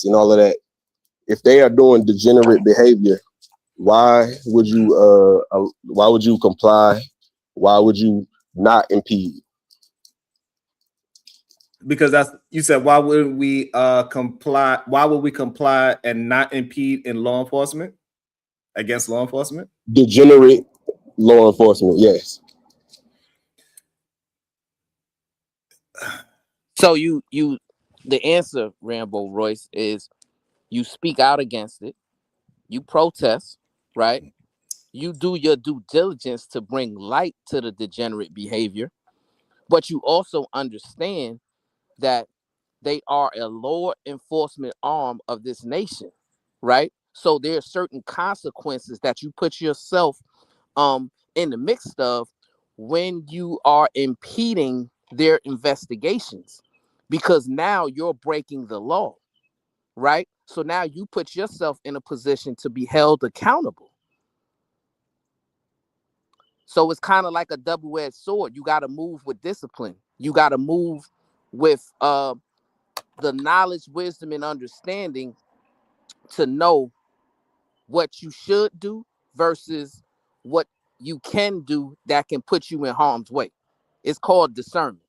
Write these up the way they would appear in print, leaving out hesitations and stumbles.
and all of that. If they are doing degenerate behavior, why would you comply? Why would you not impede? Because that's, you said, why would we comply? Why would we comply and not impede in law enforcement, against law enforcement? Degenerate law enforcement, yes. So the answer, Rambo Royce, is you speak out against it, you protest, right? You do your due diligence to bring light to the degenerate behavior, but you also understand that they are a law enforcement arm of this nation, right? So there are certain consequences that you put yourself in the midst of when you are impeding their investigations, because now you're breaking the law, right? So now you put yourself in a position to be held accountable. So it's kind of like a double-edged sword. You got to move with discipline. You got to move with the knowledge, wisdom, and understanding to know what you should do versus what you can do that can put you in harm's way. It's called discernment.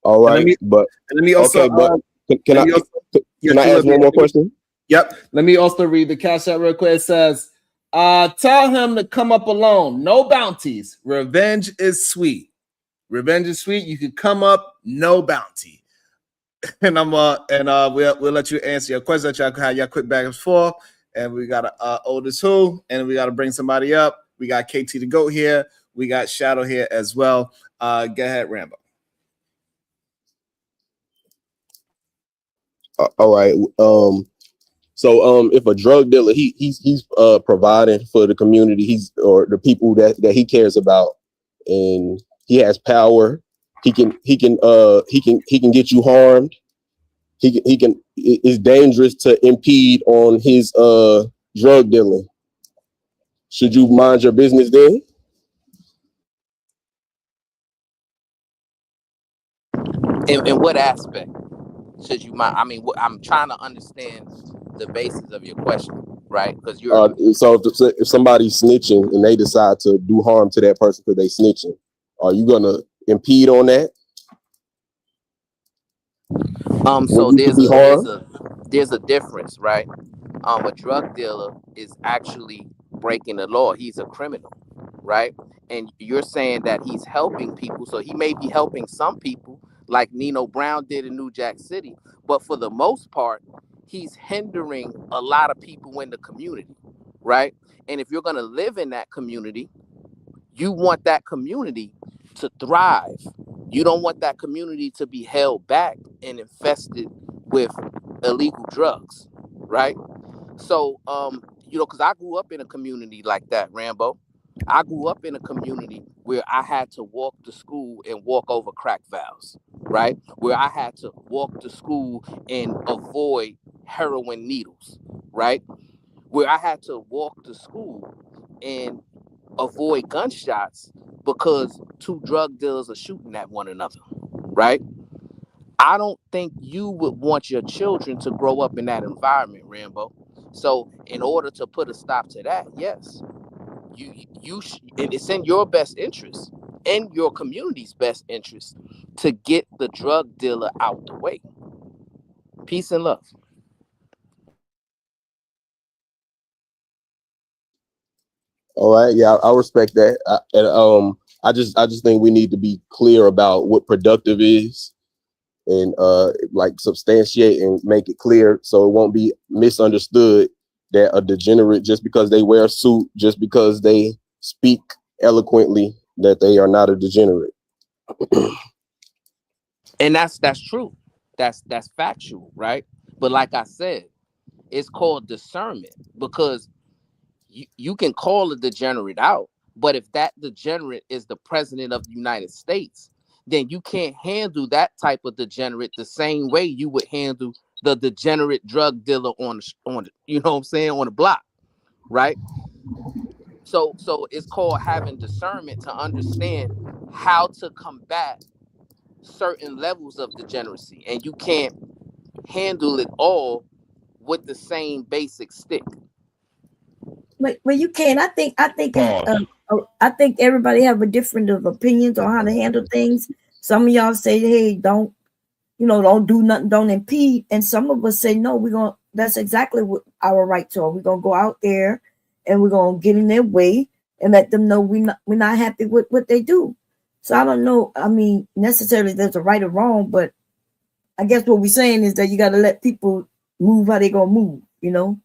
All And let right, me but let me also okay, but can let I me also can I ask one more question? Yep. Let me also read the cash out real quick. It says, tell him to come up alone. No bounties. Revenge is sweet. Revenge is sweet. You can come up, no bounty. And we'll let you answer your question that y'all have your quick back and forth. And we got Oldest Who, and we got to bring somebody up. We got KT the Goat here. We got Shadow here as well. Go ahead, Rambo. All right. So if a drug dealer he's providing for the community, or the people that he cares about, and he has power, he can get you harmed. He can it's dangerous to impede on his drug dealing. Should you mind your business then? In what aspect should you mind? I mean, I'm trying to understand the basis of your question, right? Because So if somebody's snitching and they decide to do harm to that person because they snitching, are you gonna impede on that? So When you could be harmed? there's a difference, right? A drug dealer is actually breaking the law. He's a criminal, right? And you're saying that he's helping people, so he may be helping some people, like Nino Brown did in New Jack City, but for the most part, he's hindering a lot of people in the community, right? And if you're gonna live in that community, you want that community to thrive. You don't want that community to be held back and infested with illegal drugs, right? So, because I grew up in a community like that, Rambo. I grew up in a community where I had to walk to school and walk over crack valves, right? Where I had to walk to school and avoid heroin needles, right? Where I had to walk to school and avoid gunshots because two drug dealers are shooting at one another, right? I don't think you would want your children to grow up in that environment, Rambo. So, in order to put a stop to that, yes, and it's in your best interest and your community's best interest to get the drug dealer out the way. Peace and love. All right, yeah, I respect that. I just think we need to be clear about what productive is, and like substantiate and make it clear so it won't be misunderstood that a degenerate, just because they wear a suit, just because they speak eloquently, that they are not a degenerate. And that's true. That's factual, right? But like I said, it's called discernment, because you can call a degenerate out, but if that degenerate is the president of the United States, then you can't handle that type of degenerate the same way you would handle the degenerate drug dealer on you know what I'm saying, on the block, right? So it's called having discernment to understand how to combat certain levels of degeneracy, and you can't handle it all with the same basic stick. Well, you can. I think Pause. I think everybody have a different of opinions on how to handle things. Some of y'all say, hey, don't do nothing, don't impede. And some of us say, no, that's exactly what our rights are. We're gonna go out there and we're gonna get in their way and let them know we're not happy with what they do. So I don't know. I mean, necessarily there's a right or wrong, but I guess what we're saying is that you gotta let people move how they gonna move, and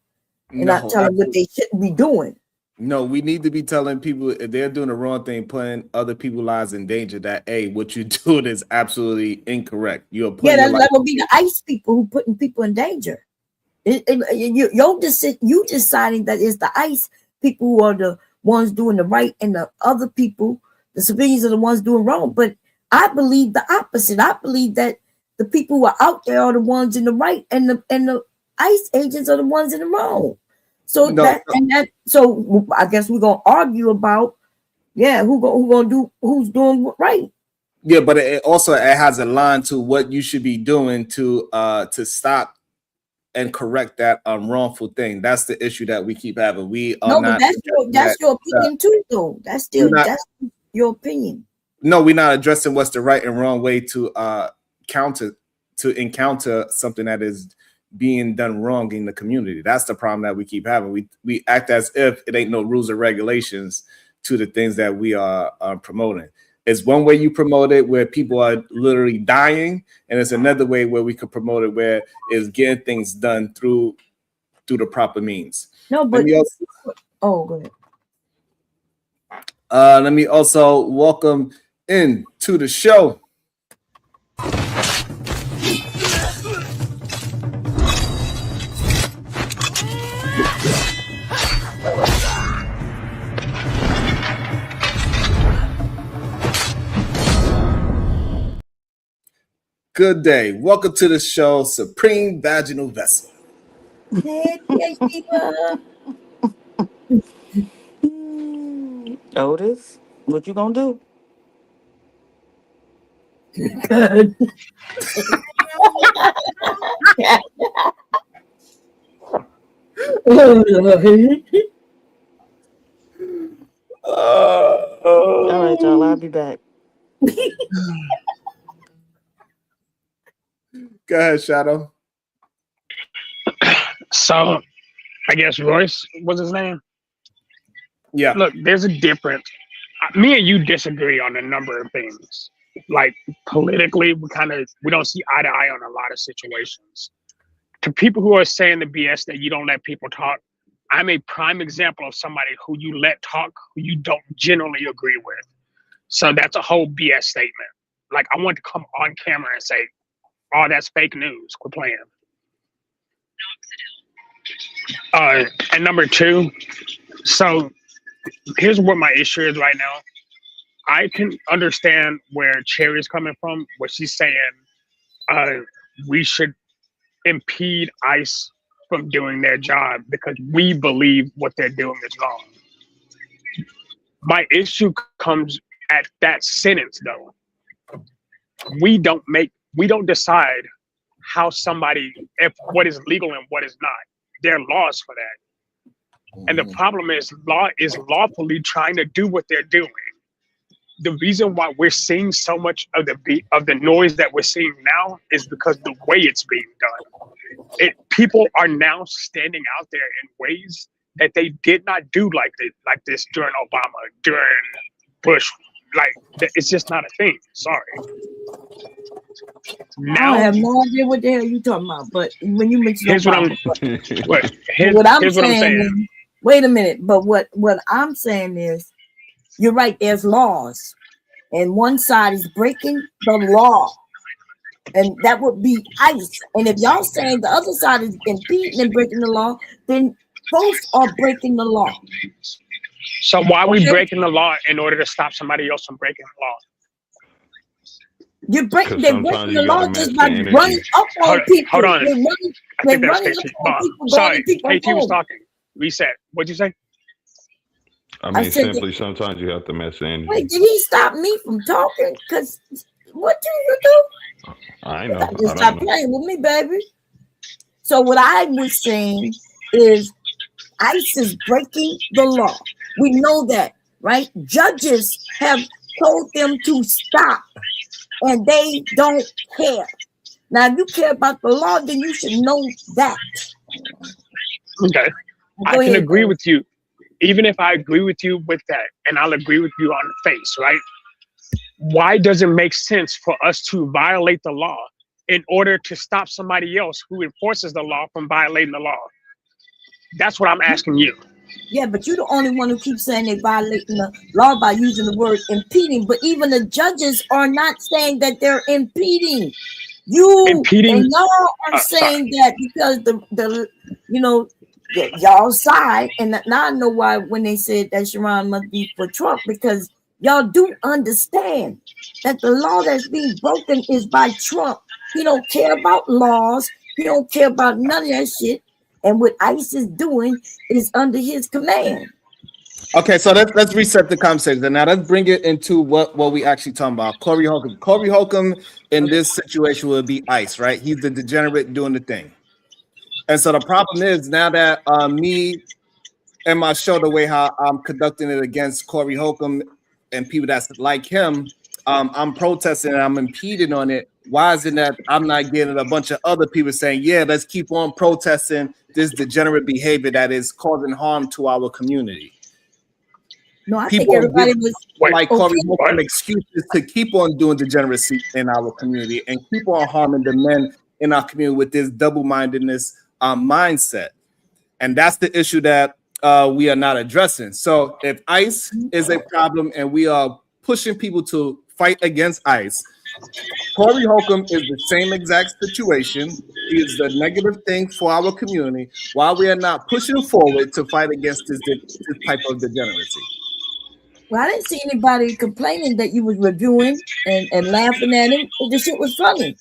not tell them what they shouldn't be doing. No, we need to be telling people if they're doing the wrong thing, putting other people's lives in danger, that hey, what you're doing is absolutely incorrect. You're putting that would be the ICE people who putting people in danger. You deciding that it's the ICE people who are the ones doing the right, and the other people, the civilians, are the ones doing wrong. But I believe the opposite. I believe that the people who are out there are the ones in the right, and the ICE agents are the ones in the wrong. So so I guess we're gonna argue about who's doing right. Yeah, but it has a line to what you should be doing to stop and correct that wrongful thing. That's the issue that we keep having. We are not. That's your opinion too, though. That's your opinion. No, we're not addressing what's the right and wrong way to encounter something that is being done wrong in the community. That's the problem that we keep having. We act as if it ain't no rules or regulations to the things that we are promoting. It's one way you promote it where people are literally dying, and it's another way where we could promote it where it's getting things done through the proper means. No, but go ahead. Let me also welcome in to the show good day. Welcome to the show, Supreme Vaginal Vessel. Otis, what you gonna do? Good. All right, y'all. I'll be back. Go ahead, Shadow. So, I guess Royce was his name. Yeah. Look, there's a difference. Me and you disagree on a number of things. Like politically, we don't see eye to eye on a lot of situations. To people who are saying the BS that you don't let people talk, I'm a prime example of somebody who you let talk, who you don't generally agree with. So that's a whole BS statement. Like, I want to come on camera and say, oh, that's fake news. Quit playing. And number two, so here's what my issue is right now. I can understand where Cherry's coming from, where she's saying we should impede ICE from doing their job because we believe what they're doing is wrong. My issue comes at that sentence, though. We don't decide how if what is legal and what is not. There are laws for that. And the problem is law is lawfully trying to do what they're doing. The reason why we're seeing so much of the noise that we're seeing now is because the way it's being done. People are now standing out there in ways that they did not do like this during Obama, during Bush. Like, it's just not a thing. Sorry. Now, I have no idea what the hell you talking about. But when you mention here's what I'm saying. Wait a minute. But what I'm saying is, you're right. There's laws, and one side is breaking the law, and that would be ICE. And if y'all saying the other side is impeding and breaking the law, then both are breaking the law. So why are we breaking the law in order to stop somebody else from breaking the law? They're breaking the law just by running up on people. Hold on. I think that's KT. Sorry, KT was talking. Reset. What'd you say? I mean, simply sometimes you have to mess in. Wait, did he stop me from talking? Because What do you do? I You know. got to I don't stop know. playing with me, baby. So what I was saying is ICE is breaking the law. We know that, right? Judges have told them to stop, and they don't care. Now, if you care about the law, then you should know that. Okay. Go I can ahead, agree Barry. with you. Even if I agree with you with that, and I'll agree with you on the face, right? Why does it make sense for us to violate the law in order to stop somebody else who enforces the law from violating the law? That's what I'm asking you. Yeah, but you're the only one who keeps saying they're violating the law by using the word impeding. But even the judges are not saying that they're impeding. You Impeding. and y'all are saying that because the you know y'all side, and now I know why when they said that Sharon must be for Trump, because y'all do understand that the law that's being broken is by Trump. He don't care about laws. He don't care about none of that shit. And what ICE is doing is under his command. Okay, so let's reset the conversation. And now let's bring it into what we actually talking about. Corey Holcomb. Corey Holcomb in this situation would be ICE, right? He's the degenerate doing the thing. And so the problem is now that me and my show, the way how I'm conducting it against Corey Holcomb and people that's like him, I'm protesting and I'm impeding on it. Why is it that I'm not getting a bunch of other people saying, yeah, let's keep on protesting this degenerate behavior that is causing harm to our community? No, I People think everybody was like Corey okay. Holcomb excuses to keep on doing degeneracy in our community and keep on harming the men in our community with this double-mindedness mindset. And that's the issue that we are not addressing. So if ICE is a problem and we are pushing people to fight against ICE, Corey Holcomb is the same exact situation. He is the negative thing for our community while we are not pushing forward to fight against this type of degeneracy. Well, I didn't see anybody complaining that you was reviewing and laughing at him. The shit was funny.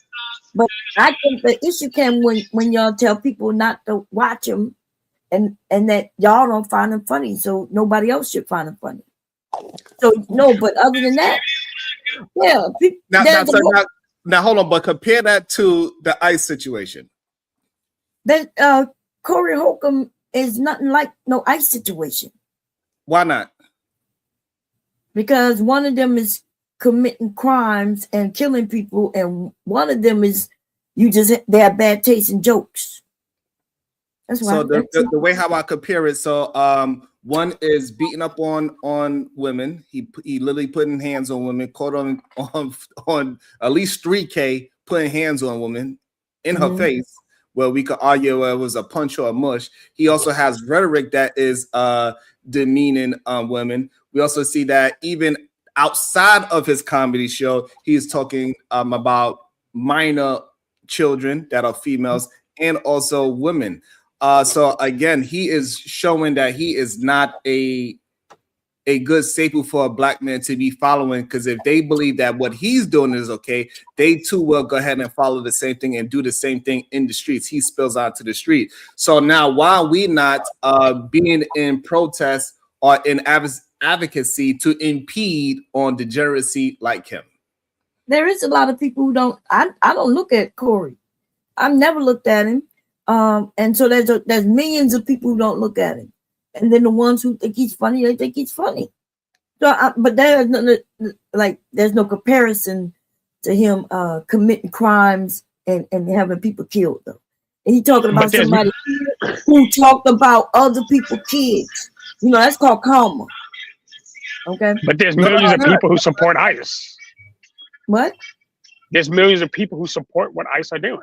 But I think the issue came when y'all tell people not to watch him and that y'all don't find him funny. So nobody else should find him funny. So no, but other than that, yeah. Now hold on, but compare that to the ICE situation. That Corey Holcomb is nothing like no ICE situation. Why not? Because one of them is committing crimes and killing people, and one of them is they have bad taste in jokes. That's why. So the way how I compare it, so one is beating up on women. He literally putting hands on women. Caught on at least 3K putting hands on women in her face. Well, we could argue it was a punch or a mush. He also has rhetoric that is demeaning women. We also see that even outside of his comedy show, he is talking about minor children that are females and also women. So again, he is showing that he is not a good staple for a black man to be following, because if they believe that what he's doing is okay, they too will go ahead and follow the same thing and do the same thing in the streets. He spills out to the street. So now, why are we not being in protest or in advocacy to impede on degeneracy like him? There is a lot of people who don't. I don't look at Corey. I've never looked at him. And so there's millions of people who don't look at him, and then the ones who think he's funny, they think he's funny. So, but there's no comparison to him committing crimes and having people killed though. And he talking about somebody who talked about other people's kids. You know, that's called karma. Okay. But there's millions of people who support ICE. What? There's millions of people who support what ICE are doing.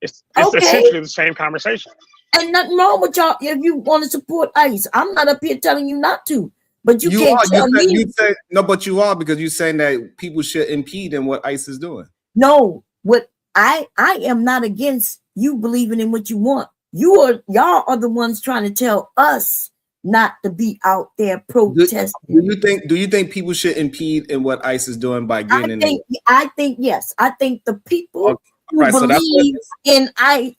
It's Okay. essentially the same conversation. And nothing wrong with y'all if you want to support ICE. I'm not up here telling you not to, but you can't tell me. You say no, but you are, because you're saying that people should impede in what ICE is doing. No, what I am not against you believing in what you want. Y'all are the ones trying to tell us not to be out there protesting. Do you think people should impede in what ICE is doing by getting in there? I think yes. I think the people. Okay. Right, who believe in ICE,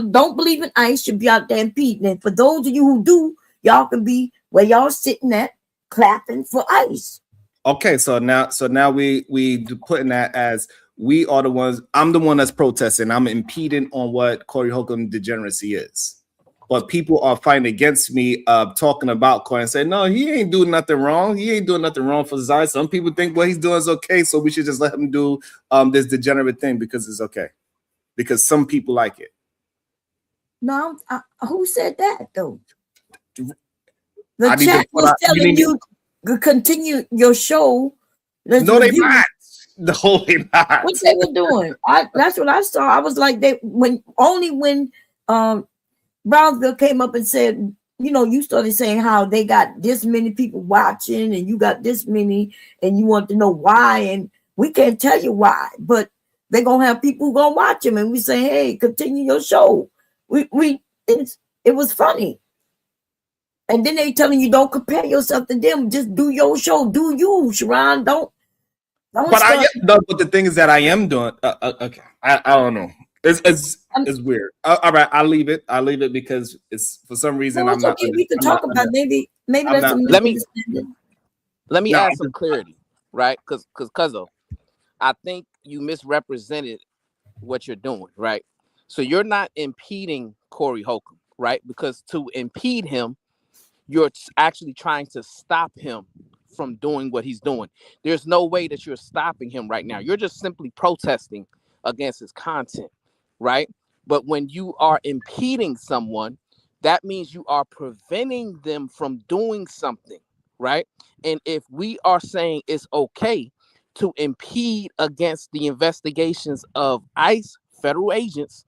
don't believe in ICE, should be out there impeding. And for those of you who do, y'all can be where y'all sitting at clapping for ICE. Okay, so now we putting that as we are the ones. I'm the one that's protesting. I'm impeding on what Corey Holcomb degeneracy is. But people are fighting against me, talking about Corey and saying, no, he ain't doing nothing wrong. He ain't doing nothing wrong for society. Some people think what he's doing is okay, so we should just let him do this degenerate thing because it's okay. Because some people like it. No, who said that though? I The need chat to- was you telling need- you to continue your show. Let's No, they review it. not. No, they not. What they were doing. That's what I saw. I was like, when Brownsville came up and said, you know, you started saying how they got this many people watching and you got this many and you want to know why, and we can't tell you why, but they're gonna have people who gonna watch them, and we say, hey, continue your show. It was funny. And then they telling you don't compare yourself to them, just do your show, do you, Sharon. Don't But but the thing is that I am doing. Okay, I don't know. It's weird. All right, I'll leave it. I'll leave it because it's for some reason No, I'm it's not. okay. We can talk about maybe I'm that's not- some Let me- misunderstanding. Let me No, add some clarity, right? Because Cuzzo, I think you misrepresented what you're doing, right? So you're not impeding Corey Holcomb, right? Because to impede him, you're actually trying to stop him from doing what he's doing. There's no way that you're stopping him right now. You're just simply protesting against his content, right? But when you are impeding someone, that means you are preventing them from doing something, right? And if we are saying it's okay to impede against the investigations of ICE federal agents,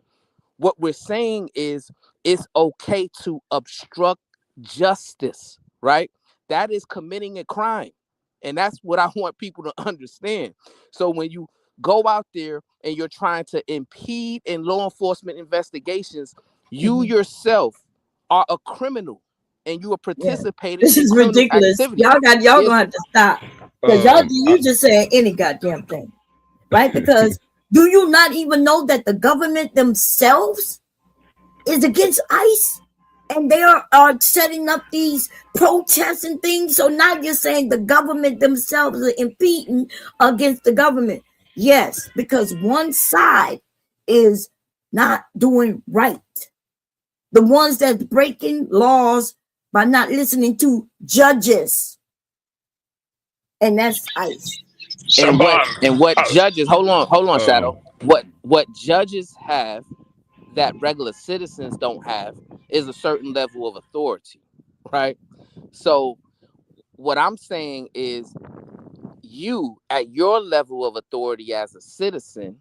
what we're saying is it's okay to obstruct justice, right? That is committing a crime. And that's what I want people to understand. So when you go out there and you're trying to impede in law enforcement investigations, you yourself are a criminal and you are participating This in is criminal ridiculous. activity. Y'all gonna have to stop. Because you just saying any goddamn thing. Right? Because do you not even know that the government themselves is against ICE? And they are setting up these protests and things. So now you're saying the government themselves are impeding against the government. Yes, because one side is not doing right. The ones that's breaking laws by not listening to judges. And that's ICE. So, And what judges, hold on, Shadow. What judges have that regular citizens don't have is a certain level of authority, right? So what I'm saying is you at your level of authority as a citizen,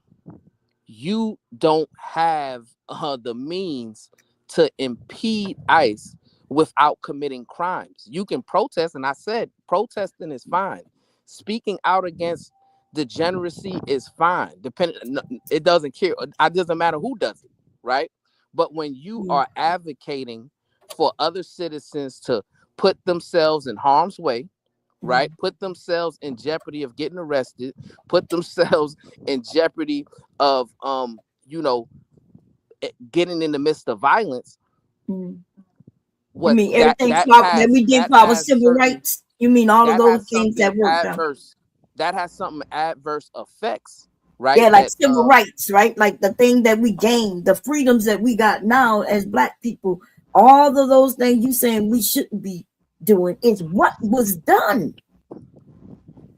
you don't have the means to impede ICE without committing crimes. You can protest, and I said protesting is fine. Speaking out against degeneracy is fine. It doesn't care. It doesn't matter who does it, right? But when you are advocating for other citizens to put themselves in harm's way, right? Put themselves in jeopardy of getting arrested, put themselves in jeopardy of getting in the midst of violence. You What mean everything that we did for our civil rights? You mean all of those things that worked adverse? That has something adverse effects, right? Yeah, like civil rights, right? Like the thing that we gained, the freedoms that we got now as Black people. All of those things you saying we shouldn't be doing is what was done.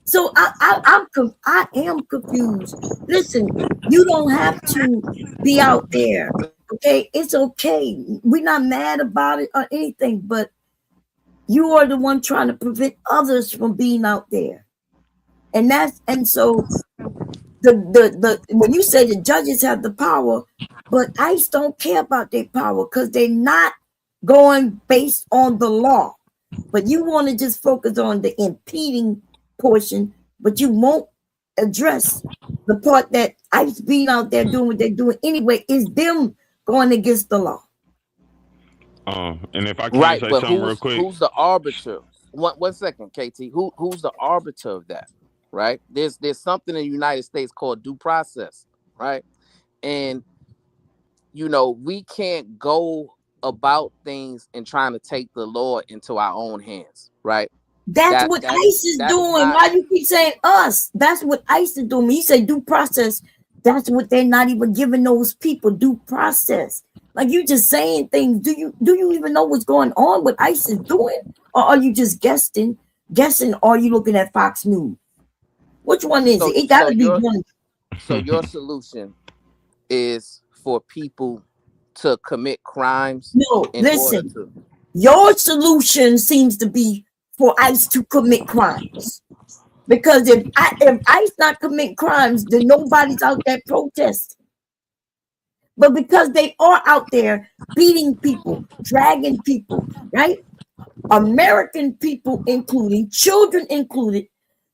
So I am confused. Listen, you don't have to be out there. Okay, it's okay. We're not mad about it or anything, but you are the one trying to prevent others from being out there. And so the when you say the judges have the power, but ICE don't care about their power because they're not going based on the law. But you want to just focus on the impeding portion, but you won't address the part that ICE being out there doing what they're doing anyway is them going against the law. And if I can Right, say but something real quick, who's the arbiter? One second, KT. Who's the arbiter of that? Right? There's something in the United States called due process, right? And we can't go about things and trying to take the law into our own hands, right? That's what ICE is doing. Why you keep saying us? That's what ICE is doing. When you say due process, that's what they're not even giving those people due process. Like you just saying things. Do you even know what's going on? What ICE is doing, or are you just guessing? Or are you looking at Fox News? Which one is it? It gotta be one. So your solution is for people to commit crimes. No, listen. Your solution seems to be for ICE to commit crimes. Because if ICE not commit crimes, then nobody's out there protesting. But because they are out there beating people, dragging people, right? American people including, children included,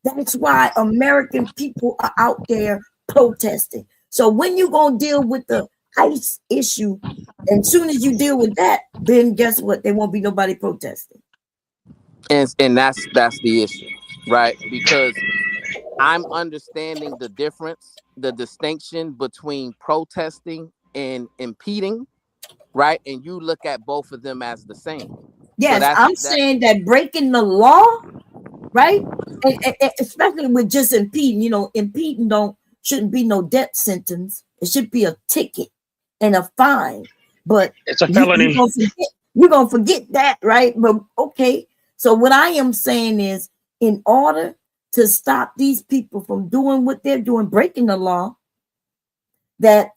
that's why American people are out there protesting. So when you gonna deal with the ICE issue, and soon as you deal with that, then guess what? There won't be nobody protesting. And that's the issue, right? Because I'm understanding the difference, the distinction between protesting and impeding, right? And you look at both of them as the same. Yes, so I'm saying that breaking the law, right? And especially with just impeding, impeding shouldn't be no death sentence. It should be a ticket and a fine. But it's a felony. You're gonna forget that, right? But okay. So what I am saying is, in order to stop these people from doing what they're doing, breaking the law, that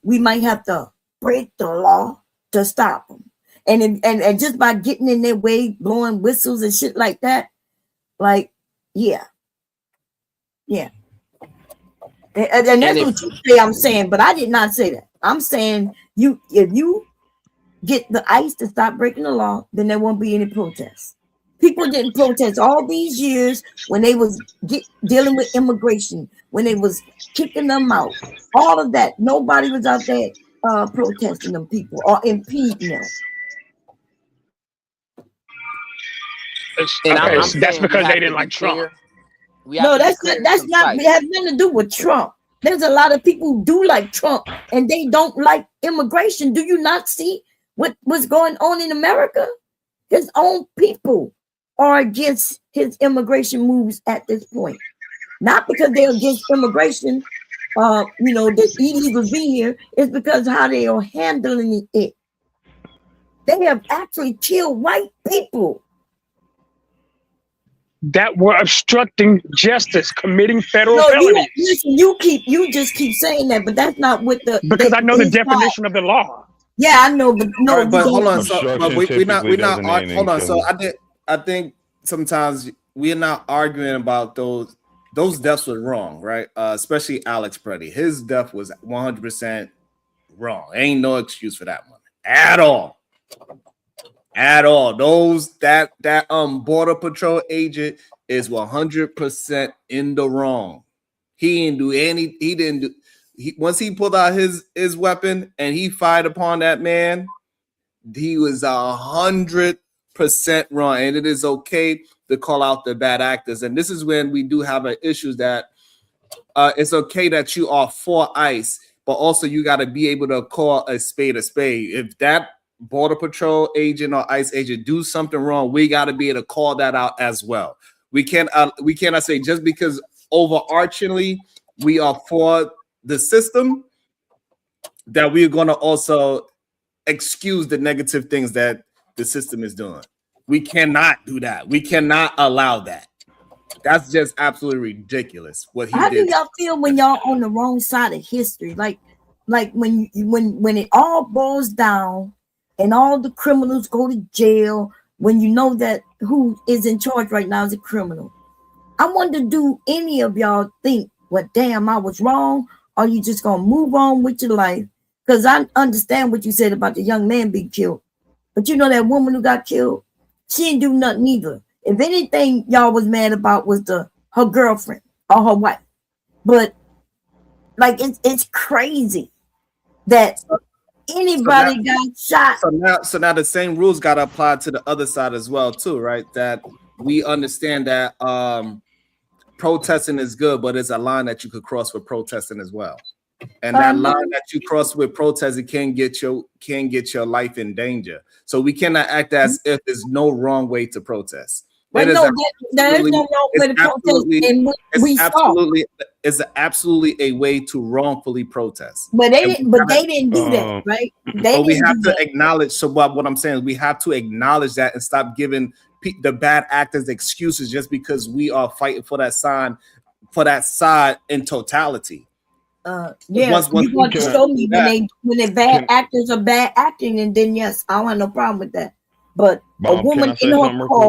we might have to break the law to stop them. And just by getting in their way, blowing whistles and shit like that, yeah. And that's what you say I'm saying, but I did not say that. I'm saying if you get the ICE to stop breaking the law, then there won't be any protests. People didn't protest all these years when they was dealing with immigration, when they was kicking them out, all of that. Nobody was out there protesting them people or impeding them. That's because they didn't like Trump. No, that's not. It has nothing to do with Trump. There's a lot of people who do like Trump and they don't like immigration. Do you not see what's going on in America? His own people are against his immigration moves at this point. Not because they're against immigration, the illegals be here. It's because how they are handling it. They have actually killed white people that were obstructing justice, committing federal felonies. You just keep saying that, but that's not what because I know the definition of the law. Yeah, I know, but no. Right, but hold on, we're not. Hold on, so I think sometimes we're not arguing about those deaths were wrong, right? Especially Alex Preddy. His death was 100% wrong. Ain't no excuse for that one at all. At all. That Border Patrol agent is 100% in the wrong. He didn't do once he pulled out his weapon and he fired upon that man, he was 100% wrong. And it is okay to call out the bad actors. And this is when we do have an issue that it's okay that you are for ICE, but also you got to be able to call a spade a spade. If that Border Patrol agent or ICE agent do something wrong, we got to be able to call that out as well. We cannot say just because overarchingly we are for the system that we're going to also excuse the negative things that the system is doing. We cannot do that. We cannot allow that. That's just absolutely ridiculous what he did. How do y'all feel when y'all on the wrong side of history? Like when it all boils down and all the criminals go to jail, when you know that who is in charge right now is a criminal. I wonder, do any of y'all think, well, damn, I was wrong? Or you just gonna move on with your life? Because I understand what you said about the young man being killed. But you know that woman who got killed, she didn't do nothing either. If anything y'all was mad about was her girlfriend or her wife. But it's crazy that anybody got shot. So now the same rules got to apply to the other side as well too, right? That we understand that protesting is good, but it's a line that you could cross with protesting as well. And that line that you cross with protesting can get your life in danger. So we cannot act as if there's no wrong way to protest. But It is no, there is absolutely- no wrong way to it's protest, absolutely- and we saw. It's absolutely a way to wrongfully protest. But they And didn't. we But gotta- they didn't do that, right? They But we didn't have do to that. acknowledge. So, Bob, what I'm saying is we have to acknowledge that and stop giving the bad actors excuses just because we are fighting for that side in totality. Yeah, once you want to can I- show me when they bad Can- actors are bad acting, and then yes, I don't have no problem with that. But Bob, a can woman I say in something her real quick?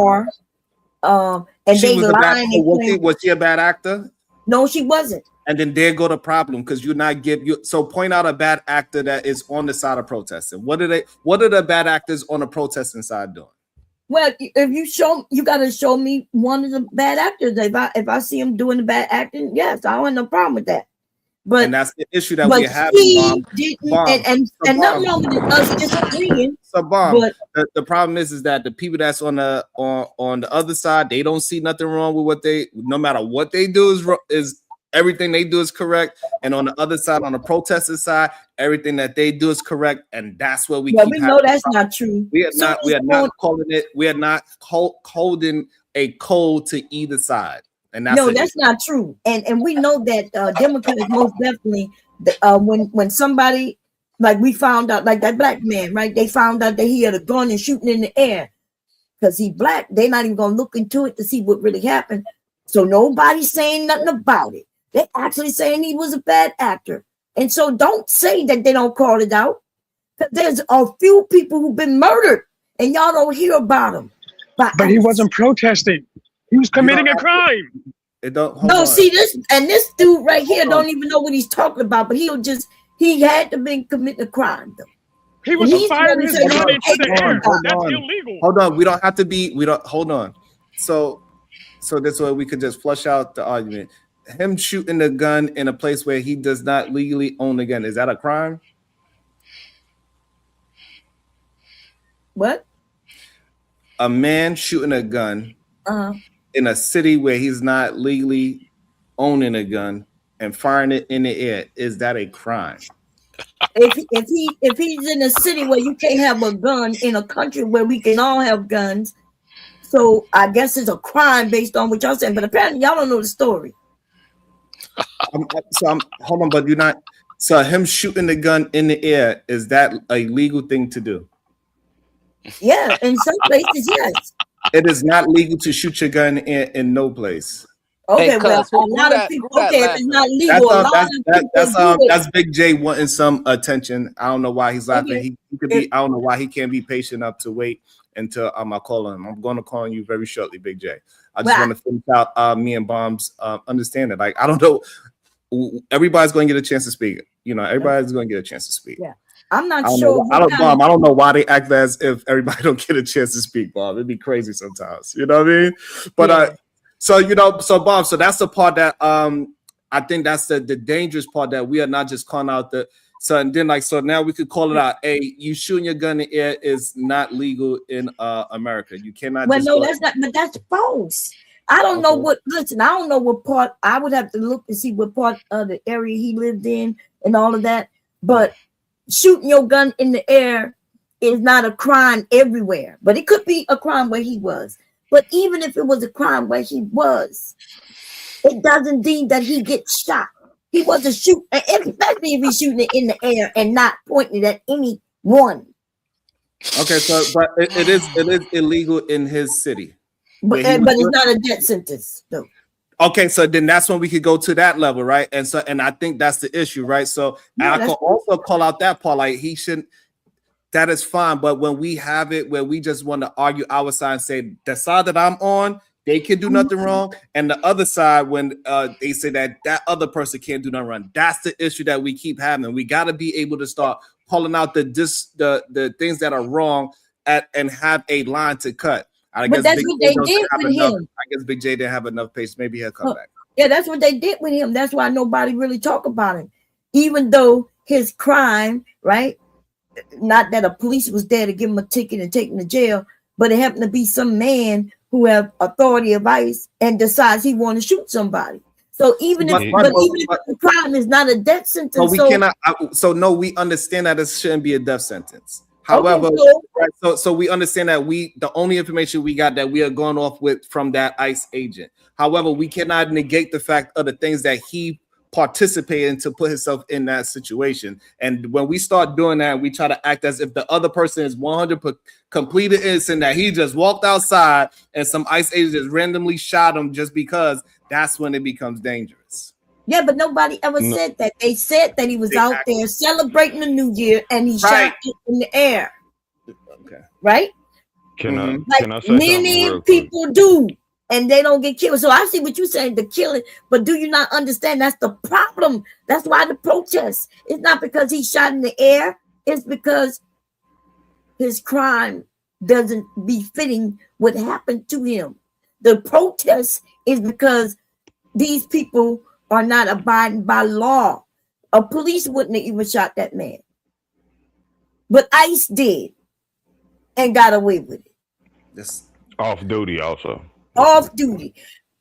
car, and She they was a bad. lying and saying, Was she a bad actor? no, she wasn't. And then there go the problem because you're not so point out a bad actor that is on the side of protesting. What are the bad actors on the protesting side doing? Well, if you got to show me one of the bad actors. If I see him doing the bad acting, yes, I don't have no problem with that. But And that's the issue that but we're having, she Bob. didn't, Bob, and so nothing Bob. wrong with us disagreeing. So, Bob, But the problem is that the people that's on the other side, they don't see nothing wrong with what they. No matter what they do is everything they do is correct, and on the other side, on the protesting side, everything that they do is correct, and that's what we. well, keep we having know that's problem. not true. We are So not. We are not calling it. We are not holding a code to either side, and that's no, the that's issue. not true. And we know that Democrats most definitely when somebody like we found out like that black man, right? They found out that he had a gun and shooting in the air because he's black. They're not even gonna look into it to see what really happened. So nobody's saying nothing about it. They're actually saying he was a bad actor. And so don't say that they don't call it out. There's a few people who've been murdered and y'all don't hear about them. But he wasn't protesting. He was committing a crime. It don't. hold No, on. see this dude right here don't even know what he's talking about, but he had to be committing a crime though. He was He's firing really his saying, gun into the "Hey, air. hold That's on. illegal. Hold on. We don't have to be. We don't. Hold on. So this way we could just flush out the argument. Him shooting the gun in a place where he does not legally own the gun, is that a crime? What? A man shooting a gun Uh-huh. in a city where he's not legally owning a gun and firing it in the air, is that a crime? If he's in a city where you can't have a gun, in a country where we can all have guns, so I guess it's a crime based on what y'all saying. But apparently y'all don't know the story. Hold on, but you're not. So him shooting the gun in the air, is that a legal thing to do? Yeah, in some places, yes. It is not legal to shoot your gun in no place. Okay, Hey, well, cuz, who a lot that- of people. who that Okay, if laughing? it's not legal, a lot of people do it. That's Big J wanting some attention. I don't know why he's laughing. Okay. He could be. I don't know why he can't be patient enough to wait until I call him. I'm going to call you very shortly, Big J. I just Well, want to finish out me and Bomb's understanding. Like I don't know, everybody's going to get a chance to speak. You know, everybody's going to get a chance to speak. Yeah. I'm not I don't sure. know. Bomb. I don't know why they act as if everybody don't get a chance to speak, Bob. It'd be crazy sometimes. You know what I mean? But Yeah. so Bob, so that's the part that I think that's the dangerous part, that we are not just calling out the so and then so now we could call it out. Hey, you shooting your gun in the air is not legal in America. You cannot. Well, just no, go- that's not. But that's false. I don't know what. Listen, I don't know what part. I would have to look to see what part of the area he lived in and all of that. But shooting your gun in the air is not a crime everywhere. But it could be a crime where he was. But even if it was a crime where he was, it doesn't mean that he gets shot. He wasn't shooting, especially if he's shooting it in the air and not pointing it at anyone. Okay, so but it is illegal in his city. But Where he was it's not a death sentence, though. Okay, so then that's when we could go to that level, right? And I think that's the issue, right? So Yeah, I can also call out that part, like he shouldn't. That is fine, but when we have it where we just want to argue our side and say the side that I'm on, they can do nothing wrong, and the other side when they say that other person can't do nothing wrong, that's the issue that we keep having. We got to be able to start calling out the things that are wrong and have a line to cut. I But guess that's Big what J they doesn't did have with enough- him. I guess Big J didn't have enough patience. Maybe he'll come back. Yeah, that's what they did with him. That's why nobody really talk about him. Even though his crime, right? Not that a police was there to give him a ticket and take him to jail, but it happened to be some man who have authority of ICE and decides he want to shoot somebody. So even if the crime is not a death sentence, So we cannot. So no, we understand that it shouldn't be a death sentence. However, so- right, so we understand that the only information we got that we are going off with from that ICE agent. However, we cannot negate the fact of the things that he participated in to put himself in that situation. And when we start doing that, we try to act as if the other person is 100% completely innocent, that he just walked outside and some ICE agent just randomly shot him just because. That's when it becomes dangerous. Yeah, but nobody ever said that. They said that he was out there celebrating the New Year and he shot it in the air. Okay. Right? Can I say Many something real quick? people do, and they don't get killed. So I see what you're saying, the killing, but do you not understand that's the problem? That's why the protest. It's not because he shot in the air, it's because his crime doesn't befitting what happened to him. The protest is because these people are not abiding by law. A police wouldn't have even shot that man. But ICE did and got away with it. This Off duty also. Off duty.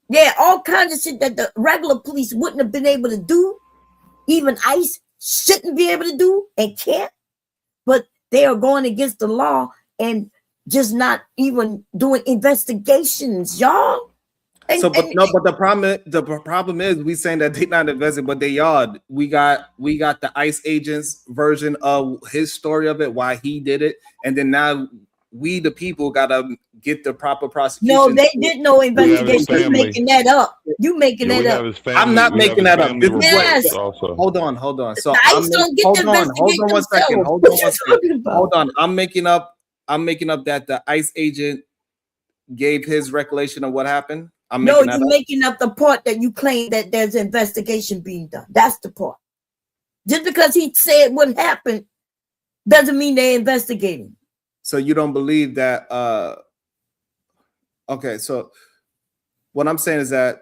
Yeah, all kinds of shit that the regular police wouldn't have been able to do. Even ICE shouldn't be able to do and can't. But they are going against the law and just not even doing investigations, y'all. So, but the problem is we saying that they not invested, but they are. We got the ICE agent's version of his story of it, why he did it, and then now we the people gotta get the proper prosecution. No, they did no investigation. You making that up. You making that up. I'm not making that up. Yes. Hold on. So ICE don't get to hold on 1 second. Hold on. I'm making up that the ICE agent gave his recollection of what happened. No, you're making up the part that you claim that there's an investigation being done. That's the part. Just because he said what happened doesn't mean they're investigating. So you don't believe that? Okay, so what I'm saying is that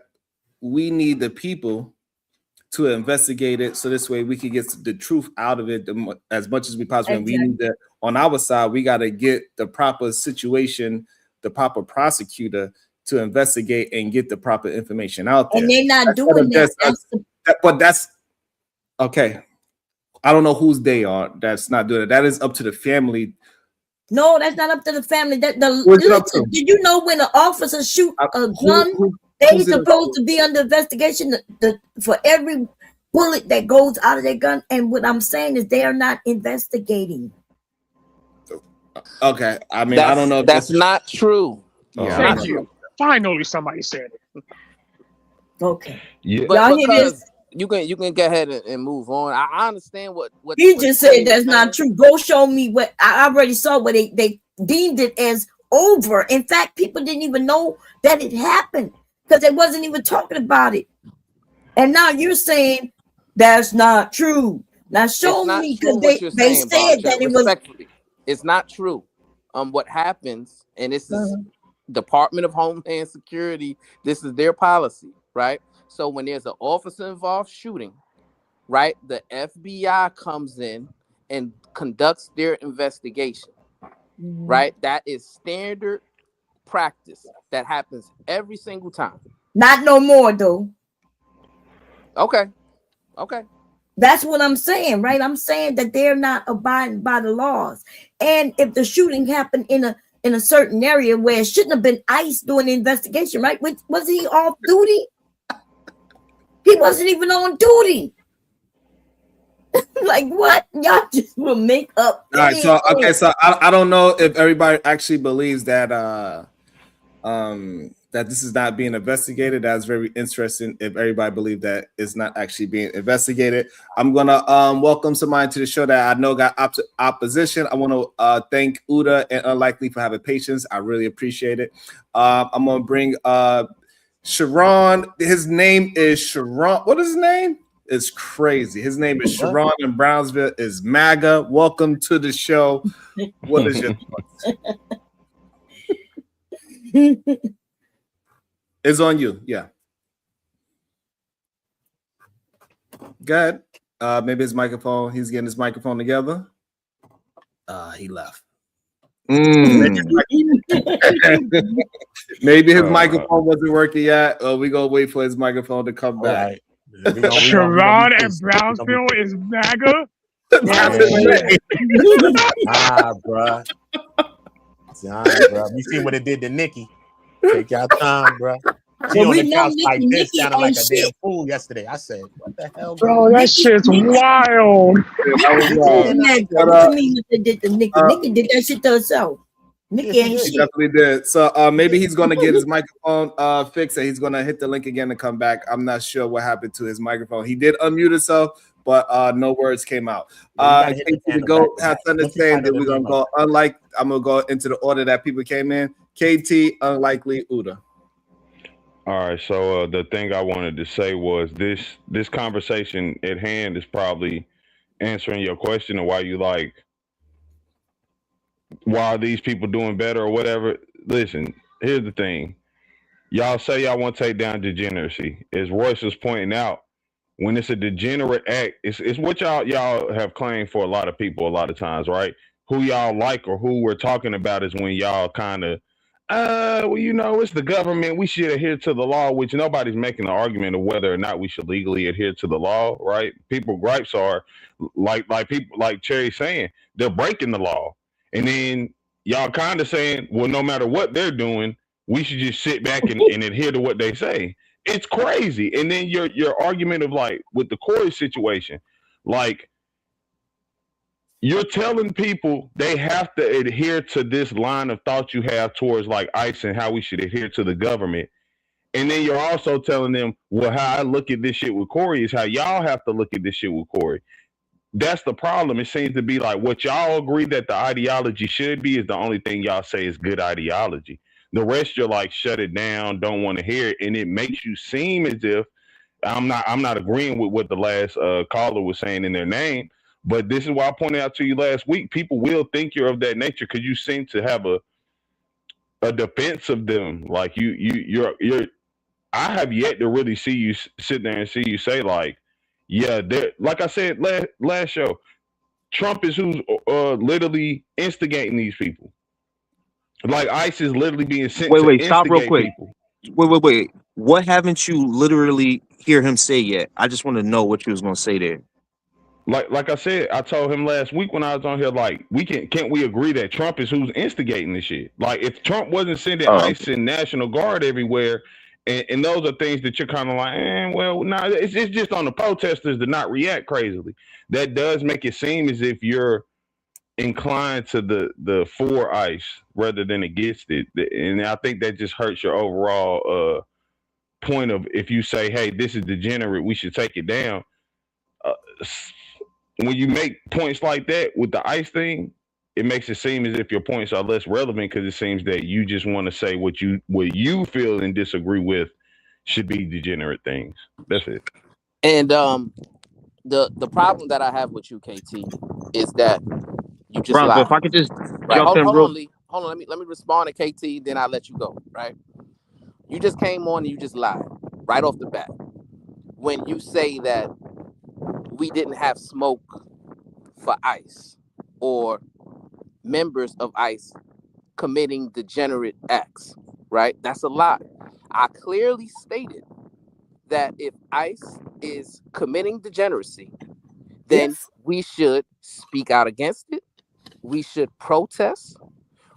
we need the people to investigate it, so this way we can get the truth out of it as much as we possibly. Exactly. We need that on our side. We got to get the proper situation, the proper prosecutor to investigate and get the proper information out there. And they're not doing that. But that's okay. I don't know whose they are. That's not doing it. That is up to the family. No, that's not up to the family. Did you know when an officer shoot a gun, they're supposed to be under investigation for every bullet that goes out of their gun? And what I'm saying is they are not investigating. Okay, I mean, I don't know. That's not true. Yeah. Thank you. Finally, somebody said it. Okay. Yeah. But because you can go ahead and move on. I understand what he just said that's not true. Go show me what I already saw where they deemed it as over. In fact, people didn't even know that it happened because they wasn't even talking about it. And now you're saying that's not true. Now show me, because they said that it was. It's not true. What happens, and this is Department of Homeland Security, this is their policy, right? So when there's an officer involved shooting, right, the FBI comes in and conducts their investigation, right? That is standard practice that happens every single time. Not no more, though. Okay. That's what I'm saying, right? I'm saying that they're not abiding by the laws. And if the shooting happened in a certain area where it shouldn't have been ICE doing the investigation, right? Was he off duty? He wasn't even on duty. Like what? Y'all just will make up. All right. So so I don't know if everybody actually believes that that this is not being investigated. That's very interesting. If everybody believes that it's not actually being investigated, I'm gonna welcome somebody to the show that I know got opposition. I want to thank Uda and Unlikely for having patience. I really appreciate it. I'm gonna bring Sharon. His name is Sharon. What is his name? It's crazy. His name is Sharon in Brownsville. Is MAGA. Welcome to the show. What is your thoughts? It's on you. Yeah. Good. Maybe his microphone. He's getting his microphone together. He left. Maybe his microphone wasn't working yet. We gonna wait for his microphone to come back. Sharon and Brownsville is MAGA. That's his name. bruh. Bruh. You see what it did to Nikki. Take your time, bruh. She Well, on we the know couch like Nikki this, sounding like ain't a damn shit. fool yesterday. I said, what the hell? Bro, that shit's wild. Nikki to me what they did to Nikki. Nikki did that shit to herself. Nikki ain't shit. Definitely did. So maybe he's gonna get his microphone fixed and he's gonna hit the link again to come back. I'm not sure what happened to his microphone. He did unmute himself, but no words came out. KT the GOAT has understand that we're gonna go I'm gonna go into the order that people came in. KT, Unlikely, Uda. All right, so the thing I wanted to say was this conversation at hand is probably answering your question of why you like, why are these people doing better or whatever. Listen, here's the thing. Y'all say y'all want to take down degeneracy. As Royce was pointing out, when it's a degenerate act, it's what y'all have claimed for a lot of people a lot of times, right? Who y'all like or who we're talking about is when y'all kind of, well, you know, it's the government. We should adhere to the law, which nobody's making an argument of whether or not we should legally adhere to the law, right? People gripes are like people like Cherry saying they're breaking the law, and then y'all kind of saying, well, no matter what they're doing, we should just sit back and adhere to what they say. It's crazy. And then your argument of like with the Corey situation, like, you're telling people they have to adhere to this line of thought you have towards like ICE and how we should adhere to the government. And then you're also telling them, well, how I look at this shit with Corey is how y'all have to look at this shit with Corey. That's the problem. It seems to be like what y'all agree that the ideology should be is the only thing y'all say is good ideology. The rest you're like, shut it down, don't want to hear it. And it makes you seem as if I'm not agreeing with what the last caller was saying in their name. But this is why I pointed out to you last week. People will think you're of that nature because you seem to have a defense of them. Like you're. I have yet to really see you sit there and see you say like, yeah, like I said last show, Trump is who's literally instigating these people. Like ICE is literally being sent. Wait, stop real quick. People. Wait. What haven't you literally hear him say yet? I just want to know what you was gonna say there. Like I said, I told him last week when I was on here, like, can't we agree that Trump is who's instigating this shit? Like, if Trump wasn't sending ICE and National Guard everywhere, and those are things that you're kind of like, well, nah, it's just on the protesters to not react crazily. That does make it seem as if you're inclined to the for ICE rather than against it, and I think that just hurts your overall point of if you say, hey, this is degenerate, we should take it down. When you make points like that with the ICE thing, it makes it seem as if your points are less relevant because it seems that you just want to say what you feel and disagree with should be degenerate things. That's it. And the problem that I have with you, KT, is that you just Bronco, lied. if I could just jump in, hold on, let me respond to KT, then I'll let you go. Right? You just came on and you just lied right off the bat when you say that we didn't have smoke for ICE or members of ICE committing degenerate acts, right? That's a lie. I clearly stated that if ICE is committing degeneracy, then we should speak out against it. We should protest.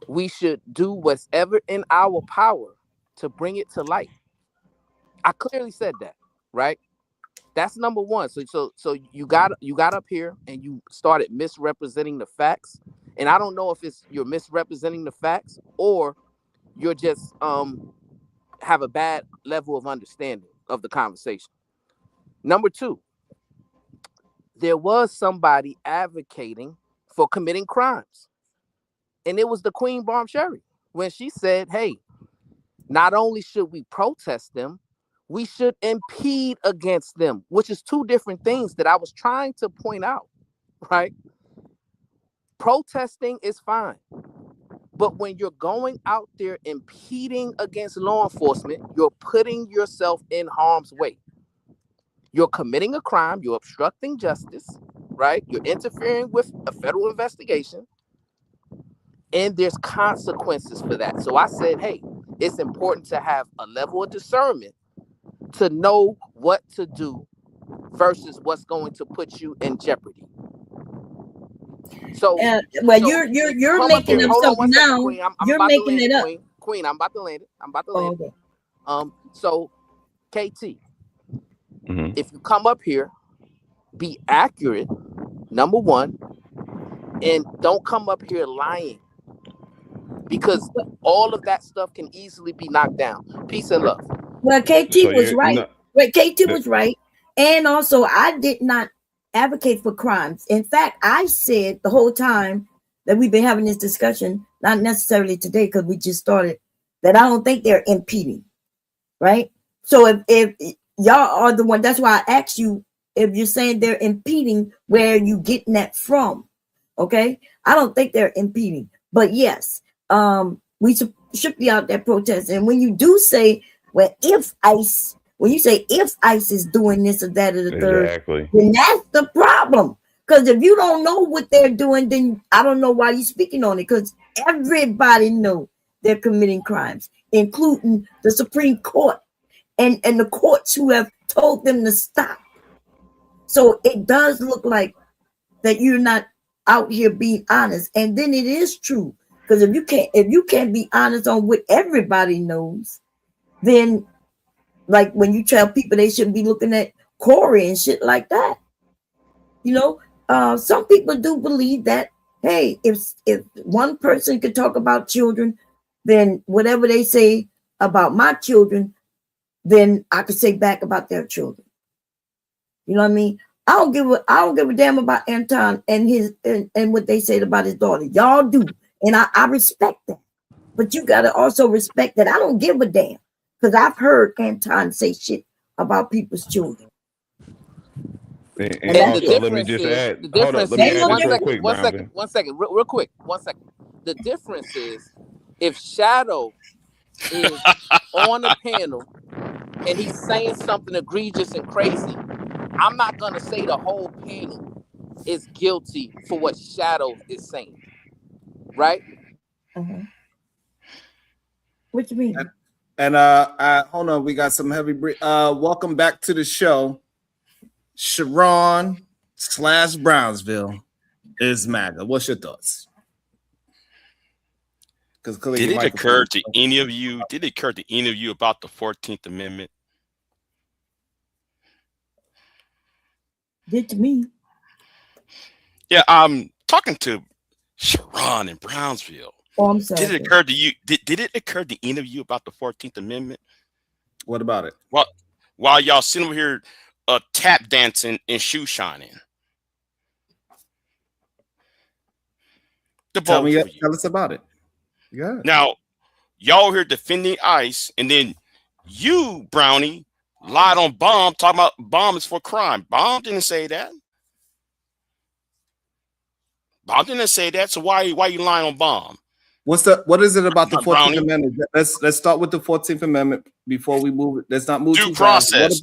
We should do whatever in our power to bring it to light. I clearly said that, right? That's number one. So you got up here and you started misrepresenting the facts. And I don't know if you're misrepresenting the facts or you're just have a bad level of understanding of the conversation. Number two, there was somebody advocating for committing crimes. And it was the Queen Bomb Sherry when she said, hey, not only should we protest them, we should impede against them, which is two different things that I was trying to point out, right? Protesting is fine. But when you're going out there impeding against law enforcement, you're putting yourself in harm's way. You're committing a crime, you're obstructing justice, right? You're interfering with a federal investigation, and there's consequences for that. So I said, hey, it's important to have a level of discernment to know what to do versus what's going to put you in jeopardy. So, Well, so you're if you come up making here, up hold on something 1 second, now. Queen. I'm You're about to making land it it, up. Queen. I'm about to land it. Oh, okay. So KT, Mhm. if you come up here, be accurate, number one, and don't come up here lying, because all of that stuff can easily be knocked down. Peace and love. Well, KT So was you right. no, Wait, KT the- was right. And also, I did not advocate for crimes. In fact, I said the whole time that we've been having this discussion, not necessarily today because we just started, that I don't think they're impeding, right? So if y'all are the one, that's why I asked you if you're saying they're impeding, where are you getting that from? Okay, I don't think they're impeding, but yes, we should be out there protesting. And when you do say, well, when you say if ICE is doing this or that or the third, exactly. then that's the problem. Because if you don't know what they're doing, then I don't know why you're speaking on it. Because everybody knows they're committing crimes, including the Supreme Court and the courts who have told them to stop. So it does look like that you're not out here being honest. And then it is true. Because if you can't be honest on what everybody knows, then like when you tell people they shouldn't be looking at Corey and shit like that, some people do believe that, hey, if one person could talk about children, then whatever they say about my children, then I could say back about their children. You know what I mean? I don't give a damn about Anton and his and what they said about his daughter. Y'all do, and I respect that. But you gotta also respect that I don't give a damn, because I've heard Anton say shit about people's children. And And the also, let me difference just is, add. Hold up, let me add this real quick, Brownsville. one second, real quick, 1 second. The difference is, if Shadow is on a panel and he's saying something egregious and crazy, I'm not gonna say the whole panel is guilty for what Shadow is saying, right? What you mean? And hold on, we got some heavy welcome back to the show. Sharon / Brownsville is MAGA. What's your thoughts? Because did it occur to any of you? Did it occur to any of you about the 14th Amendment? Did to me. Yeah, I'm talking to Sharon in Brownsville. Oh, I'm sorry. Did it occur to you? Did it occur to any of you about the 14th Amendment? What about it? Well, while y'all sitting over here tap dancing and shoe shining. Tell us about it. Yeah. Now, y'all here defending ICE, and then you, Brownie, lied on Bomb, talking about Bomb is for crime. Bomb didn't say that. Bomb didn't say that. So why you lying on Bomb? What is it about the 14th Brownie. Amendment? Let's start with the 14th Amendment before we move. Let's not move Due too fast. process.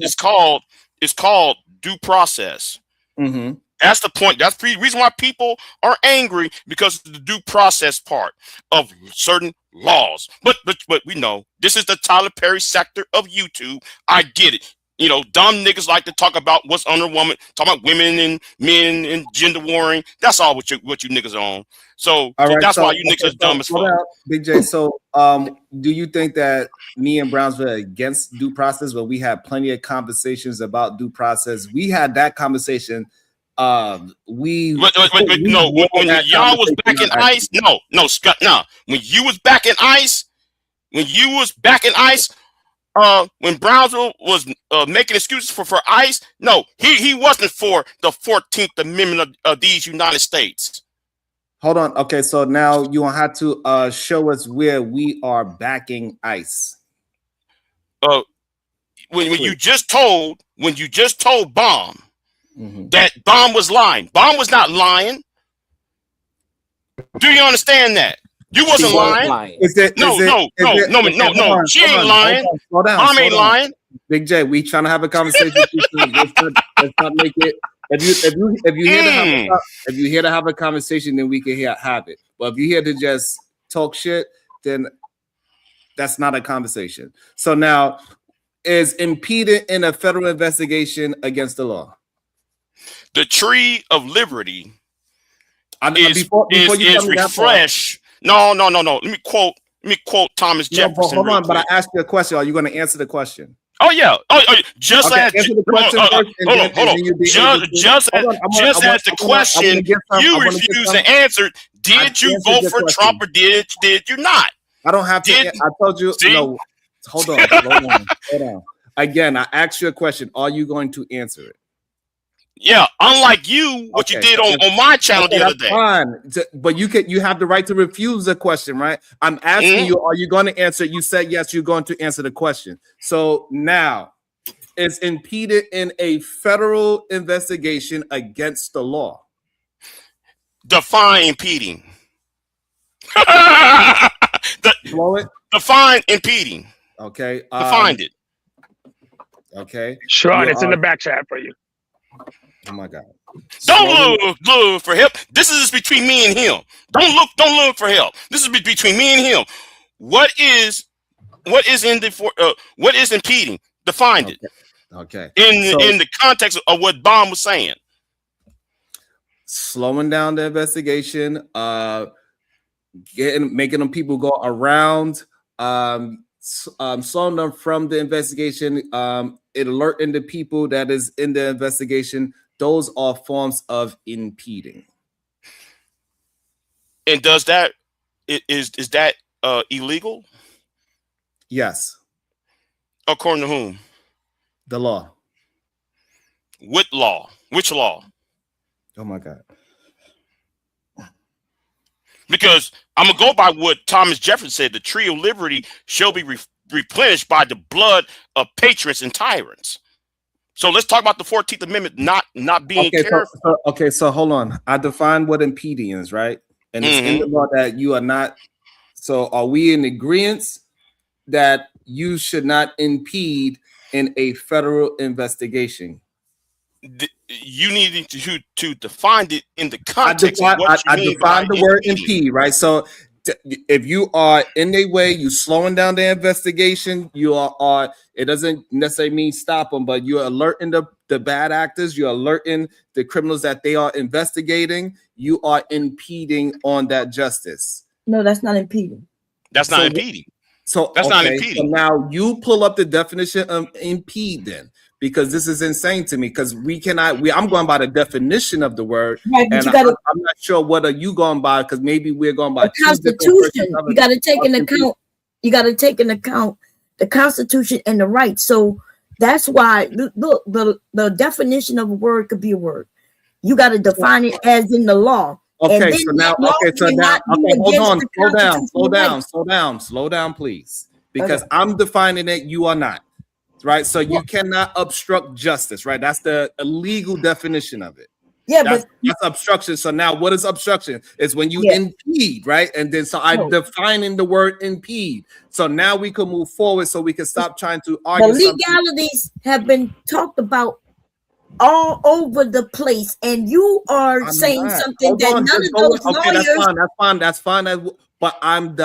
It's called due process. Mm-hmm. That's the point. That's the reason why people are angry, because of the due process part of certain laws. But we know this is the Tyler Perry sector of YouTube. I get it. You know, dumb niggas like to talk about what's under woman, talk about women and men and gender warring. That's all what you niggas are on. So that's why you niggas are dumb as fuck. Big J. So do you think that me and Brownsville are against due process? Well, we had plenty of conversations about due process. We had that conversation. When y'all was back in ICE, no, Scott, no. When you was back in ICE, when Brownsville was making excuses for ICE, no, he wasn't for the 14th Amendment of these United States. Hold on. Okay, so now you will have to show us where we are backing ICE. When you just told Bomb that Bomb was lying. Bomb was not lying. Do you understand that? You wasn't lying. No. She ain't lying. Bomb ain't lying. Big J, we trying to have a conversation. Let's not make it. If you're here to have a conversation, then we can have it. But if you're here to just talk shit, then that's not a conversation. So now, is impeded in a federal investigation against the law? The Tree of Liberty Before you tell me that part, refresh. No. Let me quote Thomas no, but Jefferson. hold real on, but I quick. asked you a question. Are you going to answer the question? Oh yeah. Just Okay, as answer the question first, and hold then- on. and then you be able to- Just Hold on, I as the wanna question get some- I you wanna get refused some- to answer. I Did you answered vote your for question. Trump or did you not? I don't have to. Did- I told you. See? No. Hold on. Hold on. Again, I asked you a question. Are you going to answer it? Yeah, unlike you, what you Okay, did on my channel the other that's day. fine. But you have the right to refuse the question, right? I'm asking you, are you going to answer? You said yes, you're going to answer the question. So now, is impeded in a federal investigation against the law? Define impeding. Blow it. Define impeding. Okay. Defined it. Okay. Sean, You it's in are- the back chat for you. Oh my God. Don't look for help. This is between me and him. Don't look for help. This is between me and him. What is impeding? Define it. Okay. In the context of what Baum was saying. Slowing down the investigation, making them people go around, slowing them from the investigation, alerting the people that is in the investigation. Those are forms of impeding. And does that is that illegal? Yes. According to whom? The law. What law? Which law? Oh my God. Because I'm gonna go by what Thomas Jefferson said: the tree of liberty shall be replenished by the blood of patriots and tyrants. So let's talk about the 14th Amendment not being careful. So hold on. I defined what impeding is, right? And it's in the law that you are not. So are we in agreement that you should not impede in a federal investigation? You need to define it in the context of what you I mean defined by the word impeding. impede, right? So if you are in a way, you slowing down the investigation, you are it doesn't necessarily mean stop them, but you're alerting the bad actors, you're alerting the criminals that they are investigating, you are impeding on that justice. No, that's not impeding. That's not impeding. So that's not impeding. So now you pull up the definition of impede then, because this is insane to me. Because I'm going by the definition of the word, right, and I'm not sure what are you going by, because maybe we're going by the Constitution. You got to take into account. You got to take into account the Constitution and the rights. So that's why look, the definition of a word could be a word. You got to define it as in the law. Okay, so now, hold on, slow down, please, because I'm defining it, you are not, right? So you cannot obstruct justice, right? That's the illegal definition of it. Yeah, that's obstruction. So now, what is obstruction? It's when you impede, right? And then I'm defining the word impede. So now we can move forward, so we can stop trying to argue. The legalities have been talked about all over the place, and you are saying something that none of those lawyers. That's fine. But I'm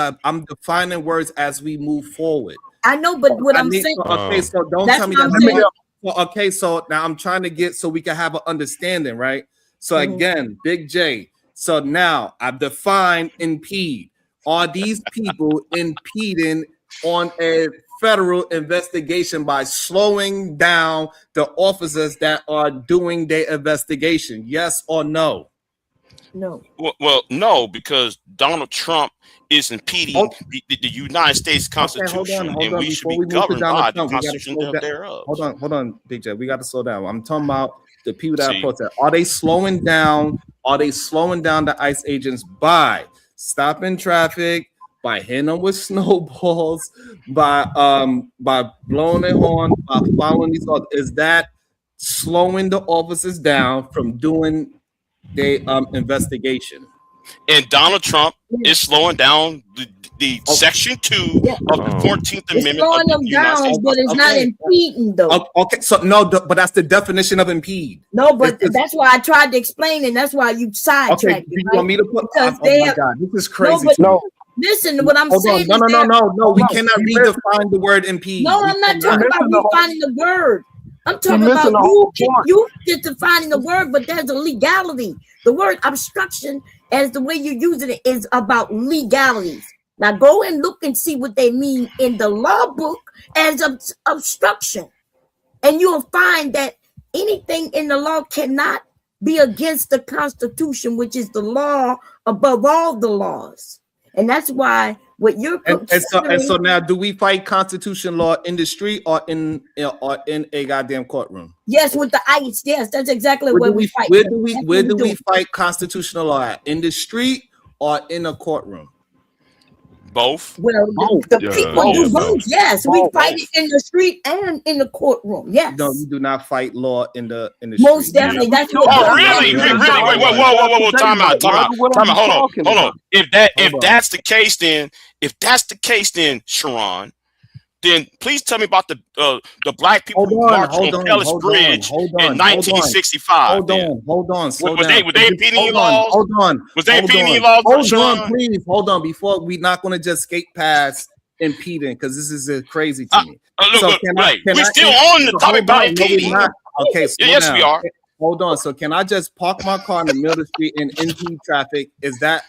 defining words as we move forward. I know, but what I'm saying. Okay, so don't tell me that. Okay, so now I'm trying to get so we can have an understanding, right? So again, Big J. So now I've defined impede. Are these people impeding on a federal investigation by slowing down the officers that are doing their investigation? Yes or no? No. Well, no, because Donald Trump is impeding the United States Constitution, and we should be governed by the Constitution thereof. Hold on, Big J. We got to slow down. I'm talking about the people that are protesting. Are they slowing down? Are they slowing down the ICE agents by stopping traffic, by hitting them with snowballs, by blowing their horn, by following these orders? Is that slowing the officers down from doing their investigation? And Donald Trump is slowing down the Section 2 of the 14th Amendment. Slowing them down, but it's not impeding though. Okay, so no, but that's the definition of impede. No, but that's why I tried to explain, and that's why you sidetracked. Okay, do you want me to put? Because my God, this is crazy. No, listen, what I'm saying. No. We cannot redefine the word impede. No, I'm not talking about redefining the word. I'm talking about you just defining the word, but there's a legality. The word obstruction, as the way you're using it, is about legalities. Now go and look and see what they mean in the law book as obstruction. And you'll find that anything in the law cannot be against the Constitution, which is the law above all the laws. And that's why what you're and so now, do we fight Constitution law in the street or in a goddamn courtroom? Yes, with the ICE. Yes, that's exactly where we fight. Where do we fight constitutional law at? In the street or in a courtroom? Both. Well, the people do both. Yes, we fight it in the street and in the courtroom. Yes. No, you do not fight law in the most street. definitely. That's what. Oh, really? Really? Wait, whoa! Time out. Hold on. If that's the case, then Sharon, then please tell me about the black people who marched on Ellis Bridge in 1965. Hold on. Was they impeding any laws? Hold on. Was they impeding any laws? Please. Hold on. Before we're not going to just skate past impeding, because this is crazy to me. We're still on the topic about impeding. Okay. Yes, we are. Hold on. So can I just park my car in the middle of the street and impede traffic? Is that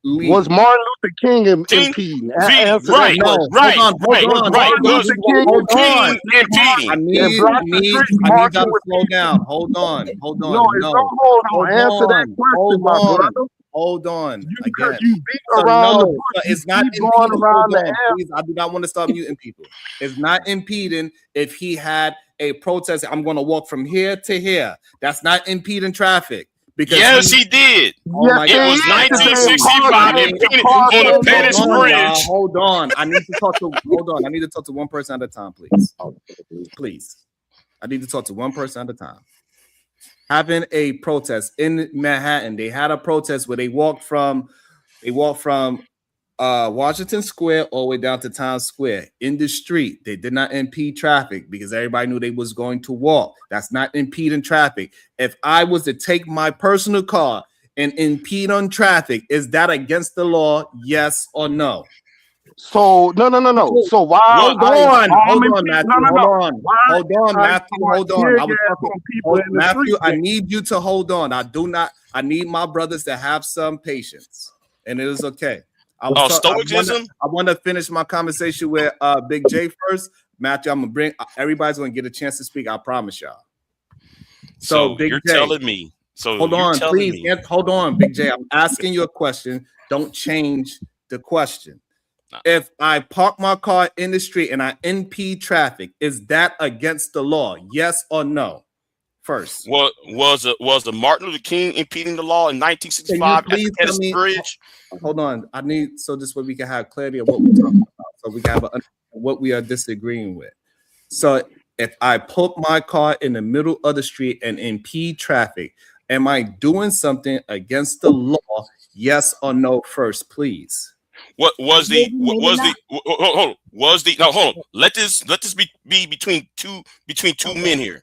legal? Was Martin Luther King impeding? Right. Hold on. I need y'all to slow down. Hold on. Answer that question, my brother. Hold on. You beat around the bush. It's not going around the please, I do not want to stop muting people. It's not impeding if he had a protest. I'm going to walk from here to here. That's not impeding traffic. Because yes, he did. Oh my it was 1965 on the Pettis Bridge. Hold on. I need to talk to one person at a time, please. Please. I need to talk to one person at a time. Having a protest in Manhattan, they had a protest where they walked from Washington Square all the way down to Times Square in the street. They did not impede traffic because everybody knew they was going to walk. That's not impeding traffic. If I was to take my personal car and impede on traffic, is that against the law? Yes or no? So no. So why? Hold on, Matthew. Matthew, I need you to hold on. I need my brothers to have some patience, and it is okay. I want to finish my conversation with Big J first. Matthew, I'm gonna bring everybody's gonna get a chance to speak. I promise y'all. So Big J, telling me. So hold on, please. Hold on, Big J. I'm asking you a question. Don't change the question. If I park my car in the street and I impede traffic, is that against the law? Yes or no? First, was the Martin Luther King impeding the law in 1965 at the Pettis Bridge? Hold on, this way we can have clarity of what we're talking about, so we can have what we are disagreeing with. So if I put my car in the middle of the street and impede traffic, am I doing something against the law? Yes or no? First, please. Hold on. Let this be between two men here.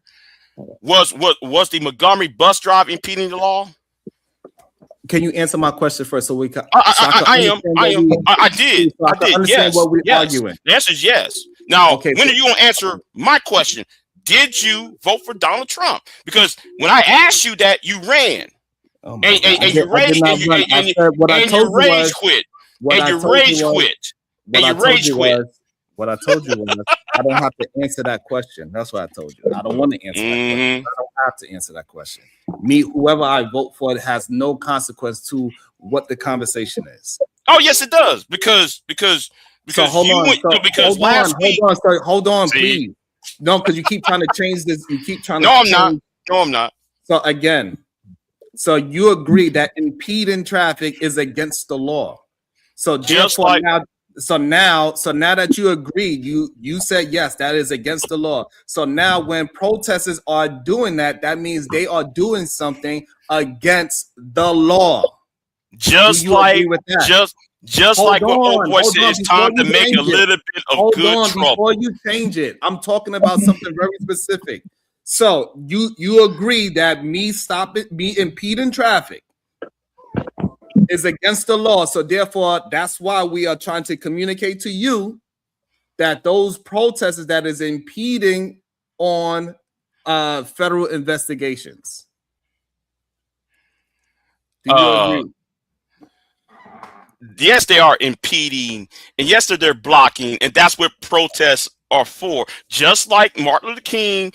Was the Montgomery bus drive impeding the law? Can you answer my question first so we can? I did. Yes. What we're arguing. The answer is yes. Now, when are you going to answer my question? Did you vote for Donald Trump? Because when I asked you that, you ran. And you rage quit. What I told you was I don't have to answer that question. That's what I told you. I don't want to answer that question. I don't have to answer that question. Whoever I vote for, it has no consequence to what the conversation is. Oh, yes, it does. Because so hold on, please. No, because you keep trying to change this. You keep trying to. No, I'm not. So again, so you agree that impeding traffic is against the law. So therefore now that you agreed, you said yes, that is against the law. So now when protesters are doing that, that means they are doing something against the law. Just like what old boy said, it's time to make a little bit of good trouble. Before you change it, I'm talking about something very specific. So you agree that me impeding traffic is against the law. So therefore, that's why we are trying to communicate to you that those protesters that is impeding on federal investigations? Do you agree? Yes, they are impeding, and yes, they're blocking, and that's what protests are for. Just like Martin Luther King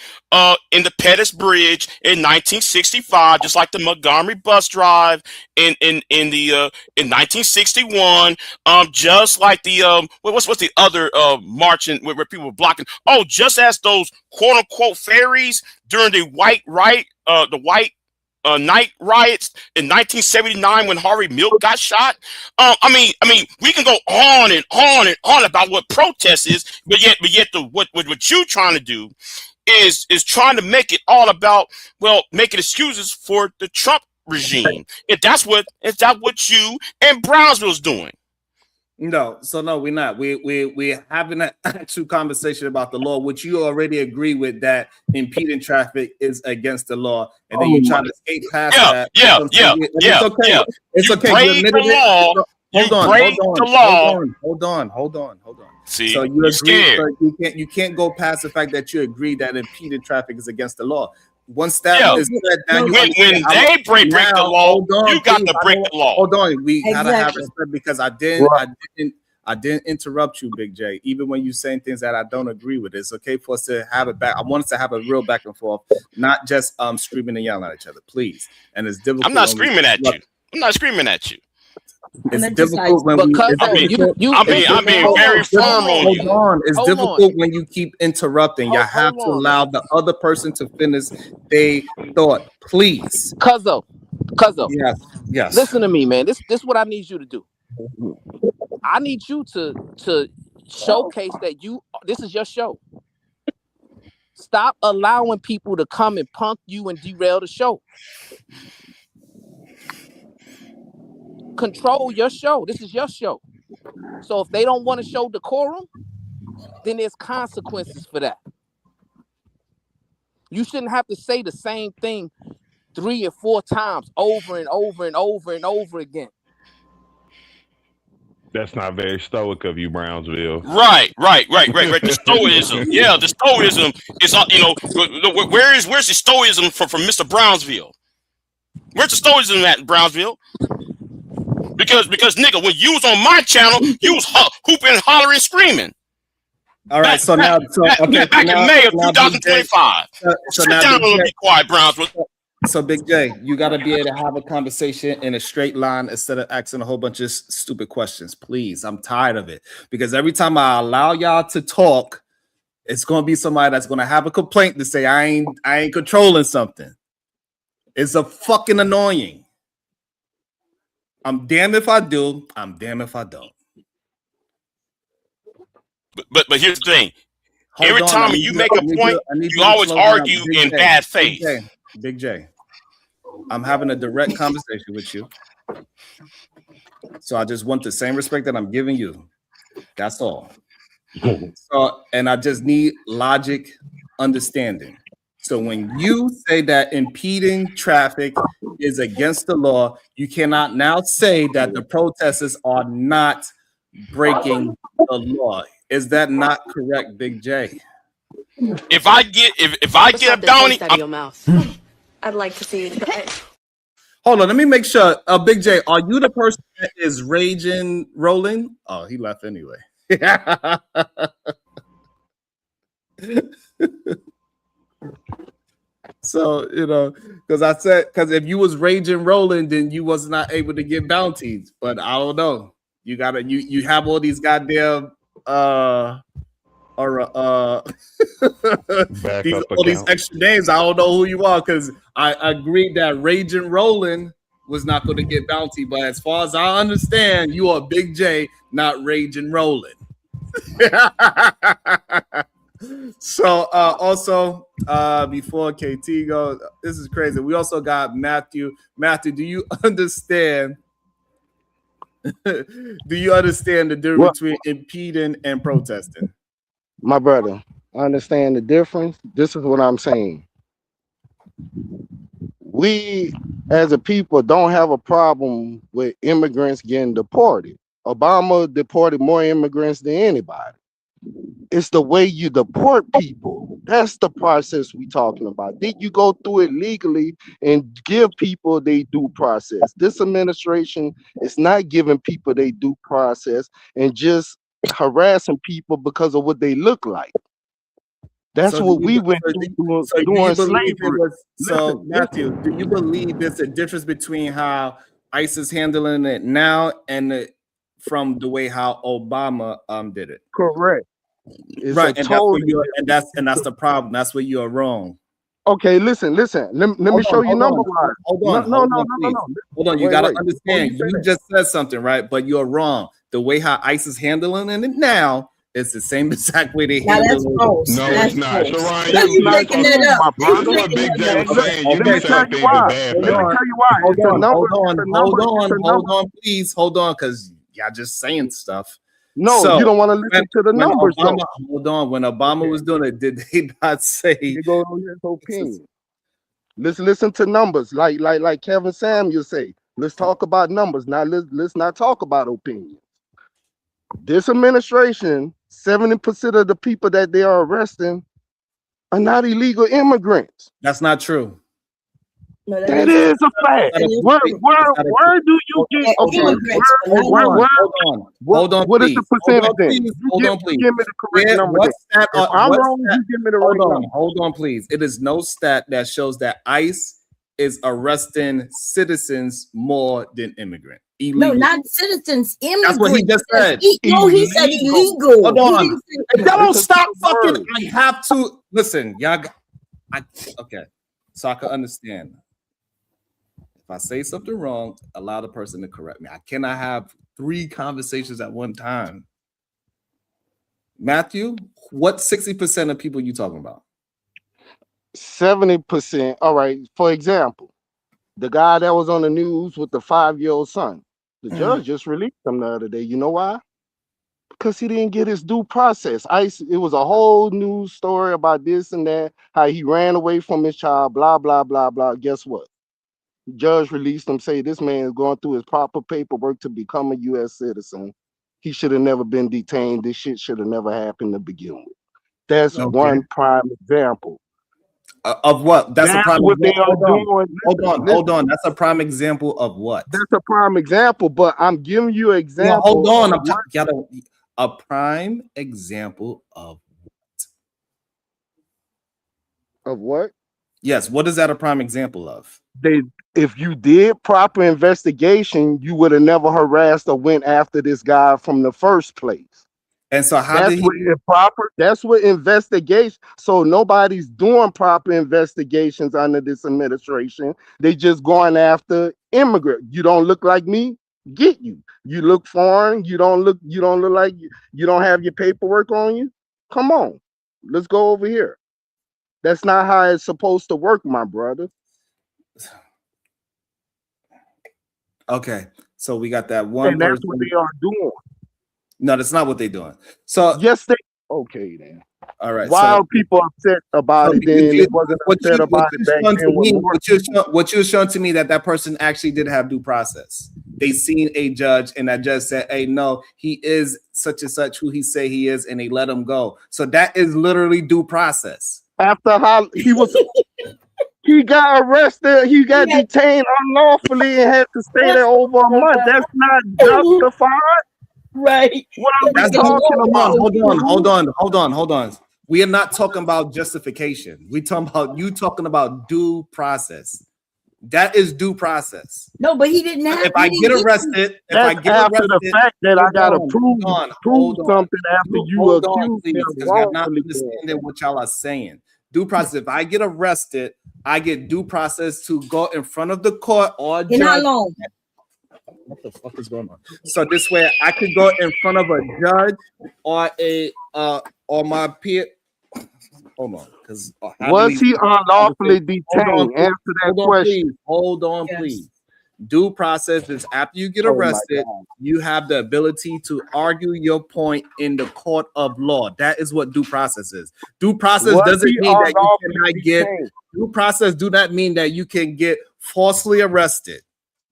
in the Pettus Bridge in 1965, just like the Montgomery bus drive in 1961, just like the what's the other marching where people were blocking? Oh, just as those quote unquote fairies during the white night riots in 1979 when Harvey Milk got shot. I mean, we can go on and on and on about what protest is, but yet what you're trying to do is trying to make it all about, well, making excuses for the Trump regime. If that's what you and Brownsville's doing. No, we're not. We're having an actual conversation about the law, which you already agree with, that impeding traffic is against the law, and then you try to skate past that. It's okay. It's okay. You break the law. Hold on. See, so you agree, but you can't go past the fact that you agree that impeding traffic is against the law. Once that is said, now when they break the law, you got to break the law. Hold on, we gotta have respect, because I didn't interrupt you, Big J. Even when you saying things that I don't agree with, it's okay for us to have it back. I want us to have a real back and forth, not just screaming and yelling at each other, please. And it's difficult. I'm not screaming at you. I'm not screaming at you. It's difficult when I'm being very firm on you. It's difficult when you keep interrupting. You have to allow the other person to finish their thought, please. Cuzzo. Yes. Listen to me, man. This is what I need you to do. I need you to showcase that this is your show. Stop allowing people to come and punk you and derail the show. Control your show. This is your show. So if they don't want to show decorum, then there's consequences for that. You shouldn't have to say the same thing 3 or 4 times over and over and over and over again. That's not very stoic of you, Brownsville. Right. The stoicism. Yeah, the stoicism is, where's the stoicism from Mr. Brownsville? Where's the stoicism at, Brownsville? Because nigga, when you was on my channel, you was hooping, hollering, screaming. All right, back in May of 2025. Sit down and be quiet, Brownsville. So Big J, you got to be able to have a conversation in a straight line instead of asking a whole bunch of stupid questions. Please, I'm tired of it, because every time I allow y'all to talk, it's going to be somebody that's going to have a complaint to say I ain't controlling something. It's a fucking annoying. I'm damned if I do. I'm damned if I don't. But here's the thing. Every time you make a point, you always argue in bad faith. Big J, I'm having a direct conversation with you. So I just want the same respect that I'm giving you. That's all. And I just need logic, understanding. So when you say that impeding traffic is against the law, you cannot now say that the protesters are not breaking the law. Is that not correct, Big J? If I get a bounty, out of your mouth. I'd like to see you try it. Hold on, let me make sure. Big J, are you the person that is raging, rolling? Oh, he left anyway. So, because if you was raging, rolling, then you was not able to get bounties. But I don't know. You have all these goddamn these extra names. I don't know who you are, because I agreed that raging, rolling was not going to get bounty. But as far as I understand, you are Big J, not raging, rolling. So also before KT goes, this is crazy. We also got Matthew. Matthew, do you understand? Do you understand the difference between impeding and protesting? My brother, I understand the difference. This is what I'm saying. We as a people don't have a problem with immigrants getting deported. Obama deported more immigrants than anybody. It's the way you deport people. That's the process we talking about. Did you go through it legally and give people their due process? This administration is not giving people their due process and just harassing people because of what they look like. That's So what do we you, went so through do, doing, so do doing you believe it slavery. was so Listen, Matthew? listen. Do you believe there's a difference between how ICE is handling it now and from the way how Obama did it? Correct. It's Right, a and that's where totally you're, and that's different. the problem. That's where you are wrong. Okay, listen. Let me Hold show on, you hold number on, wise. hold No, on, no, hold no, on, no, no, please. no. Hold on, you Wait, got to wait. Before understand. you say You that, just said something, right? But you're wrong. The way how ICE is handling it now is the same exact way they Now that's handle it. false. No, That's it's not. false. Sharon, that's You you not making talk, that true, up. my You talking brother. about making Big that Daddy up. Let saying you me be Okay, tell saying you things in why. bad Let me faith. tell you why. hold It's a on, number. hold on, It's a hold number. It's on, a hold number. on, please, hold on, because y'all just saying stuff. No, you So don't want to listen to the when numbers though. Obama, hold on, when Obama Okay, was doing it, did they not say you go on his opinion. Let's listen to numbers, like Kevin Samuel say. Let's talk about numbers. Now let's not talk about opinion. This administration, 70% of the people that they are arresting are not illegal immigrants. that's not true? No, that That is is a fact. that is Where true. where do you get? They're Okay, immigrants, but not where non. Hold on, what is the please, hold percentage on, then? please, hold on, please. Give me the correct Where, number what then. stat? If I'm What wrong, stat? you give me the right number. Hold on, please. It is no stat that shows that ICE is arresting citizens more than immigrant. No, Illegal. not citizens, That's what he immigrants. just said. No, he said Illegal. illegal. Hold He on. didn't say If y'all don't Listen to stop the fucking, word. I have to listen. Y'all, okay. So I can understand. If I say something wrong, allow the person to correct me. I cannot have 3 conversations at one time. Matthew, what 60% of people you talking about? 70%. All right. For example, the guy that was on the news with the 5-year-old son, the judge just released him the other day. You know why? Because he didn't get his due process. It was a whole news story about this and that, how he ran away from his child, blah, blah, blah, blah. Guess what? Judge released him, say this man is going through his proper paperwork to become a U.S. citizen. He should have never been detained. This shit should have never happened to begin with. That's Okay. one prime example. Of what? That's a That's prime what they example. are doing. Hold on. That's a prime example of what? That's a prime example, but I'm giving you an example. Hold on. Of a prime example of what? Of what? Yes. What is that a prime example of? If you did proper investigation, you would have never harassed or went after this guy from the first place. And so how That's did he? what improper. That's what investigation. So nobody's doing proper investigations under this administration. They just going after immigrant. You don't look like me, get you. You look foreign. You don't look like you don't have your paperwork on you. Come on, let's go over here. That's not how it's supposed to work, my brother. Okay, so we got that one. And that's person. what they are doing. No, that's not what they're doing. So yes, they. Okay, then. All right. Why are people upset about it? Then it wasn't upset about it back then. What you're showing to me that person actually did have due process. They seen a judge, and that judge said, "Hey, no, he is such and such who he say he is," and they let him go. So that is literally due process. After how he was, he got arrested. He got detained unlawfully and had to stay there over a month. That's not justified. Right. What are we talking about? Hold on. We are not talking about justification. We talking about you talking about due process. That is due process. No, but he didn't have. If I get arrested, after the fact that I gotta prove something after you accuse me of I'm not wrongfully. understanding what y'all are saying. Due process. If I get arrested, I get due process to go in front of the court or judge. In how long? What the fuck is going on? So this way I could go in front of a judge or or my peer. Hold on, because was he unlawfully detained? Answer that question. Hold on, please. Due process is after you get arrested, you have the ability to argue your point in the court of law. That is what due process is. Due process doesn't mean that you cannot get due process. Do not mean that you can get falsely arrested.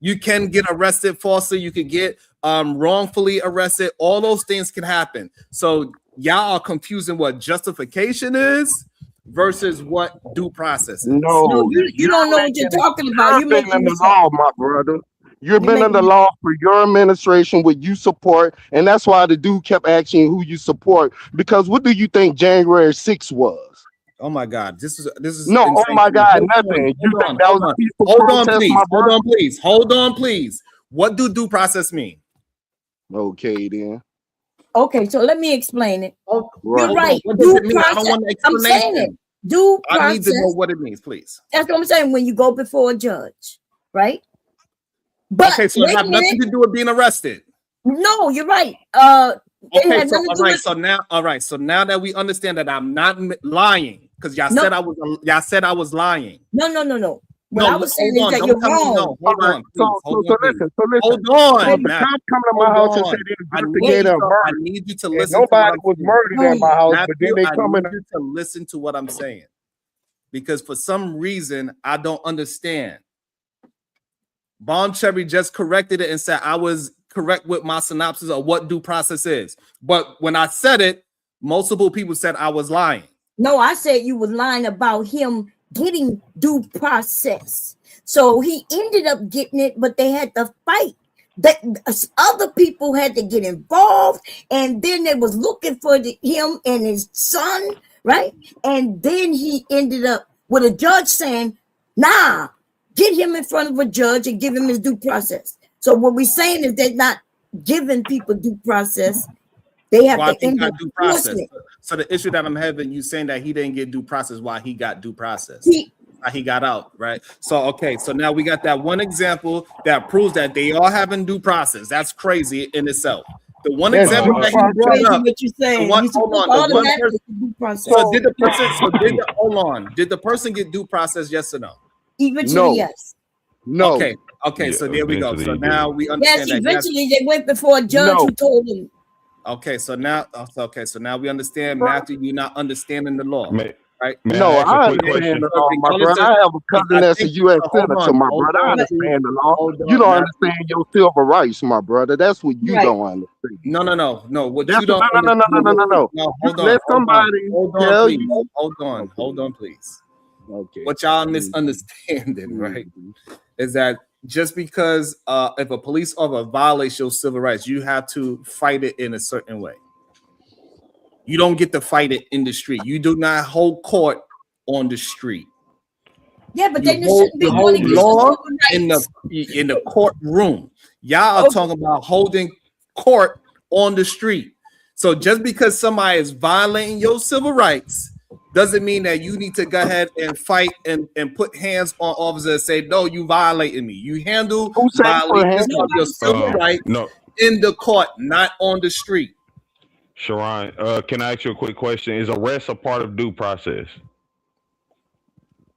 You can get arrested falsely. You can get wrongfully arrested. All those things can happen. So y'all are confusing what justification is versus what due process is. No, you don't know what you're talking about. You've been in the law, my brother. You've been in the law for your administration, what you support, and that's why the dude kept asking who you support. Because what do you think January 6th was? Oh my God, this is no. insane. Oh my God, nothing. You think that was a peaceful protest, please. my brother? Hold on, please. What do due process mean? Okay, then. Okay, so let me explain it. Oh, you're right. What does it mean? I don't want an I'm saying it. explanation. Due process. I need to know what it means, please. That's what I'm saying. When you go before a judge, right? But okay, so it has nothing to do with being arrested. No, you're right. Okay, so all right, so now that we understand that I'm not lying, because y'all said I was lying. No. What I was saying is that don't you're tell me wrong. no. Hold on, listen. Hold on, So the cops come to my house and say they investigated a murder. I need you to listen. Nobody was murdered in my house, but then they come in. I need you to listen to what I'm saying, because for some reason I don't understand. Bomb Cherry just corrected it and said I was correct with my synopsis of what due process is. But when I said it, multiple people said I was lying. No, I said you were lying about him getting due process. So he ended up getting it, but they had to fight. That other people had to get involved, and then they was looking for him and his son, right? And then he ended up with a judge saying, nah, get him in front of a judge and give him his due process. So what we're saying is they're not giving people due process. They have to end up due process. So the issue that I'm having, you saying that he didn't get due process while he got due process. He got out, right? So okay, so now we got that one example that proves that they are having due process. That's crazy in itself. The one example that he brought up. What you're saying? Hold on. Hold on. Did the person get due process? Yes or no? Eventually, yes. No. Okay. Yeah, So there we go. So now we understand yes, that. eventually they went before a judge who told them. Okay, so now we understand, Matthew. You're not understanding the law, right? No, I understand the law, my brother. I have a cousin that's a U.S. senator, my brother. I understand the law. You don't understand your civil rights, my brother. That's what you don't understand. No. What you don't? No. Hold on. Let somebody tell you. Hold on, please. Okay. What y'all misunderstanding, right, is that just because if a police officer violates your civil rights, you have to fight it in a certain way. You don't get to fight it in the street. You do not hold court on the street. Yeah, but then there shouldn't be hold law in the courtroom. Y'all are talking about holding court on the street. So just because somebody is violating your civil rights doesn't mean that you need to go ahead and fight and put hands on officers and say, no, you violated me. You handle violations of your civil rights in the court, not on the street. Sharon, can I ask you a quick question? Is arrest a part of due process?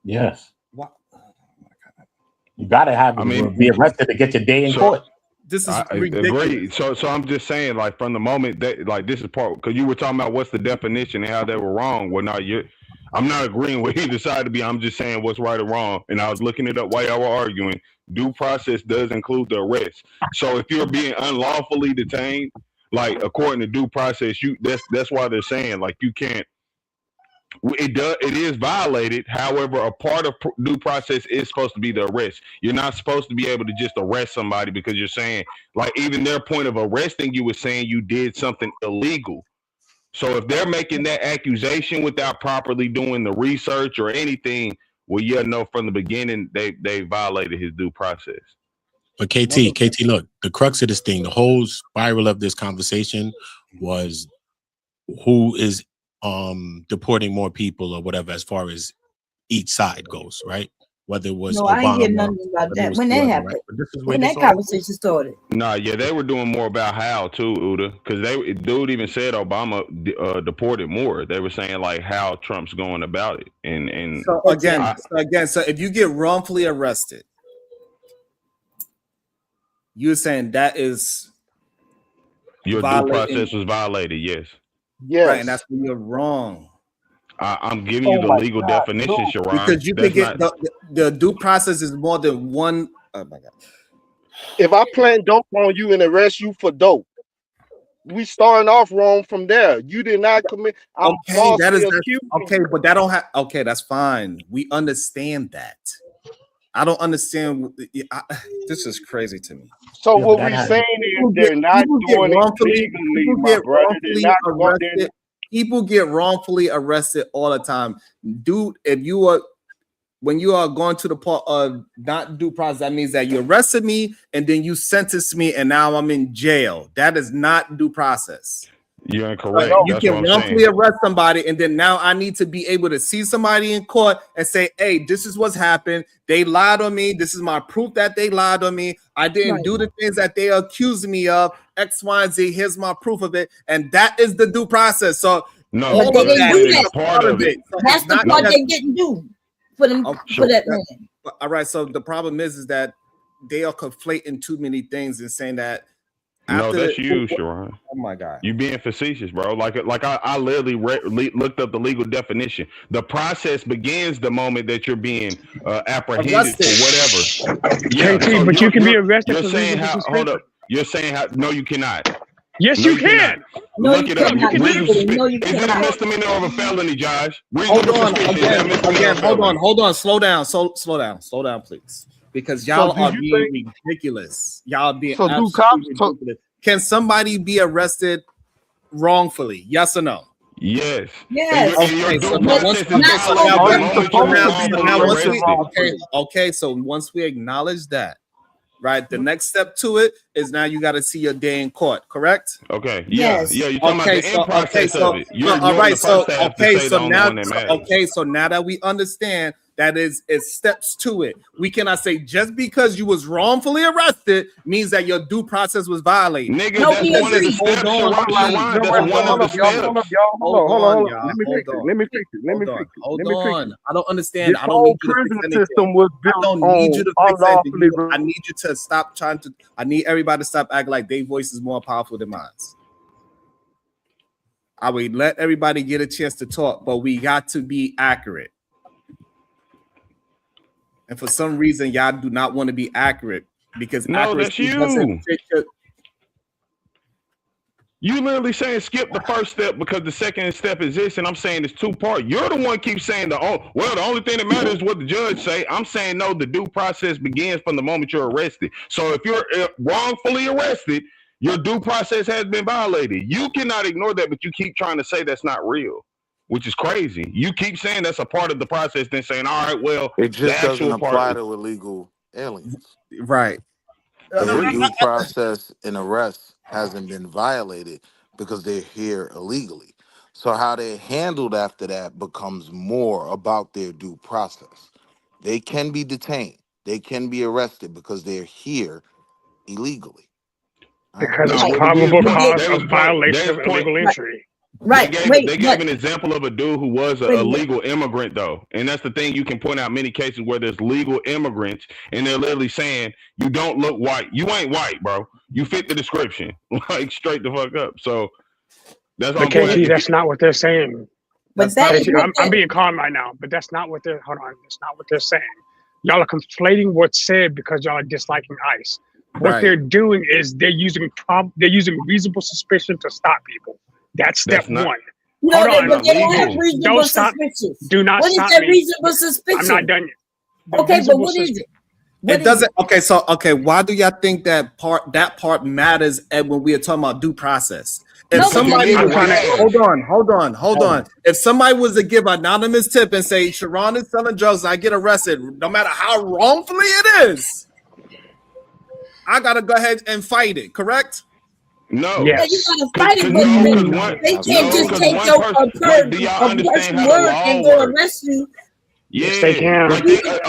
Yes. What? You gotta have be arrested to get your day in court. This is ridiculous. Agree. So I'm just saying, like, from the moment that, like, this is part, because you were talking about what's the definition and how they were wrong. Well, now I'm not agreeing with either side to be. I'm just saying what's right or wrong. And I was looking it up while y'all were arguing. Due process does include the arrest. So if you're being unlawfully detained, like, according to due process, that's why they're saying, like, you can't. It is violated. However, a part of due process is supposed to be the arrest. You're not supposed to be able to just arrest somebody because you're saying, like, even their point of arresting you was saying you did something illegal. So if they're making that accusation without properly doing the research or anything, well, yeah, no, from the beginning they violated his due process. But KT, look, the crux of this thing, the whole spiral of this conversation was who is deporting more people or whatever as far as each side goes, right? Whether it was Obama, I ain't hear nothing about that when that happened. Right? When that conversation started. Nah, yeah, they were doing more about how too, Uda, because dude even said Obama deported more. They were saying like how Trump's going about it, and so if you get wrongfully arrested, you're saying that is your due process was violated. Yes. Yes. Right, and that's when you're wrong. I'm giving you the legal definition, Sharon. Because you can get the due process is more than one. Oh my God. If I plant dope on you and arrest you for dope, we starting off wrong from there. You did not commit. I'm Okay, that is falsely accused. okay, but that don't have. Okay, that's fine. We understand that. I don't understand. This is crazy to me. So what we're saying is they're not doing it legally, my brother. They're not arrested. People get wrongfully arrested all the time, dude. If you are when you are going to the part of not due process, that means that you arrested me and then you sentenced me, and now I'm in jail. That is not due process. You're incorrect. You That's can what I'm wrongfully saying. arrest somebody, and then now I need to be able to see somebody in court and say, hey, this is what's happened. They lied on me. This is my proof that they lied on me. I didn't do the things that they accused me of. X, Y, and Z. Here's my proof of it. And that is the due process. So no, but they didn't do that. Part of it. So that's the part they didn't do for them for that man. All right. So the problem is that they are conflating too many things and saying that. No, that's you, Sharon. Oh my God, you being facetious, bro. Like I literally looked up the legal definition. The process begins the moment that you're being apprehended arrested for whatever. Yeah, KT, but you can be arrested You're for saying legal how? Hold up. You're saying how? No, you cannot. Yes, No, you can. No, Look you it up. cannot. You can Legally, no, you Is it a cannot. misdemeanor or a felony, Josh? Hold Reasonable on suspicion, is that a misdemeanor or again. a felony? Hold on. Slow down, please, because y'all are being ridiculous. Y'all being absolutely ridiculous. Can somebody be arrested wrongfully? Yes or no? Yes. Yes. Okay. So once we acknowledge that, right, the next step to it is now you got to see your day in court. Correct? Okay. Yeah. Yeah. You're talking about the end process of it. You're all right. So now. So now that we understand that is steps to it, we cannot say just because you was wrongfully arrested means that your due process was violated. Nigga, that's one of the steps. Let me fix it. I don't understand. This I don't need you to prison fix anything. system was I built don't on need you to fix unlawfully. anything. I need you to stop trying to. I need everybody to stop acting like their voice is more powerful than mine. I will let everybody get a chance to talk, but we got to be accurate. And for some reason, y'all do not want to be accurate because no, that's accuracy you. doesn't fit your. You literally saying skip the first step because the second step exists, and I'm saying it's two-part. You're the one keeps saying the only thing that matters is what the judge say. I'm saying no, the due process begins from the moment you're arrested. So if you're wrongfully arrested, your due process has been violated. You cannot ignore that, but you keep trying to say that's not real, which is crazy. You keep saying that's a part of the process, then saying, all right, well, it just doesn't apply part to illegal aliens. Right. The due process in arrest hasn't been violated because they're here illegally. So how they're handled after that becomes more about their due process. They can be detained. They can be arrested because they're here illegally. Because it's probable cause of violation of illegal entry. Right. They gave an example of a dude who was a legal immigrant, though. And that's the thing. You can point out many cases where there's legal immigrants and they're literally saying, you don't look white. You ain't white, bro. You fit the description. Like, straight the fuck up. So that's all. KT, that's not what they're saying. But I'm being calm right now, but that's not what they're that's not what they're saying. Y'all are conflating what's said because y'all are disliking ICE. What they're doing is they're using reasonable suspicion to stop people. That's step one. No, Hold on. but they don't have reasonable Don't stop. suspicions. Do not What is stop that me. reasonable suspicion? I'm not done yet. Okay, but what is it? It doesn't. Okay, why do y'all think that part matters when we are talking about due process? If somebody hold on. If somebody was to give an anonymous tip and say Sharon is selling drugs, and I get arrested, no matter how wrongfully it is, I gotta go ahead and fight it. Correct? No. Yes. You gotta fight it, but they can't just take your person word and go arrest you. Yes, they can.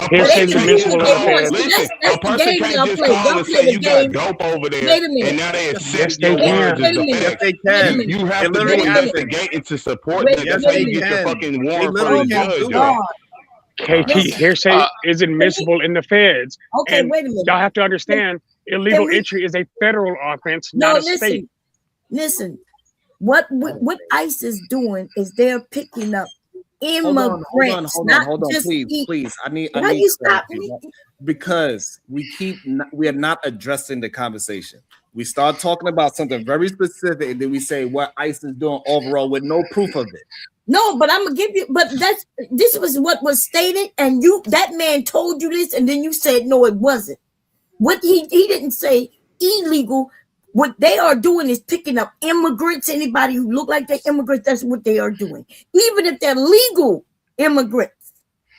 Hearsay's admissible in the Fed. Listen, a person can't just call and say you got dope over there, and now they accept your words as the fact. They can. You have to be instigating to support that. That's how you get your fucking warrant from the judge. KT, hearsay is admissible in the feds. Okay, and wait a minute. Y'all have to understand, illegal entry is a federal offense, not a state. Listen. What ICE is doing is they're picking up immigrants. Hold on, please. I need you stop me? because we are not addressing the conversation. We start talking about something very specific, and then we say what ICE is doing overall with no proof of it. No, but I'm gonna give you. But this was what was stated, and that man told you this, and then you said no, it wasn't. What he didn't say illegal. What they are doing is picking up immigrants. Anybody who look like they're immigrants, that's what they are doing. Even if they're legal immigrants,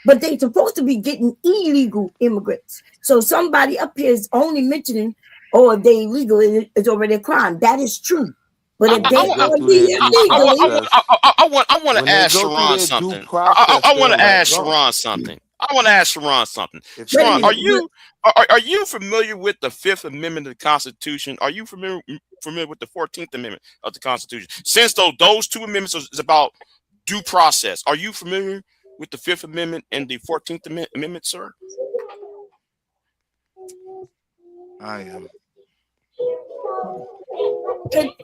but they're supposed to be getting illegal immigrants. So somebody up here is only mentioning, oh, if they illegal, it's already a crime. That is true. But if they I want to ask Sharon something. I want to ask Sharon something. Sharon, are you familiar with the 5th Amendment of the Constitution? Are you familiar with the 14th Amendment of the Constitution? Since those two amendments is about due process, are you familiar with the 5th Amendment and the 14th Amendment, sir? I am.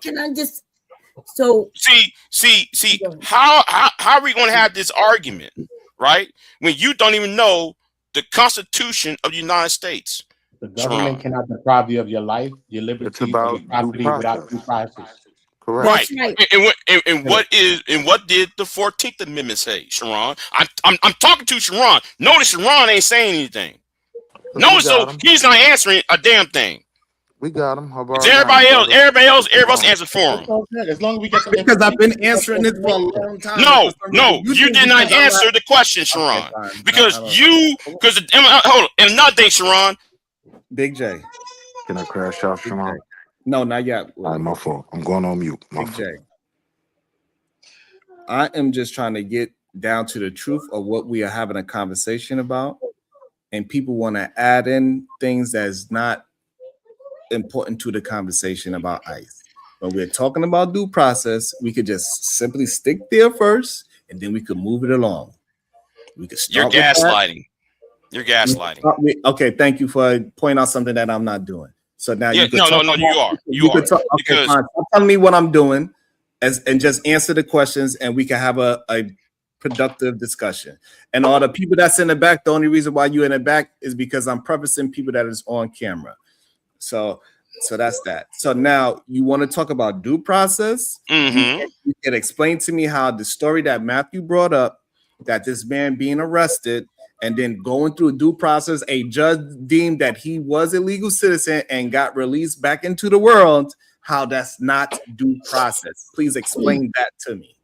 Can I just see how are we going to have this argument, right? When you don't even know the Constitution of the United States. The government cannot deprive you of your life, your liberty, or your property without due process. Correct. Right. And what did the 14th Amendment say, Sharon? I'm talking to Sharon. Notice Sharon ain't saying anything. Notice he's not answering a damn thing. We got him. How about everybody else answered for him. As long as we get because I've been answering this for a long time. No, you did not answer the question, Sharon. Because hold on, and another thing, Sharon. Big J. Can I crash out, Sharon? No, not yet. All right, my fault. I'm going on mute. Big J. I am just trying to get down to the truth of what we are having a conversation about, and people want to add in things that's not important to the conversation about ICE. When we're talking about due process, we could just simply stick there first, and then we could move it along. We could start. You're gaslighting. You're gaslighting. Okay, thank you for pointing out something that I'm not doing. So now you are. You are. Okay, fine. Stop telling me what I'm doing, and just answer the questions, and we can have a productive discussion. And all the people that's in the back, the only reason why you're in the back is because I'm prefacing people that is on camera. So that's that. So now you want to talk about due process. Mm-hmm. You can explain to me how the story that Matthew brought up, that this man being arrested and then going through a due process, a judge deemed that he was a legal citizen and got released back into the world, how that's not due process. Please explain that to me.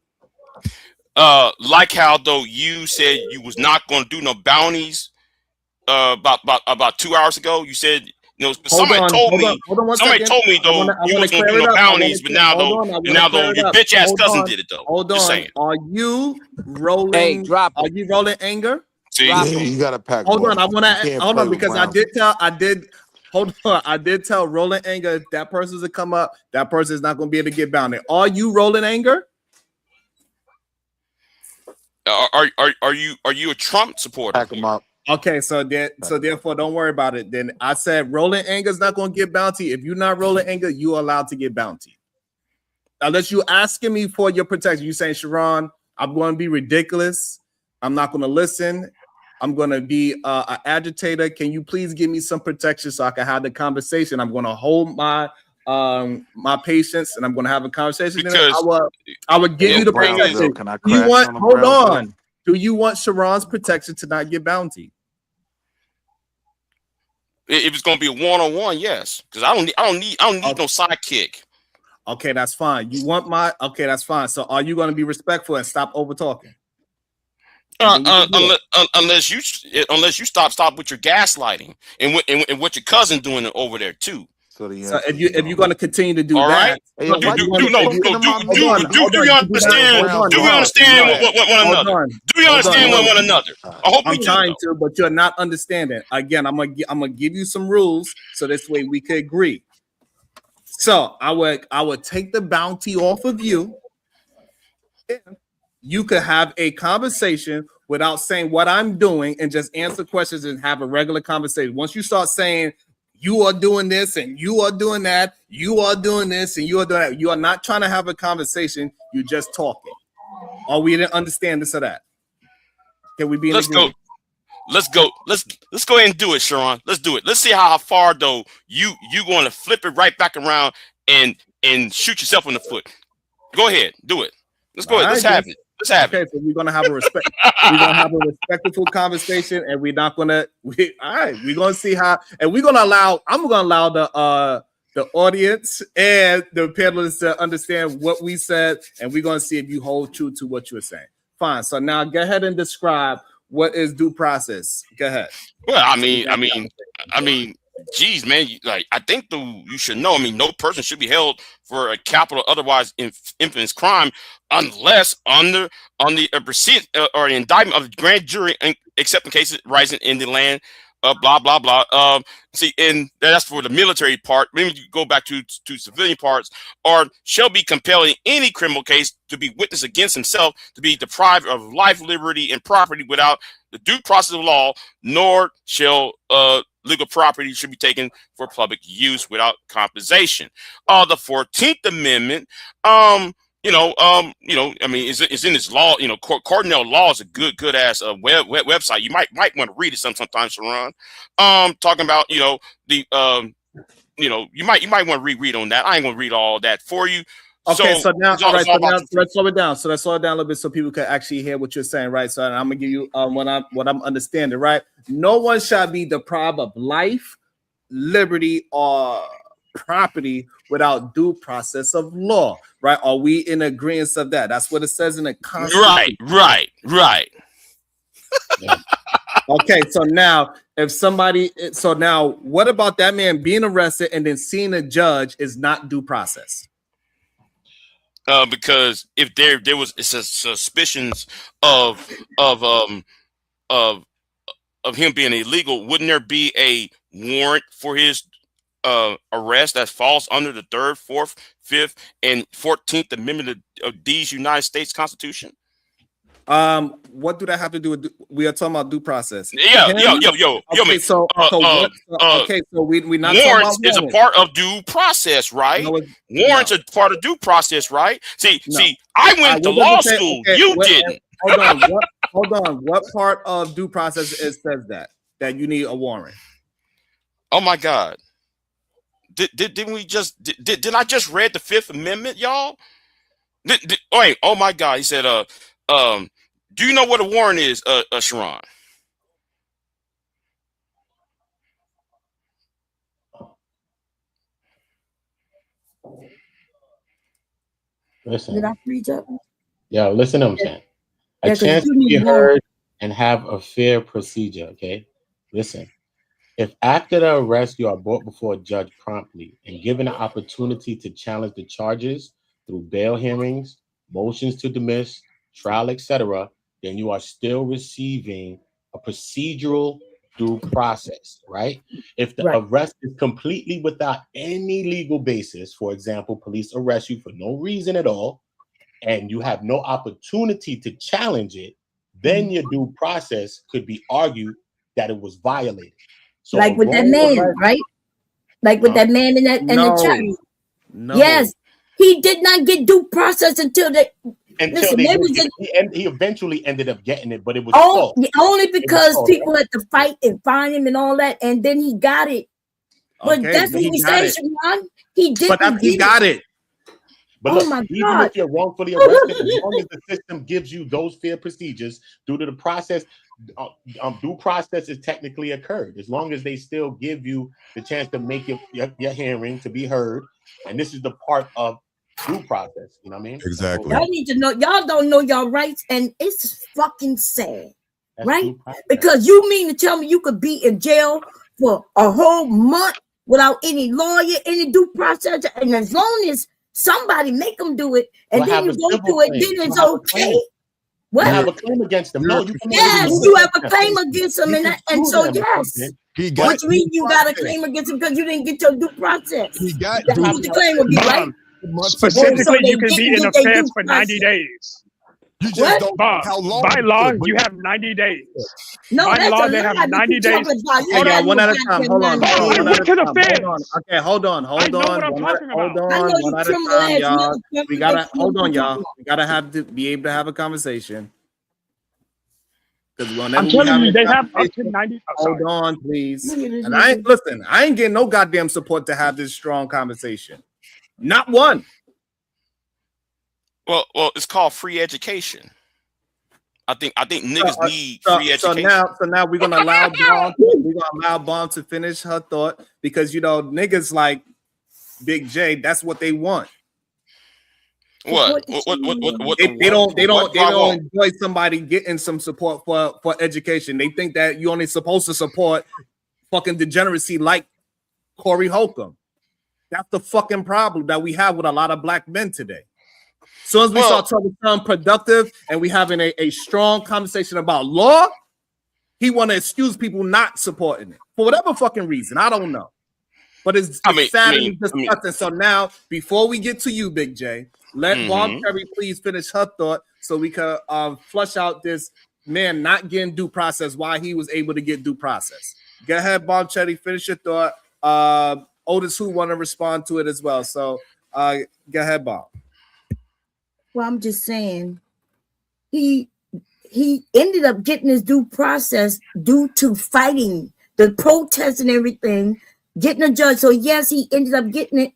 Like how though you said you was not going to do no bounties about 2 hours ago. You said, you know, somebody told me though you was going to do no bounties, but now your bitch ass cousin did it though. Hold on. Just saying. Are you rolling? Hey, drop it. Are you rolling anger? See, you got to pack. Hold on. I want to hold on because I did tell Rolling Anger if that person's to come up, that person is not going to be able to get bounded. Are you Rolling Anger? Are you a Trump supporter? Pack them up. Okay, so therefore, don't worry about it. Then I said Rolling Anger is not going to get bounty. If you're not Rolling Anger, you're allowed to get bounty. Unless you asking me for your protection. You saying, Sharon, I'm going to be ridiculous. I'm not going to listen. I'm going to be an agitator. Can you please give me some protection so I can have the conversation? I'm going to hold my patience and I'm going to have a conversation. Because I would give you the protection. Hold on. Do you want Sharon's protection to not get bounty? If it's going to be a one-on-one, yes. Because I don't need no sidekick. Okay, that's fine. You want okay, that's fine. So are you going to be respectful and stop over talking? Unless you stop with your gaslighting and what your cousin doing over there too. So if you're going to continue to do all that, right. Do we understand? Do we understand one another? I hope I'm trying to, but you're not understanding. Again, I'm gonna give you some rules so this way we could agree. So I would take the bounty off of you. You could have a conversation without saying what I'm doing and just answer questions and have a regular conversation. Once you start saying you are doing this and you are doing that, you are doing this and you are doing that, you are not trying to have a conversation. You're just talking. Or we didn't understand this or that. Can we be in Let's agreement? Let's go. Let's go ahead and do it, Sharon. Let's do it. Let's see how far though you going to flip it right back around and shoot yourself in the foot. Go ahead, do it. Let's go ahead. Let's have it. Let's have it. Okay, so we're gonna have a respectful conversation, and we're not gonna. All right, we're gonna see how, and we're gonna allow. I'm gonna allow the audience and the panelists to understand what we said, and we're gonna see if you hold true to what you were saying. Fine. So now go ahead and describe what is due process. Go ahead. Well, I mean, geez, man, I think you should know. I mean, no person should be held for a capital, otherwise infamous crime, unless on the receipt or an indictment of the grand jury, except in cases rising in the land. Blah blah blah. See, and that's for the military part. Maybe you go back to civilian parts, or shall be compelled in any criminal case to be witness against himself, to be deprived of life, liberty, and property without the due process of law, nor shall legal property should be taken for public use without compensation. The 14th Amendment, I mean, it's in this law. Cornell Law is a good ass website. You might want to read it sometimes, Sharon. Talking about you might want to reread on that. I ain't gonna read all that for you. Okay, so now, all right, so now let's slow it down. So let's slow it down a little bit so people can actually hear what you're saying, right? So I'm gonna give you what I'm understanding, right? No one shall be deprived of life, liberty, or property without due process of law, right? Are we in agreement of that? That's what it says in the Constitution. Right. Okay, so now what about that man being arrested and then seeing a judge is not due process? Because if there was suspicions of him being illegal, wouldn't there be a warrant for his arrest that falls under the 3rd, 4th, 5th, and 14th Amendment of these United States Constitution? What do that have to do with? We are talking about due process. Yo. Okay, so we not warrants is a part of due process, right? No, warrants are part of due process, right? See, I went to law school. You didn't. Hold on. What part of due process says that you need a warrant? Oh my God. Didn't we just did I just read the 5th Amendment, y'all? Wait, oh my God. He said, do you know what a warrant is, Sharon? Listen. Did I read up? Yo, listen to what I'm saying. A chance to be heard and have a fair procedure, okay? Listen. If after the arrest you are brought before a judge promptly and given an opportunity to challenge the charges through bail hearings, motions to dismiss, trial, etc., then you are still receiving a procedural due process, right? If the arrest is completely without any legal basis, for example, police arrest you for no reason at all, and you have no opportunity to challenge it, then your due process could be argued that it was violated. So like with that man, right? Like with that man in that the chat. No. Yes, he did not get due process until he eventually ended up getting it, but it was only because people had to fight and find him and all that, and then he got it. But that's what he said, Sharon. He didn't. He got it. But look, even if you're wrongfully arrested, as long as the system gives you those fair procedures due to the process, due process is technically occurred. As long as they still give you the chance to make your hearing to be heard, and this is the part of due process. You know what I mean? Exactly. Y'all need to know. Y'all don't know y'all rights, and it's fucking sad, right? Because you mean to tell me you could be in jail for a whole month without any lawyer, any due process, and as long as somebody make them do it, and then you go through it, then it's okay. What? You have a claim against them. No, you have a claim against them, and so yes. Which means you got a claim against him because you didn't get your due process. That's what the claim would be, right? Specifically, you can be in a fence for 90 days. You just don't know how long. By law, you have 90 days. No, by law, they have 90 days. Hold on, one at a time. Hold on. Okay, hold on. One at a time, y'all. We gotta hold on, y'all. We gotta be able to have a conversation. Because I'm telling you, they have up to 90. Oh, hold sorry. on, please. And I ain't getting no goddamn support to have this strong conversation. Not one. Well, it's called free education. I think niggas need free education. So now we're gonna allow Bomb to finish her thought, because niggas like Big J, that's what they want. What they don't enjoy somebody getting some support for education. They think that you're only supposed to support fucking degeneracy like Corey Holcomb. That's the fucking problem that we have with a lot of black men today. As soon as we start talking something productive and we having a strong conversation about law, he want to excuse people not supporting it for whatever fucking reason. I don't know, but it's sadly disgusting. So now, before we get to you, Big J, let Bob Cherry please finish her thought so we can flush out this man not getting due process, why he was able to get due process. Go ahead, Bob Cherry, finish your thought. Otis, who want to respond to it as well. So go ahead, Bob. Well, I'm just saying, he ended up getting his due process due to fighting the protests and everything, getting a judge. So yes, he ended up getting it,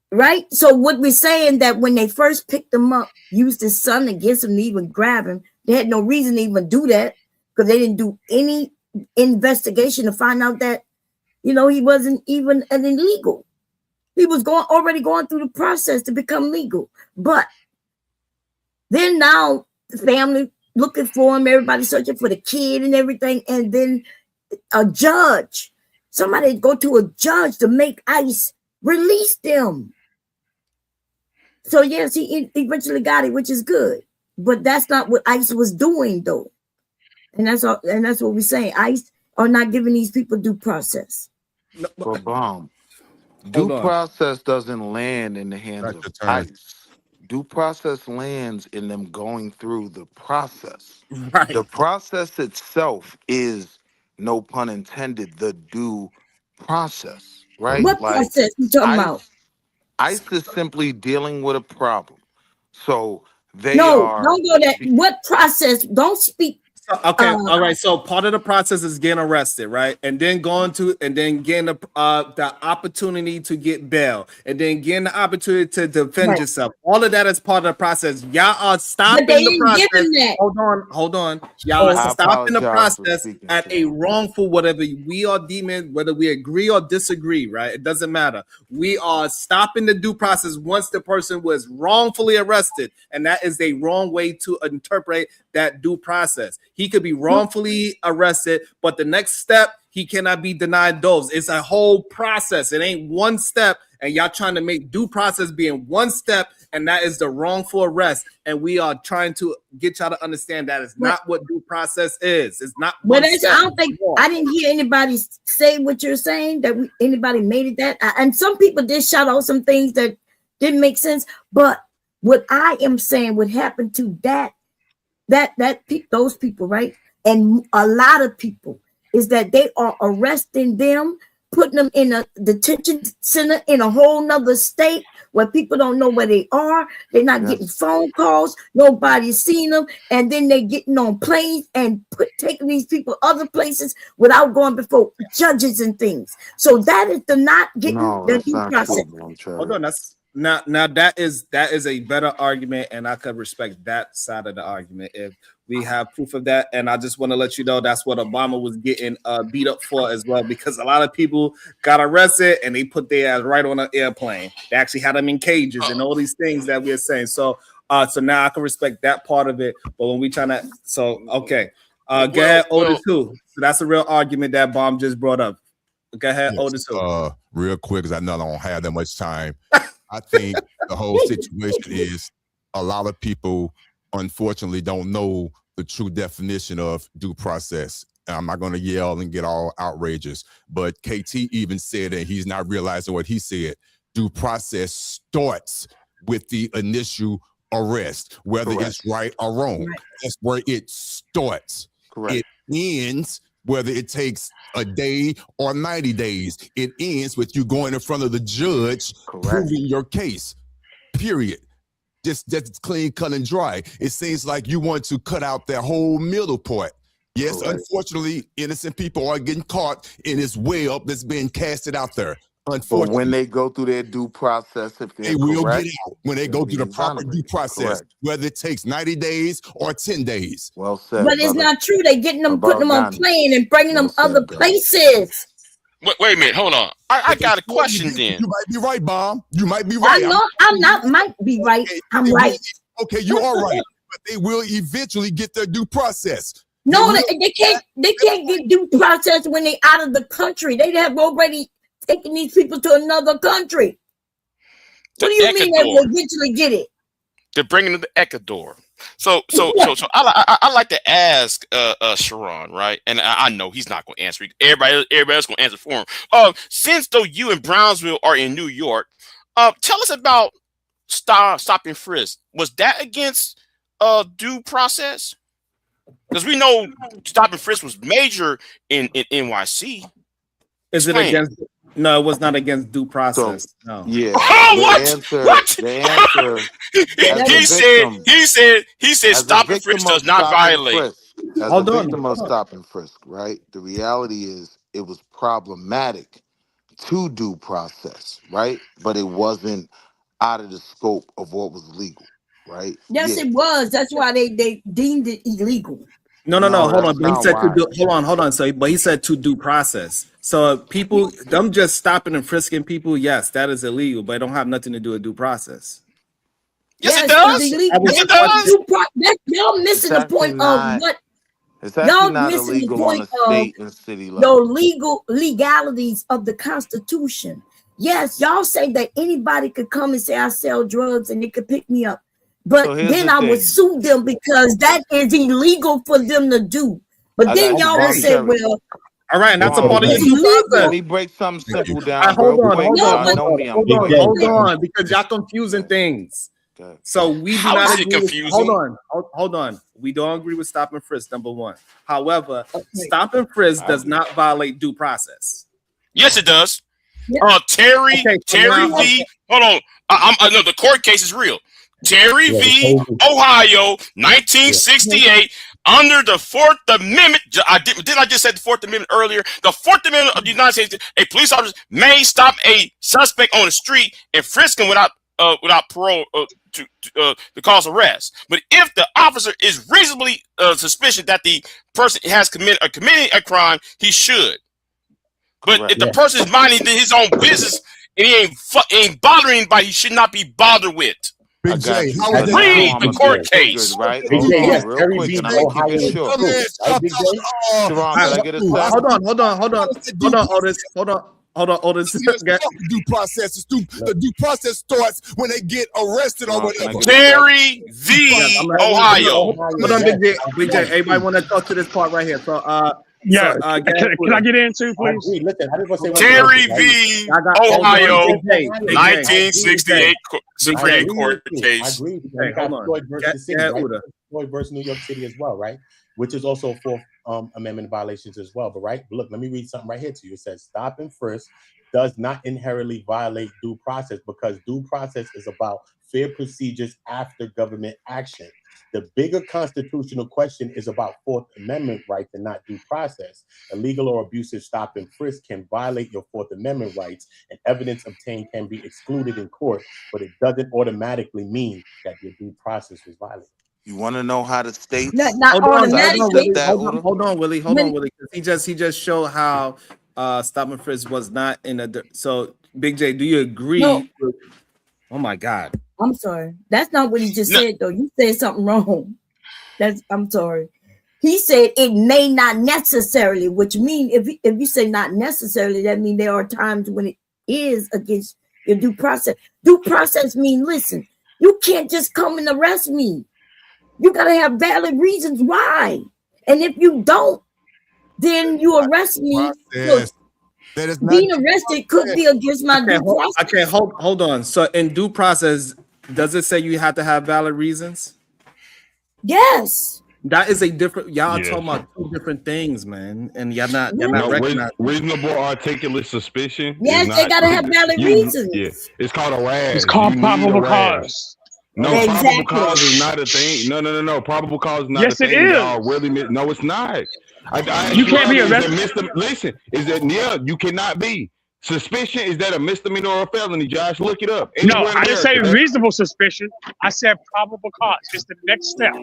right? So what we're saying, that when they first picked him up, used his son against him to even grab him, they had no reason to even do that, because they didn't do any investigation to find out that, he wasn't even an illegal. He was already going through the process to become legal. But then now the family looking for him, everybody searching for the kid and everything. And then a judge, somebody go to a judge to make ICE release them. So yes, he eventually got it, which is good. But that's not what ICE was doing, though. And that's all, and that's what we're saying. ICE are not giving these people due process. But Bomb, due process doesn't land in the hands of ICE. Due process lands in them going through the process. Right. The process itself is, no pun intended, the due process, right? What process you talking about? ICE is simply dealing with a problem. So they don't go that. What process? Don't speak. Okay, all right. So part of the process is getting arrested, right? And then getting the opportunity to get bail, and then getting the opportunity to defend yourself. All of that is part of the process. Y'all are stopping the process. Hold on. Y'all are stopping the process at a wrongful, whatever we are deeming, whether we agree or disagree, right? It doesn't matter. We are stopping the due process once the person was wrongfully arrested, and that is a wrong way to interpret that due process. He could be wrongfully arrested, but the next step, he cannot be denied those. It's a whole process. It ain't one step, and y'all trying to make due process being one step, and that is the wrongful arrest. And we are trying to get y'all to understand that it's not what due process is. It's not. But I don't think I didn't hear anybody say what you're saying, that anybody made it that. And some people did shout out some things that didn't make sense. But what I am saying would happen to those people, right? And a lot of people, is that they are arresting them, putting them in a detention center in a whole nother state where people don't know where they are. They're not getting phone calls. Nobody's seeing them. And then they're getting on planes and taking these people other places without going before judges and things. So that is the not getting the due process. Hold on, now that is a better argument, and I could respect that side of the argument if we have proof of that. And I just want to let you know that's what Obama was getting beat up for as well, because a lot of people got arrested and they put their ass right on an airplane. They actually had them in cages and all these things that we're saying. So now I can respect that part of it. But when we trying to, go ahead, Otis too. So that's a real argument that Bomb just brought up. Go ahead, Otis too. Real quick, because I know I don't have that much time. I think the whole situation is a lot of people, unfortunately, don't know the true definition of due process. And I'm not going to yell and get all outrageous, but KT even said that he's not realizing what he said. Due process starts with the initial arrest, whether it's right or wrong. That's where it starts. It ends whether it takes a day or 90 days. It ends with you going in front of the judge, proving your case, period. just clean, cut, and dry. It seems like you want to cut out that whole middle part. Yes, Correct. unfortunately, innocent people are getting caught in this web that's being casted out there. But Unfortunately, when they go through their due process, if they they're will correct, get out when they they'll go be through the proper due exonerated. process, Correct. whether it takes 90 days or 10 days. Well said, But it's brother. not true. They getting them, putting them on About plane and bringing Well them other said, brother. places. Wait a minute, hold on. I got a question then. You might be right, Bomb. You might be right. I know I'm not might be right. Okay, I'm they right. will- okay, you are right, but they will eventually get their due process. No, will- they can't get due process when they out of the country. They have already taken these people to another country. What do you mean they will eventually get it? They're bringing them to Ecuador. So I like to ask Sharon, right? And I know he's not going to answer. Everybody else going to answer for him. Since though you and Brownsville are in New York, tell us about stop and frisk. Was that against due process? Because we know stop and frisk was major in NYC. Is it Explain. against? No, it was not against due process. No. Yeah. Oh, The what? answer, What? The answer. He said stop and frisk does not violate. As Hold a on. victim of stop and frisk, right? The reality is it was problematic to due process, right? But it wasn't out of the scope of what was legal, right? Yes, Yeah. it was. That's why they deemed it illegal. No. No, Hold on. that's But he not said why. hold on. So, but he said to due process. So people, them just stopping and frisking people, yes, that is illegal, but it don't have nothing to do with due process. Yes, it it's does. illegal. Yes, it That's- does. Y'all missing the point of what It's y'all actually not missing the illegal on point a of state and city level. the legalities of the Constitution. Yes, y'all say that anybody could come and say I sell drugs and they could pick me up. But So here's then the I would thing. sue them because that is illegal for them to do. But I then got you, y'all Bomb would say, Cherry. well, All right, and that's a Bomb part of your Cherry. due Let process. me break something simple down Hold real on, quick. hold Y'all on, know me. I'm hold on, because y'all confusing things. Okay. So we do How not is it agree with, confusing? hold on. We don't agree with stop and frisk, number one. However, stop and frisk does not violate due process. Yes, it does. Yeah. Terry now- v. Hold on. I know the court case is real. Terry v. Ohio, 1968. Under the Fourth Amendment, didn't I just say the Fourth Amendment earlier? The Fourth Amendment of the United States, a police officer may stop a suspect on the street and frisk him without parole to cause arrest. But if the officer is reasonably suspicious that the person has committing a crime, he should. But Correct. if the person is minding his own business and he ain't bothering anybody, he should not be bothered with. I Big got J, you. how But is now Read that? the I'ma court get case. triggered, right? Big Hold J, on, yes, real Terry quick, v. and I'm gonna keep Ohio it is short. true. Right, Big J? Sharon, can I get a second? Hold on, Otis. Hold on, Otis. Due process is the due process starts when they get arrested or Sharon, can I whatever. get a second? Terry v. Ohio. Hold on, Big J. Everybody want to talk to this part right here. So, Yeah, so, can I get in too, I please? agree. Listen, I just want to say one Terry thing, right? v. I got Ohio, Big J, Big J. 1968 I Supreme agree Court with you. I case. agree. Because Hey, we got hold on. Floyd versus Get- the city, get right? Uda. Floyd versus New York City as well, right? Which is also Fourth Amendment violations as well. But right, look, let me read something right here to you. It says stop and frisk does not inherently violate due process because due process is about fair procedures after government action. The bigger constitutional question is about Fourth Amendment rights and not due process. Illegal or abusive stop and frisk can violate your Fourth Amendment rights, and evidence obtained can be excluded in court, but it doesn't automatically mean that your due process was violated. You want to know how the states? not Hold on, automatically. that, hold on, Uda? hold on, Willie. Hold When- on, Willie. 'Cause he just showed how stop and frisk was not in a. So, Big J, do you agree? No. With, oh my God. I'm sorry. That's not what he just No. said, though. You said something wrong. I'm sorry. He said it may not necessarily, which means if you say not necessarily, that means there are times when it is against your due process. Due process means, listen, you can't just come and arrest me. You gotta have valid reasons why. And if you don't, then you arrest me. So Process. That is not being arrested could be against my due process. Okay, hold on. So, in due process, does it say you have to have valid reasons? Yes. That is a different. Y'all are Yeah. talking about two different things, man, and y'all not No, recognizing. reasonable articulate suspicion. Yes, is they not- gotta have valid reasons. Yeah, it's called a RAS. It's called You need probable a RAS. cause. No, probable Exactly. cause is not a thing. No. Probable cause is not Yes, a it thing. is. Y'all really no, it's not. I asked You can't be earlier, arrested. listen, is that you cannot be. Suspicion, is that a misdemeanor or a felony, Josh? Look it up. No, Anywhere in I didn't say America. reasonable suspicion. I said probable cause. It's the next step.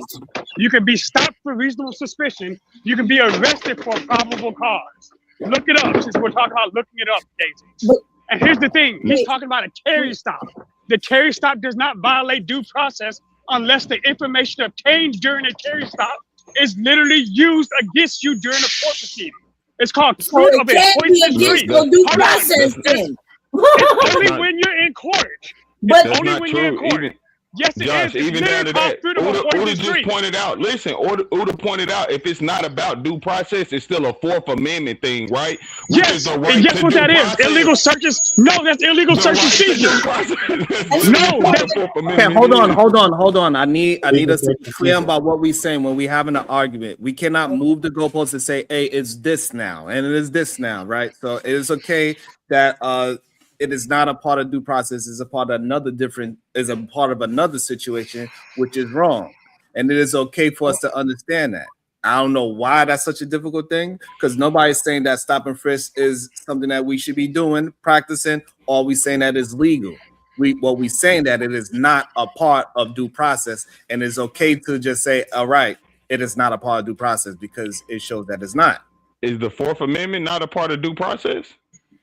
You can be stopped for reasonable suspicion. You can be arrested for probable cause. Look it up, since we're talking about looking it up, Daisy. But And here's the thing. He's wait, talking about a Terry stop. The Terry stop does not violate due process unless the information obtained during a Terry stop is literally used against you during a court proceeding. It's called so fruit it of a can't be poisonous against tree. your due Hold on. process then. It's only not- when you're in court. But It's only not when you're in true. court. Even Yes, it Josh, is. It's even down literally to called that, fruit of a Uda poisonous just tree. pointed out. Listen, Uda pointed out, if it's not about due process, it's still a Fourth Amendment thing, right? Which is Yes, the and right guess to what due that is? process. Illegal searches. No, that's illegal The search and right to seizure. due process. That's No, literally what that's the Fourth Okay, Amendment hold on. I need us to be clear Procedure. about what we're saying when we're having an argument. We cannot move the goalposts and say, hey, it's this now, and it is this now, right? So it is okay that it is not a part of due process, it's a part of another situation, which is wrong. And it is okay for us to understand that. I don't know why that's such a difficult thing, because nobody's saying that stop and frisk is something that we should be doing, practicing, or we saying that is legal. We saying that it is not a part of due process, and it's okay to just say, all right, it is not a part of due process because it shows that it's not. Is the Fourth Amendment not a part of due process?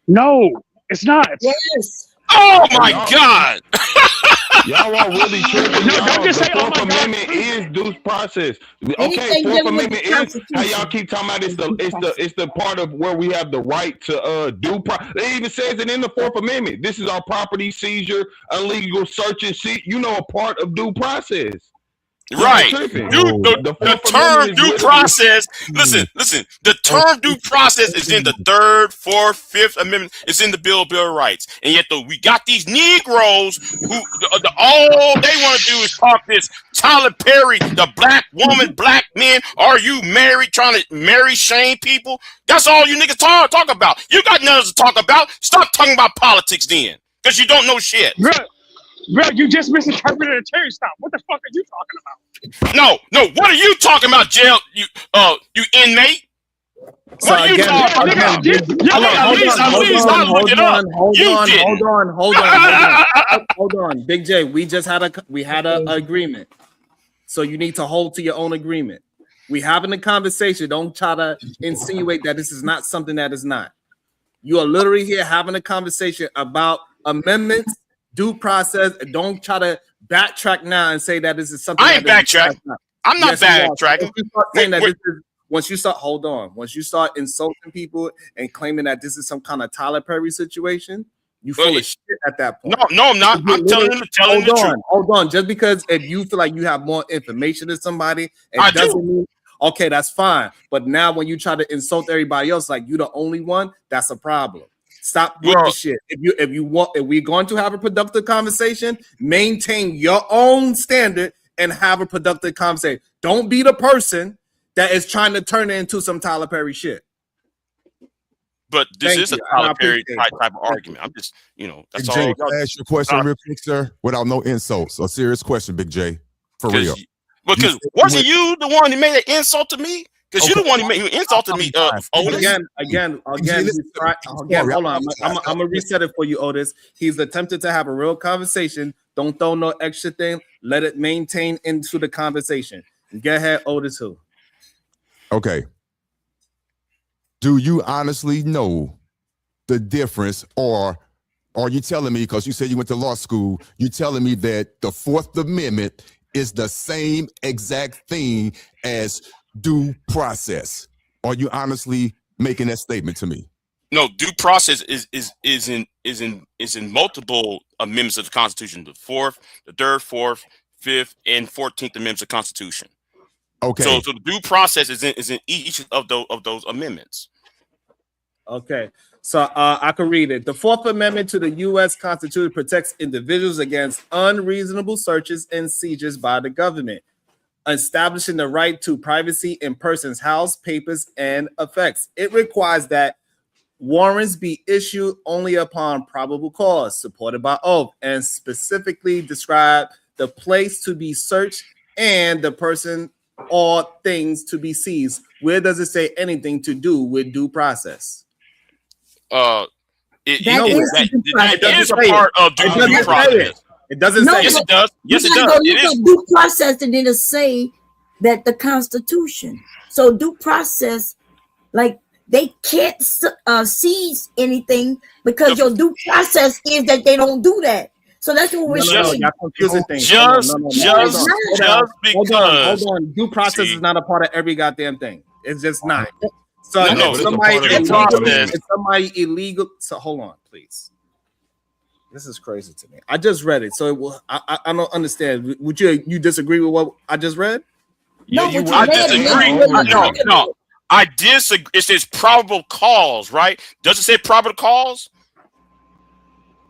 No, it's not. yes. Oh my Y'all- God. Y'all are really tripping. No, don't Y'all, just the say, oh Fourth my God. Amendment is due process. Okay, Anything Fourth dealing with Amendment the is how Constitution y'all keep talking about is due process. it's the part of where we have the right to due process. It even says it in the Fourth Amendment. This is our property seizure, illegal search and seizure. You know, a part of due process. Y'all Right. tripping. The Fourth term Amendment is due literally- process. Listen. The term due process is in the Third, Fourth, Fifth Amendment. It's in the Bill of Rights. And yet, we got these Negroes who all they want to do is talk this Tyler Perry, the black woman, black men. Are you married? Trying to marry shame people? That's all you niggas talk about. You got nothing to talk about. Stop talking about politics then, because you don't know shit. Bro, you just misinterpreted a Terry stop. What the fuck are you talking about? No. What are you talking about, jail? You inmate? So What are you again, talking about? hold on, Big J. We just had a agreement, so you need to hold to your own agreement. We having a conversation. Don't try to insinuate that this is not something that is not. You are literally here having a conversation about amendments, due process. Don't try to backtrack now and say that this is something. I ain't backtracking. I'm not backtracking. Once you start insulting people and claiming that this is some kind of Tyler Perry situation, you full of shit at that point. No, I'm not. I'm telling the truth. Hold on. Just because if you feel like you have more information than somebody, I doesn't mean okay, that's fine. But now when you try to insult everybody else, like you the only one, that's a problem. Stop with the shit. If we're going to have a productive conversation, maintain your own standard and have a productive conversation. Don't be the person that is trying to turn it into some Tyler Perry shit. But this is a Tyler Perry type of argument. I'm just, that's all. Jay, can I ask you a question real quick, sir? Without no insults. A serious question, Big J. For real. Because wasn't you the one who made an insult to me? Because you're the one who insulted me, Otis. Again, hold on. I'm gonna reset it for you, Otis. He's attempted to have a real conversation. Don't throw no extra thing. Let it maintain into the conversation. Go ahead, Otis. Who? Okay. Do you honestly know the difference, or are you telling me, because you said you went to law school, you telling me that the Fourth Amendment is the same exact thing as due process? Are you honestly making that statement to me? No, due process is in multiple amendments of the Constitution: the Fourth, the Third, Fourth, Fifth, and 14th Amendments of the Constitution. Okay. So the due process is in each of those amendments. Okay, so I can read it. The Fourth Amendment to the U.S. Constitution protects individuals against unreasonable searches and seizures by the government, establishing the right to privacy in persons' house, papers, and effects. It requires that warrants be issued only upon probable cause, supported by oath, and specifically describe the place to be searched, and the person or things to be seized. Where does it say anything to do with due process? That That is a part of due process. It doesn't say Yes, it. it does. Yes, it You does. gotta It look is. up due process, and then it say that the Constitution. So due process, like they can't seize anything because your due process is that they don't do that. So that's what we're saying. Y'all confusing things. Just Hold because. on. Due process is not a part of every goddamn thing. It's just not. So No, if it's a somebody part of the illegal, process. if somebody illegal, so hold on, please. This is crazy to me. I just read it, so it will, I don't understand. Would you disagree with what I just read? No, I disagree. No, I disagree. It says probable cause, right? Does it say probable cause?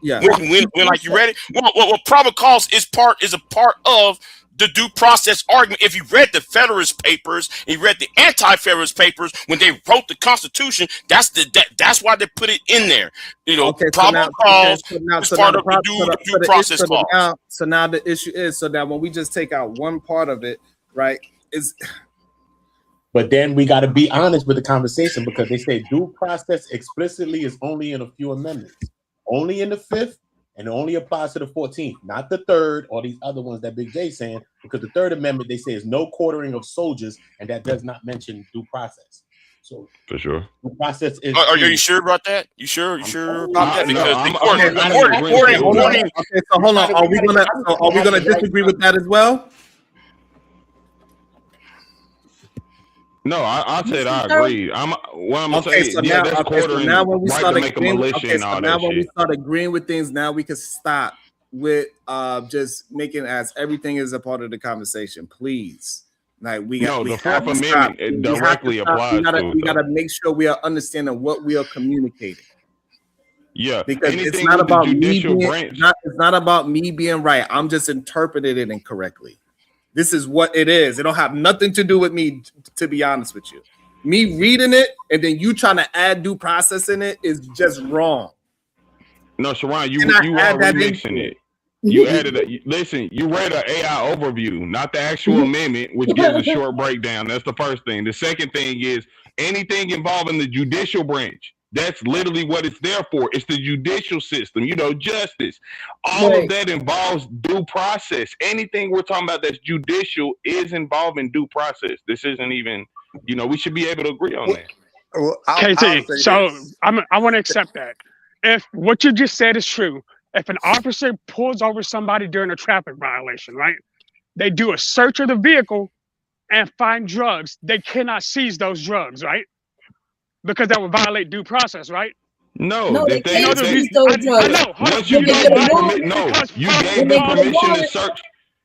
Yeah. When like you read it, well, probable cause is a part of the due process argument. If you read the Federalist Papers, and you read the Anti-Federalist Papers when they wrote the Constitution, that's why they put it in there. You know, probable cause is part of the due process clause. So now the issue is, so that when we just take out one part of it, right? Is But then we got to be honest with the conversation, because they say due process explicitly is only in a few amendments, only in the 5th, and it only applies to the 14th, not the 3rd or these other ones that Big J's saying, because the 3rd Amendment, they say, is no quartering of soldiers, and that does not mention due process. So for sure, due process is. Are you sure about that? You sure about that? Because okay, so hold on. Are we gonna disagree with that as well? No, I said I agree. What I'm gonna say, So yeah, now, that's quartering now when we right start to make a agreeing, militia and all now that when we shit. start agreeing with things, now we can stop with just making as everything is a part of the conversation, please. Like the 4th Amendment it directly applies to we gotta make sure we are understanding what we are communicating. Yeah, Because anything it's not with the about me judicial being, branch. it's not about me being right. I'm just interpreting it incorrectly. This is what it is. It don't have nothing to do with me, to be honest with you. Me reading it and then you trying to add due process in it is just wrong. No, Sharon, you Cannot are add that remixing into it. You added listen, you read an AI overview, not the actual amendment, which gives a short breakdown. That's the first thing. The second thing is anything involving the judicial branch. That's literally what it's there for. It's the judicial system, justice. All of that involves due process. Anything we're talking about that's judicial is involving due process. This isn't even, we should be able to agree on that. Well, KT, so I want to accept that. If what you just said is true, if an officer pulls over somebody during a traffic violation, right? They do a search of the vehicle and find drugs. They cannot seize those drugs, right? Because that would violate due process, right? No, they can't seize those drugs. Once you gave them permission to search.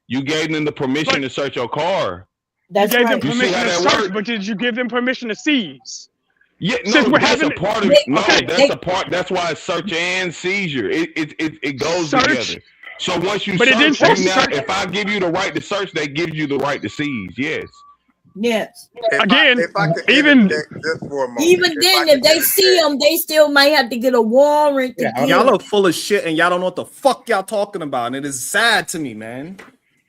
You gave them the permission to search your car. That's you gave them You see permission how to that search, works? but did you give them permission to seize? Yeah, Since no, we're that's having a part of it. it. No, Okay, that's a part. That's why it's search and seizure. It goes Search. together. So once you But it didn't search, say search. if I give you the right to search, that gives you the right to seize. Yes. Yes. Again, if I could even interject just for a moment. Even then, if they see them, they still might have to get a warrant. Y'all are full of shit and y'all don't know what the fuck y'all talking about. And it is sad to me, man.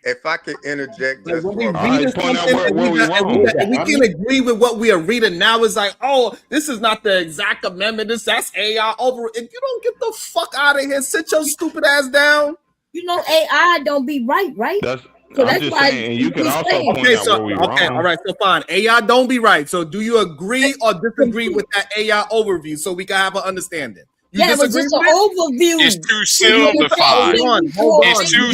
If I could interject just When for we a read moment. and we can agree with what we are reading now, is like, oh, this is not the exact amendment. That's AI over. If you don't get the fuck out of here, sit your stupid ass down. AI don't be right? So I'm just saying, you can also point out where we wrong. All right, so fine. AI don't be right. So do you agree or disagree with that AI overview so we can have an understanding? You Yeah, but disagree just an with it? overview. It's too simplified. Hold on. It's too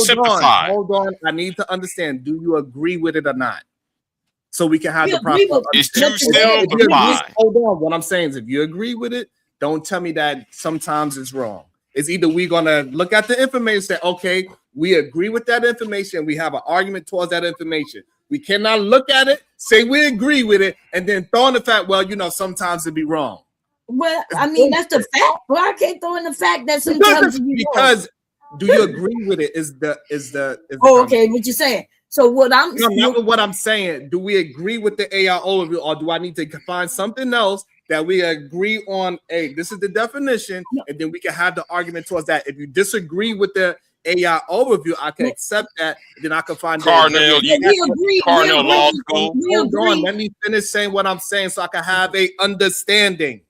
simplified. Hold on. I need to understand. Do you agree with it or not? So we can have We the proper. agree with It's too understanding. If you agree- simplified. Hold on. What I'm saying is, if you agree with it, don't tell me that sometimes it's wrong. It's either we're gonna look at the information and say, okay, we agree with that information. We have an argument towards that information. We cannot look at it, say we agree with it, and then throw in the fact, well, sometimes it'd be wrong. Well, I mean, that's the fact. Well, I can't throw in the fact that sometimes Because do you agree with it? Is the okay, what you saying? So what I'm not what I'm saying. Do we agree with the AI overview, or do I need to find something else that we agree on? Hey, this is the definition, and then we can have the argument towards that. If you disagree with the AI overview, I can accept that. Then I can find Carnell, Carnell Law School. Hold on, let me finish saying what I'm saying so I can have a understanding.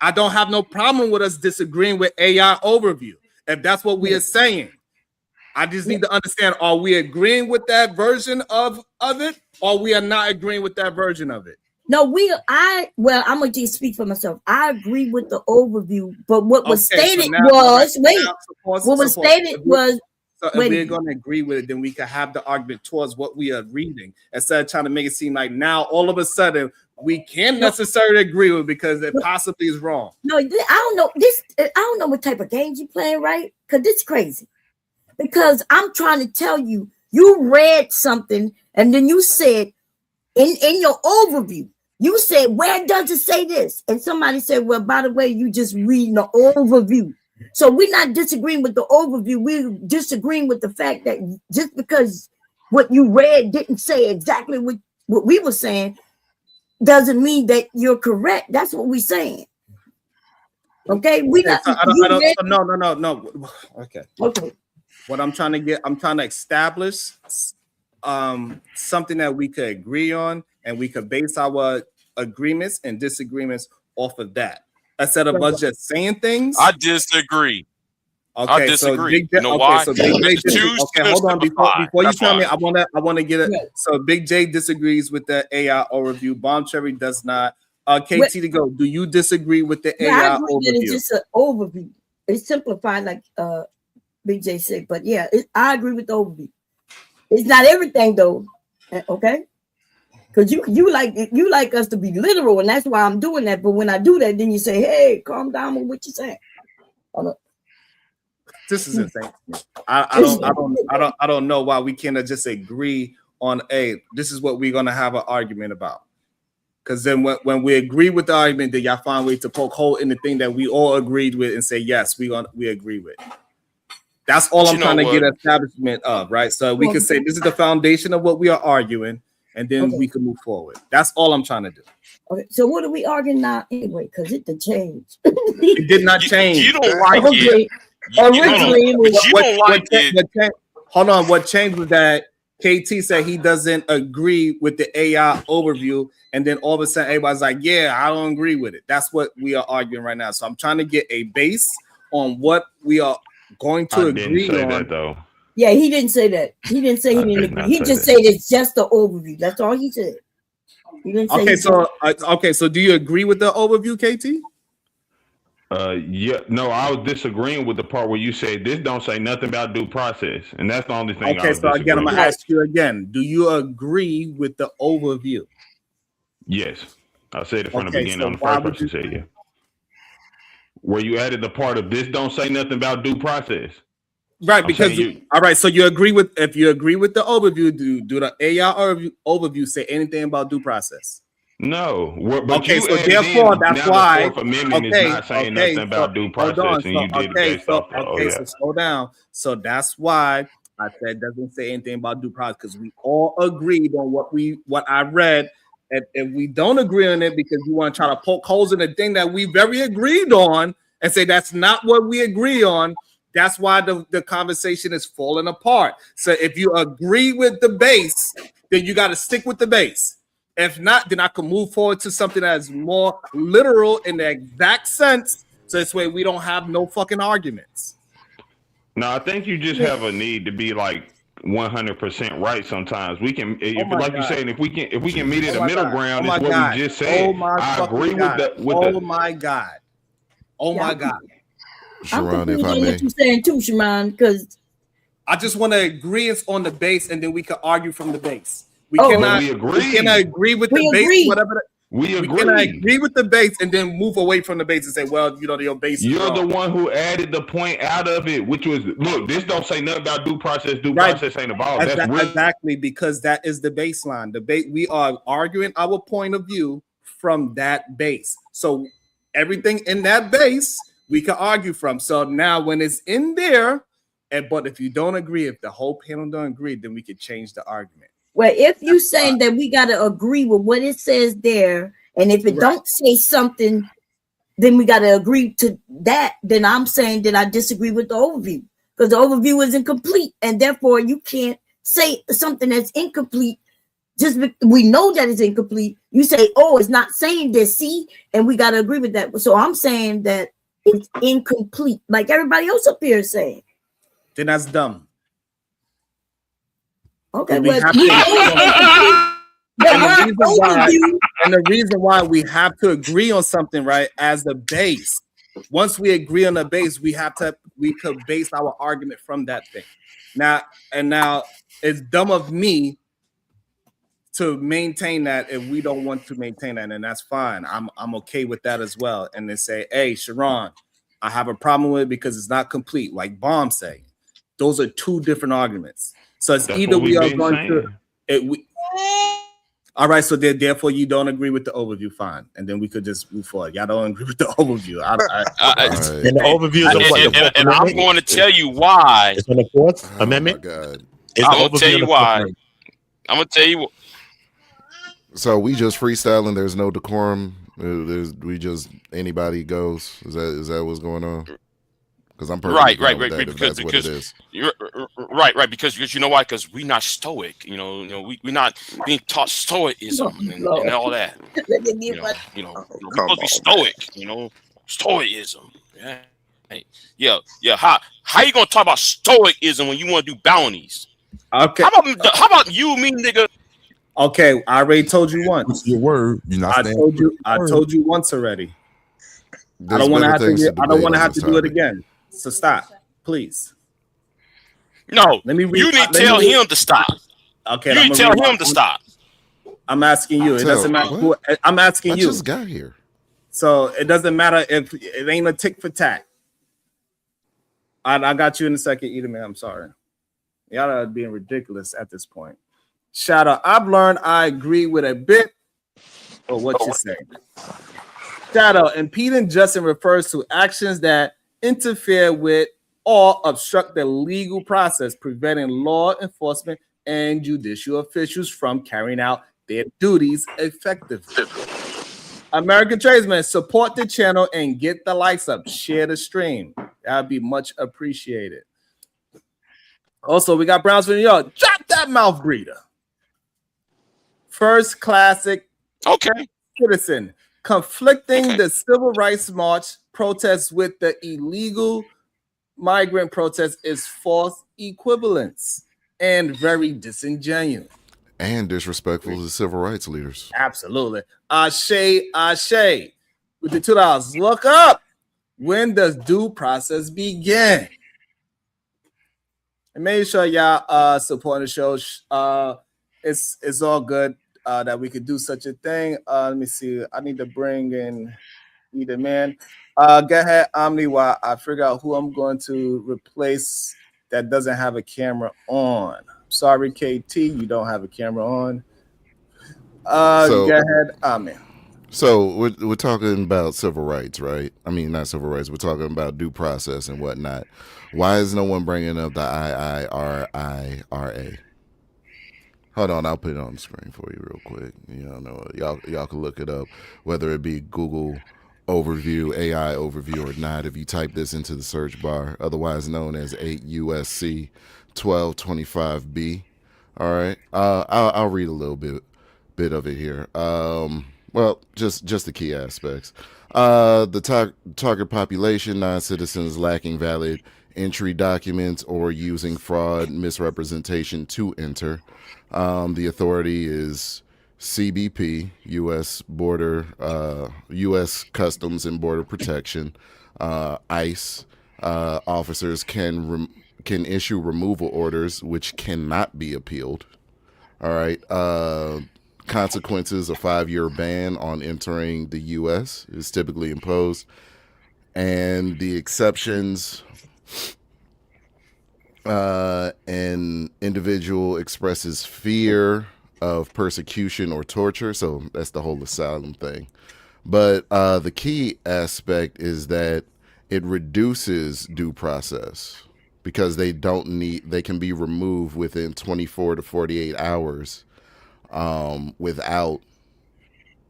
I don't have no problem with us disagreeing with AI overview if that's what we are saying. I just need to understand: are we agreeing with that version of it, or we are not agreeing with that version of it? No, I'm gonna just speak for myself. I agree with the overview, but what was stated was so if we're going to agree with it, then we can have the argument towards what we are reading instead of trying to make it seem like now all of a sudden we can't necessarily agree with it because it possibly is wrong. No, I don't know this. I don't know what type of games you playing, right? Because this is crazy. Because I'm trying to tell you, you read something and then you said in your overview, you said, where does it say this? And somebody said, well, by the way, you just reading the overview. So we're not disagreeing with the overview. We're disagreeing with the fact that just because what you read didn't say exactly what we were saying doesn't mean that you're correct. That's what we're saying. Okay, no. Okay. What I'm trying to establish something that we could agree on, and we could base our agreements and disagreements off of that. Instead of us just saying things. I disagree. Okay, I disagree. So you know why? So Big J Okay, hold on. Before you tell me, I want to get it. Yeah. So Big J disagrees with the AI overview. Bomb Cherry does not. KT to go. Do you disagree with the AI I agree overview? that it's just an overview. It's simplified, like Big J said. But yeah, I agree with the overview. It's not everything though. Okay. Because you like us to be literal, and that's why I'm doing that. But when I do that, then you say, "Hey, calm down on what you're saying." This is insane. I don't know why we can't just agree on this is what we're gonna have an argument about. Because then when we agree with the argument, then y'all find ways to poke hole in the thing that we all agreed with and say yes, we agree with. That's all I'm trying to get establishment of, right? So we can say this is the foundation of what we are arguing. And then we can move forward. That's all I'm trying to do. Okay, so what are we arguing now anyway? Because it did change. It did not change. You don't like it. Hold on. What changed was that KT said he doesn't agree with the AI overview, and then all of a sudden everybody's like, "Yeah, I don't agree with it." That's what we are arguing right now. So I'm trying to get a base on what we are going to agree on. That, though. Yeah, he didn't say that. He didn't say he didn't agree. He just said it's just the overview. That's all he said. He didn't say so do you agree with the overview, KT? Yeah, no, I was disagreeing with the part where you said this don't say nothing about due process, and that's the only thing. Okay, so again, I'm gonna ask you again. Do you agree with the overview? Yes, I said it from the beginning. On the first person said yeah. Where you added the part of this don't say nothing about due process. Right, because all right, so you agree with the overview, do the AI overview say anything about due process? No. But okay, so therefore that's why. The Fourth Amendment is not saying nothing about due process, and you did it based off of so slow down. So that's why I said it doesn't say anything about due process, because we all agreed on what I read. And we don't agree on it because you want to try to poke holes in the thing that we very agreed on and say that's not what we agree on. That's why the conversation is falling apart. So if you agree with the base, then you got to stick with the base. If not, then I can move forward to something that is more literal in the exact sense. So this way we don't have no fucking arguments. No, I think you just have a need to be like 100% right sometimes. We can, like you're saying, if we can meet at a middle ground, is what we just said. I agree with the. Oh my God. Oh my God. Sharon, if I may. What you're saying too, Sharon, because I just want to agree on the base, and then we can argue from the base. We cannot agree with the base, whatever. We agree. Cannot agree with the base and then move away from the base and say, well, your base. You're the one who added the point out of it, which was, look, this don't say nothing about due process. Due process ain't involved. Exactly, because that is the baseline. We are arguing our point of view from that base. So everything in that base we can argue from. So now when it's in there, but if you don't agree, if the whole panel don't agree, then we could change the argument. Well, if you're saying that we got to agree with what it says there, and if it don't say something, then we got to agree to that, then I'm saying that I disagree with the overview. because the overview is incomplete, and therefore you can't say something that's incomplete. We know that it's incomplete. You say, oh, it's not saying this, see, and we got to agree with that. So I'm saying that it's incomplete, like everybody else up here is saying. Then that's dumb. Okay, we have to, and the reason why we have to agree on something, right, as the base. Once we agree on the base, we could base our argument from that thing. Now it's dumb of me to maintain that if we don't want to maintain that, and that's fine. I'm okay with that as well. And they say, hey, Sharon, I have a problem with it because it's not complete, like Bomb say. Those are two different arguments. So it's either we are going to all right, so therefore you don't agree with the overview, fine, and then we could just move forward. Y'all don't agree with the overview. And the overview is and I'm going to tell you why. It's on the Fourth Amendment. I'm going to tell you why. I'm going to tell you. So we just freestyling. There's no decorum. We just anybody goes. Is that what's going on? Because I'm right. Because what it is. Right. Because you know why? Because we're not stoic. We're not being taught stoicism and all that. We're supposed to be stoic. Stoicism. Yeah. How you gonna talk about stoicism when you want to do bounties? Okay. How about you, me, nigga? Okay, I already told you once. It's your word. You're not. I told you once already. I don't want to have to do it again. So stop, please. No, you need to tell him to stop. Okay, you need to tell him to stop. I'm asking you. It doesn't matter who. I'm asking you. I just got here. So it doesn't matter if it ain't a tick for tack. I got you in a second, Edom, man. I'm sorry. Y'all are being ridiculous at this point. Shout out. I've learned I agree with a bit of what you're saying. Shout out. Impeding justice refers to actions that interfere with or obstruct the legal process, preventing law enforcement and judicial officials from carrying out their duties effectively. American tradesmen, support the channel and get the likes up. Share the stream. That would be much appreciated. Also, we got Brownsville, New York. Drop that mouth breather. First classic. Okay. Citizen. Conflicting the civil rights march protests with the illegal migrant protest is false equivalence and very disingenuous. And disrespectful to civil rights leaders. Absolutely. Ashe with the $2. Look up. When does due process begin? And make sure y'all support the show. It's all good that we could do such a thing. Let me see. I need to bring in either man. Go ahead, Omni, while I figure out who I'm going to replace that doesn't have a camera on. Sorry, KT, you don't have a camera on. Go ahead, Omni. So we're talking about civil rights, right? I mean, not civil rights. We're talking about due process and whatnot. Why is no one bringing up the IIRIRA? Hold on, I'll put it on the screen for you real quick. Y'all can look it up, whether it be Google overview, AI overview or not. If you type this into the search bar, otherwise known as 8 USC 1225B. All right, I'll read a little bit of it here. Well, just the key aspects. The target population, non-citizens lacking valid entry documents or using fraud, misrepresentation to enter. The authority is CBP, U.S. Customs and Border Protection, ICE. Officers can issue removal orders which cannot be appealed. All right. Consequences: a 5-year ban on entering the U.S. is typically imposed, and the exceptions: an individual expresses fear of persecution or torture. So that's the whole asylum thing. But the key aspect is that it reduces due process because they can be removed within 24 to 48 hours. Without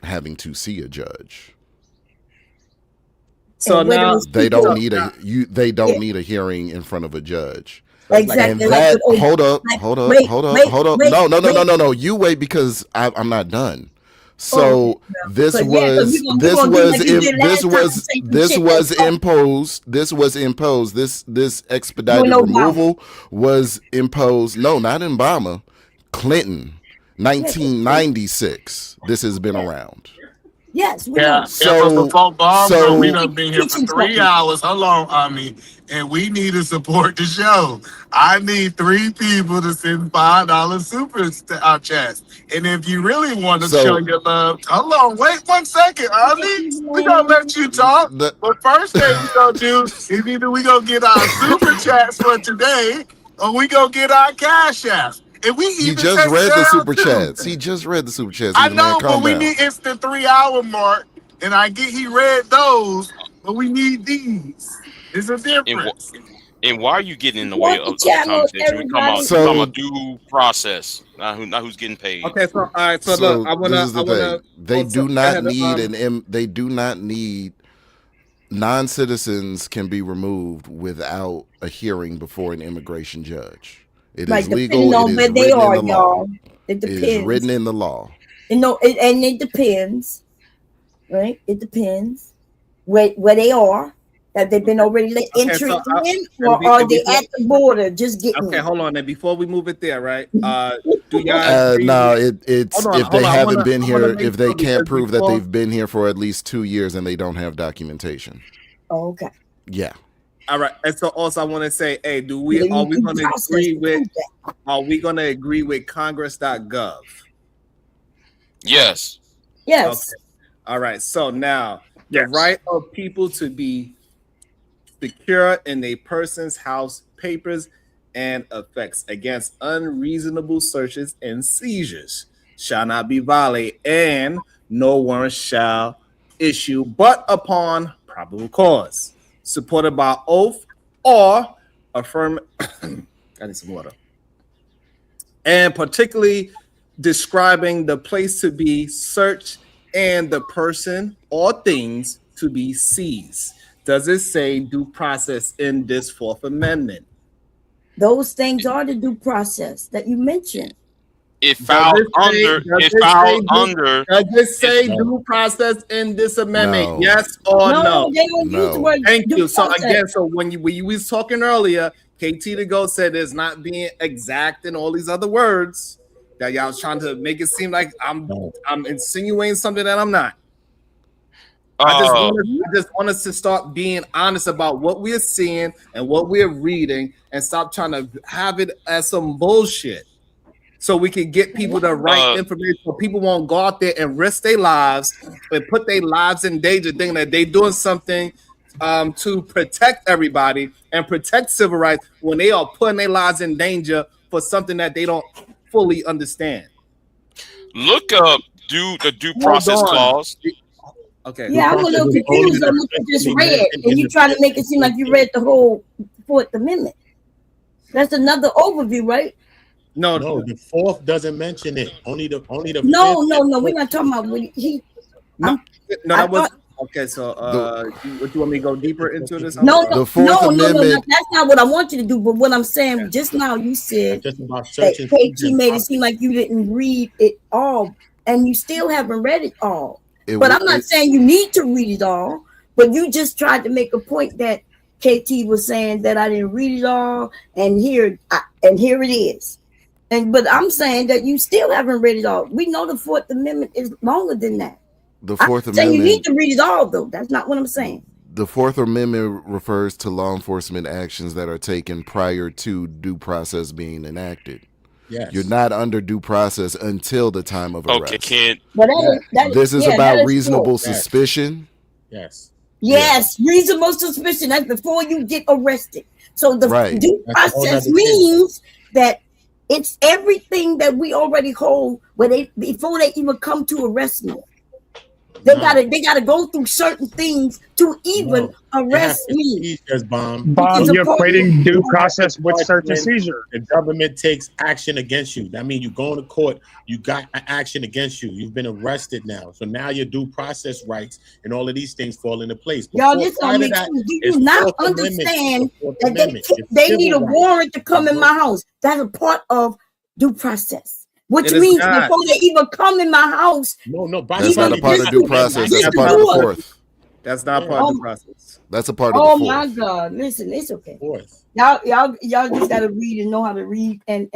having to see a judge. So And whether now it's They people- don't need they don't Yeah. need a hearing in front of a judge. Exactly. And that like, hold up. wait, Hold up. wait, No. You wait because I'm not done. So this So, yeah, so was you gonna do like you did last time and say some this shit was that's imposed. This expedited During Obama. removal was imposed. No, not in Obama. Clinton, 1996. This has been around. Yes, we Yeah, know. So- before Barbara, so- we done been here for 3 hours. Hold on, Ami, and we need to support the show. I need 3 people to send $5 super chats. And if you really want to So- show your love, hold on, wait 1 second, Ami. We gonna let you talk. But first thing we gonna do is either we gonna get our super chats for today, or we gonna get our cash apps. And we He even just take read the down, super too. chats. He just read the super chats. I Man, know, calm but we down. need it's the 3-hour mark, and I get he read those, but we need these. There's a difference. And why are you getting in the way of the channel, conversation? We're talking about, So- talking about due process, not who's getting paid. Okay, so all right, so look, I wanna, this is the I wanna. thing. They oh, do so- not ahead, need they do not need non-citizens can be removed without a hearing before an immigration judge. It is Like, legal. depending on It where is they written are, in the law. y'all. It It is depends. written in the law. And it depends, right? It depends where they are. Have they been already entered so in, and or be- are and they before- at the border just getting Okay, in? hold on. And before we move it there, right? Do y'all? agree No, with- it's Hold on, if hold they on, I haven't wanna- been I wanna here, make if they sure can't because prove that before- they've been here for at least 2 years and they don't have documentation. Oh, okay. Yeah. All right, and so also I want to say, hey, Yeah, are we you going to process agree to with? do that. Are we going to agree with Congress.gov? Yes. Yes. Okay. All right. So now the right of people to be secure in a person's house, papers, and effects against unreasonable searches and seizures shall not be violated, and no warrant shall issue but upon probable cause, supported by oath or affirm. I need some water. And particularly describing the place to be searched and the person or things to be seized. Does it say due process in this Fourth Amendment? Those things are the due process that you mentioned. It filed under. It filed under. Does it say due process in this amendment? No. Yes or no? No, they don't use the word Thank due you. So process. again, so when you was talking earlier, KT to go said it's not being exact and all these other words that y'all was trying to make it seem like I'm insinuating something that I'm not. I just want us to start being honest about what we're seeing and what we're reading, and stop trying to have it as some bullshit. So we can get people the right information, so people won't go out there and risk their lives and put their lives in danger, thinking that they're doing something to protect everybody and protect civil rights when they are putting their lives in danger for something that they don't fully understand. Look up the due process on. clause. Okay. Yeah, I'm a little confused on what you just read, and you trying to make it seem like you read the whole Fourth Amendment. That's another overview, right? No, the fourth doesn't mention it. Only the No, fifth. no, we're not talking about what he. No, I that was thought- okay. So, what you want me to go deeper into this? No, The Fourth Amendment- that's not what I want you to do. But what I'm saying just now, you said Just about that searching. KT made it seem like you didn't read it all, and you still haven't read it all. But I'm not saying you need to read it all. But you just tried to make a point that KT was saying that I didn't read it all, and here it is. But I'm saying that you still haven't read it all. We know the Fourth Amendment is longer than that. The Fourth I'm saying you need Amendment. to read it all, though. That's not what I'm saying. The Fourth Amendment refers to law enforcement actions that are taken prior to due process being enacted. Yes. You're not under due process until the time of arrest. Okay, kid. But that is, This is yeah, about that is reasonable true. suspicion. Yes. Yes, reasonable suspicion. That's before you get arrested. So the Right. due That's a whole process nother thing. means that it's everything that we already hold before they even come to arrest me. They gotta go through certain things to even arrest me. Seizures, Bomb. Bob, you're equating due process with search and When seizure. the government takes action against you. That means you go to court, you got an action against you. You've been arrested now. So now your due process rights and all of these things fall into place. Y'all, this don't make sense. Do you not understand that they need a warrant to come in my house? That's a part of due process. Which means before they even come in my house, that's not a part of due process. That's a part of the fourth. That's not part of the process. That's a part of the oh fourth. my God! Listen, it's okay. Y'all just gotta read and know how to read and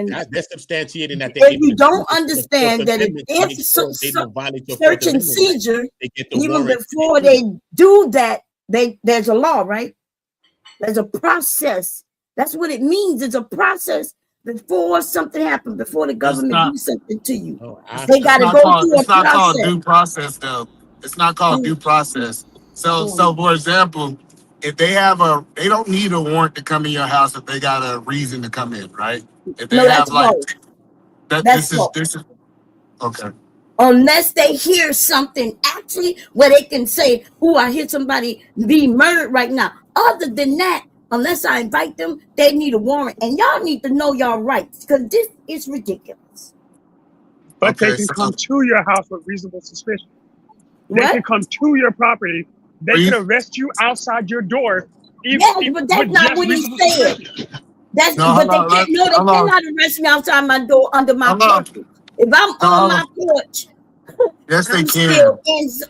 that's substantiated that if you don't understand that it's search and seizure, even before they do that, there's a law, right? There's a process. That's what it means. It's a process before something happens, before the government do something to you. They got to go through a process. It's not called due process, though. It's not called due process. So for example, if they don't need a warrant to come in your house if they got a reason to come in, right? If they have this is okay. Unless they hear something actually where they can say, "Oh, I hear somebody be murdered right now." Other than that, unless I invite them, they need a warrant. And y'all need to know y'all rights because this is ridiculous. But they can come to your house with reasonable suspicion. They can come to your property. They can arrest you outside your door. But that's not what he said. They cannot arrest me outside my door under my porch. If I'm on my porch, yes, they can.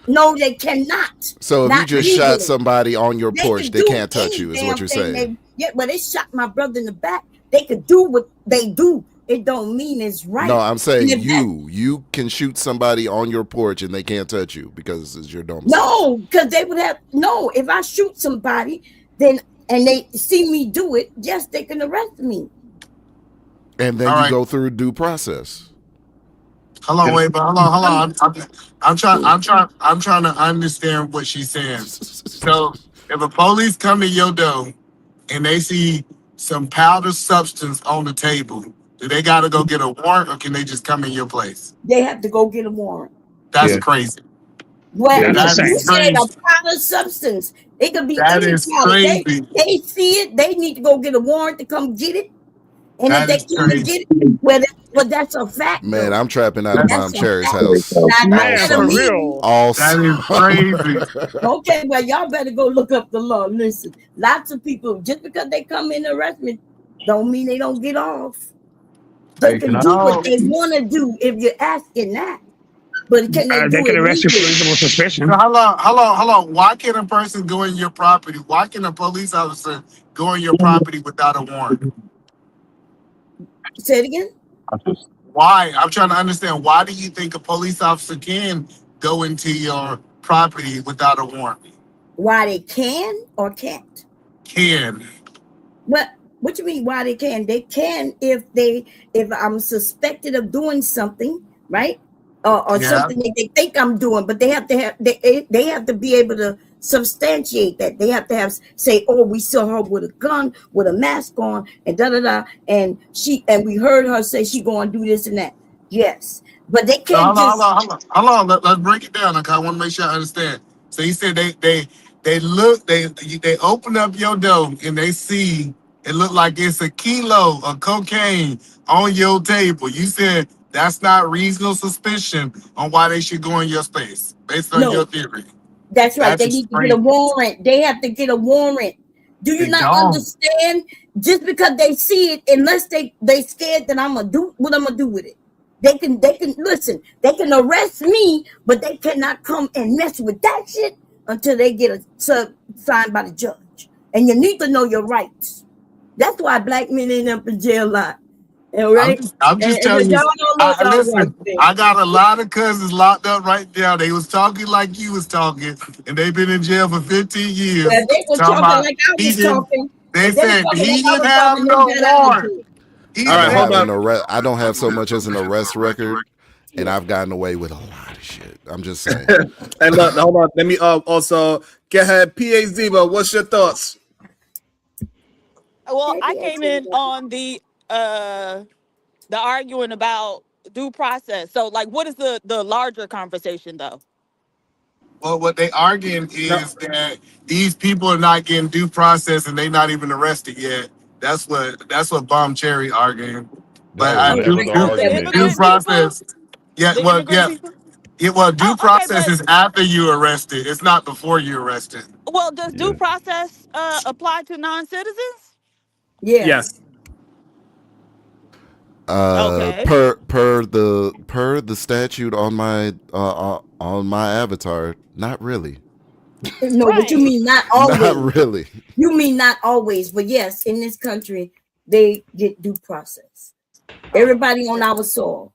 No, they cannot. So if you just shot somebody on your porch, they can't touch you, is what you're saying. They shot my brother in the back. They could do what they do. It don't mean it's right. No, I'm saying you can shoot somebody on your porch and they can't touch you because it's your domicile. No, because they would have if I shoot somebody, then and they see me do it, yes, they can arrest me. And then you go through due process. Hold on. I'm trying to understand what she's saying. So if a police come to your door and they see some powdered substance on the table, do they gotta go get a warrant or can they just come in your place? They have to go get a warrant. That's crazy. Well, you said a powdered substance. It could be that any is powder. crazy. They see it, they need to go get a warrant to come get it. And That if they is can't get it, well, that's a fact. Man, I'm trapping out of Mom Cherry's house. Man, for real. That is crazy. Okay, well, y'all better go look up the law. Listen, lots of people, just because they come in and arrest me, don't mean they don't get off. They can do what they want to do if you're asking that. But can they can arrest you for reasonable suspicion. Hold on. Why can a person go in your property? Why can a police officer go in your property without a warrant? Say it again. Why? I'm trying to understand. Why do you think a police officer can go into your property without a warrant? Why they can or can't? Can. What you mean? Why they can? They can if I'm suspected of doing something, right? Or something that they think I'm doing, but they have to be able to substantiate that. They have to say, oh, we saw her with a gun, with a mask on, and and we heard her say she going to do this and that. Yes, but they can't Hold on. Let's break it down. Okay, I want to make sure I understand. So you said they open up your door and they see it look like it's a kilo of cocaine on your table. You said that's not reasonable suspicion on why they should go in your space, based on your theory. That's right. They need to get a warrant. They have to get a warrant. Do you not understand? Just because they see it, unless they scared that I'm gonna do what I'm gonna do with it. They can listen. They can arrest me, but they cannot come and mess with that shit until they get a sub signed by the judge. And you need to know your rights. That's why black men end up in jail a lot. Right? I'm just telling you. Listen, I got a lot of cousins locked up right now. They was talking like you was talking, and they've been in jail for 15 years. Yeah, they were talking like I was talking. They said he didn't have no warrant. I don't have so much as an arrest record, and I've gotten away with a lot of shit. I'm just saying. Hey, look, hold on. Let me also get ahead. PA Ziba, what's your thoughts? Well, I came in on the arguing about due process. So, like, what is the larger conversation, though? But what they arguing is that these people are not getting due process and they not even arrested yet. That's what Bomb Cherry arguing. But I The immigrant process. Yeah, the well, immigrant yeah. people. Due Okay, process but is after you arrested. It's not before you arrested. well, does due process apply to non-citizens? Yes. Okay. Per the statute on my avatar, not really. No, but you mean not always. Not really. You mean not always, but yes, in this country, they get due process. Everybody on our soil.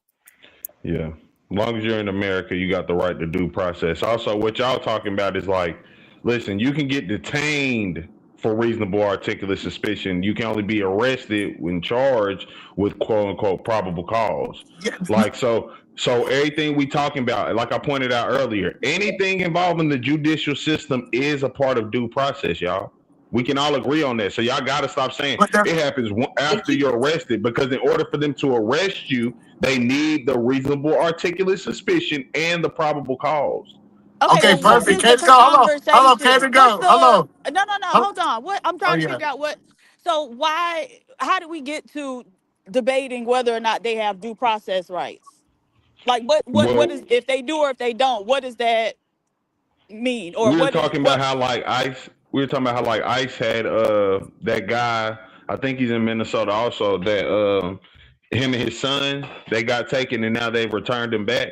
Yeah. As long as you're in America, you got the right to due process. Also, what y'all talking about is like, listen, you can get detained for reasonable articulate suspicion. You can only be arrested when charged with quote unquote probable cause. Like so everything we talking about, like I pointed out earlier, anything involving the judicial system is a part of due process, y'all. We can all agree on that. So y'all got to stop saying it happens after you're arrested, because in order for them to arrest you, they need the reasonable articulate suspicion and the probable cause. Okay, perfect. Can't go. Hold on, can't go. Hello. No, hold on. What I'm trying to figure out so how do we get to debating whether or not they have due process rights? Like what is, if they do or if they don't, what does that mean? Or we were talking about how like ICE had that guy, I think he's in Minnesota also, that him and his son, they got taken and now they've returned him back.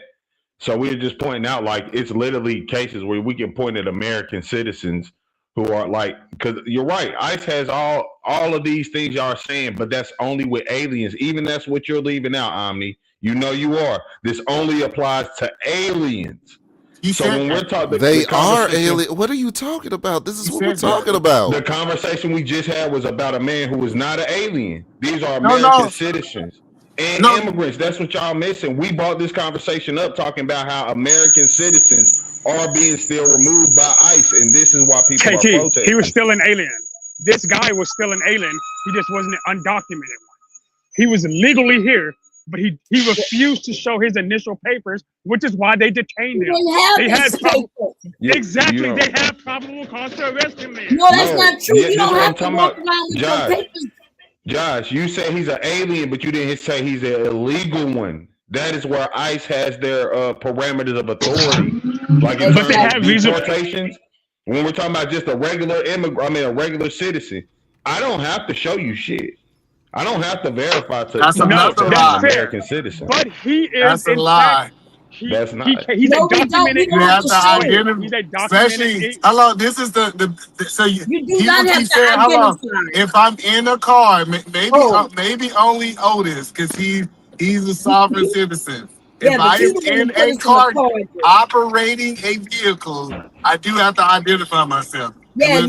So we were just pointing out, like, it's literally cases where we can point at American citizens who are like, because you're right, ICE has all of these things y'all are saying, but that's only with aliens. Even that's what you're leaving out, Omni. You know you are. This only applies to aliens. So when we're talking, they are alien. What are you talking about? This is what we're talking about. The conversation we just had was about a man who was not an alien. These are American citizens. And immigrants, that's what y'all missing. We brought this conversation up talking about how American citizens are being still removed by ICE, and this is why people are protesting. He was still an alien. This guy was still an alien. He just wasn't an undocumented one. He was legally here, but he refused to show his initial papers, which is why they detained him. They had exactly. They had probable cause to arrest him there. No, that's not true. You don't have to walk around with your papers. Josh, you say he's an alien, but you didn't say he's an illegal one. That is where ICE has their parameters of authority. Like in terms of deportations, when we're talking about just a regular a regular citizen, I don't have to show you shit. I don't have to verify to that's an American citizen. But he is. That's a lie. That's not. He's a documented. You have to identify. He's a documented. Hello, this is the so you do not have to identify. If I'm in a car, maybe only Otis, because he's a sovereign citizen. Yeah, if I am in a car operating a vehicle, I do have to identify myself. Yeah,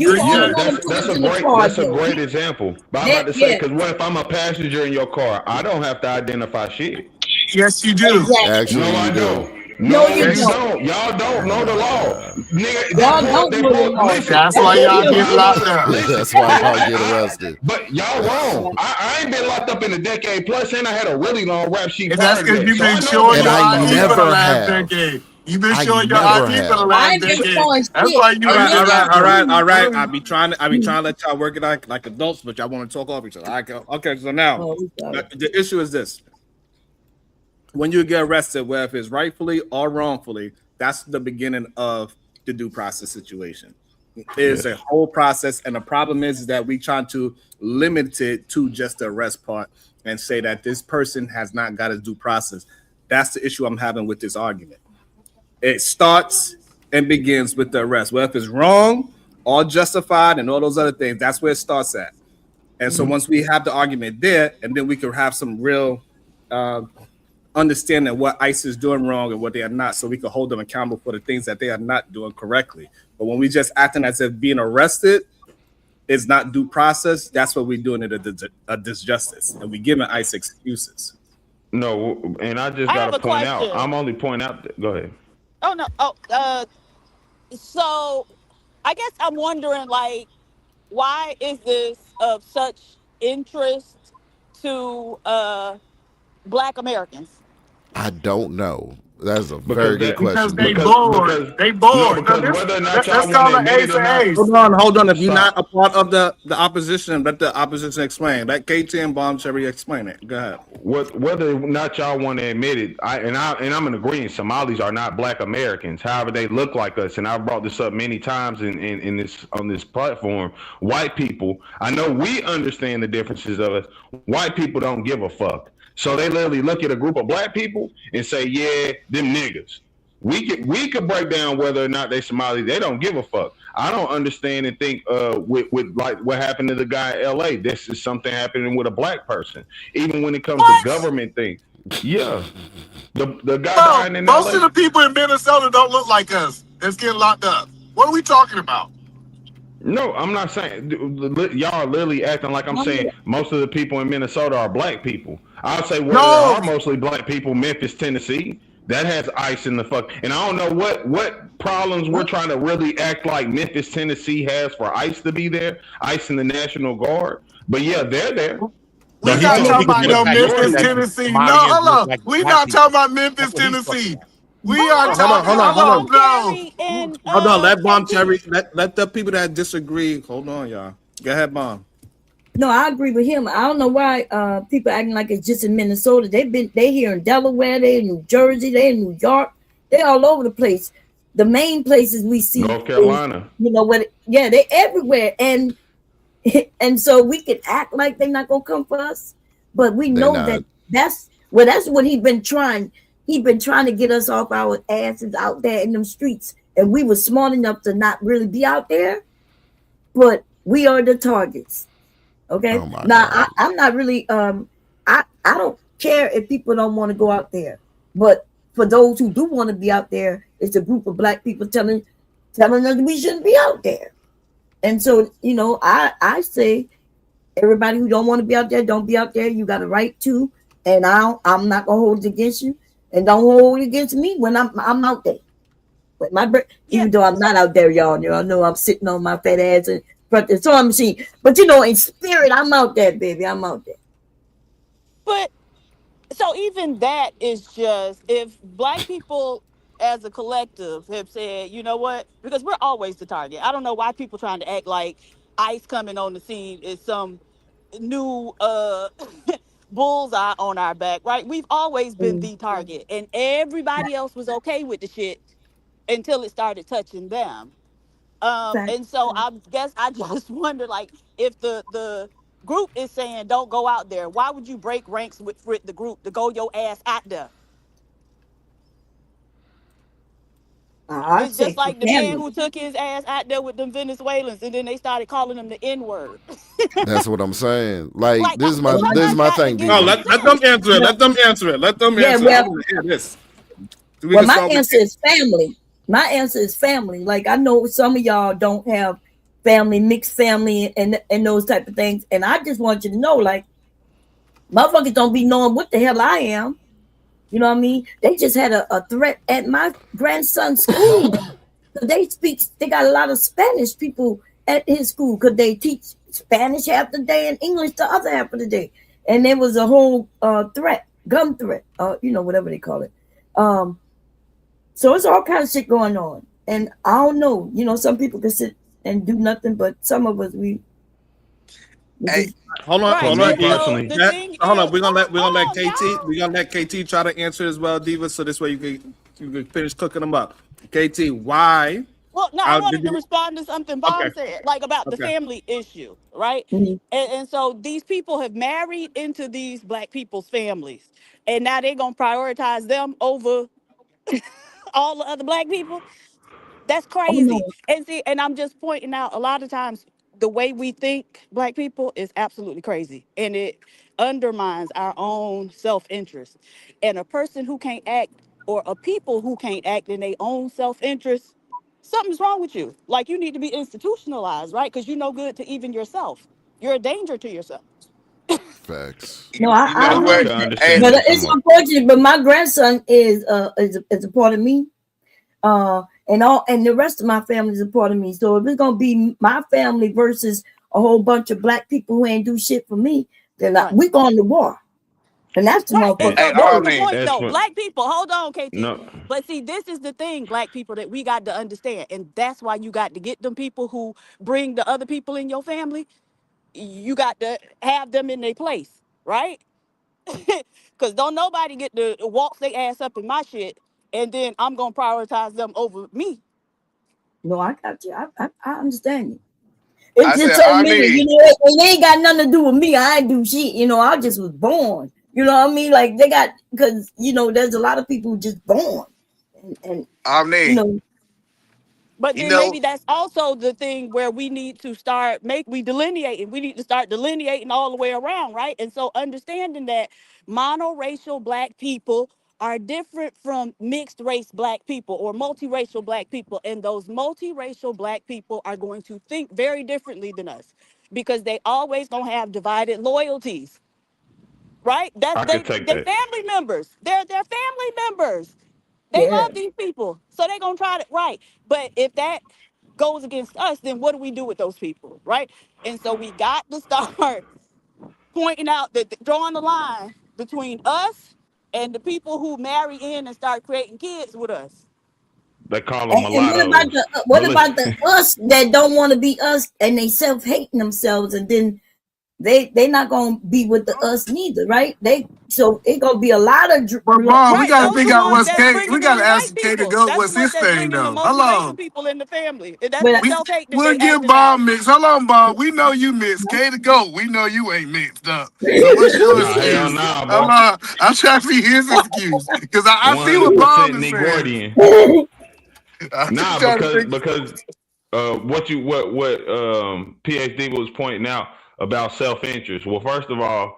that's a great example. But I'm about to say, because what if I'm a passenger in your car? I don't have to identify shit. Yes, you do. Actually, no, I do. No, you don't. Y'all don't know the law. Nigga, y'all don't know the law. That's why y'all get locked up. That's why y'all get arrested. But y'all wrong. I ain't been locked up in a decade plus, and I had a really long rap sheet. And that's because you've been showing your ID for the last decade. You've been showing your ID for the last decade. That's why you all right. I be trying to let y'all work it out like adults, but y'all want to talk over each other. Okay, so now the issue is this. When you get arrested, whether it's rightfully or wrongfully, that's the beginning of the due process situation. It's a whole process, and the problem is that we try to limit it to just the arrest part and say that this person has not got his due process. That's the issue I'm having with this argument. It starts and begins with the arrest. Whether it's wrong or justified and all those other things, that's where it starts at. And so once we have the argument there, and then we can have some real understanding what ICE is doing wrong and what they are not, so we can hold them accountable for the things that they are not doing correctly. But when we just acting as if being arrested is not due process, that's what we're doing it a disjustice, and we giving ICE excuses. No, and I just got to point out. I'm only pointing out. Go ahead. Oh no. So I guess I'm wondering, like, why is this of such interest to Black Americans? I don't know. That's a very good question. Because they bored. They bored. No, because whether or not Let's y'all call want it to admit ace it or and not, ace. Hold on. If you're Stop. not a part of the opposition, let the opposition explain. Let KT and Bomb Cherry explain it. Go ahead. Whether or not y'all want to admit it, I'm in agreement. Somalis are not Black Americans. However, they look like us, and I've brought this up many times in this on this platform. White people, I know we understand the differences of us. White people don't give a fuck, so they literally look at a group of Black people and say, "Yeah, them niggas." We could break down whether or not they Somali. They don't give a fuck. I don't understand and think with like what happened to the guy in LA. This is something happening with a Black person. Even when it comes to government things. Yeah. The guy dying in Most LA. of the people in Minnesota don't look like us. That's getting locked up. What are we talking about? No, I'm not saying y'all are literally acting like I'm saying most of the people in Minnesota are Black people. I'll say where there are mostly Black people, Memphis, Tennessee. That has ICE in the fuck, and I don't know what problems we're trying to really act like Memphis, Tennessee has for ICE to be there, ICE and the National Guard. But yeah, they're there. We're not talking about no Memphis, Tennessee. No, hold on. We're not talking about Memphis, Tennessee. We are talking. Hold Hold on. Let Bomb Cherry. Let the people that disagree. Hold on, y'all. Go ahead, Bomb. No, I agree with him. I don't know why people acting like it's just in Minnesota. They here in Delaware, they in New Jersey, they in New York, they all over the place. The main places we see North Carolina. They everywhere. And so we can act like they're not gonna come for us, but we know that's what he's been trying. He's been trying to get us off our asses out there in them streets, and we were smart enough to not really be out there, but we are the targets. Okay. Now I'm not really I don't care if people don't want to go out there, but for those who do want to be out there, it's a group of Black people telling us we shouldn't be out there. And so, I say everybody who don't want to be out there, don't be out there. You got a right to, and I'm not gonna hold it against you, and don't hold it against me when I'm out there. But even though I'm not out there, y'all know I'm sitting on my fat ass and but the sewing machine. But in spirit, I'm out there, baby. I'm out there. But so even that is just if Black people as a collective have said, you know what? Because we're always the target. I don't know why people trying to act like ICE coming on the scene is some new bullseye on our back, right? We've always been the target, and everybody else was okay with the shit until it started touching them. And so I guess I just wonder, like, if the group is saying don't go out there, why would you break ranks with the group to go your ass out there? It's just like the man who took his ass out there with them Venezuelans, and then they started calling him the N-word. That's what I'm saying. Like this is my thing. No, let them answer it. Let them answer it. Well, my answer is family. My answer is family. Like, I know some of y'all don't have family, mixed family, and those type of things. And I just want you to know, like, motherfuckers don't be knowing what the hell I am. You know what I mean? They just had a threat at my grandson's school. They got a lot of Spanish people at his school because they teach Spanish half the day and English the other half of the day. And there was a whole threat, gun threat, whatever they call it. So it's all kinds of shit going on. And I don't know, some people can sit and do nothing, but some of us, Hold on. Right, Hold on. We're gonna let KT try to answer as well, Diva. So this way you can finish cooking them up. KT, why? Well, no, I wanted to respond to something Bob said, like about the family issue, right? Mm-hmm. And so these people have married into these Black people's families, and now they're gonna prioritize them over all the other Black people. That's crazy. And I'm just pointing out, a lot of times the way we think, Black people, is absolutely crazy, and it undermines our own self-interest. And a person who can't act, or a people who can't act in their own self-interest, something's wrong with you. Like, you need to be institutionalized, right? Because you're no good to even yourself. You're a danger to yourself. Facts. No, I know. But it's unfortunate. But my grandson is a part of me, and the rest of my family is a part of me. So if it's gonna be my family versus a whole bunch of Black people who ain't do shit for me, then we're going to war. And that's the Right. And motherfucker. so this is the point, That's though. what. Black people, hold on, KT. No, But see, this is the thing, black people, that we got to understand. And that's why you got to get them people who bring the other people in your family. You got to have them in their place, right? Because don't nobody get to walk their ass up in my shit, and then I'm going to prioritize them over me. No, I got you. I understand you. It's I just said, so I many, need. it ain't got nothing to do with me. I ain't do shit. I just was born. You know what I mean? Like they got, because there's a lot of people just born, and I you need. know, But You then know, maybe that's also the thing where we need to start delineating. We need to start delineating all the way around, right? And so understanding that monoracial black people are different from mixed race black people or multiracial black people. And those multiracial black people are going to think very differently than us because they always gonna have divided loyalties, right? That's I could take they that. family members. They're family members. They yeah. love these people, so they're gonna try to right. But if that goes against us, then what do we do with those people, right? And so we got to start pointing out that drawing the line between us and the people who marry in and start creating kids with us. They call them And what about mulattoes. the us that don't want to be us and they self-hating themselves, and then they not gonna be with the us neither, right? So it gonna be a lot of but Bob, we Right, got to those the figure out ones what's that's K. We bringing got in to the white ask K to people. go. That's the What's ones his that's thing bringing the though? Hold multiracial on. people in the family. That's but the self-hate that We'll they give acting out. Bob mixed. Hold on, Bob. We know you mixed. K to go. We know you ain't mixed up. So what's your Nah, hell excuse? nah, boy. I'm trying to see his excuse because I see what Bob 100% is saying. Negroidian. I'm just Nah, trying to because think. what PhD was pointing out about self-interest. Well, first of all,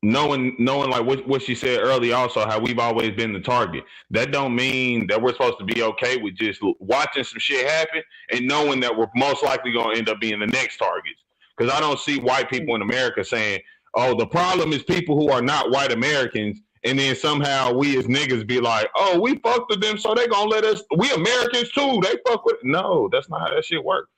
knowing like what she said earlier, also how we've always been the target. That don't mean that we're supposed to be okay with just watching some shit happen and knowing that we're most likely going to end up being the next targets. Because I don't see white people in America saying, "Oh, the problem is people who are not white Americans." And then somehow we as niggas be like, "Oh, we fucked with them, so they gonna let us. We Americans too. They fuck with." No, that's not how that shit works.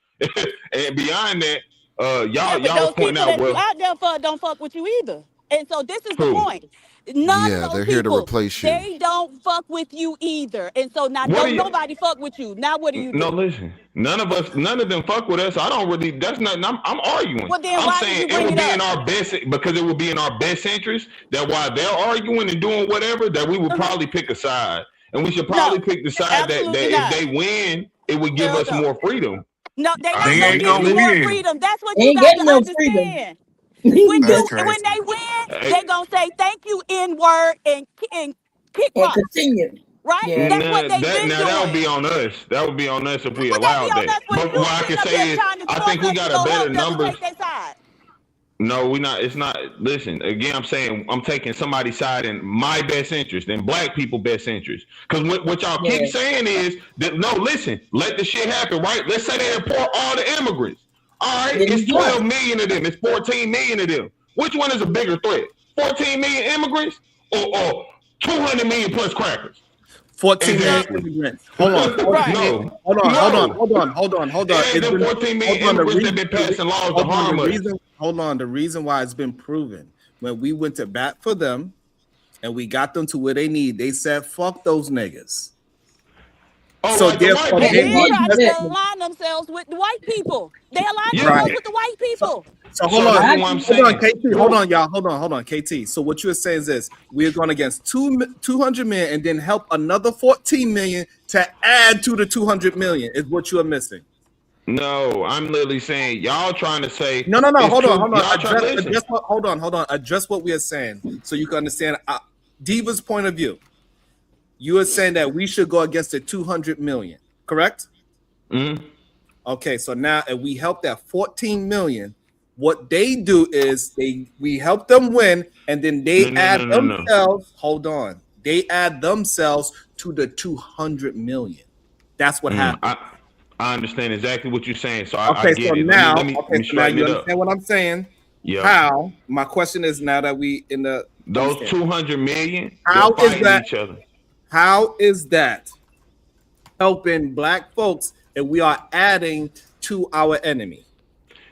And beyond that, Yeah, but y'all was those pointing people out, that you well, out there for don't fuck with you either. And so this is the who? point. None of Yeah, those they're here to people, replace you. they don't fuck with you either. And so now What are don't you? nobody fuck with you. Now what do you No, do? listen. None of them fuck with us. I don't really. That's not. I'm arguing. Well, then I'm why did saying you it bring would it be in up? our best because it would be in our best interest that while they're arguing and doing whatever, that we would probably pick a side, and we should probably No, pick the side that absolutely if not. they win, it would give Hell us no. more freedom. No, they I not They gonna ain't get. give gonna you more win. freedom. That's what you ain't got getting to no freedom. understand. When That's they crazy. win, Hey, they gonna say thank you N word and kick And rocks. continue. Right? Yeah. That's what Nah, they've been that would doing. be on us. That would be on us if we Would that be allowed on that. us when But you what I can sitting up here say is, trying to I force think we us to got a go better help them and numbers. take their side? No, we not. It's not. Listen, again, I'm saying I'm taking somebody's side in my best interest and black people' best interest. Because what y'all Yeah. keep saying is that no, listen, let the shit happen, right? Let's say they import all the immigrants. All right, There it's you go. 12 million of them. It's 14 million of them. Which one is a bigger threat? 14 million immigrants or 200 million plus crackers? 14 million Exactly. immigrants. Hold on. 14 million. No. Hold on. It ain't them 14 million immigrants that been passing laws to harm us. The reason why it's been proven when we went to bat for them and we got them to where they need, they said, fuck those niggas. Oh, So like the white therefore, And people. then tried to align themselves with the white people. They aligned themselves with the white people. So So hold that's on, what I'm hold on, saying. KT. Hold on, y'all. Hold on, KT. So what you're saying is this: we're going against 200 million, and then help another 14 million to add to the 200 million. Is what you are missing? No, I'm literally saying y'all trying to say No. it's Hold on. Y'all trying to listen. Hold on. Address what we are saying, so you can understand Diva's point of view. You are saying that we should go against the 200 million, correct? Mm-hmm. Okay, so now if we help that 14 million, what they do is we help them win, and then they add themselves. Hold on, they add themselves to the 200 million. That's what happened. I understand exactly what you're saying, so Okay, I get so it. now, Let me straighten you it up. understand what I'm saying? Yeah. How? My question is now that we in the Those 200 million, how they're is fighting that? each other. How is that helping black folks if we are adding to our enemy?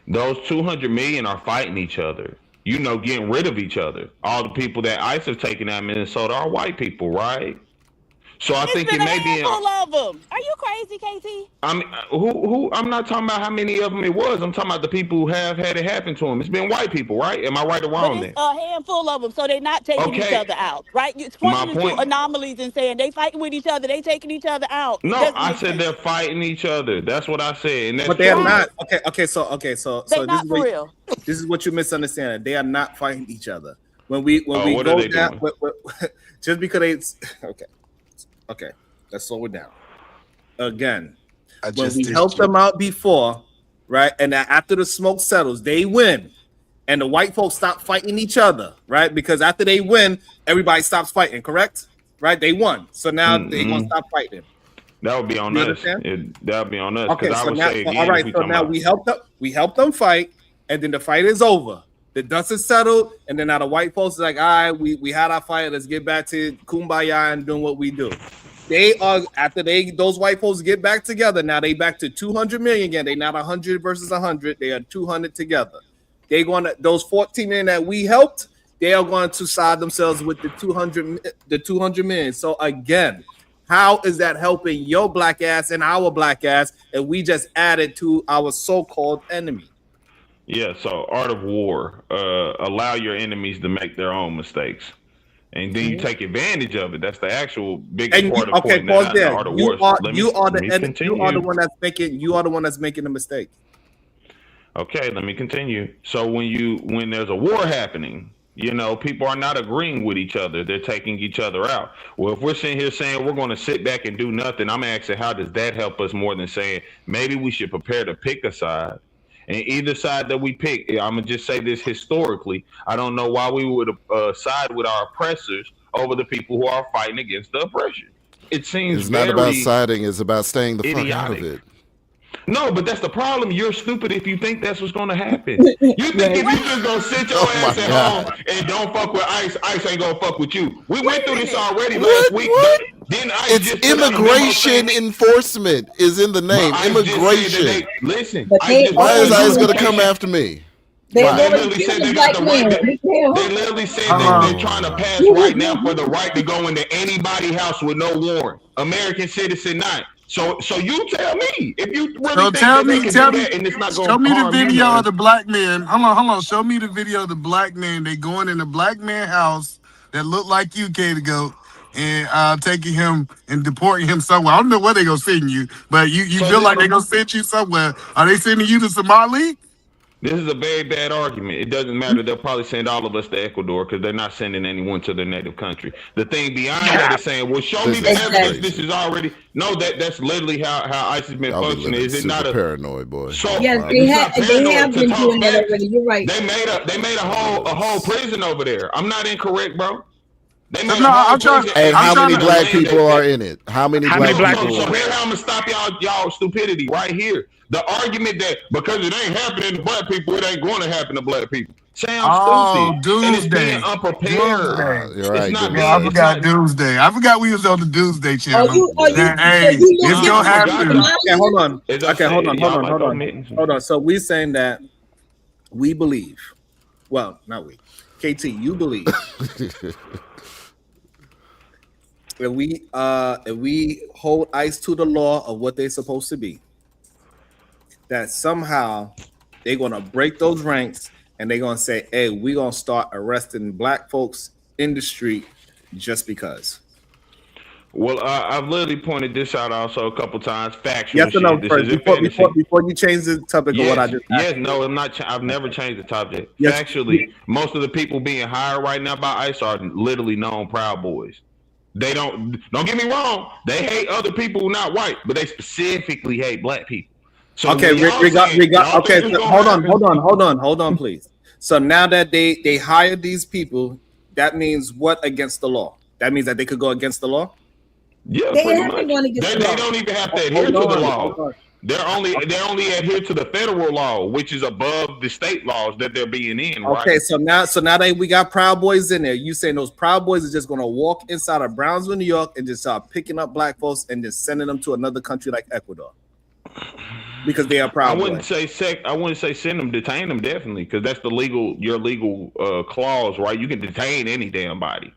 Those 200 million are fighting each other. getting rid of each other. All the people that ICE have taken out of Minnesota are white people, right? So I think it may be. Full of them. Are you crazy, KT? I mean, who? I'm not talking about how many of them it was. I'm talking about the people who have had it happen to them. It's been white people, right? Am I right or wrong? But it's a handful of them, so they're not taking each other out, right? You're pointing to anomalies and saying they fighting with each other, they taking each other out. No, I said they're fighting each other. That's what I said. And that's but they're true. not. Okay. So they're not for real. This is what you misunderstand. They are not fighting each other. When we what go are they down, doing? just because okay. Let's slow it down. Again, when we helped them out before, right? And after the smoke settles, they win. And the white folks stop fighting each other, right? Because after they win, everybody stops fighting, correct? Right? They won. So now they gonna stop fighting. That would be on us. That would be on us. Okay, so now, again, all right. So now we helped them fight, and then the fight is over. The dust is settled, and then now the white folks is like, all right, we had our fight. Let's get back to kumbaya and doing what we do. They are those white folks get back together. Now they back to 200 million again. They not 100 versus 100. They are 200 together. They those 14 million that we helped. They are going to side themselves with the 200 million. So again, how is that helping your black ass and our black ass? And we just added to our so-called enemy. Yeah. So art of war. Allow your enemies to make their own mistakes. And then you take advantage of it. That's the actual big part of okay, pause there. You are the one that's making the mistake. Okay, let me continue. So when there's a war happening, people are not agreeing with each other. They're taking each other out. Well, if we're sitting here saying we're going to sit back and do nothing, I'm asking, how does that help us more than saying maybe we should prepare to pick a side? And either side that we pick, I'm going to just say this historically, I don't know why we would side with our oppressors over the people who are fighting against the oppression. It seems it's not about siding, it's about staying the fuck out of it. No, but that's the problem. You're stupid if you think that's what's going to happen. You think if you just going to sit your ass at home and don't fuck with ICE, ICE ain't going to fuck with you. We went through this already last week. Then it's immigration enforcement is in the name. Immigration. Listen, why is ICE going to come after me? They literally said they got the right. They literally said they're trying to pass right now for the right to go into anybody's house with no warrant. American citizen not. So you tell me if you really tell me, and it's not going show me the video of the black man. Hold on. Show me the video of the black man. They going in the black man house that look like you, K2Go, and taking him and deporting him somewhere. I don't know where they gonna send you, but you feel like they gonna send you somewhere. Are they sending you to Somali? This is a very bad argument. It doesn't matter. They'll probably send all of us to Ecuador because they're not sending anyone to their native country. The thing beyond that is saying, well, show me the evidence. This is already that's literally how ICE has been functioning. Is it not a paranoid boy? So, yes, they have been doing that already. You're right. They made a whole prison over there. I'm not incorrect, bro. And how many black people are in it? How many black people? So here I'm gonna stop y'all stupidity right here. The argument that because it ain't happening to black people, it ain't going to happen to black people. Sounds stupid. Doomsday. And it's being unprepared. You're right. I forgot Doomsday. I forgot we was on the Doomsday channel. It's gonna happen. Okay, hold on. So we're saying that we believe. Well, not we. KT, you believe. If we hold ICE to the law of what they're supposed to be, that somehow they're gonna break those ranks and they're gonna say, "Hey, we're gonna start arresting black folks in the street just because." Well, I've literally pointed this out also a couple times. Factual. Yes or no? First, before you change the topic of what I just asked. Yes, no, I'm not. I've never changed the topic. Yes. Factually, most of the people being hired right now by ICE are literally known Proud Boys. They don't get me wrong. They hate other people who not white, but they specifically hate black people. So okay, hold on, please. So now that they hired these people, that means what against the law? That means that they could go against the law? Yeah, they pretty much. They don't even have to adhere to the law. They're only adhere to the federal law, which is above the state laws that they're being in. Right? Okay, so now that we got Proud Boys in there, you saying those Proud Boys are just gonna walk inside of Brownsville, New York, and just start picking up black folks and just sending them to another country like Ecuador? because they are proud. I wouldn't say send them, detain them definitely, because that's your legal clause, right? You can detain any damn body.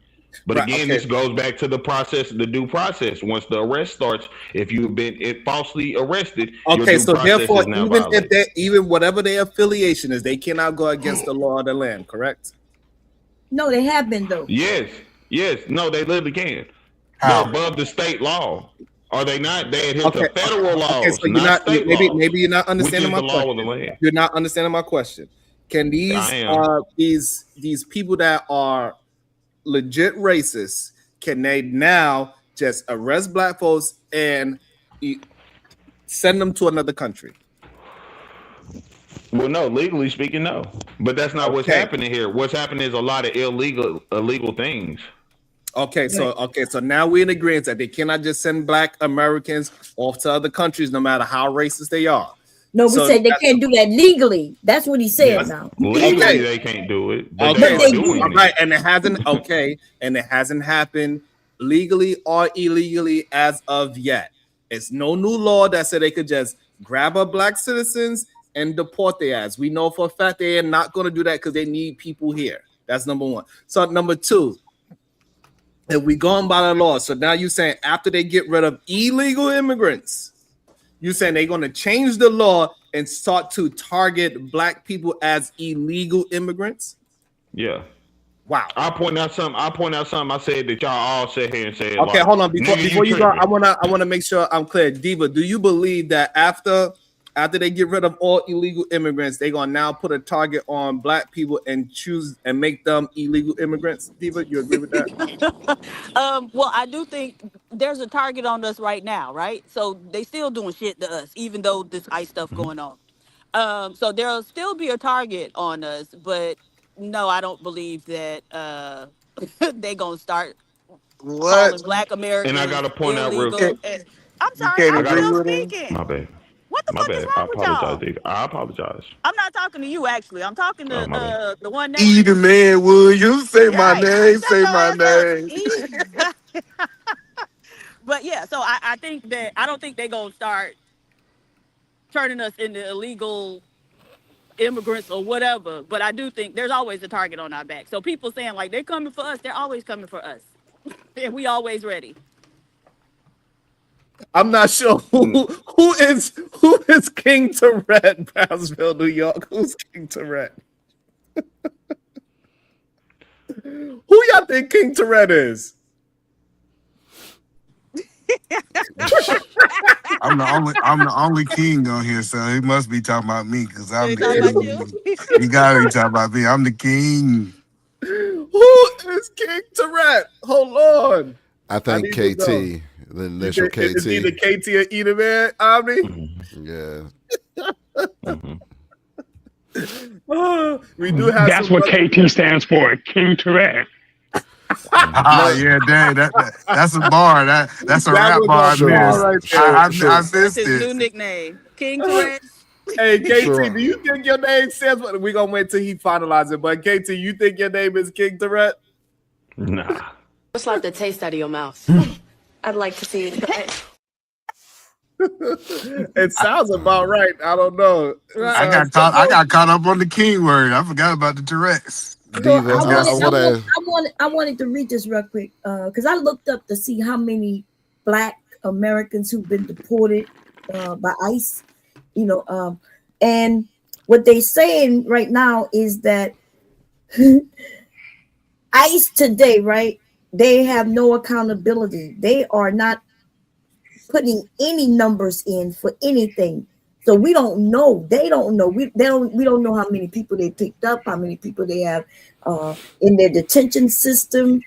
But Right, again, okay. this goes back to the process, the due process. Once the arrest starts, if you've been falsely arrested, your Okay, due so process therefore, is now even violated. if they, even whatever their affiliation is, they cannot go against the law of the land. Correct? No, they have been though. Yes. No, they literally can. How? They're above the state law. Are they not? They adhere to federal laws, Okay, so you're not not state maybe laws, maybe you're not which understanding is my the law of the question. land. You're not understanding my question. Can these people that are legit racist, can they now just arrest black folks and send them to another country? Well, no, legally speaking, no. But that's not what's happening here. What's happening is a lot of illegal things. Okay, so now we're in agreement that they cannot just send black Americans off to other countries, no matter how racist they are. No, we say they can't do that legally. That's what he said now. Legally, they can't do it. But Okay, they are doing it. right, and it hasn't happened legally or illegally as of yet. It's no new law that said they could just grab up black citizens and deport their ass. We know for a fact they are not going to do that because they need people here. That's number one. So number two, if we going by the law, so now you're saying after they get rid of illegal immigrants, you're saying they're going to change the law and start to target black people as illegal immigrants? Yeah. Wow. I'll point out something. I said that y'all all sit here and say. Okay, hold on. Before you go, I wanna make sure I'm clear. Diva, do you believe that after they get rid of all illegal immigrants, they're gonna now put a target on black people and choose and make them illegal immigrants? Diva, you agree with that? Well, I do think there's a target on us right now, right? So they still doing shit to us, even though this ICE stuff going on. So there'll still be a target on us, but no, I don't believe that they gonna start calling black Americans. And I gotta point out real illegal. quick. I'm sorry, I'm still My speaking. bad. What the My fuck bad. is I wrong with y'all? apologize, Diva. I apologize. I'm not talking to you, actually. I'm talking Oh, my to the one next. Either man, will you say my Right. name? Shut Say your my ass up, name. E. But yeah, so I think that I don't think they're gonna start turning us into illegal immigrants or whatever. But I do think there's always a target on our back. So people saying like they're coming for us, they're always coming for us. And we always ready. I'm not sure who is King Tourette, Brownsville, New York. Who's King Tourette? Who y'all think King Tourette is? I'm the only king on here, so he must be talking about me because I'm They the talking about king. You gotta be talking about me. I'm the king. Who is King Tourette? Hold on. I think need to KT, know. the initial Is KT. either KT or Eda Man, Omni? Yeah. We do have. That's what KT stands for, King Tourette. Yeah, dang, that's a bar. That's a rap bar. I That's missed his new it. nickname, King Tourette. Hey, KT, Sure. do you think your name says what? We're going to wait till he finalizes it. But KT, you think your name is King Tourette? Nah. Just like the taste out of your mouth. I'd like to see you try it. It sounds about right. I don't know. I got caught up on the king word. I forgot about the Tourette's. Diva, I wanted to read this real quick because I looked up to see how many Black Americans who've been deported by ICE, and what they're saying right now is that ICE today, right? They have no accountability. They are not putting any numbers in for anything. So we don't know. They don't know. We don't know how many people they picked up, how many people they have in their detention system.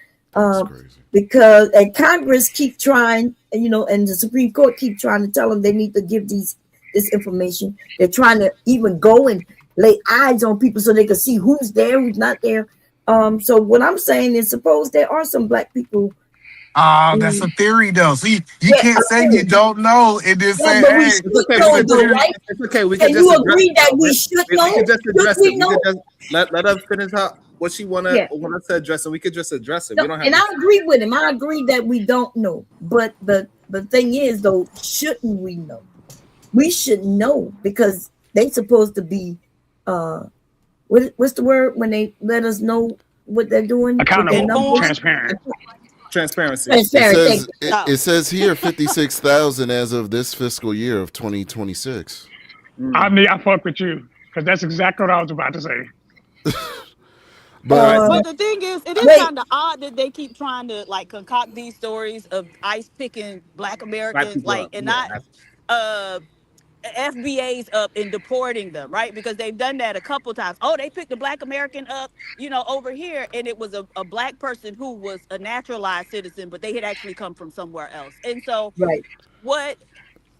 Because Congress keep trying, and the Supreme Court keep trying to tell them they need to give this information. They're trying to even go and lay eyes on people so they can see who's there, who's not there. So what I'm saying is, suppose there are some Black people. That's a theory, though. So you can't say you don't know and then say, but we hey, should know, though, right? It's okay. We Can can you just agree that we should know? We can just address Should it. we know? Let us finish up what she want us to address, and we could just address it. We don't have. And I agree with him. I agree that we don't know. But the thing is, though, shouldn't we know? we should know because they supposed to be what's the word when they let us know what they're doing? Accountable, transparent. Transparency. It says here 56,000 as of this fiscal year of 2026. I mean, I fuck with you because that's exactly what I was about to say. But the thing is, it is kind of odd that they keep trying to like concoct these stories of ICE picking Black Americans, like, and not FBA's up and deporting them, right? Because they've done that a couple times. Oh, they picked a Black American up, over here, and it was a Black person who was a naturalized citizen, but they had actually come from somewhere else. And so, what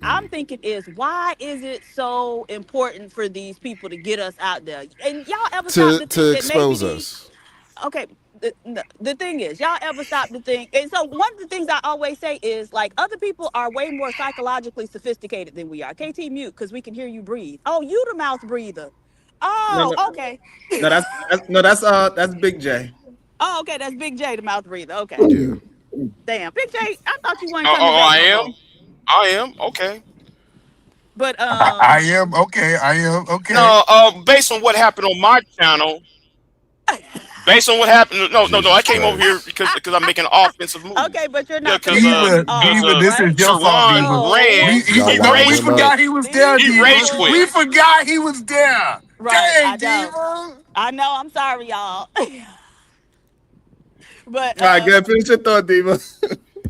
I'm thinking is, why is it so important for these people to get us out there? And y'all ever stop to expose us? Okay, the thing is, y'all ever stop to think? And so one of the things I always say is, like, other people are way more psychologically sophisticated than we are. KT, mute, because we can hear you breathe. Oh, you the mouth breather. Oh, okay. No, that's Big J. Oh, okay, that's Big J, the mouth breather. Okay. Yeah. Damn, Big J, I thought you weren't Oh, coming back. I am. Okay. But I am okay. No, based on what happened on my channel. Based on what happened, no, I came over here because I'm making an offensive move. Okay, but you're not. Diva, this is your fault. We forgot he was there. He rage quit. We forgot he was there. Right, Dang, I know. I'm sorry, y'all. But all right, good. Finish your thought, Diva.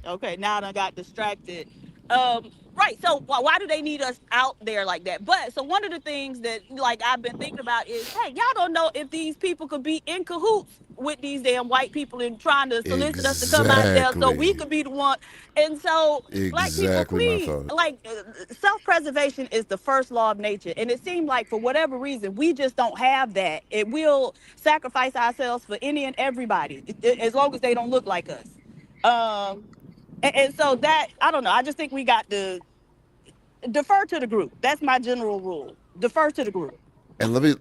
Okay, now I got distracted. Right. So why do they need us out there like that? But so one of the things that like I've been thinking about is, hey, y'all don't know if these people could be in cahoots with these damn white people and trying to solicit us to come out there so we could be the one. And so Black people, please, like self-preservation is the first law of nature. And it seemed like for whatever reason, we just don't have that. It will sacrifice ourselves for any and everybody, as long as they don't look like us. And so that, I don't know, I just think we got to defer to the group. That's my general rule. Defer to the group. And let me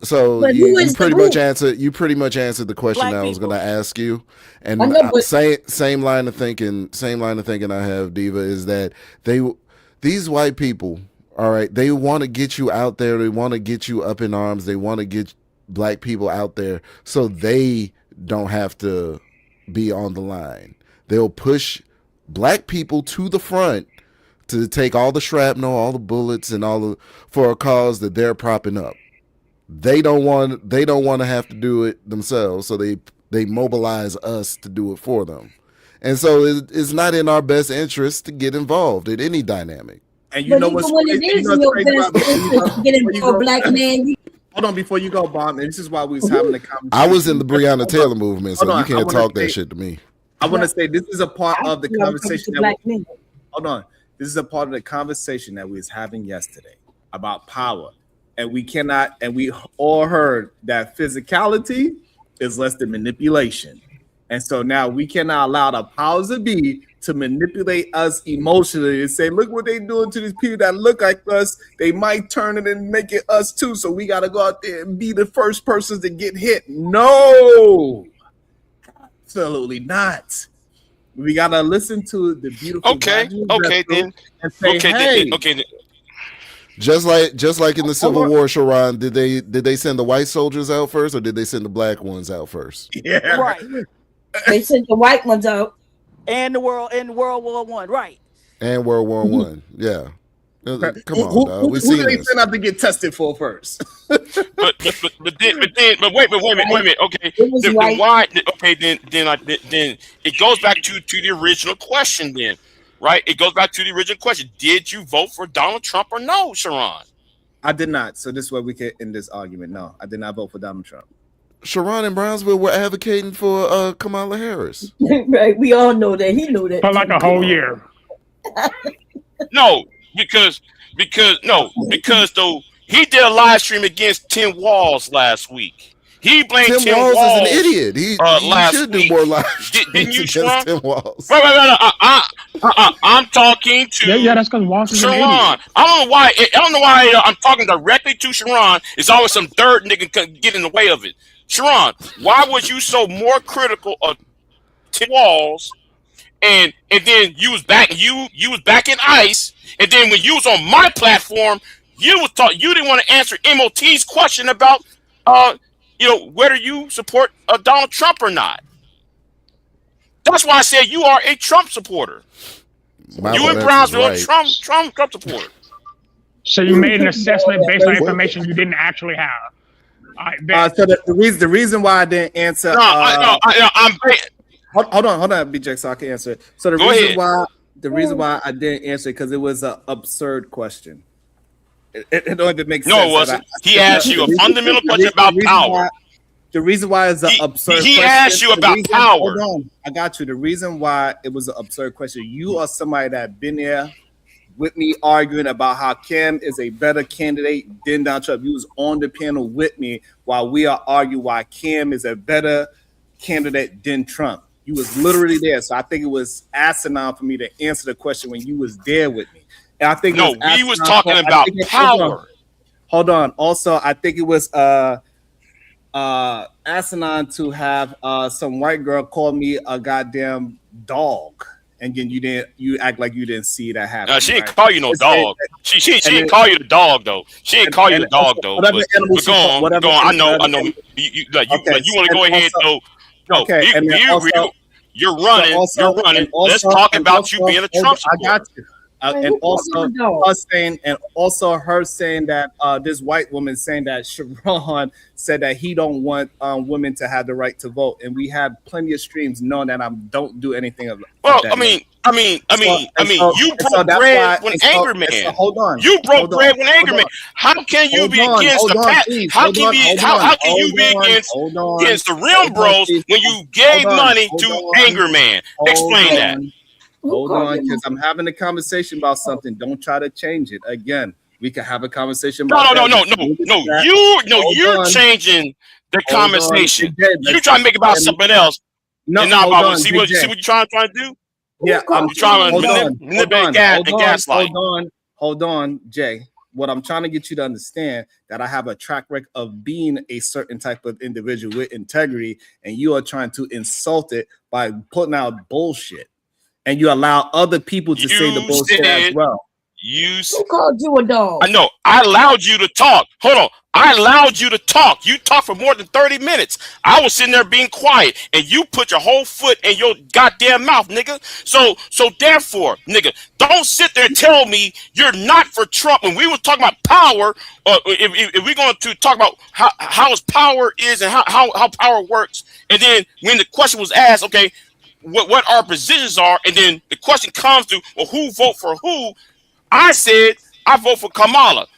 so you pretty much answered the question Black I was going to ask you. And same line of thinking I have, Diva, is that these white people, all right, they want to get you out there, they want to get you up in arms, they want to get Black people out there so they don't have to be on the line. They'll push Black people to the front to take all the shrapnel, all the bullets, and for a cause that they're propping up. They don't want to have to do it themselves, so they mobilize us to do it for them. And so it's not in our best interest to get involved in any dynamic. And you know what's when it is in your best interest to get involved, Black man. Hold on, before you go, Bob. And this is why we was having the conversation. I was in the Breonna Taylor movement, so you can't talk that shit to me. I want to say this is a part of the conversation. Hold on. This is a part of the conversation that we was having yesterday about power. And we all heard that physicality is less than manipulation. And so now we cannot allow the powers that be to manipulate us emotionally and say, look what they're doing to these people that look like us. They might turn it and make it us too. So we got to go out there and be the first persons to get hit. No. Absolutely not. We gotta listen to the beautiful. Okay, then. And say, hey. Then. Just like in the Civil War, Sharon, did they send the white soldiers out first, or did they send the Black ones out first? Yeah, right. They sent the white ones out, and World War I, right? And World War I, yeah. Come on, dog. Who do they send out to get tested for first? but wait a minute. Okay, then it goes back to the original question. Then, right? It goes back to the original question. Did you vote for Donald Trump or no, Sharon? I did not. So this way we can end this argument. No, I did not vote for Donald Trump. Sharon and Brownsville were advocating for Kamala Harris. Right? We all know that. He knew that for like a whole year. No. Because though he did a live stream against Tim Walz last week. He blamed Tim Walz is an idiot. He should do more live streams Didn't you, Sharon? Tim Walz. Right. I'm talking to that's because Walz is Sharon. an idiot. I don't know why I'm talking directly to Sharon. It's always some third nigga get in the way of it. Sharon, why was you so more critical of Tim Walz and then you was back in ICE, and then when you was on my platform, you didn't want to answer MOT's question about whether you support Donald Trump or not. That's why I said you are a Trump supporter. You in Brownsville, Trump supporter. So you made an assessment based on information you didn't actually have. So the reason why I didn't answer. Hold on, BJ, so I can answer it. So the reason why I didn't answer it because it was an absurd question. It don't even make sense. No, it wasn't. He asked you a fundamental question about power. The reason why it's an absurd question. He asked you about power. Hold on, I got you. The reason why it was an absurd question. You are somebody that been there with me arguing about how Cam is a better candidate than Donald Trump. You was on the panel with me while we are arguing why Cam is a better candidate than Trump. You was literally there. So I think it was asinine for me to answer the question when you was there with me. And I think we was talking about power. Hold on. Also, I think it was asinine to have some white girl call me a goddamn dog. And then you act like you didn't see that happen. She didn't call you no dog. She didn't call you the dog though. She didn't call you the dog though. But go on. I know. You want to go ahead though. No, you're running. Let's talk about you being a Trump supporter. I got you. And also her saying that this white woman saying that Sharon said that he don't want women to have the right to vote, and we have plenty of streams knowing that I don't do anything of well, that. I mean, you broke bread with Angry Man. Hold on, you broke bread with Angry Man. How can you be against the past? How can you be against the Rim Bros when you gave money to Angry Man? Explain that. Hold on, because I'm having a conversation about something. Don't try to change it. Again, we can have a conversation about You're changing the conversation. You trying to make it about something else. And not about see what you're trying to do? Yeah, I'm trying to manipulate and gaslight. Hold on, Jay. What I'm trying to get you to understand that I have a track record of being a certain type of individual with integrity, and you are trying to insult it by putting out bullshit. And you allow other people to say the bullshit as well. Who called you a dog? I know. I allowed you to talk. Hold on. I allowed you to talk. You talked for more than 30 minutes. I was sitting there being quiet, and you put your whole foot in your goddamn mouth, nigga. So therefore, nigga, don't sit there and tell me you're not for Trump. When we were talking about power, if we're going to talk about how his power is and how power works, and then when the question was asked, okay, what our positions are, and then the question comes to, well, who vote for who? I said I vote for Kamala.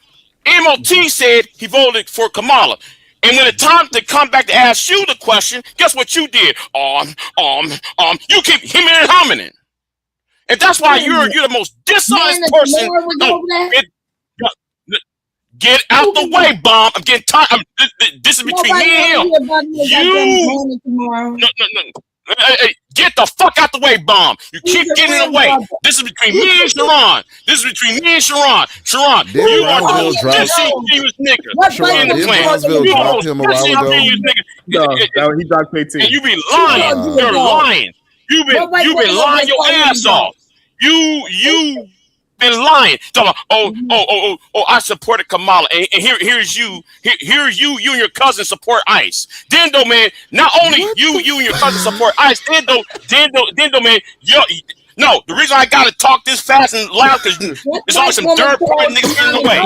MOT said he voted for Kamala. And when it's time to come back to ask you the question, guess what you did? You keep hemming and humming. And that's why you're the most dishonest person. Get out the way, Bomb. I'm getting tired. This is between me and him. Get the fuck out the way, Bomb. You keep getting in the way. This is between me and Sharon. Sharon, you are the most disingenuous nigga in the planet. He dropped 18. And you be lying. You're lying. You've been lying your ass off. You been lying. I supported Kamala, and here's you. Here's you and your cousin support ICE. Then though, man, not only you and your cousin support ICE. Then though, man, no. The reason I gotta talk this fast and loud because there's always some dirt party niggas in the way.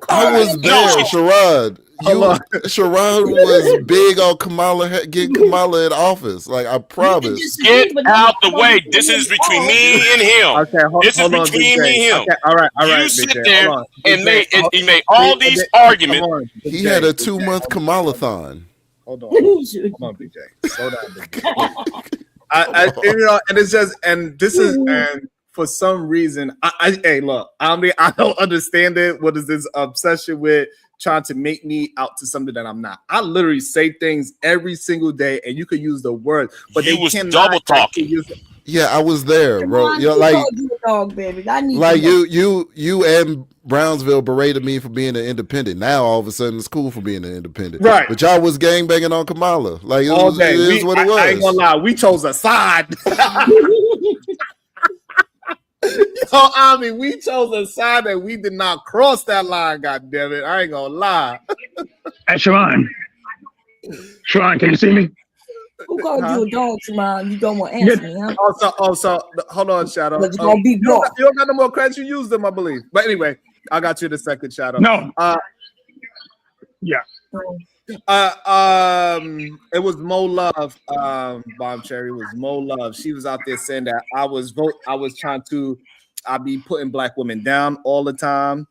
I was there, Sherrod. Sharon was big on Kamala, getting Kamala in office. Like, I promise. Get out the way. This is between me and him. Okay, this is between me and him. Okay, all right. You sit there and he made all these arguments. He had a 2-month Kamala-thon. Hold on, BJ. Slow down, BJ. And it's just, and this is, and for some reason, hey, look, I mean, I don't understand it. What is this obsession with trying to make me out to something that I'm not? I literally say things every single day, and you could use the word, but you they was cannot double talking. Yeah, I was there, bro. Javon, You know, who like, called you a dog, baby? I need like to know. you and Brownsville berated me for being an independent. Now all of a sudden it's cool for being an independent. Right. But y'all was gangbanging on Kamala. Like it, All was, day. it is what it was. I ain't gonna lie, we chose a side. Yo, Ami, we chose a side that we did not cross that line. God damn it! I ain't gonna lie. Hey, Sharon, can you see me? Who called Huh? you a dog, Shimon? You don't want to answer me, huh? Also, hold on, Shadow. But you gonna be you don't blocked. you don't got no more credits. You used them, I believe. But anyway, I got you the second, Shadow. No. Yeah. It was Mo Love, Bomb Cherry. It was Mo Love. She was out there saying that I was be putting black women down all the time.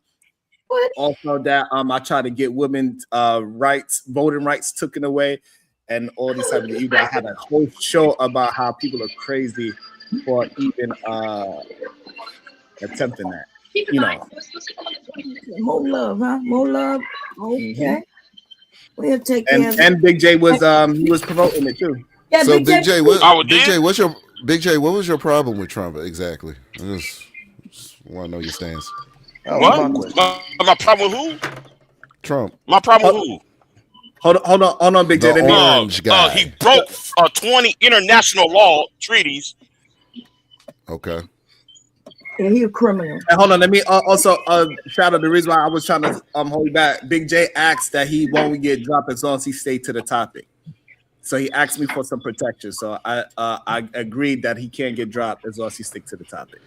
What? Also that I try to get women's voting rights taken away, and all these type of things. I had a whole show about how people are crazy for even attempting that. You know. More love, huh? More love. Okay. We'll take care of it. And Big J was he was promoting it too. Yeah, So Big J, what was your problem with Trump exactly? I just want to know your stance. What? My problem with who? Trump. My problem with who? Hold on, Big J. The orange guy. He broke 20 international law treaties. Okay. Yeah, he a criminal. And hold on, let me also shout out the reason why I was trying to hold back. Big J asked that he won't get dropped as long as he stayed to the topic. So he asked me for some protection. So I agreed that he can't get dropped as long as he stick to the topic.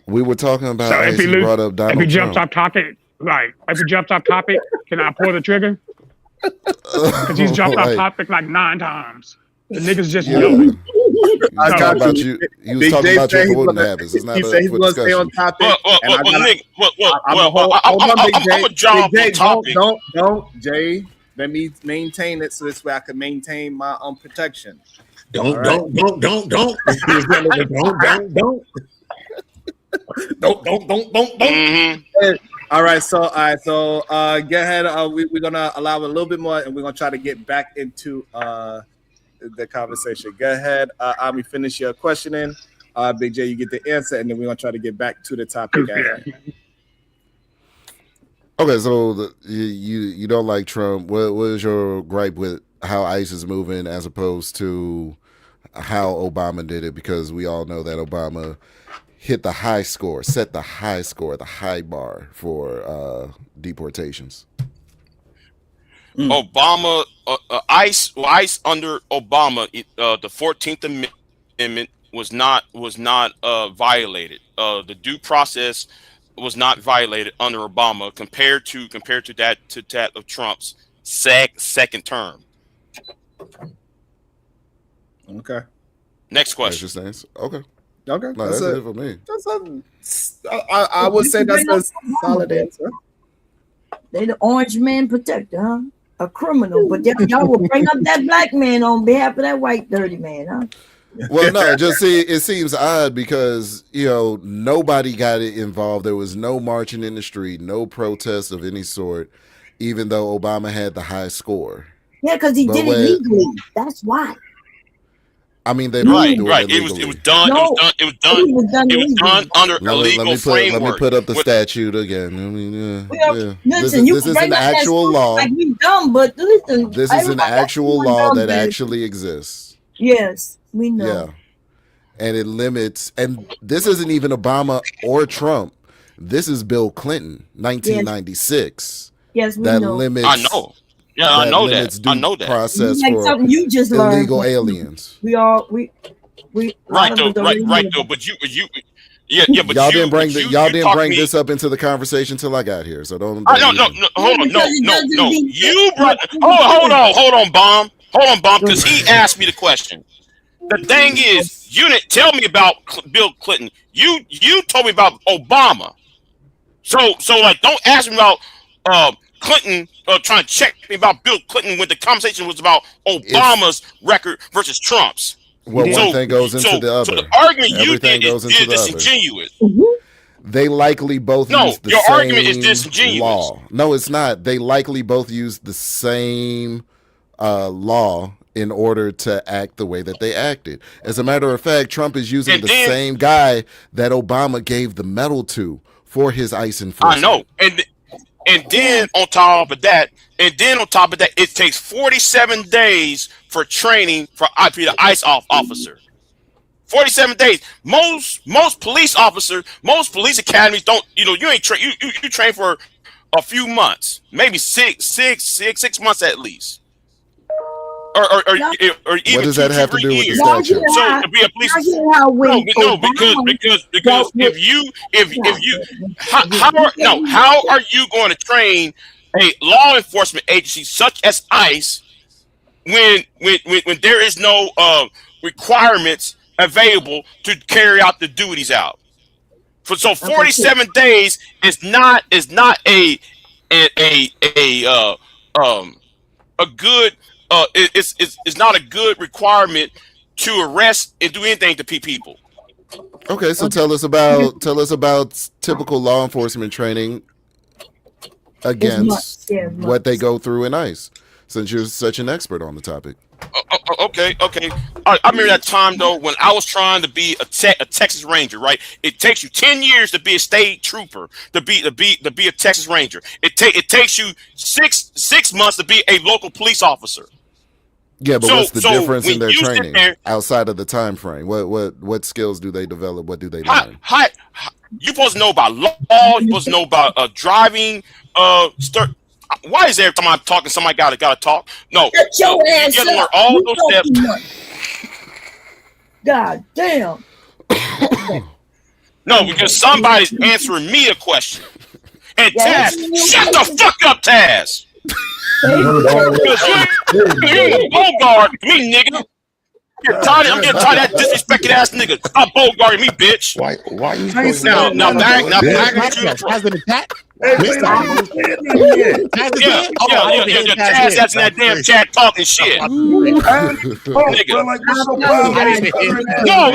We were talking about So as he brought up Donald if he jumps Trump. off topic, right? If he jumps off topic, can I pull the trigger? Because he's jumped off Right. topic like 9 times. The niggas just Yeah. yelling. He was talking about you. He was Big talking J about your said he's voting gonna- habits. It's not he up said he's for going to stay discussion. on topic. and I gotta- Nick, I'm a job Jay, on topic. don't, Jay. Let me maintain it so this way I can maintain my own protection. Don't. All right, so go ahead. We're gonna allow a little bit more, and we're gonna try to get back into the conversation. Go ahead, Ami, finish your questioning. Big J, you get the answer, and then we're gonna try to get back to the topic. Okay, so you don't like Trump. What is your gripe with how ICE is moving as opposed to how Obama did it? Because we all know that Obama hit the high score, set the high bar for deportations. Obama, ICE under Obama, the 14th Amendment was not violated. The due process was not violated under Obama compared to that of Trump's second term. Okay. Next question. That's your stance. Okay. Okay. No, that's it for me. I would say that's a solid answer. They the orange man protector, huh? A criminal, but y'all will bring up that black man on behalf of that white dirty man, huh? Well, no, just see, it seems odd because, nobody got involved. There was no marching in the street, no protests of any sort, even though Obama had the high score. Yeah, because he did it legally. That's why. I mean, they don't do Right. it It illegally. was done. No, It was done under a legal framework. Let me put up the with- statute again. I mean, yeah. Listen, This is an actual law. Like we dumb, but listen. This is an everybody- actual everyone law dumb, that baby. actually exists. Yes, we know. Yeah. And it limits, and this isn't even Obama or Trump. This is Bill Clinton, 1996. Yes, we that know. limits. I know. Yeah, I know that. limits due I know that. process Like for something you just learned. illegal aliens. We a lot Right of though. us don't Right. even Right know. though. But you. Yeah. But y'all you, didn't bring but you, y'all you didn't talked bring me- this up into the conversation till I got here. So don't. No. Hold on. No. be- You brought. Hold on, Bomb. Because he asked me the question. The thing is, you didn't tell me about Bill Clinton. You told me about Obama. So like, don't ask me about Clinton trying to check me about Bill Clinton when the conversation was about Obama's record versus Trump's. Well, one thing goes into the other. So the argument Everything you goes did into is the other. disingenuous. They likely both No, use the your same argument is disingenuous. law. No, it's not. They likely both use the same law in order to act the way that they acted. As a matter of fact, Trump is using And the then- same guy that Obama gave the medal to for his ICE enforcement. I know. And then on top of that, it takes 47 days for training for the ICE officer. 47 days. Most police officers, most police academies don't. You ain't train. You train for a few months, maybe six months at least. Or even What does that have to do with the years. statute? So to be a police, because how are you going to train a law enforcement agency such as ICE when there is no requirements available to carry out the duties out? So 47 days is not a good it's not a good requirement to arrest and do anything to people. Okay, so tell us about typical law enforcement training against what they go through in ICE, since you're such an expert on the topic. Okay. I remember that time though when I was trying to be a Texas Ranger. Right, it takes you 10 years to be a state trooper, to be a Texas Ranger. It takes you six months to be a local police officer. Yeah, but what's the difference in their when you sit training there- outside of the time frame? What skills do they develop? What do they learn? You supposed to know about law. You supposed to know about driving. Why is every time I'm talking, somebody gotta talk? No, Get your ass you gotta learn up. all You those talking steps. much. God damn. No, because somebody's answering me a question. And Taz, shut the fuck up, Taz. You ain't Bogart me, nigga. I'm getting tired of that disrespected ass nigga. Stop Bogarting me, bitch. Why you now back to the Taz that's in that damn chat talking shit. Nigga. No,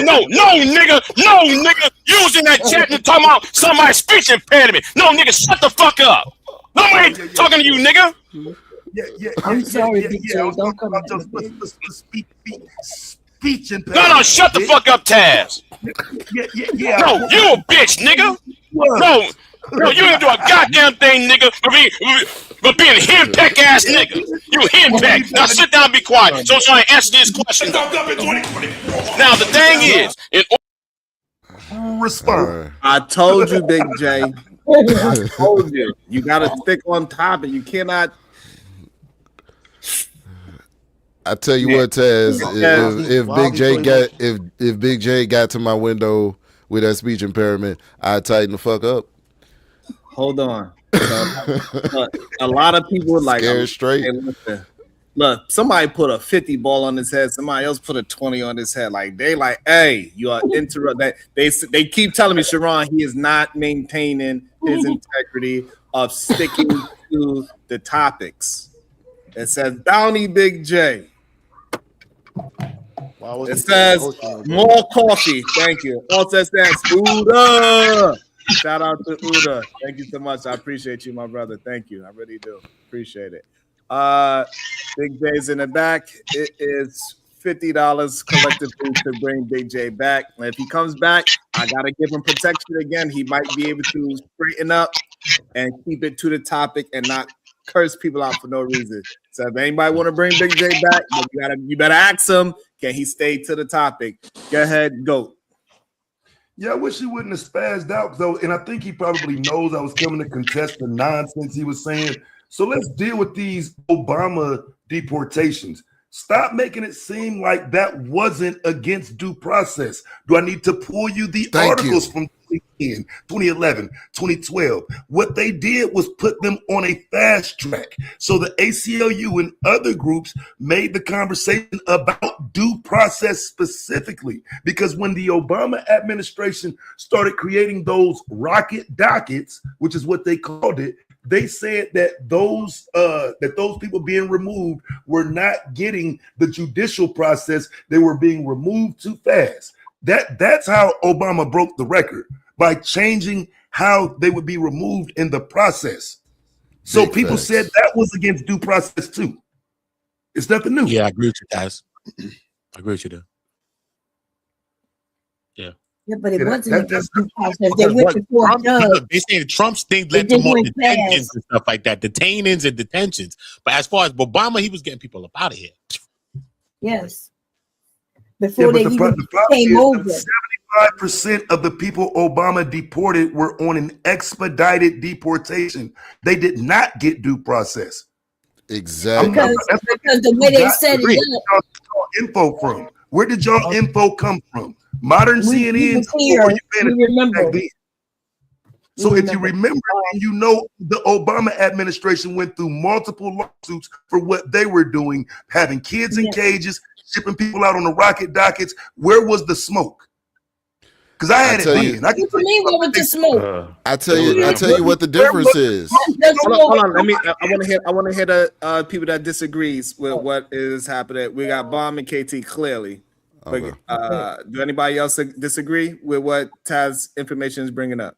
nigga. You was in that chat and talking about somebody's speech impediment. No, nigga, shut the fuck up. Nobody talking to you, nigga. I'm sorry, BJ. Don't come at me. Speech and No, shut the fuck up, Taz. No, you a bitch, nigga. No, you ain't do a goddamn thing, nigga, for being a henpeck ass nigga. You a henpeck. Now sit down and be quiet. So I answer this question. Now the thing is, respond. I told you, Big J. I told you. You gotta stick on topic. You cannot. I tell you what, Taz, if Big J got to my window with that speech impairment, I'd tighten the fuck up. Hold on. A lot of people like Scared straight. Hey, listen, look, somebody put a 50 ball on his head. Somebody else put a 20 on his head. Like they like, hey, you are interrupt that. They keep telling me, Sharon, he is not maintaining his integrity of sticking to the topics. It says Bounty Big J. It says more coffee. Thank you. Also says Uda. Shout out to Uda. Thank you so much. I appreciate you, my brother. Thank you. I really do. Appreciate it. Big J's in the back. It is $50 collectively to bring Big J back. And if he comes back, I gotta give him protection again. He might be able to straighten up and keep it to the topic and not curse people out for no reason. So if anybody want to bring Big J back, you better ask him, can he stay to the topic? Go ahead, go. Yeah, I wish he wouldn't have spazzed out though, and I think he probably knows I was coming to contest the nonsense he was saying. So let's deal with these Obama deportations. Stop making it seem like that wasn't against due process. Do I need to pull you the articles from 2010, 2011, 2012? What they did was put them on a fast track. So the ACLU and other groups made the conversation about due process specifically, because when the Obama administration started creating those rocket dockets, which is what they called it, they said that those people being removed were not getting the judicial process. They were being removed too fast. That's how Obama broke the record, by changing how they would be removed in the process. So people said that was against due process too. It's nothing new. Yeah, I agree with you guys. I agree with you there. Yeah. Yeah, but it Yeah, wasn't that's a due process. They Because went what before a Trump, judge. look, they say Trump's thing led It to just more went detentions fast. and stuff like that. Detainings and detentions. But as far as Obama, he was getting people up out of here. Yes. Yeah, Before but they the even problem came is over. that 75% of the people Obama deported were on an expedited deportation. They did not get due process. Exactly. Because the way they set Where it did up, y'all info from? Where did y'all info come from? Modern we CNN was or here. were you paying We attention back remember. then? So if you remember, and you know the Obama administration went through multiple lawsuits for what they were doing, having kids in cages, shipping people out on the rocket dockets. Where was the smoke? Because I had it then. What you mean what was the smoke? I tell you what the difference is. Hold on. I want to hear the people that disagrees with what is happening. We got Bomb and KT clearly. Okay. But, do anybody else disagree with what Taz information is bringing up?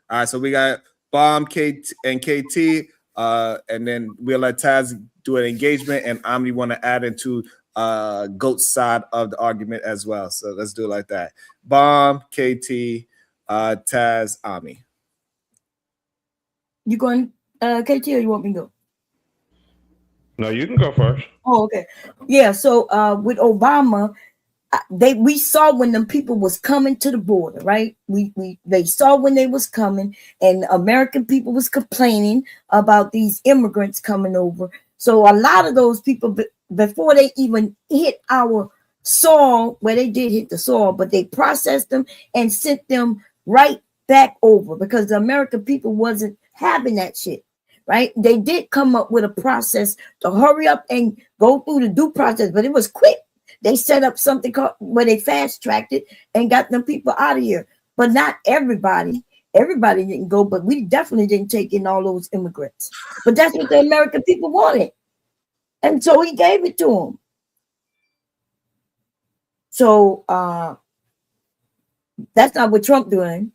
All right, so we got Bomb, KT, and KT, and then we'll let Taz do an engagement, and Omni want to add into GOAT's side of the argument as well. So let's do it like that. Bomb, KT, Taz, Omni. You going KT or you want me to go? No, you can go first. Oh, okay. Yeah, so with Obama, we saw when them people was coming to the border, right? They saw when they was coming, and American people was complaining about these immigrants coming over. So a lot of those people, before they even hit our soil, where they did hit the soil, but they processed them and sent them right back over because the American people wasn't having that shit, right? They did come up with a process to hurry up and go through the due process, but it was quick. They set up something called where they fast tracked it and got them people out of here, but not everybody. Everybody didn't go, but we definitely didn't take in all those immigrants. But that's what the American people wanted. And so he gave it to them. So that's not what Trump doing.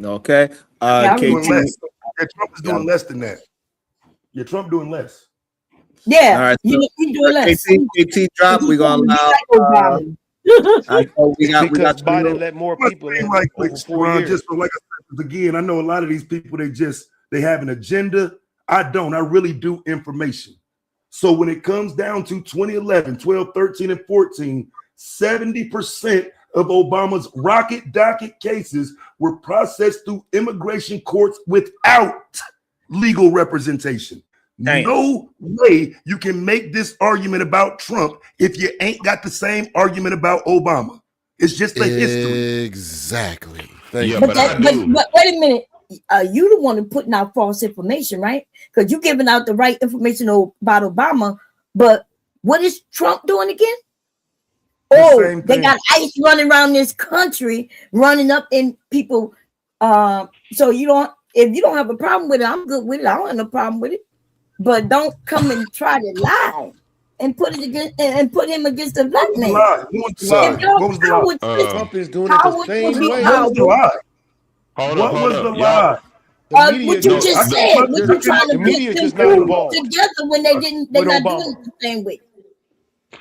Okay. Trump KT. is doing less than that. Yeah, Trump doing less. Yeah, all right, you doing less. KT drop. We're gonna allow. We got Biden let more people in like over 4 years. just for like I said, again, I know a lot of these people they have an agenda. I don't. I really do information. So when it comes down to 2011, 12, 13, and 14, 70% of Obama's rocket docket cases were processed through immigration courts without legal representation. Damn. No way you can make this argument about Trump if you ain't got the same argument about Obama. It's just like history. Exactly. But wait a minute. You the one who putting out false information, right? Because you're giving out the right information about Obama, but what is Trump doing again? Oh, they got ICE running around this country, running up in people. So if you don't have a problem with it, I'm good with it. I don't have no problem with it. But don't come and try to lie and put it against and put him against the black man. What was the lie? Trump is doing it the same way. What was the lie? Hold was up. the lie? What you just said, what you trying to media get just them not two involved together when they're not doing it the same way.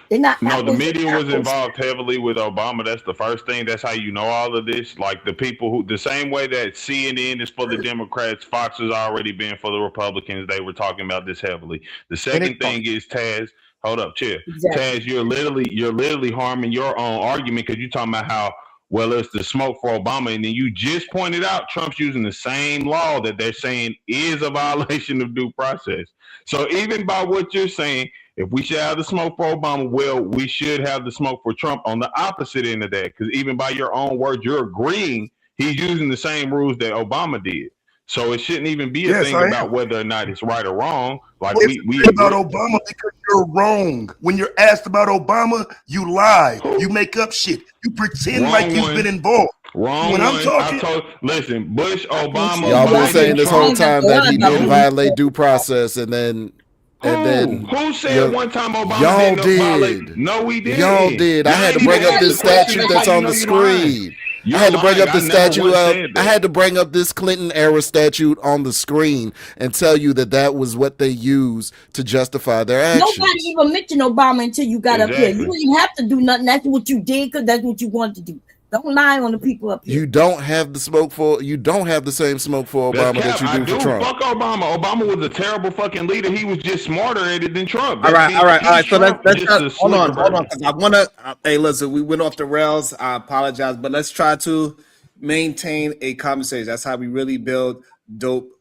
They're not. No, the apples media to was apples. involved heavily with Obama. That's the first thing. That's how you know all of this. Like the people who, the same way that CNN is for the Democrats, Fox has already been for the Republicans. They were talking about this heavily. The second thing is Taz. Hold up, chill. Exactly. Taz, you're literally harming your own argument because you're talking about how it's the smoke for Obama, and then you just pointed out Trump's using the same law that they're saying is a violation of due process. So even by what you're saying, if we should have the smoke for Obama, we should have the smoke for Trump on the opposite end of that. Because even by your own words, you're agreeing he's using the same rules that Obama did. So it shouldn't even be a thing about whether or not it's right or wrong. Like we about Obama because you're wrong. When you're asked about Obama, you lie. You make up shit. You pretend like you've been involved. Wrong. When I'm talking, listen, Bush, Obama. Y'all been Biden, saying this whole Trump. time that he didn't violate due process, and then Who said one time Obama y'all didn't did. violate? No, we didn't. Y'all did. I had to bring up this statute that's on the screen. I had to bring up the statute. I had to bring up this Clinton era statute on the screen and tell you that was what they use to justify their actions. Nobody even mentioned Obama until you got up here. You didn't even have to do nothing. That's what you did because that's what you wanted to do. Don't lie on the people up here. You don't have the same smoke for Obama that you do for Trump. Fuck Obama. Obama was a terrible fucking leader. He was just smarter at it than Trump. All right. So let's hold on. Because I want to. Hey, listen, we went off the rails. I apologize, but let's try to maintain a conversation. That's how we really build dope.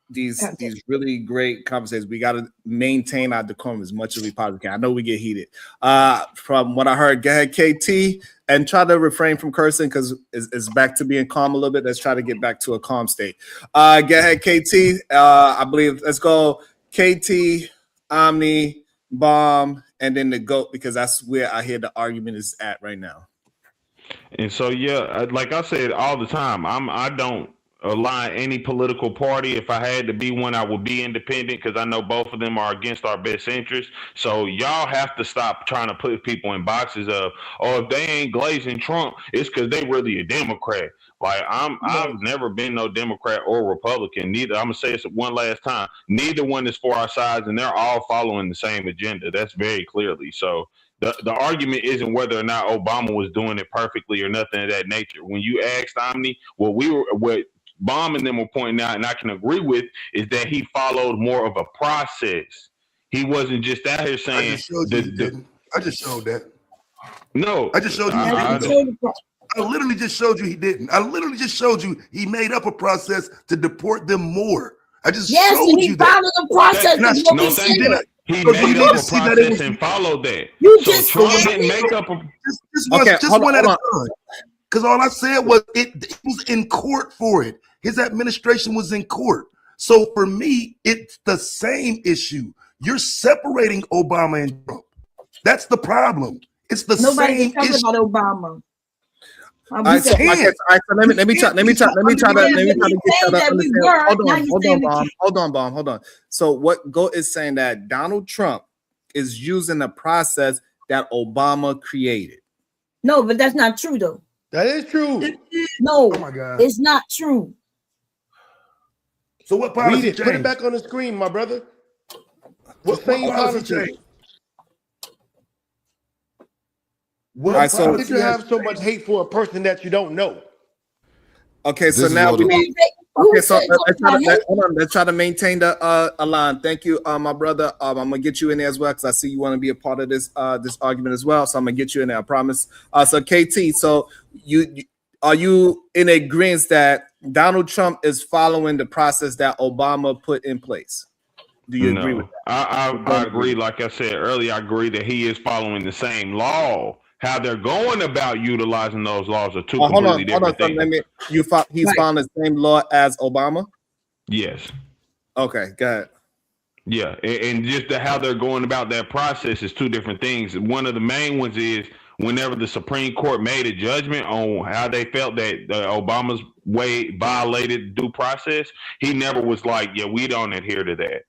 These really great conversations. We got to maintain our decorum as much as we possibly can. I know we get heated. From what I heard, go ahead, KT, and try to refrain from cursing because it's back to being calm a little bit. Let's try to get back to a calm state. Go ahead, KT. I believe let's go KT, Omni, Bomb, and then the GOAT because that's where I hear the argument is at right now. And so, yeah, like I said all the time, I don't align any political party. If I had to be one, I would be independent because I know both of them are against our best interests. So y'all have to stop trying to put people in boxes of, oh, if they ain't glazing Trump, it's because they really a Democrat. Like I've never been no Democrat or Republican. Neither. I'm gonna say it one last time. Neither one is for our sides, and they're all following the same agenda. That's very clearly. So the argument isn't whether or not Obama was doing it perfectly or nothing of that nature. When you asked Omni, what Bomb and them were pointing out, and I can agree with, is that he followed more of a process. He wasn't just out here saying. I just showed that. No, I just showed you. I literally just showed you he didn't. I literally just showed you he made up a process to deport them more. I just showed you that. Followed the process. No, thank you. He made up a process and followed that. So Trump didn't make up a. Just one at a time. Because all I said was it was in court for it. His administration was in court. So for me, it's the same issue. You're separating Obama and Trump. That's the problem. It's the same issue. Nobody talking about Obama. All right, so let me try to get that understanding. Hold on, Bomb. So what GOAT is saying that Donald Trump is using the process that Obama created. No, but that's not true though. That is true. No, oh my God, it's not true. So what policy change? Put it back on the screen, my brother. What policy change? Why did you have so much hate for a person that you don't know? Okay, so now we need. Okay, so let's try to maintain the line. Thank you, my brother. I'm gonna get you in there as well because I see you want to be a part of this this argument as well. So I'm gonna get you in there. I promise. So KT, so are you in agreement that Donald Trump is following the process that Obama put in place? Do you agree with that? I agree. Like I said earlier, I agree that he is following the same law. How they're going about utilizing those laws are two completely different things. He's following the same law as Obama? Yes. Okay, go ahead. Yeah, and just how they're going about that process is two different things. One of the main ones is whenever the Supreme Court made a judgment on how they felt that Obama's way violated due process, he never was like, yeah, we don't adhere to that.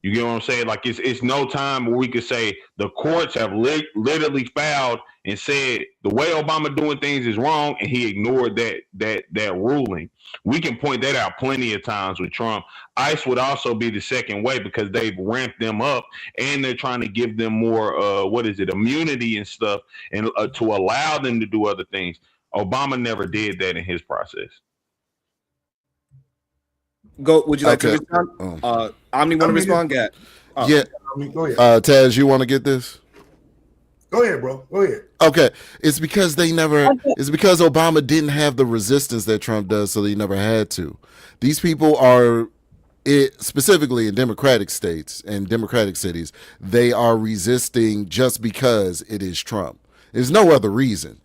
You get what I'm saying? Like it's no time where we could say the courts have literally filed and said the way Obama doing things is wrong, and he ignored that ruling. We can point that out plenty of times with Trump. ICE would also be the second way because they've ramped them up and they're trying to give them more immunity and stuff, and to allow them to do other things. Obama never did that in his process. Go. Would you like to respond? Omni, want to respond? Yeah. Go ahead. Taz, you want to get this? Go ahead, bro. Go ahead. Okay. It's because it's because Obama didn't have the resistance that Trump does, so they never had to. These people are, specifically in Democratic states and Democratic cities, they are resisting just because it is Trump. There's no other reason.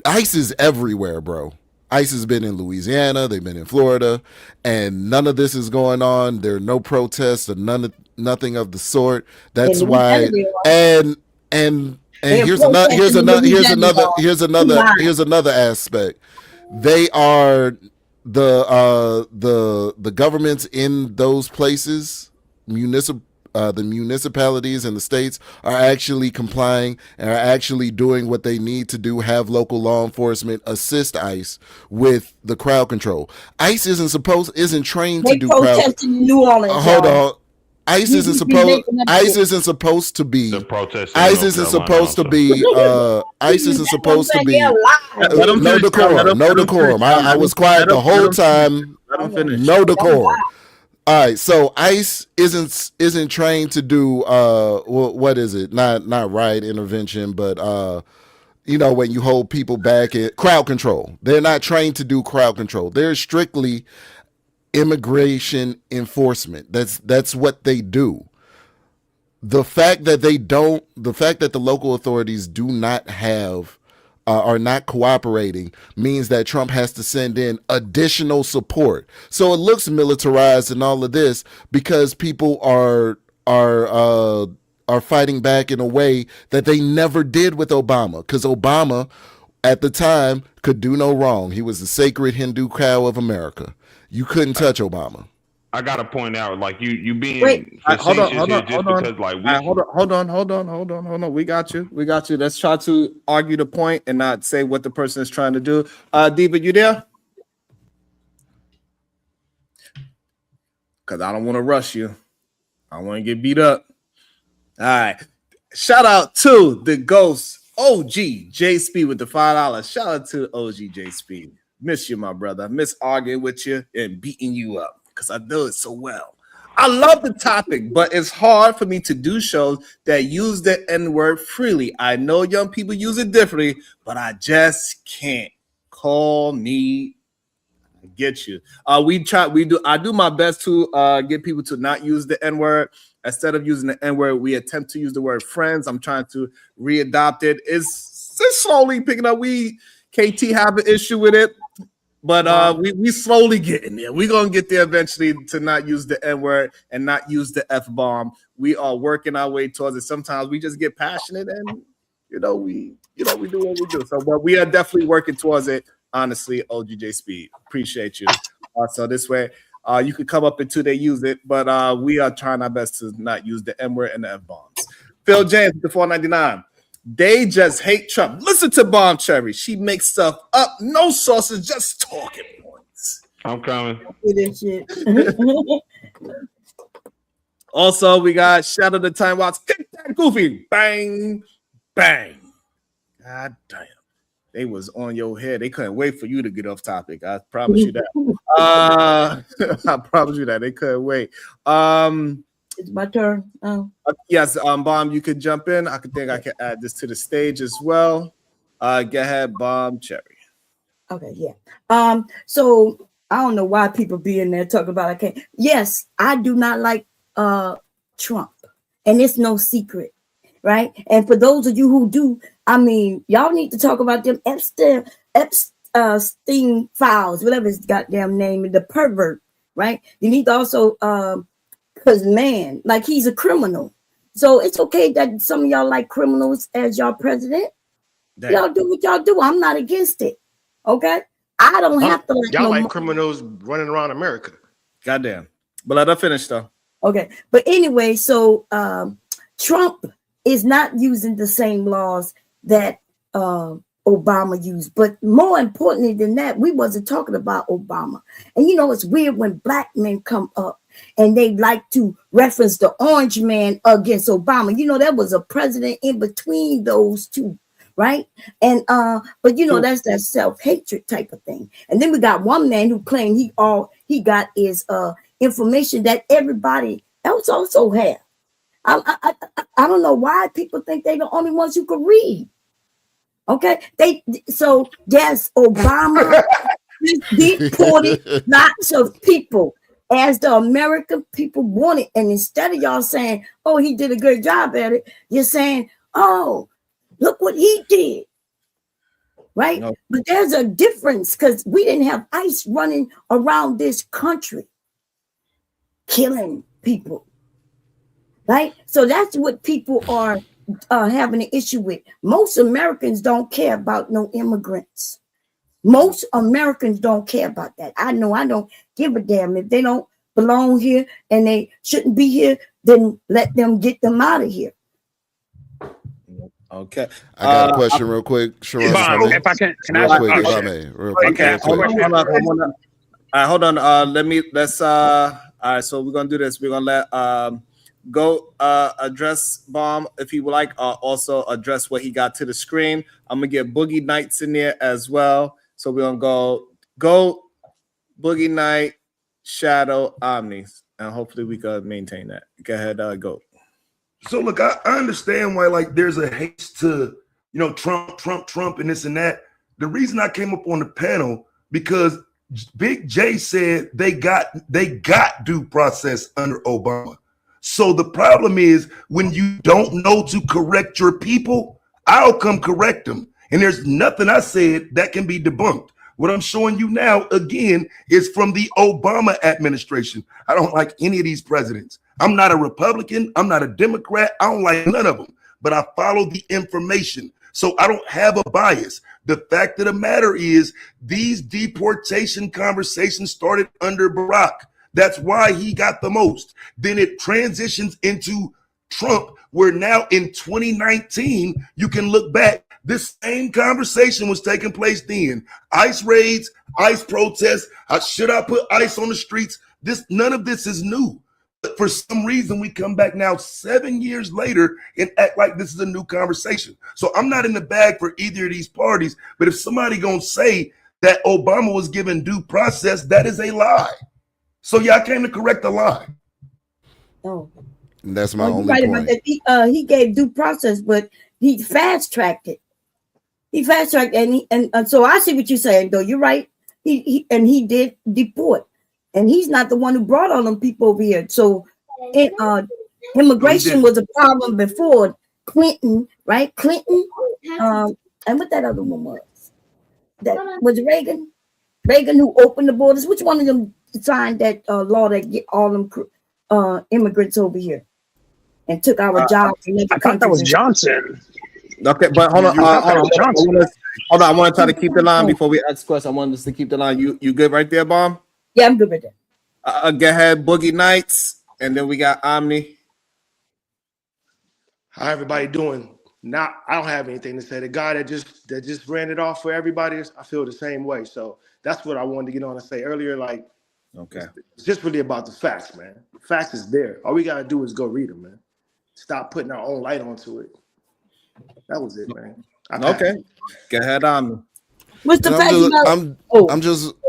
ICE is everywhere, bro. ICE has been in Louisiana, they've been in Florida, and none of this is going on. There are no protests or nothing of the sort. That's why. And here's another aspect. They are the governments in those places, the municipalities and the states are actually complying and are actually doing what they need to do, have local law enforcement assist ICE with the crowd control. ICE isn't trained They to do crowd. protested in New Orleans. Hold y'all. on. ICE You isn't be supposed. making up ICE shit. isn't supposed to be. The protest in ICE North isn't Carolina supposed to also. be. ICE isn't supposed to be. Let him No finish, Tom. Let decorum. him No finish, decorum. Tom. I was quiet the whole time. Let him finish. No decorum. All right, so ICE isn't trained to do what is it? Not riot intervention, but when you hold people back and crowd control. They're not trained to do crowd control. They're strictly immigration enforcement. That's what they do. The fact that the local authorities do not have are not cooperating means that Trump has to send in additional support. So it looks militarized and all of this because people are fighting back in a way that they never did with Obama. Because Obama, at the time, could do no wrong. He was the sacred Hindu cow of America. You couldn't touch Obama. I gotta point out, like you being Wait, hold on, facetious hold here on, just hold on. because, like, Hold on. We got you. Let's try to argue the point and not say what the person is trying to do. Diva, you there? Because I don't want to rush you. I want to get beat up. All right. Shout out to the ghost OG J Speed with the $5. Shout out to OG J Speed. Miss you, my brother. Miss arguing with you and beating you up because I know it so well. I love the topic, but it's hard for me to do shows that use the N-word freely. I know young people use it differently, but I just can't. Call me. I get you. I do my best to get people to not use the N-word. Instead of using the N-word, we attempt to use the word friends. I'm trying to readopt it. It's slowly picking up. KT have an issue with it. But we slowly getting there. We're gonna get there eventually to not use the N-word and not use the F-bomb. We are working our way towards it. Sometimes we just get passionate and we do what we do. So but we are definitely working towards it, honestly, OGJ Speed. Appreciate you. So this way you could come up until they use it, but we are trying our best to not use the N-word and the F-bombs. Phil James with the $4.99. They just hate Trump. Listen to Bomb Cherry. She makes stuff up. No sources, just talking points. I'm coming. Also, we got Shadow the Time Watch. Kick that goofy. Bang, bang. God damn. They was on your head. They couldn't wait for you to get off topic. I promise you that. I promise you that. They couldn't wait. It's my turn. Oh. Yes, Bomb, you could jump in. I can add this to the stage as well. Go ahead, Bomb Cherry. Okay, yeah. So I don't know why people be in there talking about Yes, I do not like Trump, and it's no secret, right? And for those of you who do, I mean, y'all need to talk about them Epstein files, whatever his goddamn name, the pervert, right? You need to also because man, like he's a criminal. So it's okay that some of y'all like criminals as y'all president. Damn. Y'all do what y'all do. I'm not against it. Okay. I don't have to like y'all like criminals running around America. Goddamn. But let her finish though. Okay. But anyway, so Trump is not using the same laws that Obama used. But more importantly than that, we wasn't talking about Obama. And it's weird when black men come up and they like to reference the orange man against Obama. There was a president in between those two, right? And but that's that self-hatred type of thing. And then we got one man who claimed he got is information that everybody else also have. I don't know why people think they're the only ones who could read. Okay, so yes, Obama deported lots of people as the American people wanted. And instead of y'all saying, oh, he did a good job at it, you're saying, oh, look what he did. Right? No. But there's a difference because we didn't have ICE running around this country killing people. Right? So that's what people are having an issue with. Most Americans don't care about no immigrants. Most Americans don't care about that. I know I don't give a damn if they don't belong here and they shouldn't be here, then let them get them out of here. Okay. I got a question real quick. Sharon, if I can I real ask quick, a if I question? may. Real quick. Okay, Real quick. Hold on. All right, hold on. Let's all right, so we're gonna do this. We're gonna let go address Bomb if he would like, also address what he got to the screen. I'm gonna get Boogie Nights in there as well. So we're gonna go Boogie Night, Shadow, Omnis, and hopefully we can maintain that. Go ahead, go. So look, I understand why like there's a haste to, you know, Trump and this and that. The reason I came up on the panel because Big J said they got due process under Obama. So the problem is when you don't know to correct your people, I'll come correct them. And there's nothing I said that can be debunked. What I'm showing you now, again, is from the Obama administration. I don't like any of these presidents. I'm not a Republican. I'm not a Democrat. I don't like none of them, but I follow the information. So I don't have a bias. The fact of the matter is these deportation conversations started under Barack. That's why he got the most. Then it transitions into Trump, where now in 2019, you can look back. This same conversation was taking place then. ICE raids, ICE protests. Should I put ICE on the streets? None of this is new. But for some reason, we come back now 7 years later and act like this is a new conversation. So I'm not in the bag for either of these parties. But if somebody gonna say that Obama was given due process, that is a lie. So yeah, I came to correct the lie. Oh, That's my only right point. about that. He gave due process, but he fast tracked it. He fast tracked, and so I see what you're saying, though. You're right. He did deport, and he's not the one who brought all them people over here. So, immigration was a problem before Clinton, right? Clinton, and what that other one was? That was Reagan. Reagan who opened the borders. Which one of them signed that law that get all them immigrants over here and took our jobs? I thought that was Johnson. Okay, but hold on. Hold on. I want to try to keep the line before we ask questions. I want us to keep the line. You good right there, Bomb? Yeah, I'm good with that. Go ahead, Boogie Nights, and then we got Omni. How everybody doing? Now I don't have anything to say. The guy that just ran it off for everybody, I feel the same way. So that's what I wanted to get on and say earlier. Like, okay, it's just really about the facts, man. The facts is there. All we gotta do is go read them, man. Stop putting our own light onto it. That was it, man. Okay, go ahead, Omni. What's the fact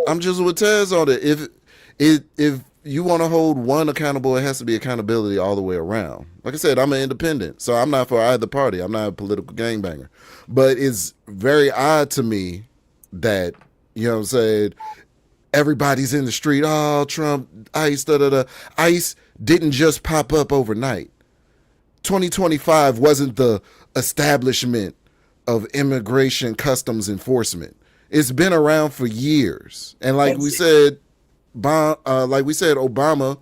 I'm just with Tez on it. If you want to hold one accountable, it has to be accountability all the way around. Like I said, I'm an independent, so I'm not for either party. I'm not a political gangbanger. But it's very odd to me that, you know what I'm saying, everybody's in the street, oh, Trump, ICE, da-da-da. ICE didn't just pop up overnight. 2025 wasn't the establishment of immigration customs enforcement. It's been around for years. And like we said, Obama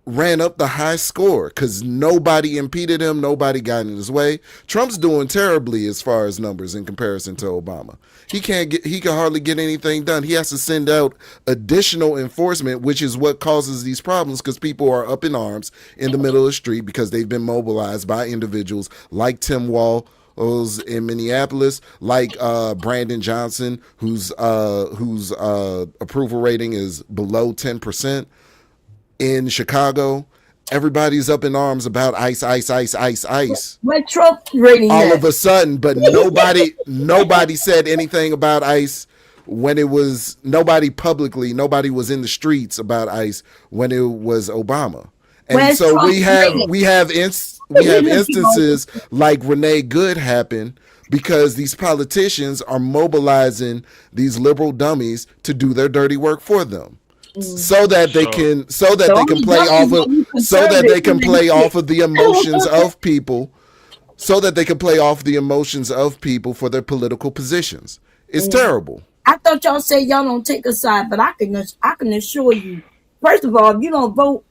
ran up the high score because nobody impeded him, nobody got in his way. Trump's doing terribly as far as numbers in comparison to Obama. He can hardly get anything done. He has to send out additional enforcement, which is what causes these problems because people are up in arms in the middle of the street because they've been mobilized by individuals like Tim Walz in Minneapolis, like Brandon Johnson, whose approval rating is below 10%. In Chicago, everybody's up in arms about ICE. Where Trump rating all of a sudden, but nobody said anything about ICE when it was nobody was in the streets about ICE when it was Obama. And so we have instances like Renee Good happen because these politicians are mobilizing these liberal dummies to do their dirty work for them. So that they can play off of the emotions of people, so that they can play off the emotions of people for their political positions. It's terrible. I thought y'all said y'all don't take a side, but I can assure you, first of all, if you don't vote,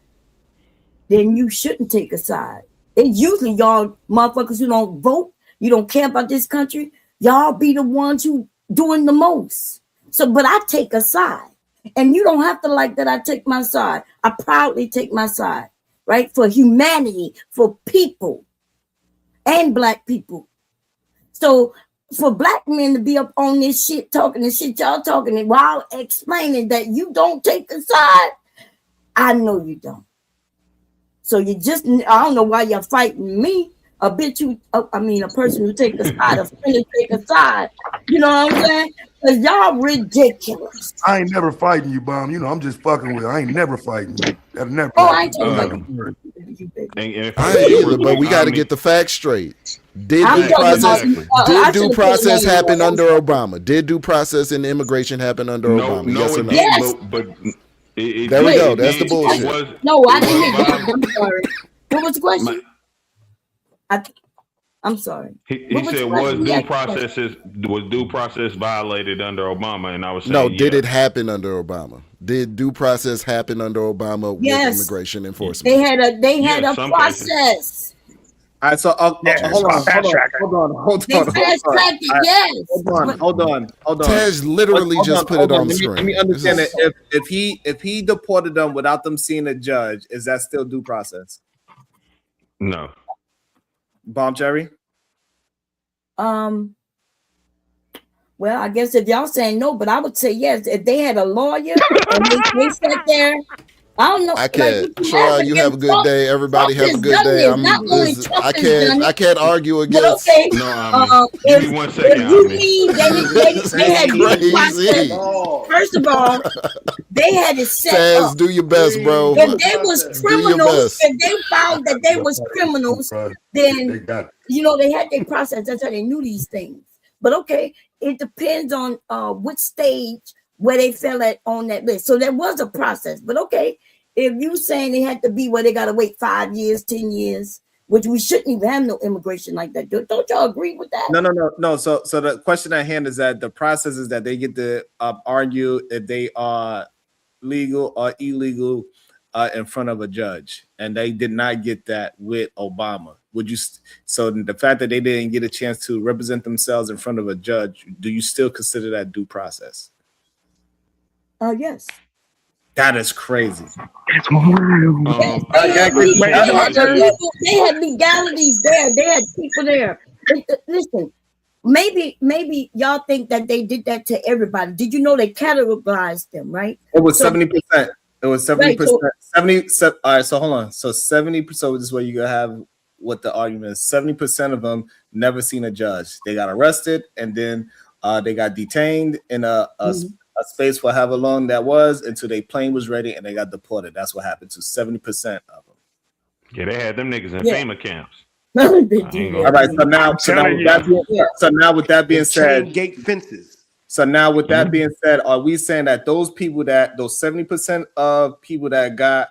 then you shouldn't take a side. It's usually y'all motherfuckers who don't vote, you don't care about this country, y'all be the ones who doing the most. So, but I take a side. And you don't have to like that I take my side. I proudly take my side, right? For humanity, for people and black people. So for black men to be up on this shit, talking the shit y'all talking while explaining that you don't take a side, I know you don't. So you just, I don't know why you're fighting me. A person who take a side, a friend who take a side. You know what I'm saying? Because y'all ridiculous. I ain't never fighting you, Bomb. You know, I'm just fucking with you. I ain't never fighting you. I've never. I ain't talking about I ain't either, but we got to get the facts straight. Did due process happen under Obama? Did due process in immigration happen under Obama? Yes or no? Yes. But there we go. That's the bullshit. No, I didn't hear that. I'm sorry. What was the question? I'm sorry. He said, was due process violated under Obama? And I was saying, no. Did it happen under Obama? Did due process happen under Obama with immigration enforcement? They had a process. All right, so hold on. Tej literally just put it on the screen. Let me understand it. If he deported them without them seeing a judge, is that still due process? No. Bomb Cherry? Well, I guess if y'all saying no, but I would say yes. If they had a lawyer and they sat there, I don't know. I can't. Sure, you have a good day. Everybody have a good day. I can't argue against. Okay. No, give me 1 second. If you mean they had due process, first of all, they had it set up. Do your best, bro. If they was criminals, if they found that they was criminals, then they had their process. That's how they knew these things. But okay, it depends on which stage where they fell at on that list. So there was a process. But okay, if you saying they had to be where they got to wait 5 years, 10 years, which we shouldn't even have no immigration like that. Don't y'all agree with that? No. So the question at hand is that the process is that they get to argue if they are legal or illegal in front of a judge, and they did not get that with Obama. So the fact that they didn't get a chance to represent themselves in front of a judge, do you still consider that due process? Yes. That is crazy. It's wild. They had legalities there. They had people there. Listen, maybe y'all think that they did that to everybody. Did you know they categorized them, right? It was 70%. It was 70%. 70. All right, so hold on. So 70%. This is where you gonna have what the argument is. 70% of them never seen a judge. They got arrested and then they got detained in a space for however long that was until their plane was ready and they got deported. That's what happened to 70% of them. Yeah, they had them niggas in FEMA camps. All right, so now with that being said, gate fences. So now with that being said, are we saying that those 70% of people that got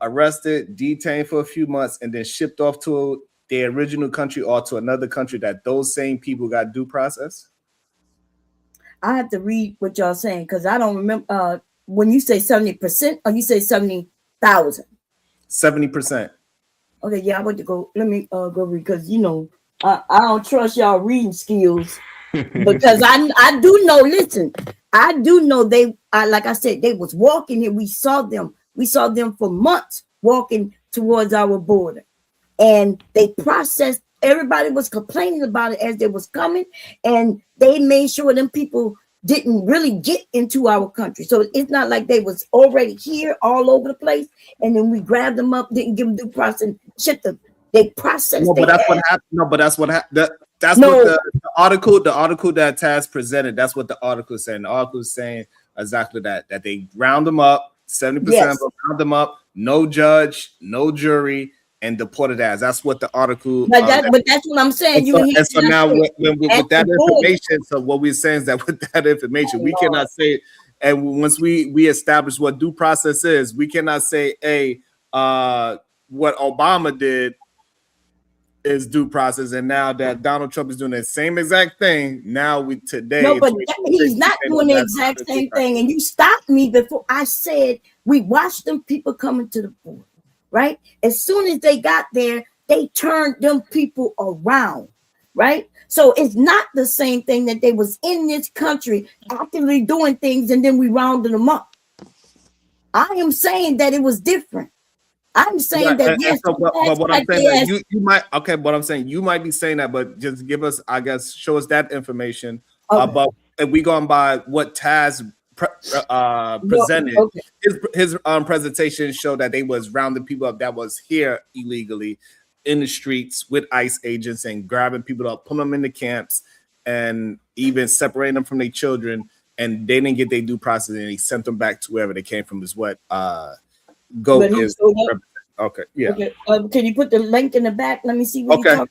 arrested, detained for a few months, and then shipped off to their original country or to another country, that those same people got due process? I have to read what y'all saying because I don't remember when you say 70% or you say 70,000. 70%. Okay, yeah, I want to go. Let me go read because I don't trust y'all reading skills because I do know. Listen, I do know they. Like I said, they was walking here. We saw them for months walking towards our border, and they processed. Everybody was complaining about it as they was coming, and they made sure them people didn't really get into our country. So it's not like they was already here all over the place, and then we grabbed them up, didn't give them due process, shit them. They processed. No, but that's what happened. No, but that's what happened. That's what the article that Taz presented. That's what the article is saying. The article is saying exactly that they round them up. 70% of them round them up. No judge, no jury. And deported as. That's what the article. But that's what I'm saying. So now with that information, so what we're saying is that with that information, we cannot say, and once we establish what due process is, we cannot say, what Obama did is due process, and now that Donald Trump is doing the same exact thing, now today. No, but he's not doing the exact same thing. And you stopped me before I said we watched them people coming to the border. Right? As soon as they got there, they turned them people around, right? So it's not the same thing that they was in this country actively doing things and then we rounded them up. I am saying that it was different. I'm saying that yes. So, but what I'm saying that you might but I'm saying you might be saying that, but just give us, I guess, show us that information. But if we going by what Taz presented, his presentation showed that they was rounding people up that was here illegally in the streets with ICE agents and grabbing people up, putting them in the camps, and even separating them from their children. And they didn't get their due process, and he sent them back to wherever they came from. Is what GOAT is. Okay, yeah. Okay. Can you put the link in the back? Let me see what okay. Go.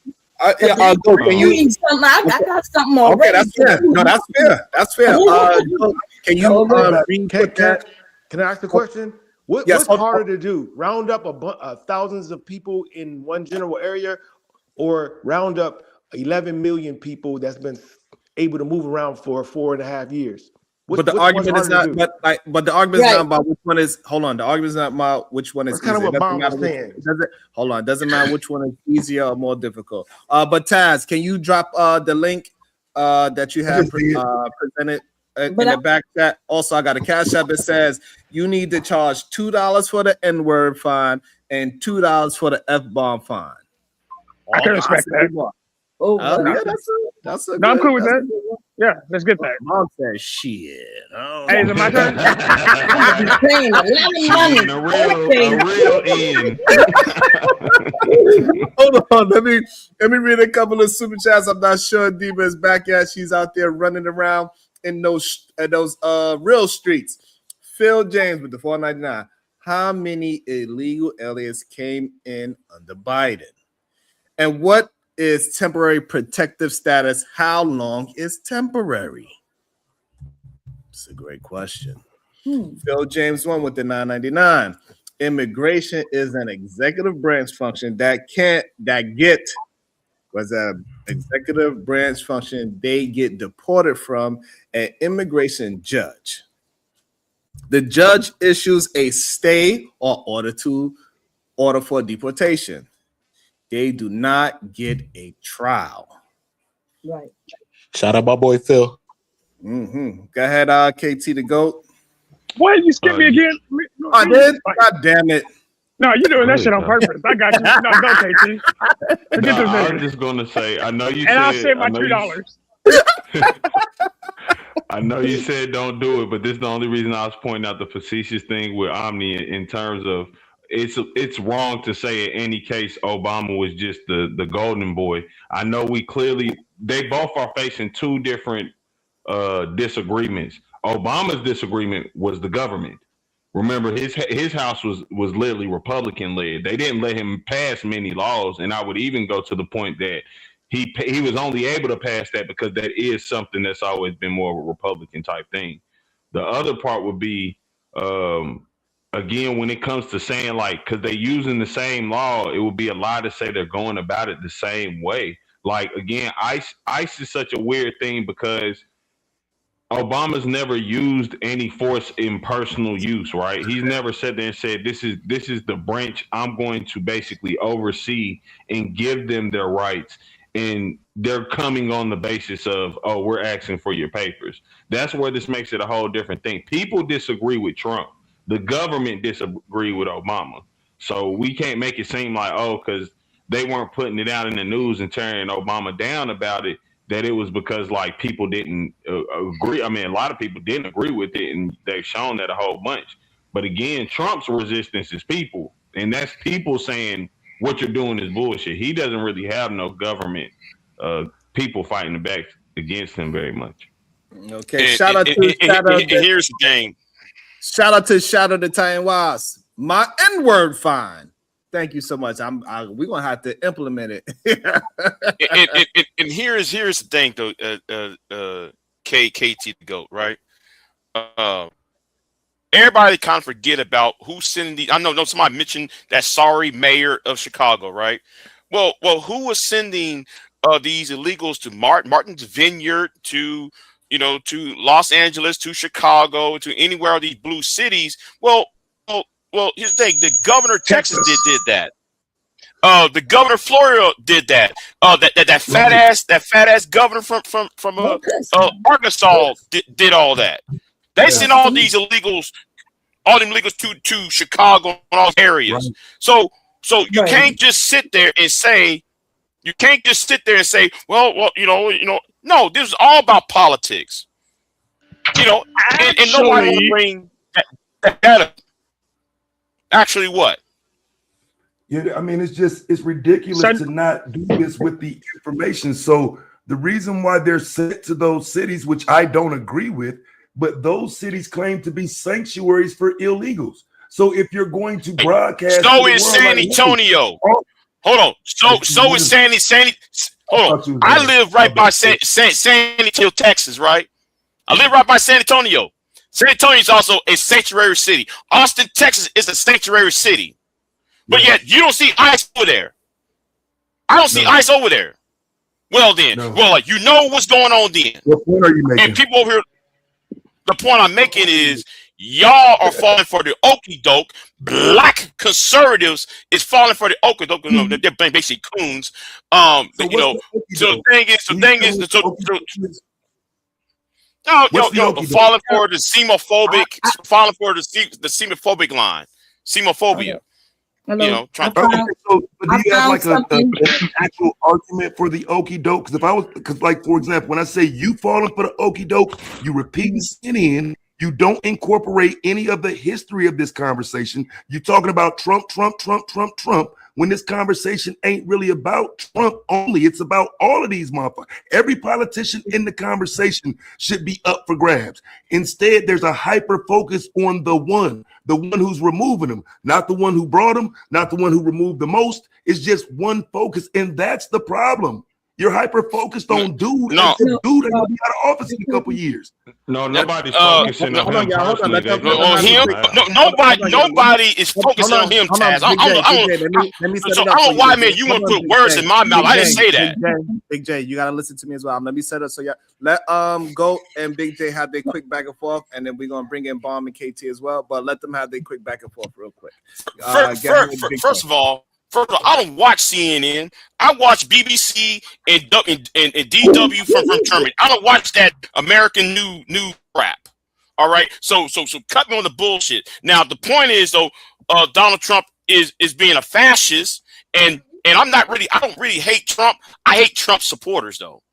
Can you? I got something already. Okay, that's fair. No, that's fair. That's fair. Can you can I ask the question? What's harder to do? Round up thousands of people in one general area, or round up 11 million people that's been able to move around for 4.5 years? But the argument is not. But the argument is not about which one is. Hold on. The argument is not about which one is. That's kind of what Bob was saying. Hold on. Doesn't matter which one is easier or more difficult. But Taz, can you drop the link that you have presented in the back chat? Also, I got a cash app. It says you need to charge $2 for the N-word fine and $2 for the F-bomb fine. I can respect that. Yeah, that's a. No, I'm cool with that. Yeah, let's get that. Mom said, "Shit." Oh. Hey, is it my turn? Hold on, let me read a couple of super chats. I'm not sure Diva is back yet. She's out there running around in those real streets. Phil James with the $4.99. How many illegal aliens came in under Biden? And what is temporary protective status? How long is temporary? It's a great question. Phil James won with the $9.99. Immigration is an executive branch function executive branch function they get deported from an immigration judge. The judge issues a stay or order for deportation. They do not get a trial. Right. Shout out my boy Phil. Mm-hmm. Go ahead, KT the GOAT. What? You skipped me again? No, I did? God damn it. No, you're doing that shit on purpose. I got you. No, go, KT. Forget this I was just going to say, I know you and I'll said... save my $2. I know you said don't do it, but this is the only reason I was pointing out the facetious thing with Omni in terms of it's wrong to say in any case Obama was just the golden boy. I know they both are facing two different disagreements. Obama's disagreement was the government. Remember, his house was literally Republican led. They didn't let him pass many laws, and I would even go to the point that he was only able to pass that because that is something that's always been more of a Republican type thing. The other part would be again, when it comes to saying because they're using the same law, it would be a lie to say they're going about it the same way. Like, again, ICE is such a weird thing because Obama's never used any force in personal use, right? He's never sat there and said, this is the branch I'm going to basically oversee and give them their rights. And they're coming on the basis of, oh, we're asking for your papers. That's where this makes it a whole different thing. People disagree with Trump. The government disagree with Obama. So we can't make it seem like, oh, because they weren't putting it out in the news and tearing Obama down about it, that it was because people didn't agree. I mean, a lot of people didn't agree with it, and they've shown that a whole bunch. But again, Trump's resistance is people, and that's people saying what you're doing is bullshit. He doesn't really have no government people fighting back against him very much. Okay, shout out to here's the thing. Shout out to Shadow the Titan Wise. My N-word fine. Thank you so much. We're gonna have to implement it. and here's the thing though, KT the GOAT, right? Everybody kind of forget about who's sending these. I know somebody mentioned that sorry mayor of Chicago, right? Well, who was sending these illegals to Martin's Vineyard, to Los Angeles, to Chicago, to anywhere of these blue cities? Well, here's the thing: the governor of Texas did that. The governor of Florida did that. That fat ass governor from Arkansas did all that. They sent all these illegals all them illegals to Chicago and all areas. Right. So you Right. can't just sit there and say, well, no, this is all about politics. And nobody want to bring that up. Actually, what? Yeah, I mean, it's ridiculous to not do this with the information. So the reason why they're sent to those cities, which I don't agree with, but those cities claim to be sanctuaries for illegals. So if you're going to broadcast, So is San Antonio. Hold on. So is San Antonio. Hold on. I live right by San Antonio, Texas, right? I live right by San Antonio. San Antonio is also a sanctuary city. Austin, Texas is a sanctuary city. But yet you don't see ICE over there. I don't see ICE over there. Well then, you know what's going on then. What point are you making? And people over here, the point I'm making is y'all are falling for the okie doke. Black conservatives is falling for the okie doke. They're basically coons. The thing is, falling for the xenophobic line, xenophobia. Hello. So do you have like an actual argument for the okie doke? Because like for example, when I say you falling for the okie doke, you repeat CNN. You don't incorporate any of the history of this conversation. You're talking about Trump, when this conversation ain't really about Trump only. It's about all of these motherfuckers. Every politician in the conversation should be up for grabs. Instead, there's a hyper focus on the one who's removing them, not the one who brought them, not the one who removed the most. It's just one focus, and that's the problem. You're hyper focused on dude. No. Dude ain't gonna be out of office in a couple years. No, nobody's focusing on him personally. Nobody is focusing on him, Taz. I don't know why, man. You want to put words in my mouth. I didn't say that. Big J, you gotta listen to me as well. Let me set up so y'all let Go and Big J have their quick back and forth, and then we're gonna bring in Bomb and KT as well. But let them have their quick back and forth real quick. First of all, I don't watch CNN. I watch BBC and DW from Germany. I don't watch that American new crap. All right. So cut me on the bullshit. Now the point is though, Donald Trump is being a fascist, and I don't really hate Trump. I hate Trump supporters though.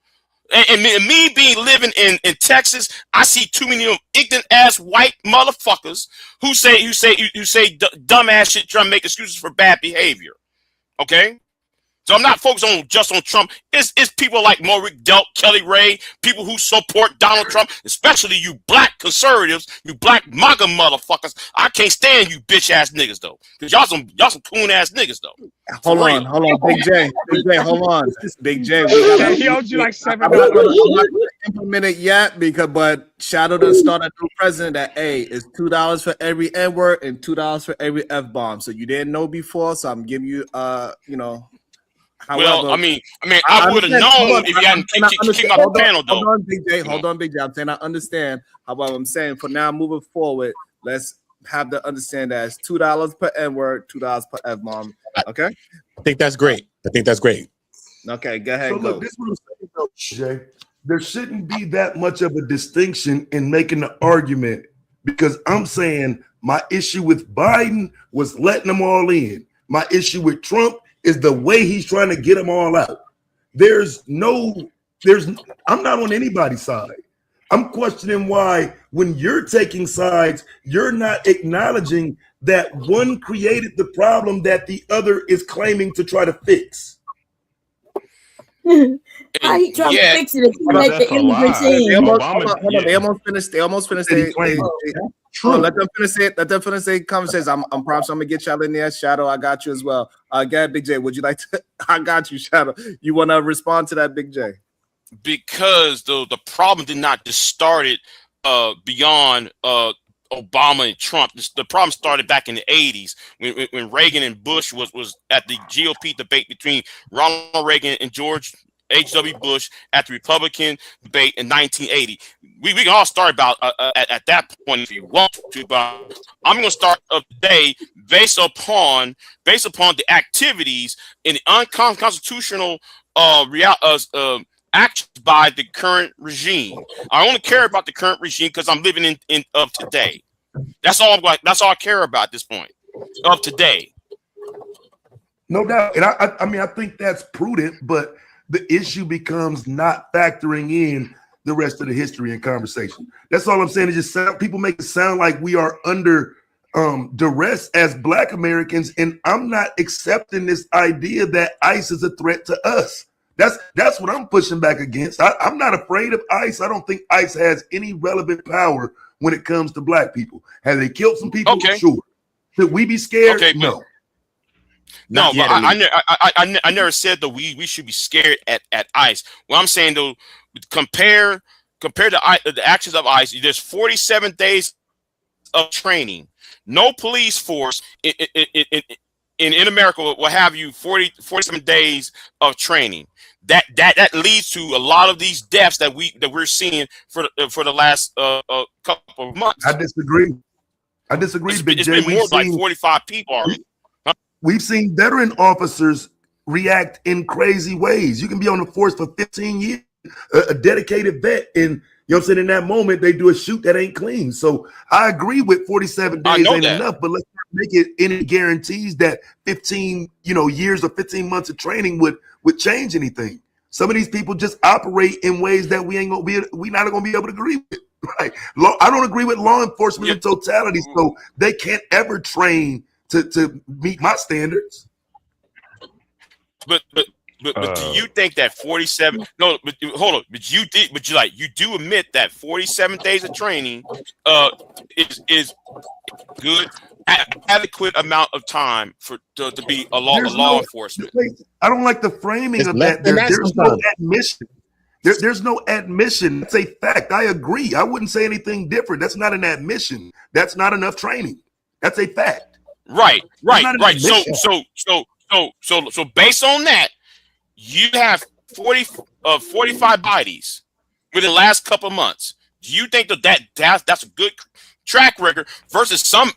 And me being living in Texas, I see too many of them ignorant ass white motherfuckers who say dumbass shit, trying to make excuses for bad behavior. Okay, so I'm not focused just on Trump. It's people like Maurice Delt, Kelly Ray, people who support Donald Trump, especially you black conservatives, you black MAGA motherfuckers. I can't stand you bitch ass niggas though, because y'all some coon ass niggas though. Hold on, Big J, hold on, Big J. He owed you like $7. I'm not gonna implement it yet but Shadow done start a new president that it's $2 for every N word and $2 for every F bomb. So you didn't know before, so I'm giving you However, I mean, I would have known if you hadn't kicked my panel though. Hold on, Big J. I'm saying I understand. However, I'm saying for now, moving forward, let's have to understand that it's $2 per N word, $2 per F bomb. Okay. I think that's great. Okay, go ahead. So look, this is what I'm saying though, Jay. There shouldn't be that much of a distinction in making the argument, because I'm saying my issue with Biden was letting them all in. My issue with Trump is the way he's trying to get them all out. I'm not on anybody's side. I'm questioning why, when you're taking sides, you're not acknowledging that one created the problem that the other is claiming to try to fix. How you trying to fix it if you let the immigrants in? They almost finished. Let them finish their conversation. I'm promise I'm gonna get y'all in there. Shadow, I got you as well. Gad, Big J, would you like to? I got you, Shadow. You want to respond to that, Big J? Because the problem did not just started beyond Obama and Trump. The problem started back in the 80s when Reagan and Bush was at the GOP debate between Ronald Reagan and George H.W. Bush at the Republican debate in 1980. We can all start about at that point if you want to, but I'm going to start today based upon the activities in the unconstitutional actions by the current regime. I only care about the current regime because I'm living in of today. That's all. That's all I care about at this point of today. No doubt. And I mean, I think that's prudent, but the issue becomes not factoring in the rest of the history and conversation. That's all I'm saying. Is just people make it sound like we are under duress as Black Americans, and I'm not accepting this idea that ICE is a threat to us. That's what I'm pushing back against. I'm not afraid of ICE. I don't think ICE has any relevant power when it comes to Black people. Have they killed some people? Okay. Sure. Should we be scared? Okay, no. No, but I never said that we should be scared at ICE. What I'm saying though, compare the actions of ICE. There's 47 days of training. No police force in America will have you 47 days of training. That leads to a lot of these deaths that we're seeing for the last couple of months. I disagree. It's been more like 45 people already. We've seen veteran officers react in crazy ways. You can be on the force for 15 years, a dedicated vet, and you know what I'm saying, in that moment they do a shoot that ain't clean. So I agree with 47 days ain't enough, but let's not make it any guarantees that 15 years or 15 months of training would change anything. Some of these people just operate in ways that we're not gonna be able to agree with. Right? I don't agree with law enforcement in totality, so they can't ever train to meet my standards. But do you think that 47? No, but hold on. But you do admit that 47 days of training is good, adequate amount of time to be a law enforcement. I don't like the framing of that. There's no admission. There's no admission. It's a fact. I agree. I wouldn't say anything different. That's not an admission. That's not enough training. That's a fact. Right. So based on that, you have 45 bodies within the last couple of months. Do you think that's a good track record versus some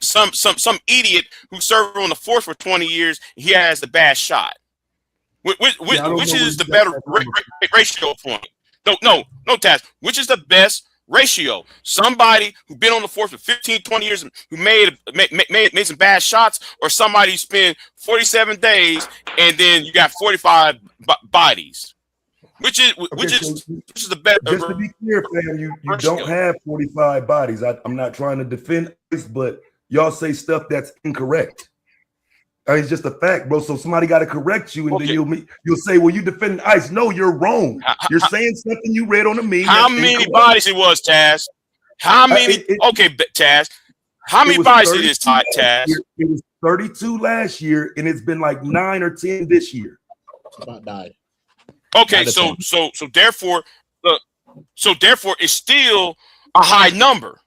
idiot who served on the force for 20 years? He has the bad shot. Which is the better ratio point? No, Taz. Which is the best ratio? Somebody who's been on the force for 15, 20 years who made some bad shots, or somebody who spent 47 days and then you got 45 bodies? Which is the better? Just to be clear, fam, you don't have 45 bodies. I'm not trying to defend this, but y'all say stuff that's incorrect. It's just a fact, bro. So somebody got to correct you, and then you'll say, "Well, you defend ICE." No, you're wrong. You're saying something you read on the meme. How many bodies it was, Taz? How many? Taz. How many bodies it is, Taz? It was 32 last year, and it's been like 9 or 10 this year. About died. Okay, so therefore, it's still a high number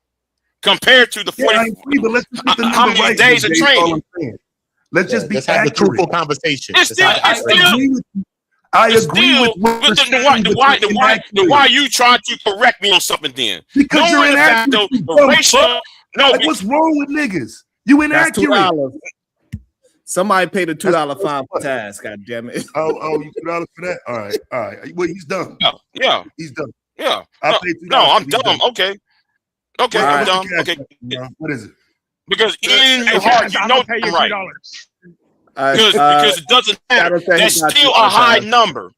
compared to the 40. I agree, but let's just get the how many days of training? Let's just be let's have the truthful conversation. I agree with why are you trying to correct me on something then? Because you're inaccurate. What's wrong with niggas? You inaccurate. Somebody paid a $2 fine for Taz. God damn it. Oh, you $2 for that? All right. Well, he's done. Yeah. He's done. Yeah. I paid $2. No, I'm dumb. Okay, I'm dumb. Okay. What is it? Because in your heart, you know you're right. Because it doesn't matter. That's still a high number.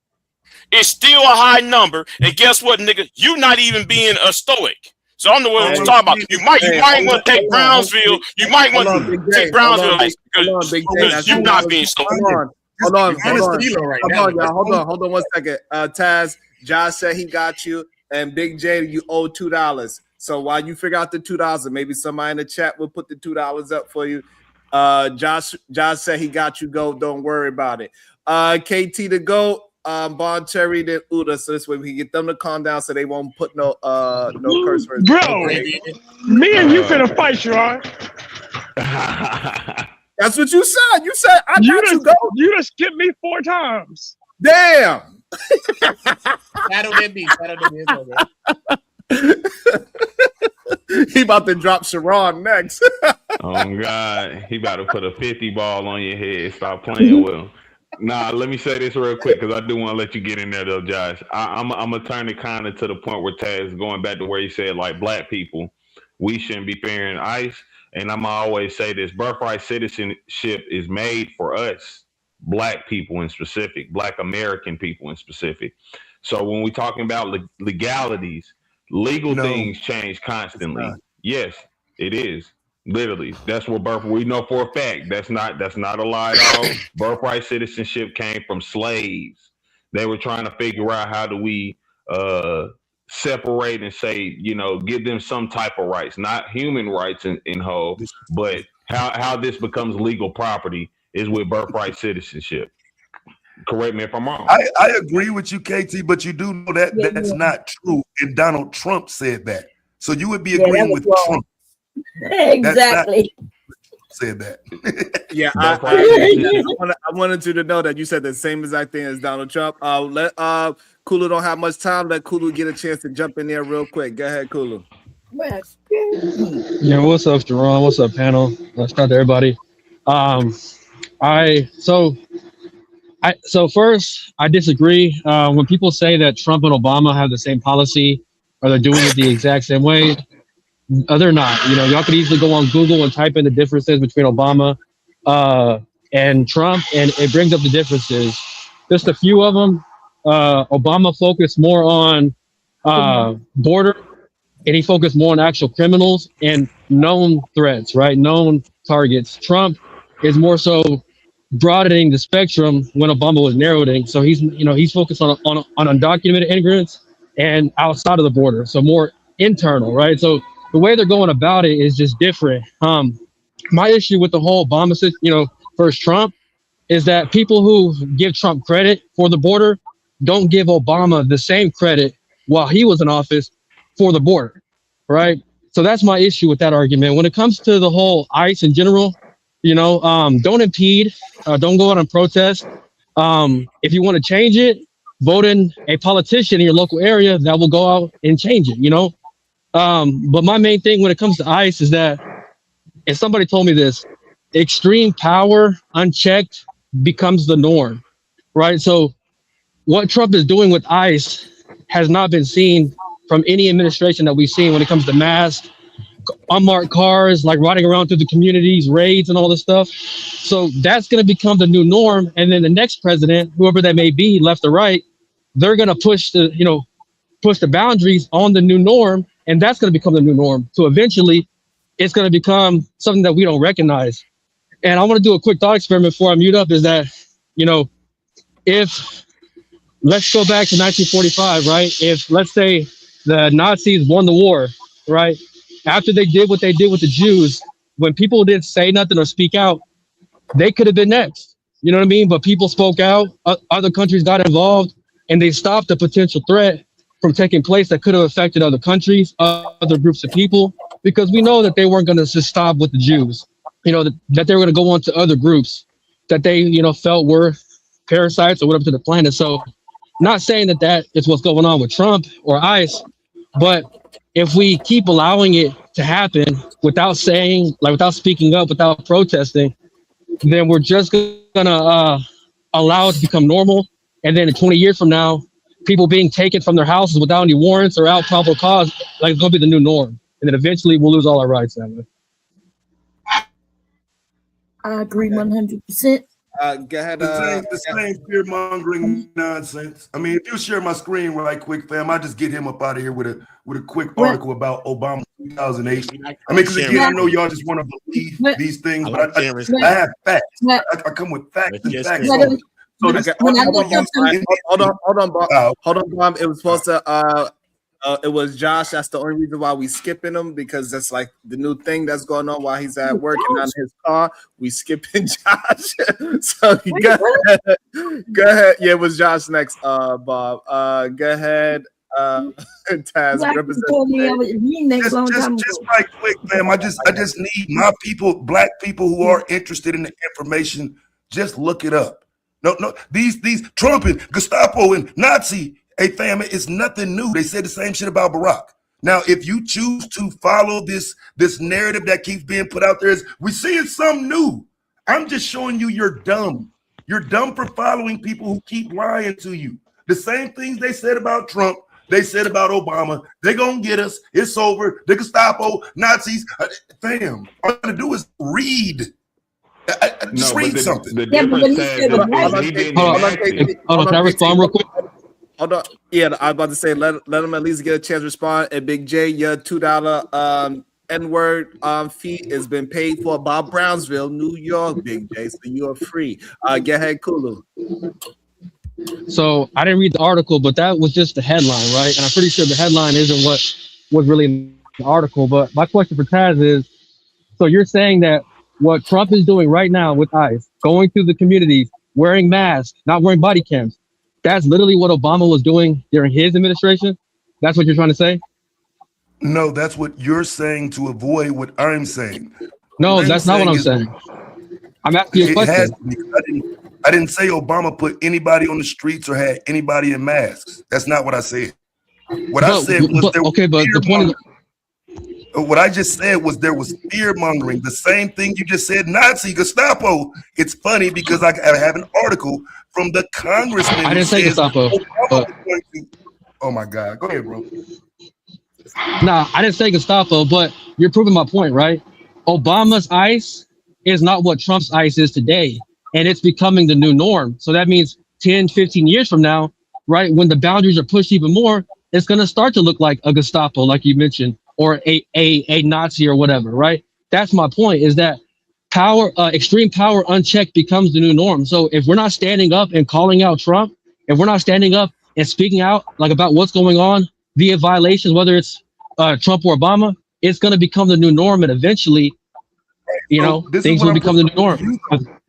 It's still a high number. And guess what, nigga? You not even being a stoic. So I don't know what I'm talking about. You might want to take Brownsville. You might want to take Brownsville because you're not being stoic. Hold on, y'all. Hold on 1 second. Taz, Josh said he got you, and Big J, you owe $2. So while you figure out the $2, maybe somebody in the chat will put the $2 up for you. Josh said he got you. Go, don't worry about it. KT to go. Bon Cherry then Uda, so this way we can get them to calm down, so they won't put no curse words. Bro, me and you finna fight, Sharon. That's what you said. You said I got you. Go. You just skipped me 4 times. Damn. That'll get me. He about to drop Sharon next. Oh God, he about to put a 50 ball on your head. Stop playing with him. Nah, let me say this real quick because I do want to let you get in there though, Josh. I'm gonna turn it kind of to the point where Taz going back to where he said like Black people. we shouldn't be fearing ICE. And I'm always say this: birthright citizenship is made for us, Black people in specific, Black American people in specific. So when we're talking about legalities, legal things change constantly. Yes, it is. Literally, that's what we know for a fact. That's not a lie at all. Birthright citizenship came from slaves. They were trying to figure out how do we separate and say, give them some type of rights, not human rights in whole, but how this becomes legal property is with birthright citizenship. Correct me if I'm wrong. I agree with you, KT, but you do know that that's not true. And Donald Trump said that. So you would be agreeing with Trump. Exactly. Said that. Yeah, I wanted you to know that you said the same exact thing as Donald Trump. Let Kulu don't have much time. Let Kulu get a chance to jump in there real quick. Go ahead, Kulu. Yeah, what's up, Jerron? What's up, panel? Shout out to everybody. So first, I disagree. When people say that Trump and Obama have the same policy or they're doing it the exact same way, they're not. Y'all could easily go on Google and type in the differences between Obama and Trump, and it brings up the differences. Just a few of them. Obama focused more on border, and he focused more on actual criminals and known threats, right? Known targets. Trump is more so broadening the spectrum when Obama was narrowing. So he's focused on undocumented immigrants and outside of the border. So more internal, right? So the way they're going about it is just different. My issue with the whole Obama, versus Trump, is that people who give Trump credit for the border don't give Obama the same credit while he was in office for the border, right? So that's my issue with that argument. When it comes to the whole ICE in general, don't impede, don't go out and protest. If you want to change it, vote in a politician in your local area that will go out and change it, But my main thing when it comes to ICE is that, and somebody told me this, extreme power unchecked becomes the norm, right? So what Trump is doing with ICE has not been seen from any administration that we've seen when it comes to mass unmarked cars, like riding around through the communities, raids and all this stuff. So that's going to become the new norm. And then the next president, whoever that may be, left or right, they're going to push the boundaries on the new norm. And that's going to become the new norm. So eventually it's going to become something that we don't recognize. And I want to do a quick thought experiment before I mute up, is that, if let's go back to 1945, right? If let's say the Nazis won the war, right? After they did what they did with the Jews, when people didn't say nothing or speak out, they could have been next. You know what I mean? But people spoke out, other countries got involved, and they stopped the potential threat from taking place that could have affected other countries, other groups of people, because we know that they weren't going to just stop with the Jews, that they were going to go on to other groups that they, felt were parasites or whatever to the planet. So not saying that is what's going on with Trump or ICE, but if we keep allowing it to happen without speaking up, without protesting, then we're just gonna allow it to become normal. And then in 20 years from now, people being taken from their houses without any warrants or out probable cause, it's gonna be the new norm. And then eventually we'll lose all our rights that way. I agree 100%. Go ahead. The same fear-mongering nonsense. I mean, if you share my screen right quick, fam, I'll just get him up out of here with a quick article about Obama 2008. Because again, I know y'all just want to believe these things, but I have facts. I come with facts and facts. So this, hold on, Bob. It was supposed to. It was Josh. That's the only reason why we skipping him, because that's like the new thing that's going on while he's at work and on his car. We skipping Josh. So go ahead. Yeah, it was Josh next, Bob. Go ahead. Taz, just right quick, fam. I just need my people, Black people who are interested in the information, just look it up. No, these Trump and Gestapo and Nazi. Hey, fam, it's nothing new. They said the same shit about Barack. Now, if you choose to follow this narrative that keeps being put out there, we're seeing something new. I'm just showing you you're dumb. You're dumb for following people who keep lying to you. The same things they said about Trump, they said about Obama. They're going to get us. It's over. The Gestapo, Nazis. Fam, all I'm going to do is read. Just read something. The difference is he didn't Hold on, can I respond real quick? Hold on. Yeah, I was about to say let them at least get a chance to respond. And Big J, your $2 N-word fee has been paid for by Brownsville, New York, Big J. So you are free. Go ahead, Kulu. So I didn't read the article, but that was just the headline, right? And I'm pretty sure the headline isn't what was really in the article. But my question for Taz is, so you're saying that what Trump is doing right now with ICE, going through the communities, wearing masks, not wearing body cams, that's literally what Obama was doing during his administration? That's what you're trying to say? No, that's what you're saying to avoid what I'm saying. No, that's not what I'm saying. I'm asking you a question. I didn't say Obama put anybody on the streets or had anybody in masks. That's not what I said. What I said was what I just said was there was fear mongering. The same thing you just said, Nazi, Gestapo. It's funny because I have an article from the congressman. I didn't say Gestapo. Oh my God. Go ahead, bro. Nah, I didn't say Gestapo, but you're proving my point, right? Obama's ICE is not what Trump's ICE is today, and it's becoming the new norm. So that means 10, 15 years from now, right, when the boundaries are pushed even more, it's going to start to look like a Gestapo, like you mentioned, or a Nazi or whatever, right? That's my point, is that power, extreme power unchecked becomes the new norm. So if we're not standing up and calling out Trump, if we're not standing up and speaking out like about what's going on via violations, whether it's Trump or Obama, it's going to become the new norm, and eventually, you know, things will become the new norm.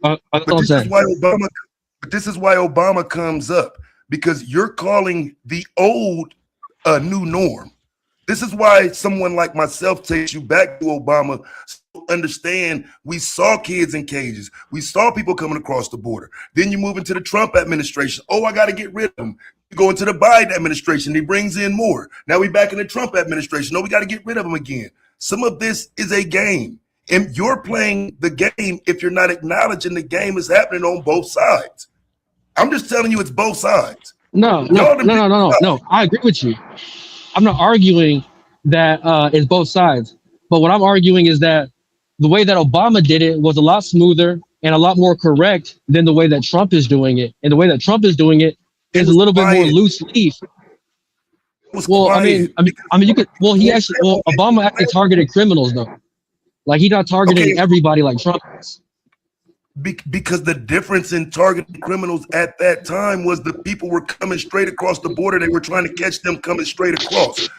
That's what I'm saying. But this is why Obama comes up, because you're calling the old a new norm. This is why someone like myself takes you back to Obama. So understand, we saw kids in cages. We saw people coming across the border. Then you move into the Trump administration. Oh, I got to get rid of them. You go into the Biden administration. He brings in more. Now we back in the Trump administration. No, we got to get rid of them again. Some of this is a game. And you're playing the game if you're not acknowledging the game is happening on both sides. I'm just telling you it's both sides. No. I agree with you. I'm not arguing that it's both sides. But what I'm arguing is that the way that Obama did it was a lot smoother and a lot more correct than the way that Trump is doing it. And the way that Trump is doing it is a little bit more loose leaf. Well, I mean, you could. Well, Obama actually targeted criminals though. Like he's not targeting everybody like Trump is. Because the difference in targeting criminals at that time was the people were coming straight across the border. They were trying to catch them coming straight across.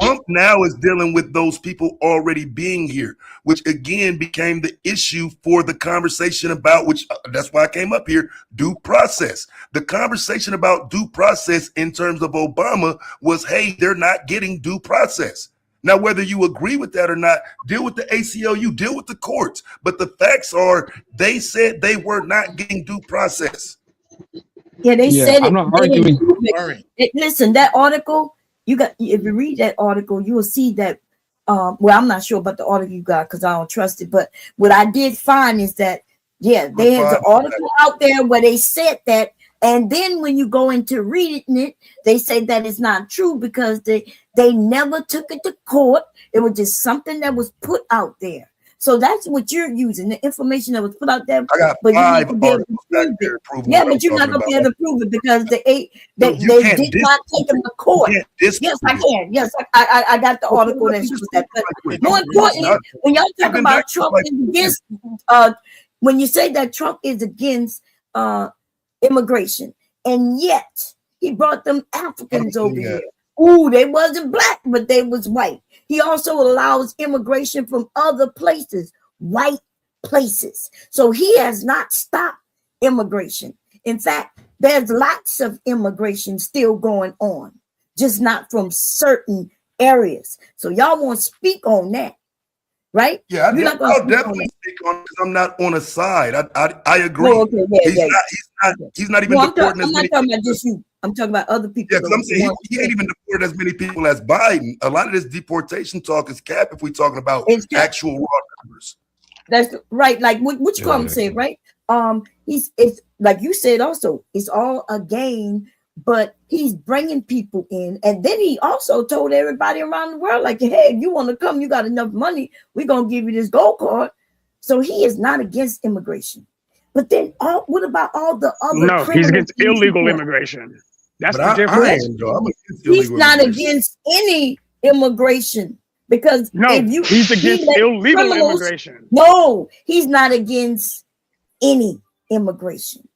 Trump now is dealing with those people already being here, which again became the issue for the conversation about, which that's why I came up here, due process. The conversation about due process in terms of Obama was, hey, they're not getting due process. Now, whether you agree with that or not, deal with the ACLU, deal with the courts. But the facts are, they said they were not getting due process. Yeah, they said I'm not arguing. Listen, that article, if you read that article, you will see that. Well, I'm not sure about the article you got because I don't trust it. But what I did find is that, yeah, they had the article out there where they said that. And then when you go into reading it, they say that it's not true because they never took it to court. It was just something that was put out there. So that's what you're using, the information that was put out there. But you're not going to be able to prove it. Yeah, but you're not going to be able to prove it because they did not take them to court. Yes, I can. Yes, I got the article that shows that. But more importantly, when y'all talk about Trump is against, when you say that Trump is against immigration, and yet he brought them Africans over here. Ooh, they wasn't black, but they was white. He also allows immigration from other places, white places. So he has not stopped immigration. In fact, there's lots of immigration still going on, just not from certain areas. So y'all want to speak on that, right? Yeah, I'll definitely speak on it because I'm not on a side. I agree. Well, okay, he's not even deporting as many. I'm not talking about just you. I'm talking about other people. Yeah, because I'm saying he ain't even deported as many people as Biden. A lot of this deportation talk is cap if we're talking about actual raw numbers. That's right. Like what you call him say, right? It's like you said also, it's all a game but he's bringing people in. And then he also told everybody around the world, like, hey, if you want to come, you got enough money, we're going to give you this gold card. So he is not against immigration. But then what about all the other? No, he's against illegal immigration. That's the difference. He's not against any immigration, because he's against illegal immigration. No, he's not against any immigration.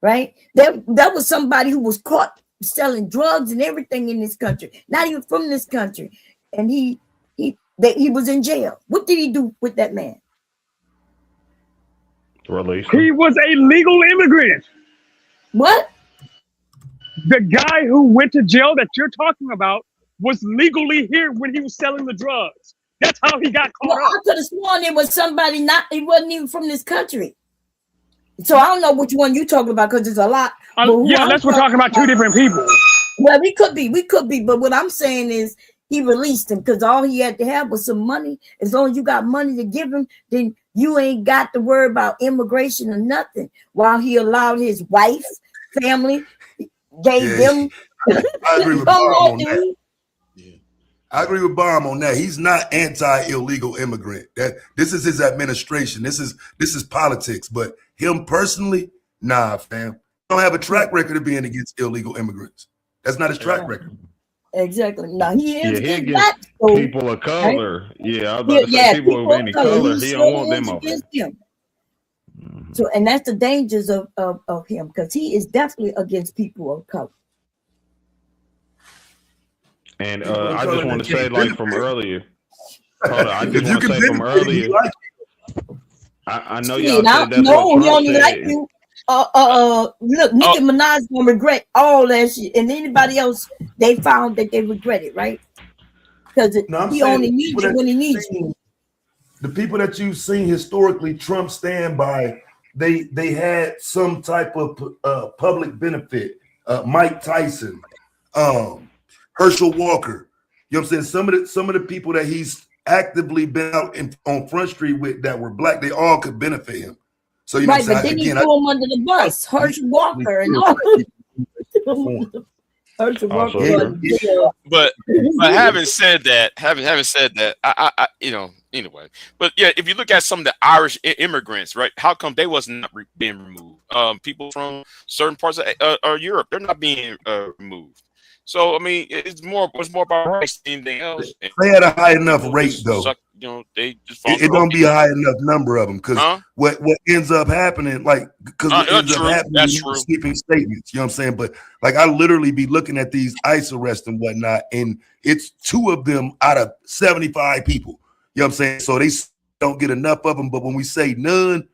Right? That was somebody who was caught selling drugs and everything in this country, not even from this country, and he was in jail. What did he do with that man? Release. He was a legal immigrant. What? The guy who went to jail that you're talking about was legally here when he was selling the drugs. That's how he got caught up. I could have sworn it was somebody he wasn't even from this country. So I don't know which one you're talking about, because there's a lot. We're talking about two different people. Well, we could be. But what I'm saying is he released him because all he had to have was some money. As long as you got money to give him, then you ain't got to worry about immigration or nothing. While he allowed his wife, family, gave them. I agree with Bob on that. I agree with Bob on that. He's not anti-illegal immigrant. This is his administration. This is politics. But him personally, nah, fam. He don't have a track record of being against illegal immigrants. That's not his track record. Exactly. No, he is against people of color. Right? Yeah, I was about to say people of any color. He don't want them over. So, and that's the dangers of him, because he is definitely against people of color. And I just want to say, like from earlier, I just want to say from earlier, I know y'all said that's what Trump said. Like you. Look, Nicki Minaj gonna regret all that shit, and anybody else they found that they regret it, right? Because he only needs you when he needs you. The people that you've seen historically, Trump stand by, they had some type of public benefit. Mike Tyson, Herschel Walker. You know what I'm saying? Some of the people that he's actively been out on Front Street with that were black, they all could benefit him. So you know, right, but then he threw him under the bus, Herschel Walker and all. Herschel Walker. But having said that, I anyway. But yeah, if you look at some of the Irish immigrants, right? How come they wasn't being removed? People from certain parts of Europe, they're not being removed. So I mean, it's more about race than anything else. They had a high enough rate, though. They just it don't be a high enough number of them, because what ends up happening, like, because what ends up happening is sweeping statements. You know what I'm saying? But like, I literally be looking at these ICE arrests and whatnot, and it's 2 of them out of 75 people. You know what I'm saying? So they don't get enough of them. But when we say none,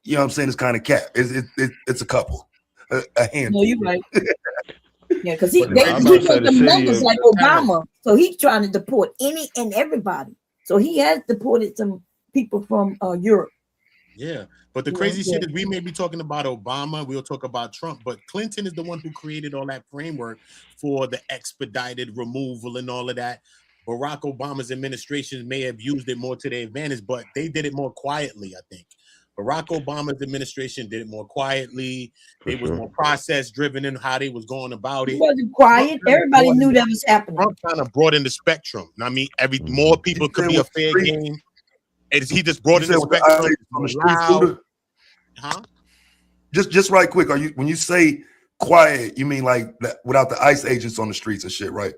you know what I'm saying, it's kind of cap. It's a couple, a handful. No, you're right. Yeah, because he put them numbers like Obama. So he's trying to deport any and everybody. So he has deported some people from Europe. Yeah, but the crazy shit is we may be talking about Obama, we'll talk about Trump, but Clinton is the one who created all that framework for the expedited removal and all of that. Barack Obama's administration may have used it more to their advantage, but they did it more quietly, I think. Barack Obama's administration did it more quietly. It was more process driven in how they was going about it. It wasn't quiet. Everybody knew that was happening. Trump kind of brought in the spectrum. I mean, more people could be a fair game. And he just brought in the spectrum. On the street, huh? Just right quick. When you say quiet, you mean like without the ICE agents on the streets and shit, right?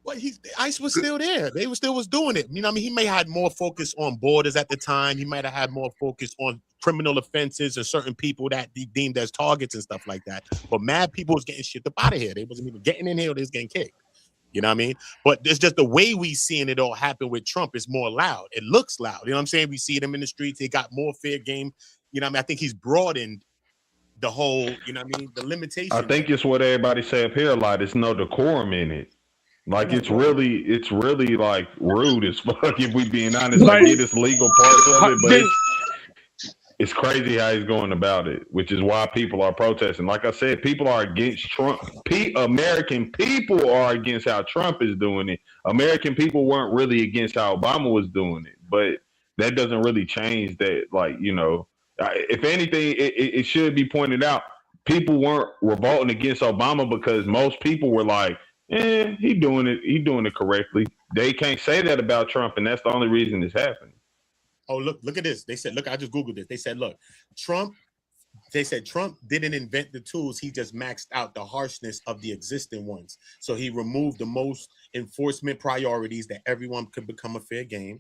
Well, ICE was still there. They was doing it. You know what I mean? He may have had more focus on borders at the time. He might have had more focus on criminal offenses and certain people that he deemed as targets and stuff like that. But mad people was getting shipped up out of here. They wasn't even getting in here. They was getting kicked. You know what I mean? But it's just the way we seeing it all happen with Trump is more loud. It looks loud. You know what I'm saying? We see them in the streets. They got more fair game. You know what I mean? I think he's broadened the whole, you know what I mean? The limitations. I think it's what everybody say up here a lot. It's no decorum in it. Like it's really like rude as fuck, if we being honest. Like it is legal parts of it, but it's crazy how he's going about it, which is why people are protesting. Like I said, people are against Trump. American people are against how Trump is doing it. American people weren't really against how Obama was doing it, but that doesn't really change that. Like, you know, if anything, it should be pointed out. people weren't revolting against Obama because most people were like, he's doing it correctly. They can't say that about Trump, and that's the only reason it's happening. Oh, look at this. They said, look, I just Googled it. They said, look, Trump didn't invent the tools. He just maxed out the harshness of the existing ones. So he removed the most enforcement priorities that everyone could become a fair game.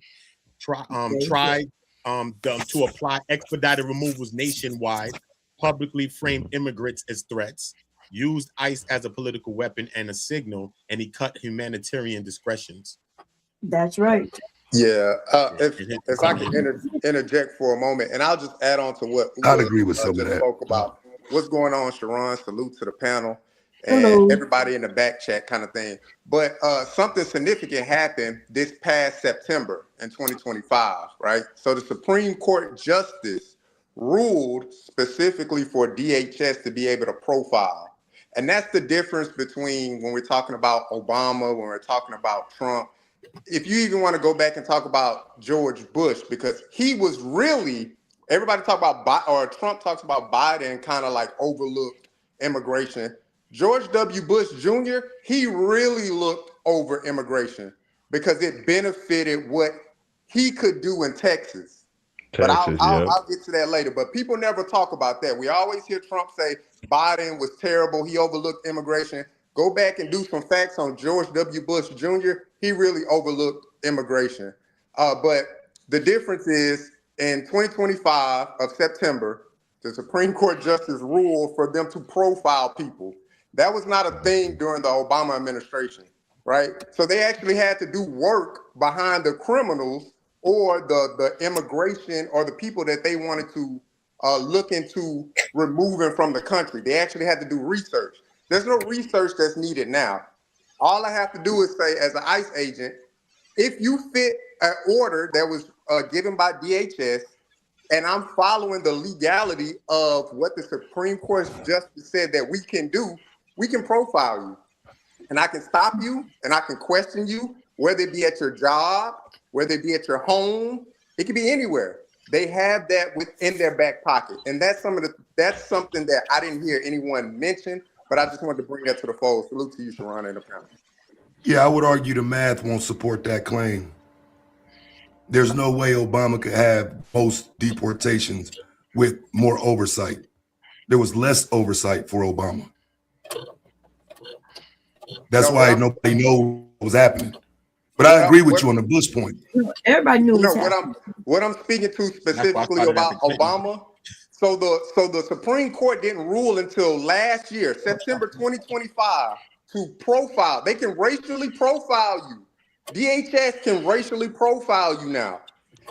Tried to apply expedited removals nationwide, publicly framed immigrants as threats, used ICE as a political weapon and a signal, and he cut humanitarian discretions. That's right. Yeah, if I can interject for a moment, and I'll just add on to what I'd agree with some of that. Spoke about what's going on, Sharon. Salute to the panel and Hello. everybody in the back chat, kind of thing. But something significant happened this past September in 2025, right? So the Supreme Court Justice ruled specifically for DHS to be able to profile, and that's the difference between when we're talking about Obama, when we're talking about Trump. If you even want to go back and talk about George Bush, because he was really, everybody talk about, or Trump talks about Biden kind of like overlooked immigration. George W. Bush Jr., he really looked over immigration because it benefited what he could do in Texas. But I'll get to that later. But people never talk about that. We always hear Trump say Biden was terrible. He overlooked immigration. Go back and do some facts on George W. Bush Jr. He really overlooked immigration. But the difference is in 2025 of September, the Supreme Court Justice ruled for them to profile people. That was not a thing during the Obama administration, right? So they actually had to do work behind the criminals or the immigration or the people that they wanted to look into removing from the country. They actually had to do research. There's no research that's needed now. All I have to do is say, as an ICE agent, if you fit an order that was given by DHS, and I'm following the legality of what the Supreme Court Justice said that we can do, we can profile you. And I can stop you, and I can question you, whether it be at your job, whether it be at your home. It could be anywhere. They have that within their back pocket. And that's something that I didn't hear anyone mention. But I just wanted to bring that to the fold. Salute to you, Sharon, and the panel. Yeah, I would argue the math won't support that claim. There's no way Obama could have most deportations with more oversight. There was less oversight for Obama. That's why nobody knows what was happening. But I agree with you on the Bush point. Everybody knew what I'm speaking to specifically about Obama. So the Supreme Court didn't rule until last year, September 2025, to profile. They can racially profile you. DHS can racially profile you now.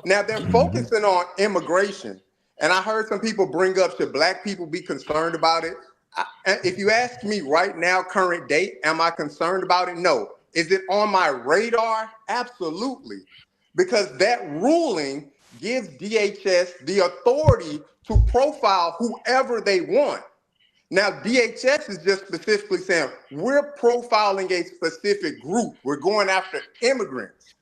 Now they're focusing on immigration. And I heard some people bring up, should Black people be concerned about it? If you ask me right now, current date, am I concerned about it? No. Is it on my radar? Absolutely. Because that ruling gives DHS the authority to profile whoever they want. Now, DHS is just specifically saying, we're profiling a specific group. We're going after immigrants,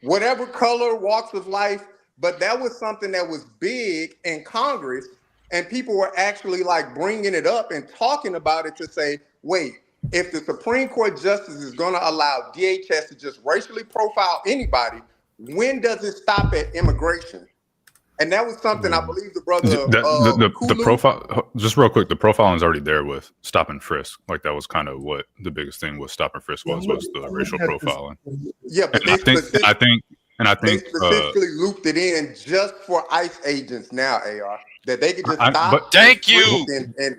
whatever color, walks of life. But that was something that was big in Congress, and people were actually like bringing it up and talking about it to say, wait, if the Supreme Court Justice is going to allow DHS to just racially profile anybody, when does it stop at immigration? And that was something I believe the brother the profile, just real quick, the profiling is already there with stop and frisk. Like that was kind of what the biggest thing with stop and frisk was the racial profiling. Yeah, but I think they specifically looped it in just for ICE agents now, AR, that they could just stop. But thank you,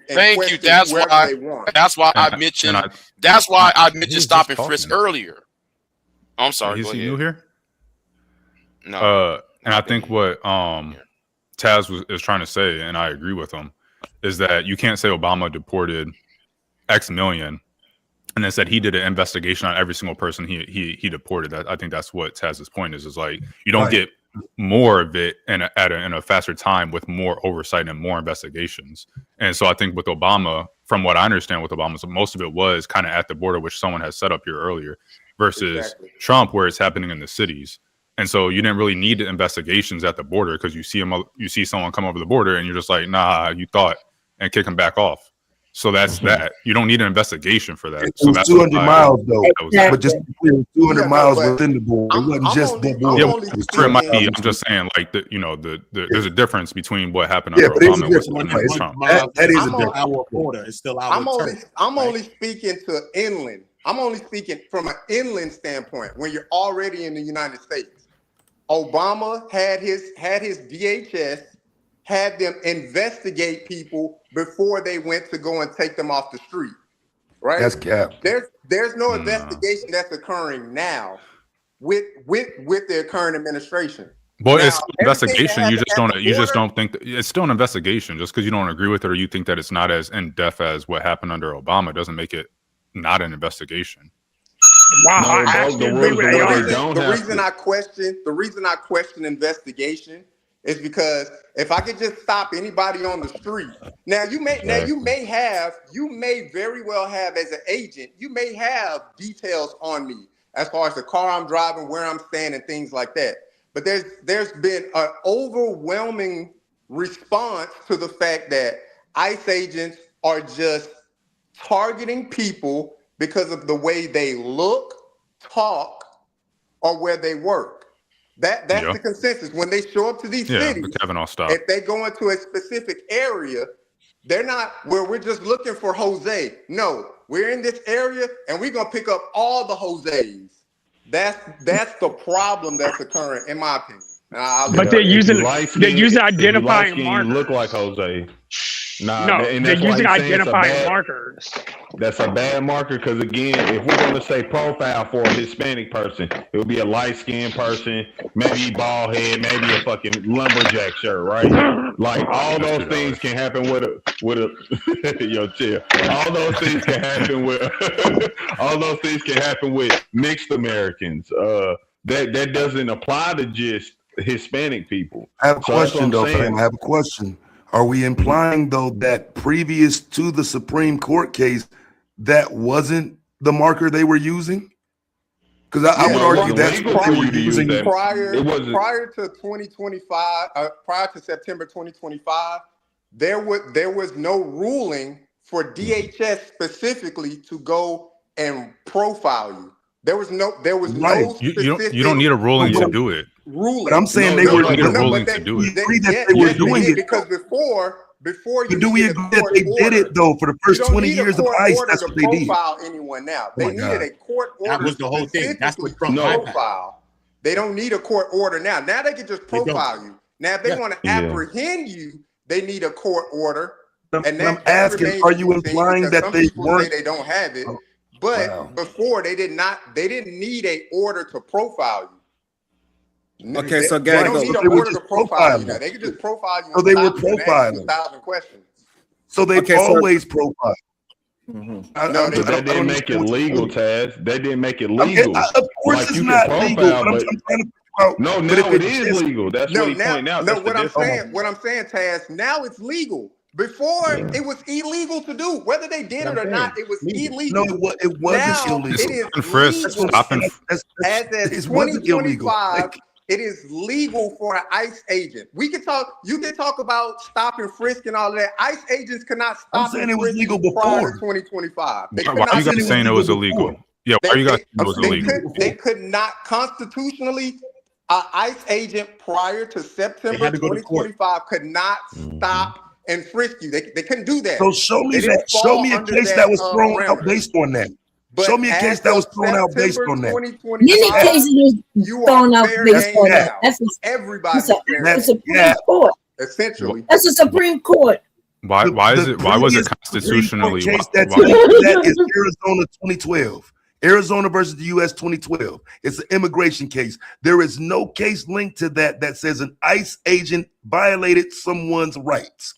thank you. That's why I mentioned stop and frisk earlier. I'm sorry. Is he new here? No. And I think what Taz is trying to say, and I agree with him, is that you can't say Obama deported X million and then said he did an investigation on every single person he deported. I think that's what Taz's point is like you don't get more of it in a faster time with more oversight and more investigations. And so I think with Obama, from what I understand with Obama, so most of it was kind of at the border, which someone has set up here earlier, versus Trump, where it's happening in the cities. And so you didn't really need the investigations at the border because you see someone come over the border and you're just like, nah, you thought, and kick them back off. So that's that. You don't need an investigation for that. It So was that's 200 why miles though. that was But just to be clear, 200 Yeah, miles but within the board. It wasn't just the board. yeah, It was sure, it might 200 be. miles. I'm just saying, like there's a difference between what happened Yeah, under but it's a Obama and what's difference. happening under Trump. That is a I'm on- difference. Our border is still our I'm only territory. I'm right? only speaking to inland. I'm only speaking from an inland standpoint when you're already in the United States. Obama had his DHS had them investigate people before they went to go and take them off the street. Right? That's cap. There's no investigation that's occurring now with the current administration. But Now, it's still everything that investigation. You happened just at don't. the You just border- don't think that, it's still an investigation. Just because you don't agree with it or you think that it's not as in depth as what happened under Obama doesn't make it not an investigation. Wow, No, I those actually the agree rules with the way AR. they don't The have reason to. I question investigation is because if I could just stop anybody on the street. Now you may very well have, as an agent, you may have details on me as far as the car I'm driving, where I'm staying, and things like that. But there's been an overwhelming response to the fact that ICE agents are just targeting people because of the way they look, talk, or where they work. That's Yeah. the consensus. When they show up to these Yeah, cities, the Kavanaugh stop. if they go into a specific area, they're not where we're just looking for Jose. No, we're in this area and we're gonna pick up all the Jose's. That's the problem that's occurring, in my opinion. But they're using You identifying markers. look like Jose. Nah, No, and they're that's why using he's saying it's a identifying bad- markers. That's a bad marker because again, if we're going to say profile for a Hispanic person, it would be a light-skinned person, maybe bald head, maybe a fucking lumberjack shirt, right? Like all those things can happen with a yo chill. All those things can happen with all those things can happen with mixed Americans. That doesn't apply to just Hispanic people. I have a So that's what question I'm though, saying. fam. I have a question. Are we implying though that previous to the Supreme Court case, that wasn't the marker they were using? Because I would argue that's what they were using. Prior to 2025, prior to September 2025, there was no ruling for DHS specifically to go and profile you. There was no You don't need a ruling to do it. ruling. But I'm saying they were don't need a doing ruling it. to do it. We agree that they were doing it. because before you Do we needed a agree that court they order. did it though for the You first don't 20 need a years of court ICE? order That's to what they did. profile anyone now. They my needed God. a court That order was the whole thing. That's what specifically Trump to bypassed. profile. They don't need a court order now. Now they can just They don't. profile you. Now if they Yeah. want to Yeah. apprehend you, they need a court order. And I'm that asking, remains are to you be seen implying because that some they people say weren't? they don't have it. But Wow. before they didn't need a order to profile you. Okay, so They Gag, don't go. need So an they were order to just profile you profiling. now. They can just profile you So they were and ask you profiling. 1,000 questions. So they've Okay, so- always profiled. Mhm. No, they But that I didn't don't make it understand what you're legal, saying. Taz. They didn't make it Of legal. course Like it's you can not legal, profile, but I'm but trying to figure out. no, but if now it it's is just- legal. That's what he pointed out. No, That's the what I'm difference. saying, Taz, now it's legal. Before it was illegal to do. Whether they did it or not, it was illegal. No, it wasn't Now illegal. it is And frisk, legal. stop and As of it wasn't illegal. 2025, it is legal for an ICE agent. You can talk about stop and frisk and all of that. ICE agents cannot I'm stop saying and it was frisk legal prior before. to 2025. They Why could are not you guys do saying it was illegal? Yeah, why are you guys saying it was illegal? They could not constitutionally. An ICE agent prior to September had to go to court. 2025 could not stop and frisk you. They couldn't do that. So show me They didn't that. Show fall me a under case that was thrown out parameter. based on that. But Show me a as case that was of thrown out based September on that. 2025, Many cases was you thrown are out fair based game on that. now. That's Everybody's the fair That's- game, Supreme Court. essentially. That's the Supreme Court. Why The was it previous constitutionally? Supreme Court case why- that's why- linked to that is Arizona 2012. Arizona versus the U.S. 2012. It's an immigration case. There is no case linked to that that says an ICE agent violated someone's rights.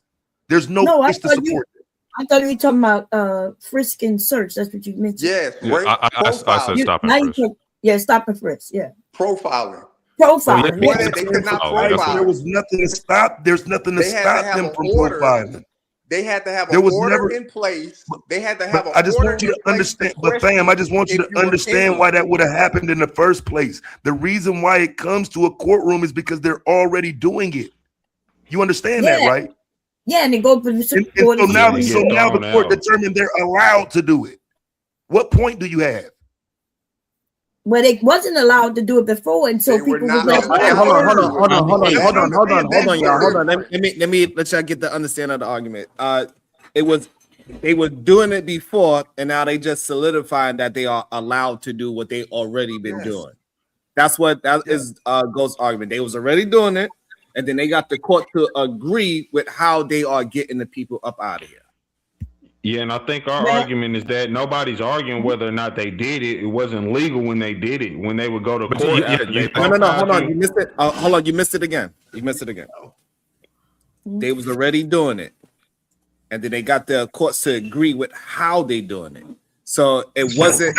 There's no No, I case to thought you. support it. I thought you were talking about frisk and search. That's what you mentioned. Yes, Yeah, I said profiling. stop and Now you frisk. talk- yeah, stop and frisk. Yeah, Profiling. profiling. yeah, yeah. They could not Oh, that's profile. There was nothing to stop. There's nothing to They had to stop have them an from order. profiling. They had to have There an was order never- in place. They had to have But an I just order want you in to place understand, to but fam, I just want you question to if you were understand in. why that would have happened in the first place. The reason why it comes to a courtroom is because they're already doing it. You understand that, Yeah. right? Yeah, and they go to the Supreme Court. So now the court determined they're allowed to do it. What point do you have? Well, they wasn't allowed to do it before, and so people was like, hold on, y'all. Hold on. Let me let y'all get the understanding of the argument. They were doing it before, and now they just solidifying that they are allowed to do what they already been doing. That's what is Ghost's argument. They was already doing it, and then they got the court to agree with how they are getting the people up out of here. Yeah, and I think our argument is that nobody's arguing whether or not they did it. It wasn't legal when they did it. When they would go to court. No. Hold on. You missed it. Hold on. You missed it again. They was already doing it, and then they got the courts to agree with how they doing it. So it wasn't,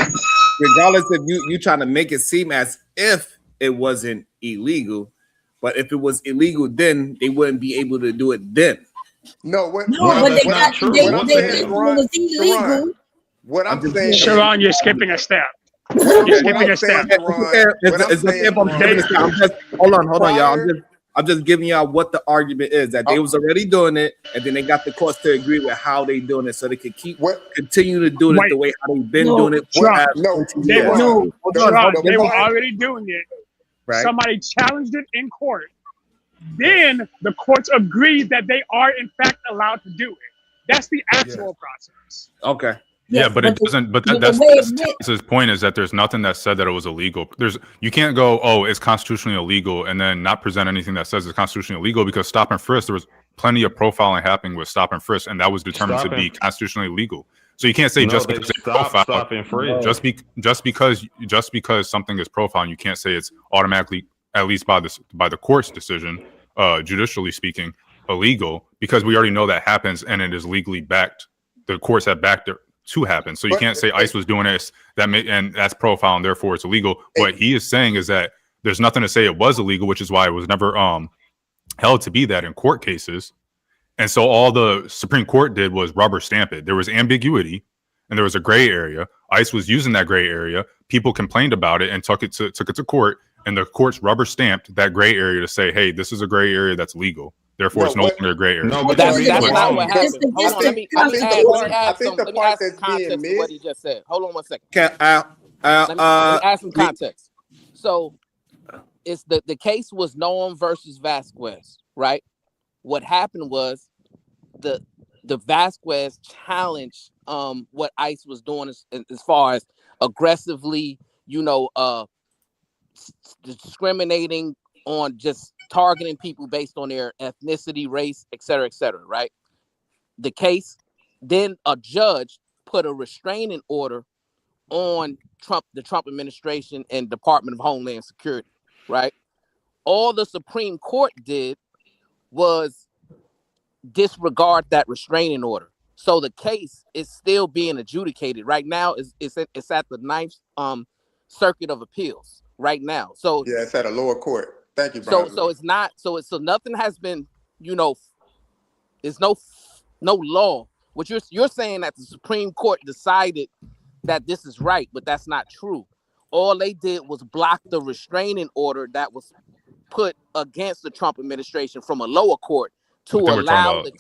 regardless if you trying to make it seem as if it wasn't illegal, but if it was illegal, then they wouldn't be able to do it then. No, but they got they it was illegal. What I'm saying, Sharon, you're skipping a step. You're skipping a step. Hold on, y'all. I'm just giving y'all what the argument is, that they was already doing it, and then they got the courts to agree with how they doing it, so they can continue to do it the way how they've been doing it. They were already doing it. Right. Somebody challenged it in court. Then the courts agreed that they are in fact allowed to do it. That's the actual process. Okay. Yeah, but it doesn't. But that's his point, is that there's nothing that said that it was illegal. You can't go, oh, it's constitutionally illegal, and then not present anything that says it's constitutionally illegal, because stop and frisk, there was plenty of profiling happening with stop and frisk, and that was determined to be constitutionally illegal. So you can't say just because it's profile, just because something is profiling, you can't say it's automatically, at least by the court's decision, judicially speaking, illegal, because we already know that happens and it is legally backed. The courts have backed it to happen. So you can't say ICE was doing this, and that's profile, and therefore it's illegal. What he is saying is that there's nothing to say it was illegal, which is why it was never held to be that in court cases. And so all the Supreme Court did was rubber stamp it. There was ambiguity and there was a gray area. ICE was using that gray area. People complained about it and took it to court, and the courts rubber stamped that gray area to say, hey, this is a gray area that's legal. Therefore, it's no longer a gray area. No, but that's not what happened. Hold on, let me add some context to what he just said. Hold on 1 second. Let me add some context. So, it's the case was Noam versus Vasquez, right? What happened was the Vasquez challenged what ICE was doing as far as aggressively, discriminating on just targeting people based on their ethnicity, race, et cetera, right? The case, then a judge put a restraining order on the Trump administration and Department of Homeland Security, right? All the Supreme Court did was disregard that restraining order. So the case is still being adjudicated right now. It's at the Ninth Circuit of Appeals right now. So yeah, it's at a lower court. Thank you, Brian. So it's not. So nothing has been. There's no law. What you're saying that the Supreme Court decided that this is right, but that's not true. All they did was block the restraining order that was put against the Trump administration from a lower court to allow the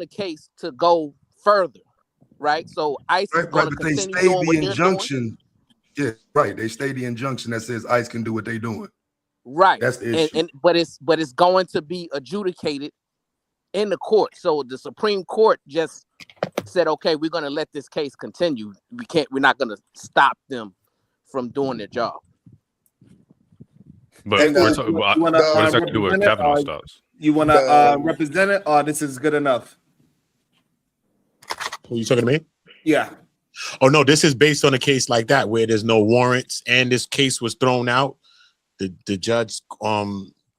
case to go further, right? So ICE is going to continue doing what they're doing. Yeah, right. They stayed the injunction that says ICE can do what they're doing. Right. That's the issue. But it's going to be adjudicated in the court. So the Supreme Court just said, okay, we're going to let this case continue. We're not going to stop them from doing their job. But what does that have to do with Kavanaugh stops? You want to represent it, or this is good enough? Who you talking to me? Yeah. Oh no, this is based on a case like that where there's no warrants and this case was thrown out. The judge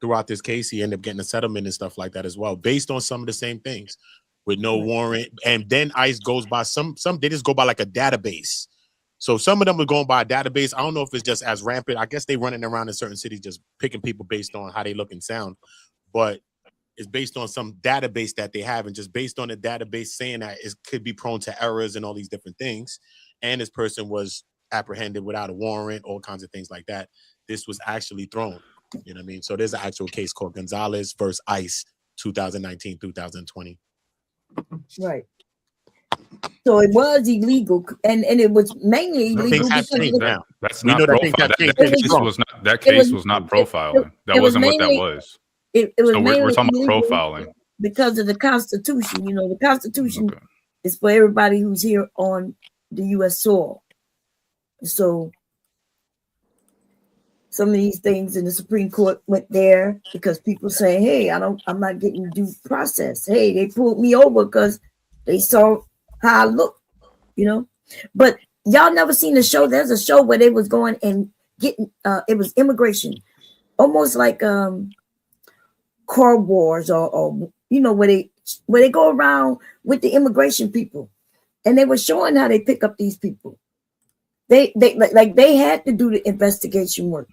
throughout this case, he ended up getting a settlement and stuff like that as well, based on some of the same things with no warrant. And then ICE goes by some they just go by like a database. So some of them are going by a database. I don't know if it's just as rampant. I guess they running around in certain cities just picking people based on how they look and sound, but it's based on some database that they have, and just based on the database saying that it could be prone to errors and all these different things. And this person was apprehended without a warrant, all kinds of things like that. This was actually thrown. You know what I mean? So there's an actual case called Gonzalez versus ICE 2019, 2020. Right. So it was illegal, and it was mainly But illegal things have because changed of now. That's We not know that things profile. have changed. That Things case wrong. was not. That it was case was not profiling. That it was wasn't what that mainly was. it was So we're mainly talking about illegal profiling. because of the Constitution. You know, the Constitution is for everybody who's here on the U.S. soil. So some of these things in the Supreme Court went there because people say, "Hey, I'm not getting due process. Hey, they pulled me over because they saw how I look," you know. But y'all never seen the show. There's a show where they was going and getting it was immigration, almost like car wars or you know, where they go around with the immigration people, and they were showing how they pick up these people. They had to do the investigation work.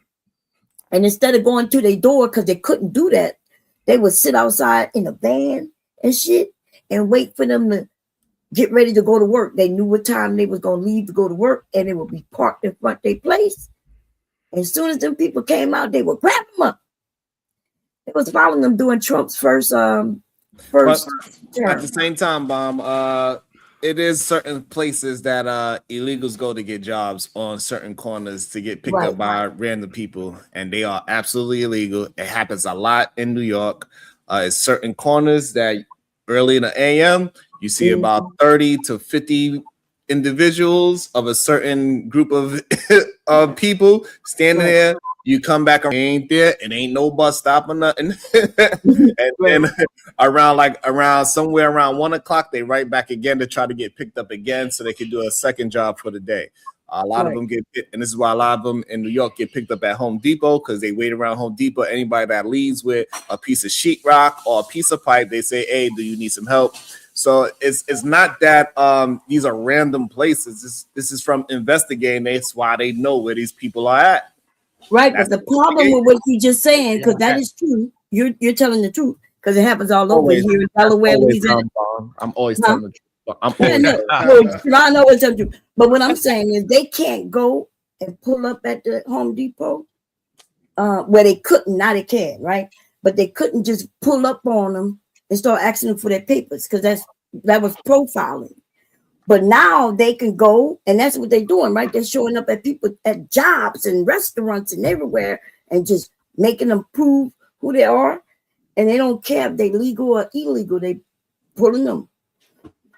And instead of going to their door, because they couldn't do that, they would sit outside in a van and shit and wait for them to get ready to go to work. They knew what time they was going to leave to go to work, and they would be parked in front of their place. And as soon as them people came out, they would grab them up. It was following them doing Trump's first term. At the same time, Bomb, it is certain places that illegals go to get jobs on certain corners to get picked up by random people, and they are absolutely illegal. It happens a lot in New York. It's certain corners that early in the AM, you see about 30 to 50 individuals of a certain group of people standing there. You come back, ain't there, and ain't no bus stop or nothing. and then around somewhere around 1 o'clock, they right back again to try to get picked up again so they can do a second job for the day. A lot of them get, and this is why a lot of them in New York get picked up at Home Depot, because they wait around Home Depot. Anybody that leaves with a piece of sheetrock or a piece of pipe, they say, "Hey, do you need some help?" So it's not that these are random places. This is from investigating. That's why they know where these people are at. Right, but the problem with what you just saying, because that is true, you're telling the truth, because it happens all over here in Delaware, Louisiana. I'm always telling the truth. I'm I know it's telling the truth. But what I'm saying is they can't go and pull up at the Home Depot where they couldn't. Now they can, right? But they couldn't just pull up on them and start asking them for their papers, because that was profiling. But now they can go, and that's what they're doing, right? They're showing up at people at jobs and restaurants and everywhere and just making them prove who they are. And they don't care if they're legal or illegal. They pulling them.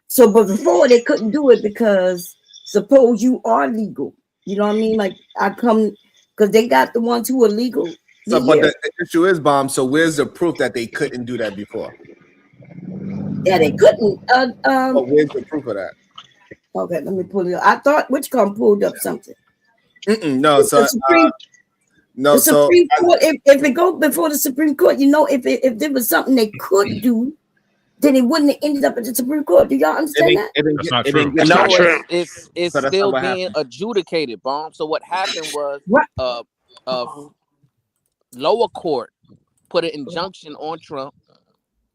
So, but before they couldn't do it because suppose you are legal. You know what I mean? Like I come, because they got the ones who are legal. So, but the issue is, Bomb, so where's the proof that they couldn't do that before? Yeah, they couldn't. But where's the proof of that? Okay, let me pull it up. I thought Witchcom pulled up something. No, so the Supreme Court. If it go before the Supreme Court, you know, if there was something they could do, then it wouldn't have ended up at the Supreme Court. Do y'all understand that? That's not true. It's So still being adjudicated, Bomb. So what happened was, lower court put an injunction on Trump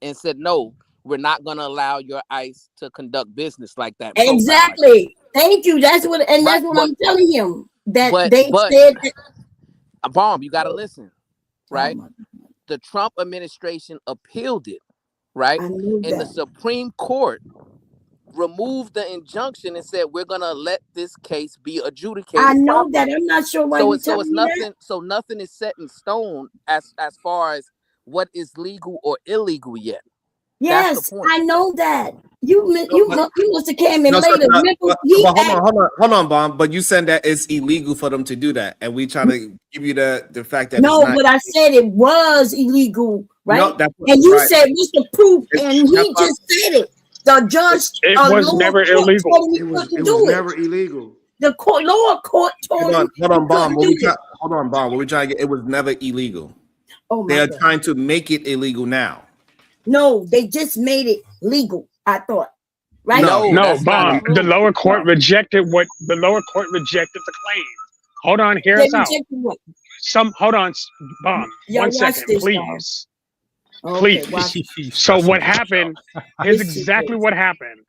and said, "No, we're not going to allow your ICE to conduct business like that." Exactly. Thank you. That's what, and that's what I'm telling him. That they said that. Bomb, you got to listen, right? The Trump administration appealed it, right? And the Supreme Court removed the injunction and said, "We're going to let this case be adjudicated." I know that. I'm not sure why you tell me nothing. that. So nothing is set in stone as far as what is legal or illegal yet. Yes, I know that. You must have came in later. Hold on, Bomb. But you said that it's illegal for them to do that, and we trying to give you the fact that no, it's not. but I said it was illegal, right? No, and you said, "What's the proof?" And he just said it. The judge. It was never illegal. It was never illegal. The lower court told him. Hold on, Bomb. Hold on, Bomb. What we trying to get? It was never illegal. Oh my They are God. trying to make it illegal now. No, they just made it legal. I thought, right? No, Bomb. The lower court rejected the claim. Hold on, hear They us out. rejected what? Hold on, Bomb. Y'all 1 watch second, this, please. Okay, Please. So what happened? Here's exactly what happened.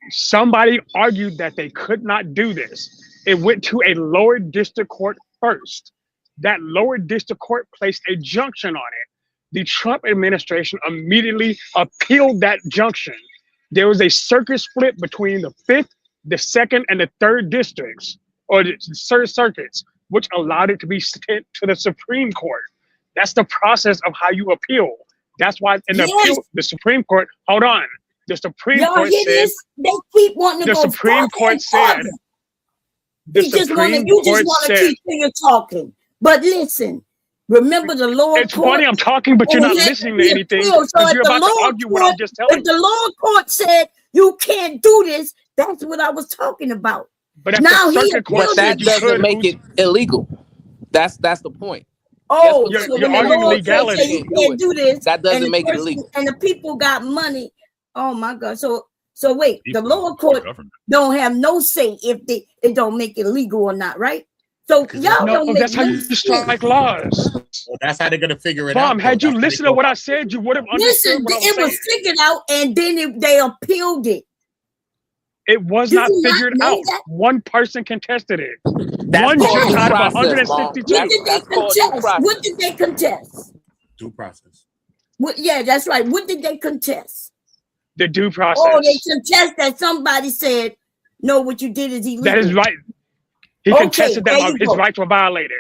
Somebody argued that they could not do this. It went to a lower district court first. That lower district court placed a injunction on it. The Trump administration immediately appealed that injunction. There was a circuit split between the 5th, the 2nd, and the 3rd districts, or the third circuits, which allowed it to be sent to the Supreme Court. That's the process of how you appeal. That's why in the appeal, the Supreme Court, hold on. The Supreme Court said, they keep wanting to the go Supreme Court said, you just want to keep finger talking. But listen, remember the lower it's court. Funny I'm talking, but you're not listening to anything. So you're about to argue what I'm just telling you. If the lower court said you can't do this, that's what I was talking about. But now that doesn't make it illegal. That's the point. Oh, you're so when the arguing lower legality. court said you can't do this, that doesn't make it illegal. And the people got money. Oh my God. So wait, the lower court don't have no say if it don't make it legal or not, right? So y'all don't make that's how you strike laws. Well, that's how they're gonna figure it out. out. Had you listened to what I said, you would have understood what I was saying. It was figured out, and then they appealed it. It was not figured out. One person contested it. One judge out of 162. What did they contest? Due process. Yeah, that's right. What did they contest? The due process. Oh, they contest that somebody said, no, what you did is illegal. That is right. He contested that his rights were violated.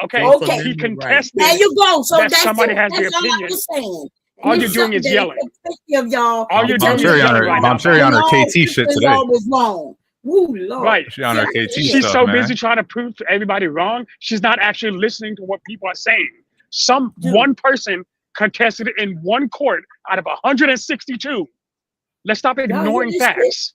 Okay. He contested. There you go. So that somebody has the opinion. All you're doing is yelling. All you're doing is yelling right now. I'm sure you're on her KT shit today. Wrong. Woo, Lord. Right. She's on her KT She's stuff, so man. busy trying to prove to everybody wrong. She's not actually listening to what people are saying. One person contested it in one court out of 162. Let's stop ignoring facts.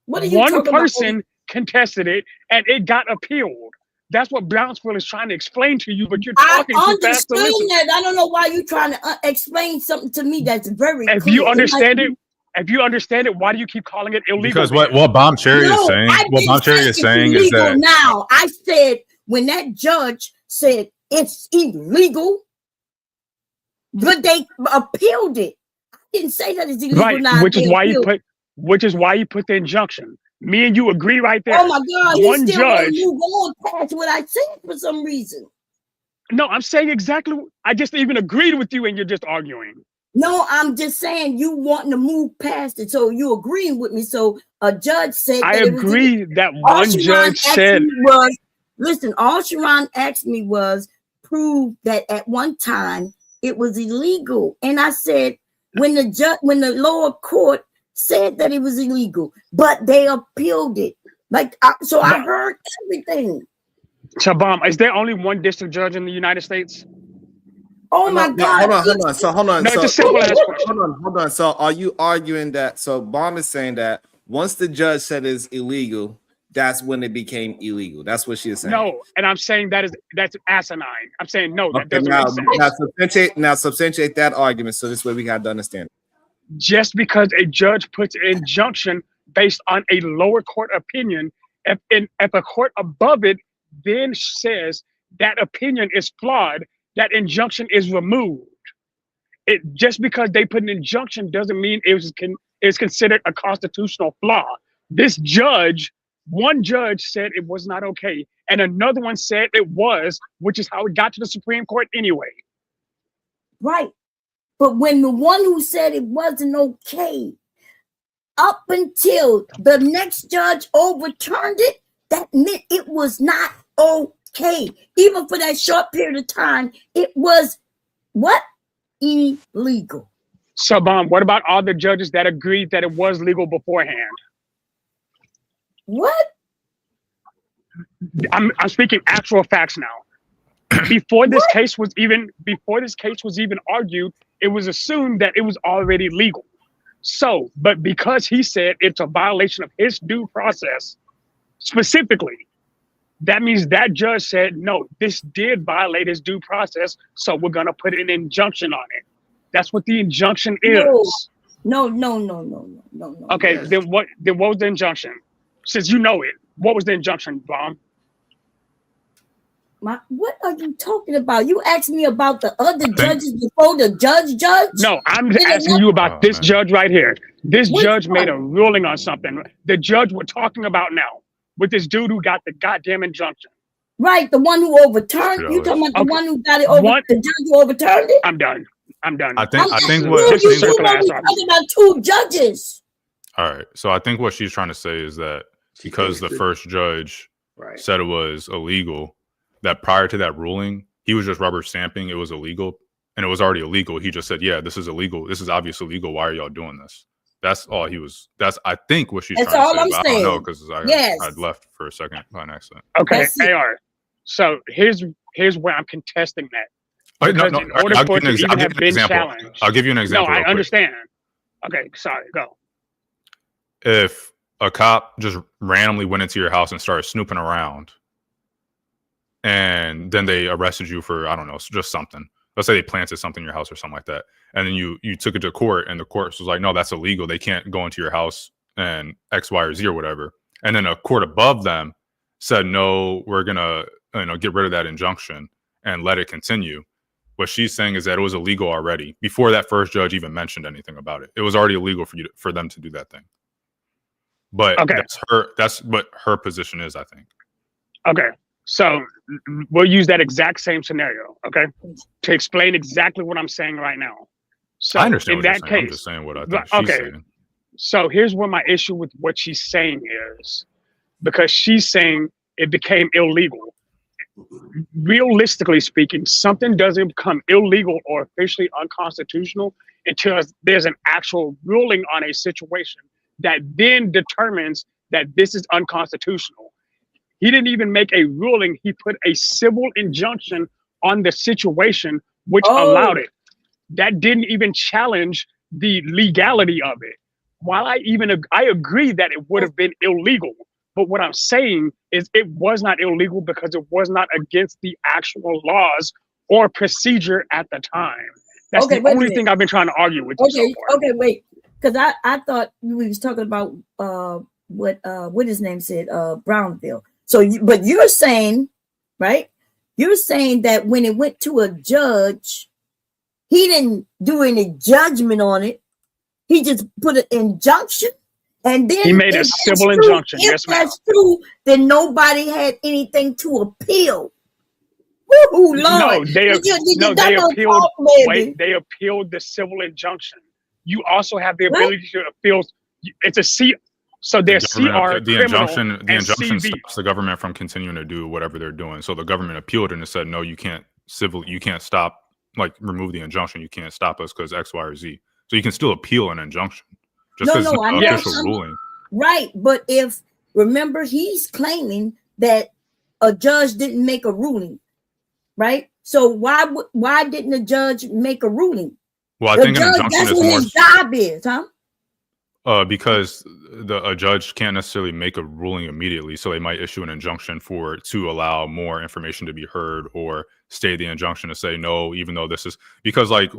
One person contested it and it got appealed. That's what Brownsville is trying to explain to you, but you're talking too fast to listen. I don't know why you're trying to explain something to me that's very If clear. you understand it, why do you keep calling it illegal? Because what Bomb Cherry is saying, what Bomb Cherry is saying is that now I said when that judge said it's illegal, but they appealed it. I didn't say that it's illegal. Right, now, which is why you put the injunction. Me and you agree right there. Oh my God! One judge. You going past what I said for some reason. No, I'm saying exactly. I just even agreed with you, and you're just arguing. No, I'm just saying you wanting to move past it, so you agreeing with me. So a judge said. I agree that one judge said. Listen, all Sharon asked me was prove that at one time it was illegal, and I said when the lower court said that it was illegal, but they appealed it. I heard everything. Shabam, is there only one district judge in the United States? Oh my God! Hold on. So hold on. No, it's a simple ass question. Hold on. So are you arguing that? So Bomb is saying that once the judge said it's illegal, that's when it became illegal. That's what she is saying. No, and I'm saying that's asinine. I'm saying no, that doesn't make sense. Now substantiate that argument. So this way we have to understand it. Just because a judge puts an injunction based on a lower court opinion, if a court above it then says that opinion is flawed, that injunction is removed. It just because they put an injunction doesn't mean it's considered a constitutional flaw. One judge said it was not okay, and another one said it was, which is how it got to the Supreme Court anyway. Right. But when the one who said it wasn't okay, up until the next judge overturned it, that meant it was not okay. Even for that short period of time, it was what? Illegal. So, what about all the judges that agreed that it was legal beforehand? What? I'm speaking actual facts now. Before this case was even argued, it was assumed that it was already legal. So, but because he said it's a violation of his due process, specifically, that means that judge said, no, this did violate his due process, so we're gonna put an injunction on it. That's what the injunction is. No. Okay, then what was the injunction? Since you know it, what was the injunction, Bomb? What are you talking about? You asked me about the other judges before the judge? No, I'm asking you about this judge right here. This judge made a ruling on something. The judge we're talking about now, with this dude who got the goddamn injunction. Right, the one who overturned. You talking about the one who got it over? The judge who overturned it. I'm done. I think you, what you know we talking about two judges. All right, so I think what she's trying to say is that because the first judge said it was illegal, that prior to that ruling, he was just rubber stamping it was illegal, and it was already illegal. He just said, "Yeah, this is illegal. This is obviously illegal. Why are y'all doing this?" That's all he was. That's I think what she's That's trying all to say. I'm But I saying. don't know because I'd left for a second by an accident. Okay, AR. So here's where I'm contesting that. Wait, no, Because in order I'll for give it you to an even have been example. challenged. I'll give you an example. No, I real quick. understand. Okay, sorry, go. If a cop just randomly went into your house and started snooping around, and then they arrested you for, I don't know, just something. Let's say they planted something in your house or something like that, and then you took it to court, and the court was like, "No, that's illegal. They can't go into your house and X, Y, or Z or whatever." And then a court above them said, "No, we're gonna get rid of that injunction and let it continue." What she's saying is that it was illegal already before that first judge even mentioned anything about it. It was already illegal for them to do that thing. But that's what her position is, I think. Okay, so we'll use that exact same scenario, okay, to explain exactly what I'm saying right now. So I understand in what you're that saying. case, I'm just saying what I think she's saying. So here's where my issue with what she's saying is, because she's saying it became illegal. Realistically speaking, something doesn't become illegal or officially unconstitutional until there's an actual ruling on a situation that then determines that this is unconstitutional. He didn't even make a ruling. He put a civil injunction on the situation, which allowed it. That didn't even challenge the legality of it. While I agree that it would have been illegal, but what I'm saying is it was not illegal because it was not against the actual laws or procedure at the time. That's the only thing I've been trying to argue with you so far. Okay, wait. Because I thought we was talking about what his name said, Brownville. So but you're saying, right? You're saying that when it went to a judge, he didn't do any judgment on it. He just put an injunction. And then he made a civil injunction. If yes, ma'am. that's true, then nobody had anything to appeal. Woo, Lord. No, they appealed. Wait, they appealed the civil injunction. You also have the ability to appeal. It's a C. So there's CR. The injunction stops the government from continuing to do whatever they're doing. So the government appealed and it said, no, you can't stop, remove the injunction. You can't stop us because X, Y, or Z. So you can still appeal an injunction. Just because it's an official ruling. Right. But remember, he's claiming that a judge didn't make a ruling. Right. So why didn't the judge make a ruling? Well, I think an injunction that's is what more. His job is, huh? Because a judge can't necessarily make a ruling immediately. So they might issue an injunction to allow more information to be heard or stay the injunction to say no, even though this is because right.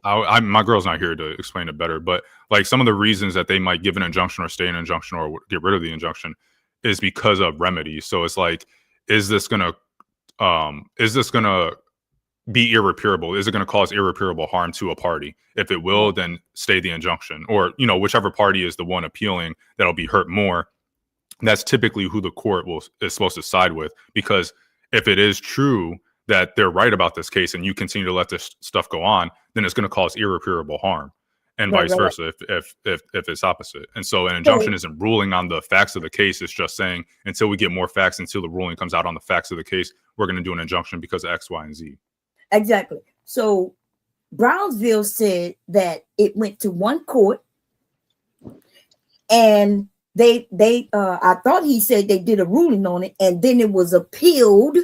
My girl's not here to explain it better, but some of the reasons that they might give an injunction or stay an injunction or get rid of the injunction is because of remedies. So it's is this gonna be irreparable? Is it gonna cause irreparable harm to a party? If it will, then stay the injunction, or whichever party is the one appealing that'll be hurt more. That's typically who the court is supposed to side with, because if it is true that they're right about this case and you continue to let this stuff go on, then it's going to cause irreparable harm, and vice versa if it's opposite. And so an injunction isn't ruling on the facts of the case. It's just saying until we get more facts, until the ruling comes out on the facts of the case, we're going to do an injunction because of X, Y, and Z. Exactly. So Brownsville said that it went to one court and they I thought he said they did a ruling on it and then it was appealed.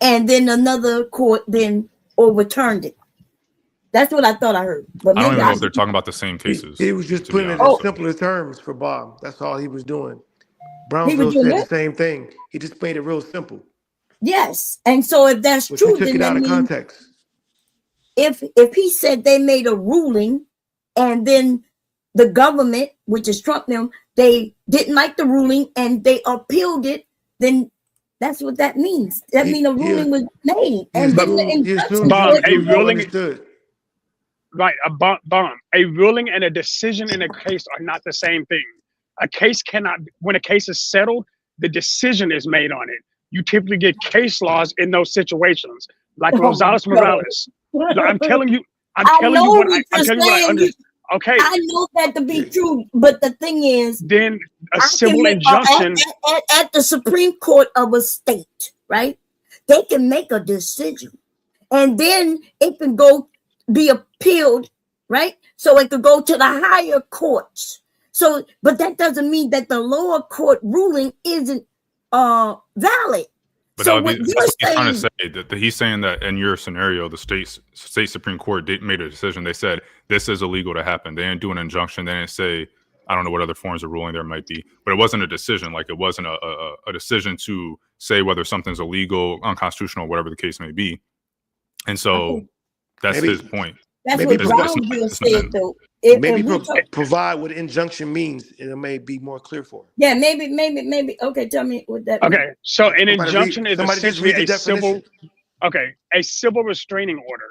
And then another court then overturned it. That's what I thought I heard. But I don't even know if they're talking about the same cases. He was just putting it in simpler terms for Bob. That's all he was doing. Brownsville said the same thing. He just made it real simple. Yes. And so if that's true, he took it out of context. If he said they made a ruling and then the government, which is Trump now, they didn't like the ruling and they appealed it, then that's what that means. That means a ruling was made. And then a ruling, right? A ruling and a decision in a case are not the same thing. A case cannot, when a case is settled, the decision is made on it. you typically get case laws in those situations, like Oh my Rosales God. Morales. I'm telling you I what know what I'm you're telling you what I saying. understand. Okay, I know that to be true, but the thing is, then a I can civil make injunction. at the Supreme Court of a state, right? They can make a decision, and then it can go be appealed, right? So it could go to the higher courts. So, but that doesn't mean that the lower court ruling isn't valid. But So that would what be, that's you're what he's trying to saying, say. That he's saying that in your scenario, the state Supreme Court made a decision. They said this is illegal to happen. They didn't do an injunction. They didn't say, I don't know what other forms of ruling there might be, but it wasn't a decision. Like it wasn't a decision to say whether something's illegal, unconstitutional, whatever the case may be. And so that's maybe, his point. that's what Brownville said, though. Maybe provide what injunction means, and it may be more clear for him. Yeah, maybe. Okay, tell me what that means. Okay, so an Somebody injunction read- is somebody just essentially read the a civil. definition. Okay, a civil restraining order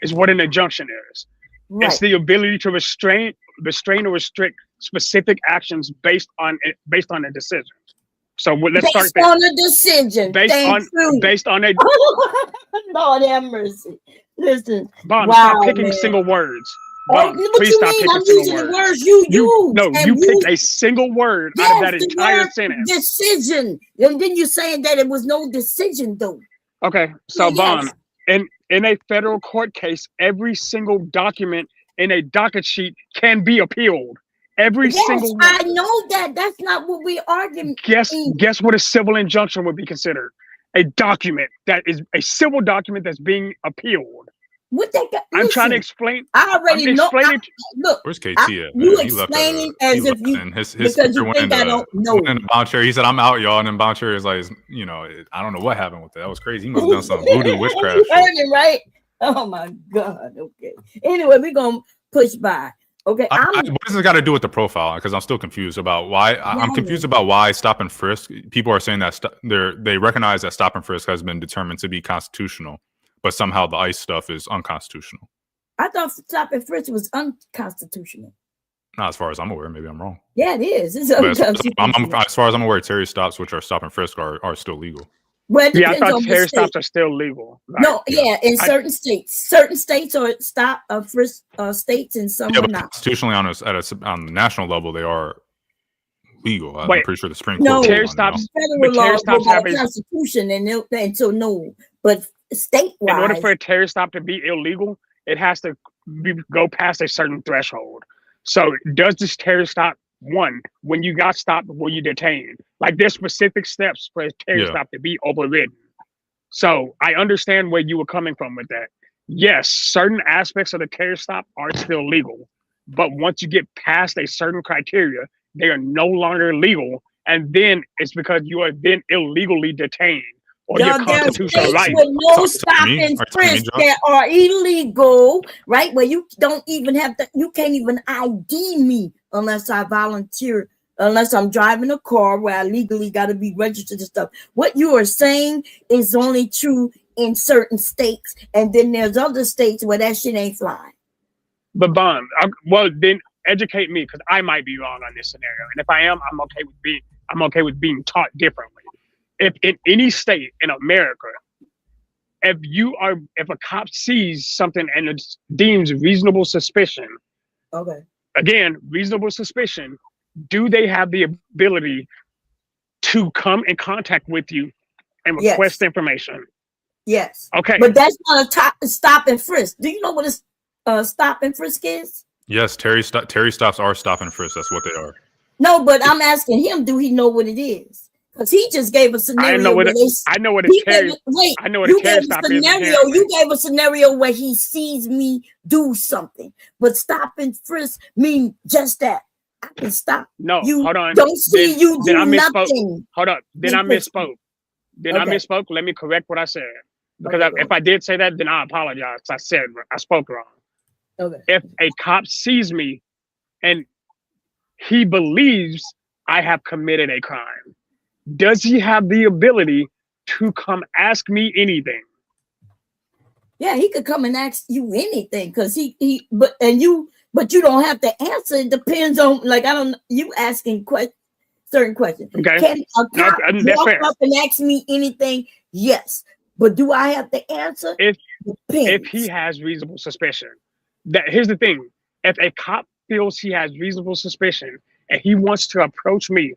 is what an injunction is. Right. It's the ability to restrain or restrict specific actions based on a decision. So let's start Based there. on a decision. Based on a. Lord have mercy. Listen. Bond, wow, stop picking man. single words. Oh, Bond, what please you stop mean? picking I'm single using words. the words you use. No, and you use- picked a single word out Yes, of that the entire word sentence. decision. And then you're saying that it was no decision, though. Okay, so Yes. Bond, in a federal court case, every single document in a docket sheet can be appealed. Every Yes, single one. I know that. That's not what we're arguing. Guess what a civil injunction would be considered? A document that is a civil document that's being appealed. What they got? I'm trying to listen, explain. I already I'm know. explaining. Look, Where's KT at? you Man? He left explaining at as if you his because speaker you went think I don't know. went into bound chair. He said, "I'm out, y'all," and then bound chair is like, you know, I don't know what happened with that. That was crazy. He must have done some voodoo witchcraft. You heard it, right? Oh my God. Okay. Anyway, we're gonna push by. Okay. What does this got to do with the profile? Because I'm still confused about why. I'm confused about why stop and frisk. People are saying that they recognize that stop and frisk has been determined to be constitutional, but somehow the ICE stuff is unconstitutional. I thought stop and frisk was unconstitutional. Not as far as I'm aware. Maybe I'm wrong. Yeah, it is. It's But as unconstitutional. far as I'm aware, Terry stops, which are stop and frisk, are still legal. Well, it Yeah, I depends thought on the Terry state. stops are still legal. No, yeah, in I- certain states are stop frisk states, and some Yeah, are but not. constitutionally on the national level, they are legal. I'm Wait, pretty sure the Supreme No, Court. Terry rules on it, stops. federal But Terry law stops go by have the a. Constitution, and so no, but statewide. In order for a Terry stop to be illegal, it has to go past a certain threshold. So does this Terry stop, one, when you got stopped, were you detained? Like there's specific steps for a Terry Yeah. stop to be overridden. So I understand where you were coming from with that. Yes, certain aspects of the Terry stop are still legal, but once you get past a certain criteria, they are no longer legal, and then it's because you are then illegally detained or your There are constitutional states right. with no Talk to stop me. and Or to me, frisk Josh. that are illegal, right? Where you don't even have to, you can't even ID me unless I volunteer, unless I'm driving a car where I legally got to be registered and stuff. What you are saying is only true in certain states, and then there's other states where that shit ain't flying. But Bond, well then educate me because I might be wrong on this scenario, and if I am, I'm okay with being taught differently. If in any state in America, if a cop sees something and it deems reasonable suspicion, Okay. again, reasonable suspicion, do they have the ability to come in contact with you and request Yes. information? Yes. Okay. But that's not a stop and frisk. Do you know what a stop and frisk is? Yes, Terry stops are stop and frisk. That's what they are. No, but I'm asking him, do he know what it is? Because he just gave a scenario. I know what where I know what a he Terry. gave, wait, I know what you a Terry gave a stop is. scenario. You gave a scenario where he sees me do something, but stop and frisk mean just that. I can stop. No, You hold on. don't see Then- you then do I misspoke. nothing. Hold up. Then I Then push- misspoke. Then I Okay. misspoke. Let me correct what I said. Because Okay, go if I did say that, then I apologize. I spoke wrong. Okay. If a cop sees me and he believes I have committed a crime, does he have the ability to come ask me anything? Yeah, he could come and ask you anything because but you don't have to answer. It depends on, like, I don't, you asking questions. certain questions. Okay. Can a cop that's walk fair. up and ask me anything? Yes. But do I have the answer? If Depends. he has reasonable suspicion. Here's the thing. If a cop feels he has reasonable suspicion and he wants to approach me,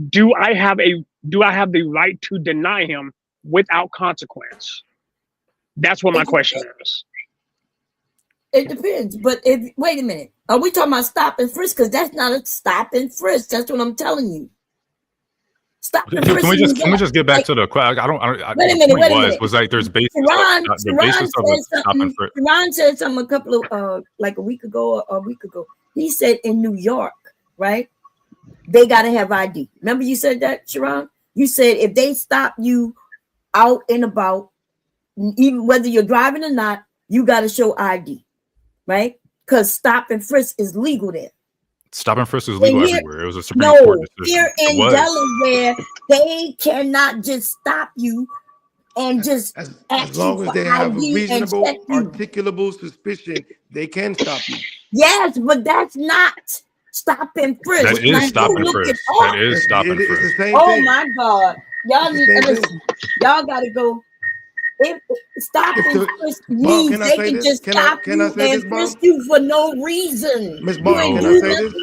do I have the right to deny him without consequence? That's what my question is. It depends. But if wait a minute, are we talking about stop and frisk? Because that's not a stop and frisk. That's what I'm telling you. Stop and frisk. Can we just get back to the question? Wait a minute. Was like there's basis. Sharon The basis of the stop and frisk. Sharon said something a couple of like a week ago or a week ago. He said in New York, right? They got to have ID. Remember you said that, Sharon? You said if they stop you out and about, even whether you're driving or not, you got to show ID, right? Because stop and frisk is legal there. Stop and frisk is legal everywhere. It was a Supreme Court decision. Here in Delaware, they cannot just stop you and just as long as they have a reasonable, articulable suspicion, they can stop you. Yes, but that's not stop and frisk. That is stop and frisk. That is stop and frisk. Oh my God, y'all need to listen. Y'all got to go. If stop and frisk means they can just stop you and frisk you for no reason. Ms. Bond, can I say this?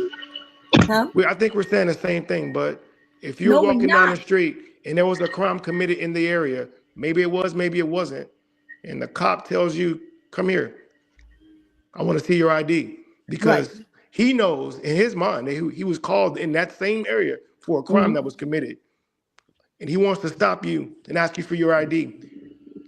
Huh? I think we're saying the same thing, but if you're walking down the street and there was a crime committed in the area, maybe it was, maybe it wasn't, and the cop tells you, come here, I want to see your ID, because he knows in his mind that he was called in that same area for a crime that was committed, and he wants to stop you and ask you for your ID.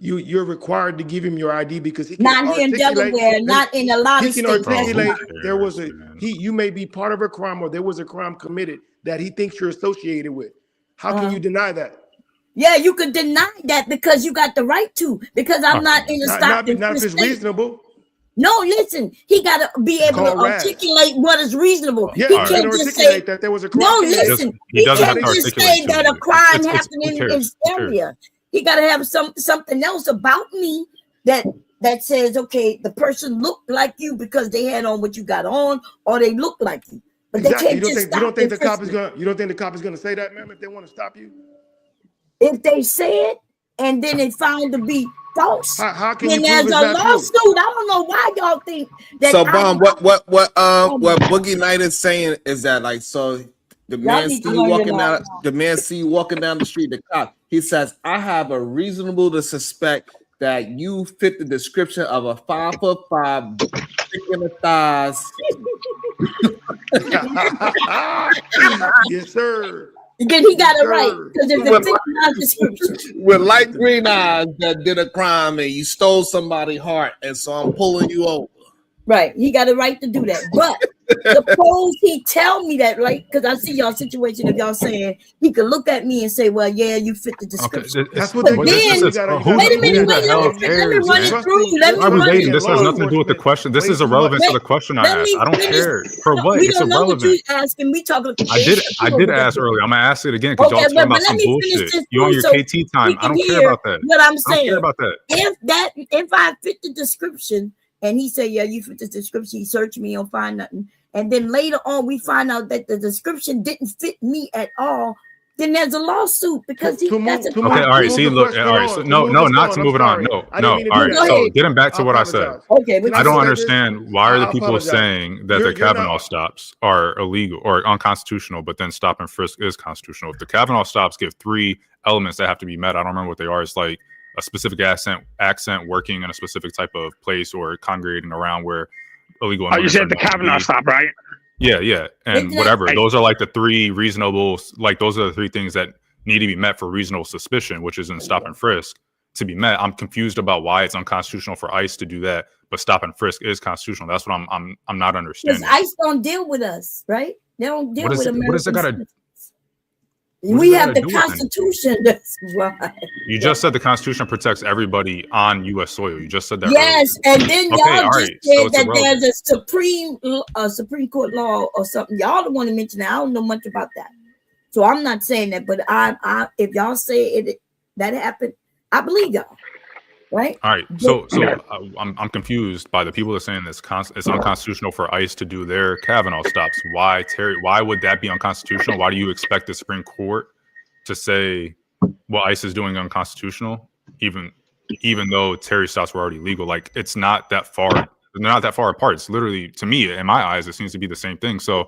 You're required to give him your ID because he can not here in Delaware, not in a lot of states. He can articulate there was you may be part of a crime or there was a crime committed that he thinks you're associated with. How can you deny that? Yeah, you could deny that because you got the right to. Because I'm not in a stop and not if it's reasonable. No, listen, he got to be able to articulate what is reasonable. Yeah, he can't just say that there was a crime. No, listen, he can't just say that a crime happened in this area. He got to have something else about me that says, okay, the person looked like you because they had on what you got on, or they look like you. But they can't just stop. You don't think the cop is gonna say that, ma'am, if they want to stop you? If they say it and then it found to be false, how can then you there's prove a it's not lawsuit. true? I don't know why y'all think that. So, Bomb, what Boogie Knight is saying is that, like, so the man see you walking down, the street, the cop, he says, I have a reasonable to suspect that you fit the description of a 5'5", thick in the thighs. Yes, sir. Then he got it right, because if the thick description with light green eyes that did a crime and you stole somebody's heart, and so I'm pulling you over. Right, he got a right to do that. But suppose he tell me that, right? Because I see y'all situation of y'all saying he could look at me and say, "Well, yeah, you fit the description." Okay, that's what. But then, wait a minute, let me run it through. Let me run it. This has nothing to do with the question. This is irrelevant to the question I asked. I don't care for what. We It's don't know what irrelevant. you're asking. We talking. I did ask earlier. I'm gonna ask it again because y'all talking about some bullshit. You on your KT time? I don't care about that. What I'm saying. I don't care about that. If I fit the description, and he said, "Yeah, you fit the description," he searched me, don't find nothing. And then later on, we find out that the description didn't fit me at all. Then there's a lawsuit because he. Okay, all right. See, look, all right. So, no, not to move it on. No. All right. So getting back to what I said. Okay. I don't understand why are the people saying that the Kavanaugh stops are illegal or unconstitutional, but then stop and frisk is constitutional. If the Kavanaugh stops give 3 elements that have to be met, I don't remember what they are. It's like a specific accent, working in a specific type of place, or congregating around where illegal. Oh, you said the Kavanaugh stop, right? Yeah, and whatever. Those are like the 3 reasonable. Like those are the 3 things that need to be met for reasonable suspicion, which is in stop and frisk to be met. I'm confused about why it's unconstitutional for ICE to do that, but stop and frisk is constitutional. That's what I'm not understanding. Because ICE don't deal with us, right? They don't deal with Americans. What does it got to? We have the Constitution. That's why. You just said the Constitution protects everybody on U.S. soil. You just said that. Yes, earlier. and then y'all just said that there's a Supreme Court law or something. Y'all don't want to mention that. I don't know much about that, so I'm not saying that. But I if y'all say it that happened, I believe y'all. right? All right. So I'm confused by the people that are saying it's unconstitutional for ICE to do their Kavanaugh stops. Why, Terry? Why would that be unconstitutional? Why do you expect the Supreme Court to say what ICE is doing unconstitutional, even though Terry stops were already legal? Like, it's not that far. They're not that far apart. It's literally, to me, in my eyes, it seems to be the same thing. So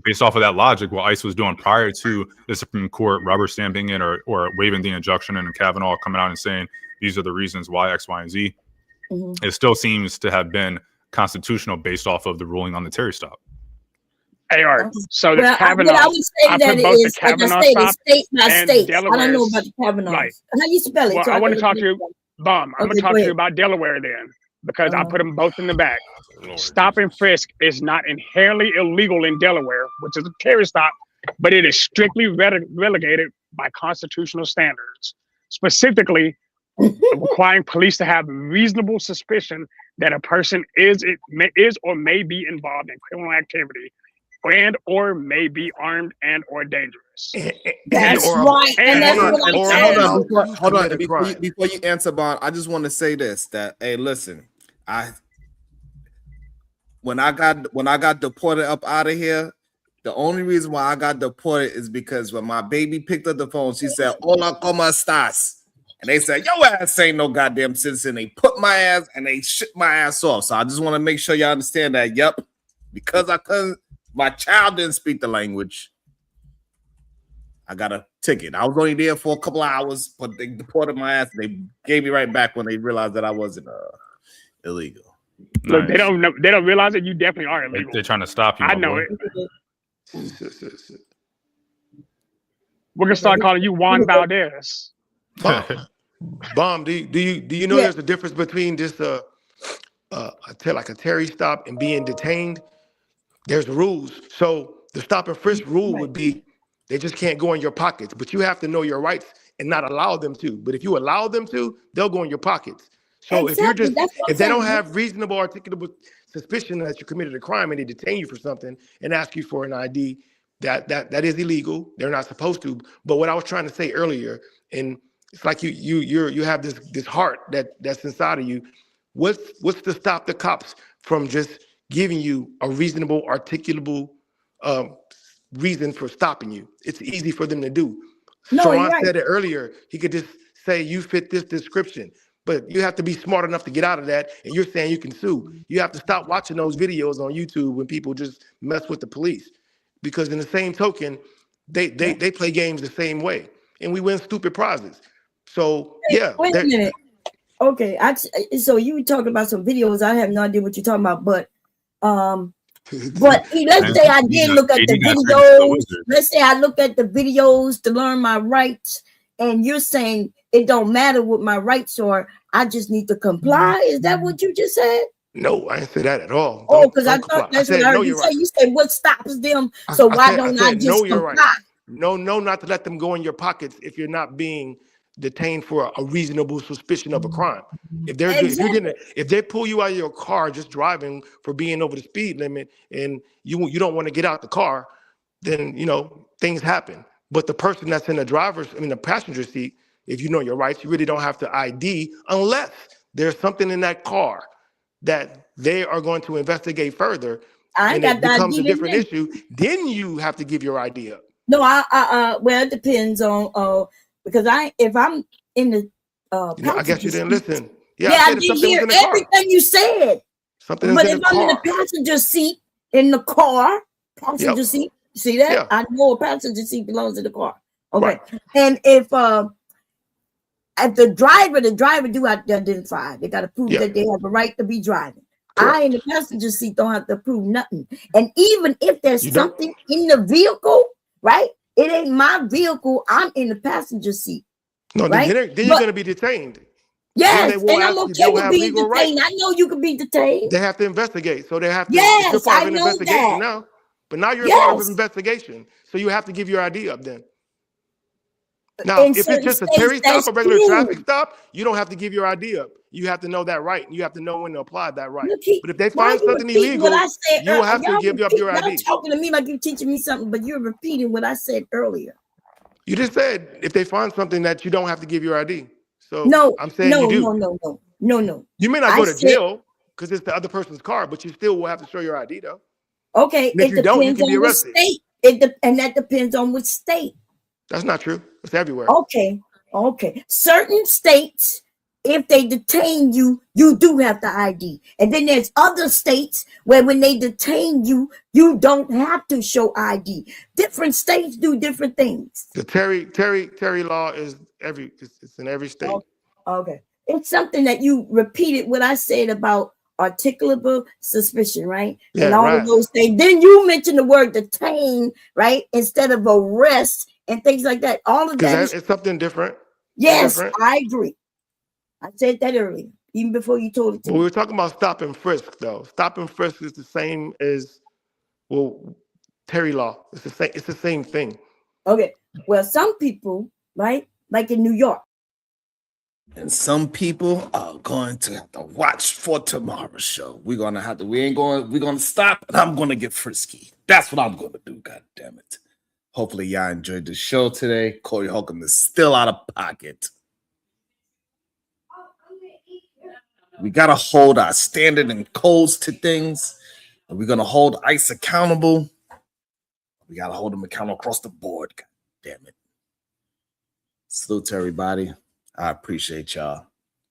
based off of that logic, what ICE was doing prior to the Supreme Court rubber stamping it or waiving the injunction and Kavanaugh coming out and saying these are the reasons why X, Y, and Z, it still seems to have been constitutional based off of the ruling on the Terry stop. AR. So the Kavanaugh, I would say I that put it both is, the like I Kavanaugh said, stop it's state by and state. I don't know Delaware's. about the Kavanaugh. Right. How you spell it? Well, So I want to can talk look to it you, up. Bum. I'm going to Okay, talk go to you ahead. about Delaware then, because I put them both in the back. Stop and frisk is not inherently illegal in Delaware, which is a Terry stop, but it is strictly relegated by constitutional standards, specifically requiring police to have reasonable suspicion that a person is or may be involved in criminal activity and or may be armed and or dangerous. That's right. And that's what I'm saying. Hold on. Before you answer, Bond, I just want to say this: that hey, listen, when I got deported up out of here, the only reason why I got deported is because when my baby picked up the phone, she said, "Hola, ¿cómo estás?" And they said, "Your ass ain't no goddamn citizen." They put my ass and they shipped my ass off. So I just want to make sure y'all understand that. Yep, because my child didn't speak the language, I got a ticket. I was only there for a couple of hours, but they deported my ass. They gave me right back when they realized that I wasn't illegal. Look, they don't realize that you definitely are illegal. They're trying to stop you. I know it. We're gonna start calling you Juan Valdez. Bomb. Do you know there's a difference between just like a Terry stop and being detained? There's rules. So the stop and frisk rule would be they just can't go in your pockets, but you have to know your rights and not allow them to. But if you allow them to, they'll go in your pockets. So if they don't have reasonable articulable suspicion that you committed a crime and they detain you for something and ask you for an ID, that is illegal. They're not supposed to. But what I was trying to say earlier, and it's like you have this heart that's inside of you. What's to stop the cops from just giving you a reasonable, articulable reason for stopping you? It's easy for them to do. Sean said it earlier. He could just say you fit this description, but you have to be smart enough to get out of that. And you're saying you can sue. You have to stop watching those videos on YouTube when people just mess with the police, because in the same token, they play games the same way, and we win stupid prizes. So Wait a minute. Okay, so you were talking about some videos. I have no idea what you're talking about, but let's say I did look at the videos. Let's say I look at the videos to learn my rights, and you're saying it don't matter what my rights are. I just need to comply. Is that what you just said? No, I didn't say that at all. Because I thought that's what I heard you say. You said what stops them. So why don't I just comply? Right. No, not to let them go in your pockets if you're not being detained for a reasonable suspicion of a crime. If they pull you out of your car just driving for being over the speed limit and you don't want to get out the car, then things happen. But the person that's in the passenger seat, if you know your rights, you really don't have to ID unless there's something in that car that they are going to investigate further. And it becomes a different issue. Then you have to give your ID up. No, well, it depends on because if I'm in the I guess you didn't listen. I did hear everything you said. But if I'm in the passenger seat in the car, seat, see that? I know a passenger seat belongs to the car. Okay. Right. And if the driver do have to identify. They got to prove that they have a right to be driving. Correct. I in the passenger seat don't have to prove nothing. And even if there's something in the vehicle, right? It ain't my vehicle. I'm in the passenger seat. No, right? then you're going to be detained. Yes, and I'm okay with being detained. Rights. I know you can be detained. They have to investigate. So they have to. Yes, you're part I of an know investigation that. now. But now you're part of an investigation. So you have to give your ID up then. Now, if it's just a Terry stop, a regular traffic stop, you don't have to give your ID up. You have to know that right. And you have to know when to apply that right. But if they find something illegal, you will have to give up your ID. You're talking to me like you're teaching me something, but you're repeating what I said earlier. You just said if they find something that you don't have to give your ID. So No, I'm saying no, you do. no. You may not I go to said- jail because it's the other person's car, but you still will have to show your ID though. Okay, And if it you don't, you depends can be on which arrested. state. And that depends on which state. That's not true. It's everywhere. Okay. Certain states, if they detain you, you do have the ID. And then there's other states where when they detain you, you don't have to show ID. Different states do different things. The Terry law is it's in every state. Okay. It's something that you repeated what I said about articulable suspicion, right? Yeah, and all right. of those things. Then you mentioned the word detain, right? Instead of arrest and things like that. All of that is It's something different. yes, Different. I agree. I said that earlier, even before you told it to Well, we me. were talking about stop and frisk, though. Stop and frisk is the same as Terry law. It's the same. It's the same thing. Okay. Well, some people, right, like in New York. And some people are going to have to watch for tomorrow's show. We're gonna stop, and I'm gonna get frisky. That's what I'm gonna do, god damn it. Hopefully y'all enjoyed the show today. Corey Holcomb is still out of pocket. We gotta hold our standard and codes to things. And we're gonna hold ICE accountable. We gotta hold them accountable across the board. God damn it. Salute to everybody. I appreciate y'all.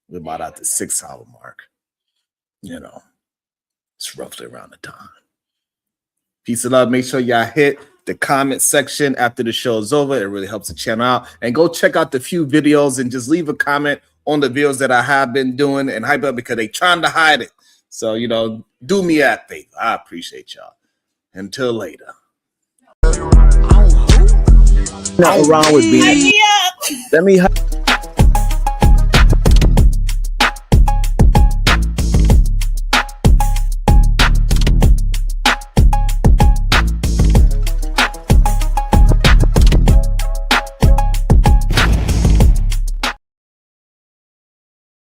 We're about at the 6-hour mark. You know, it's roughly around the time. Peace and love. Make sure y'all hit the comment section after the show is over. It really helps the channel out. And go check out the few videos and just leave a comment on the videos that I have been doing and hype up because they trying to hide it. So, you know, do me a favor. I appreciate y'all. Until later. Nothing wrong with being. Let me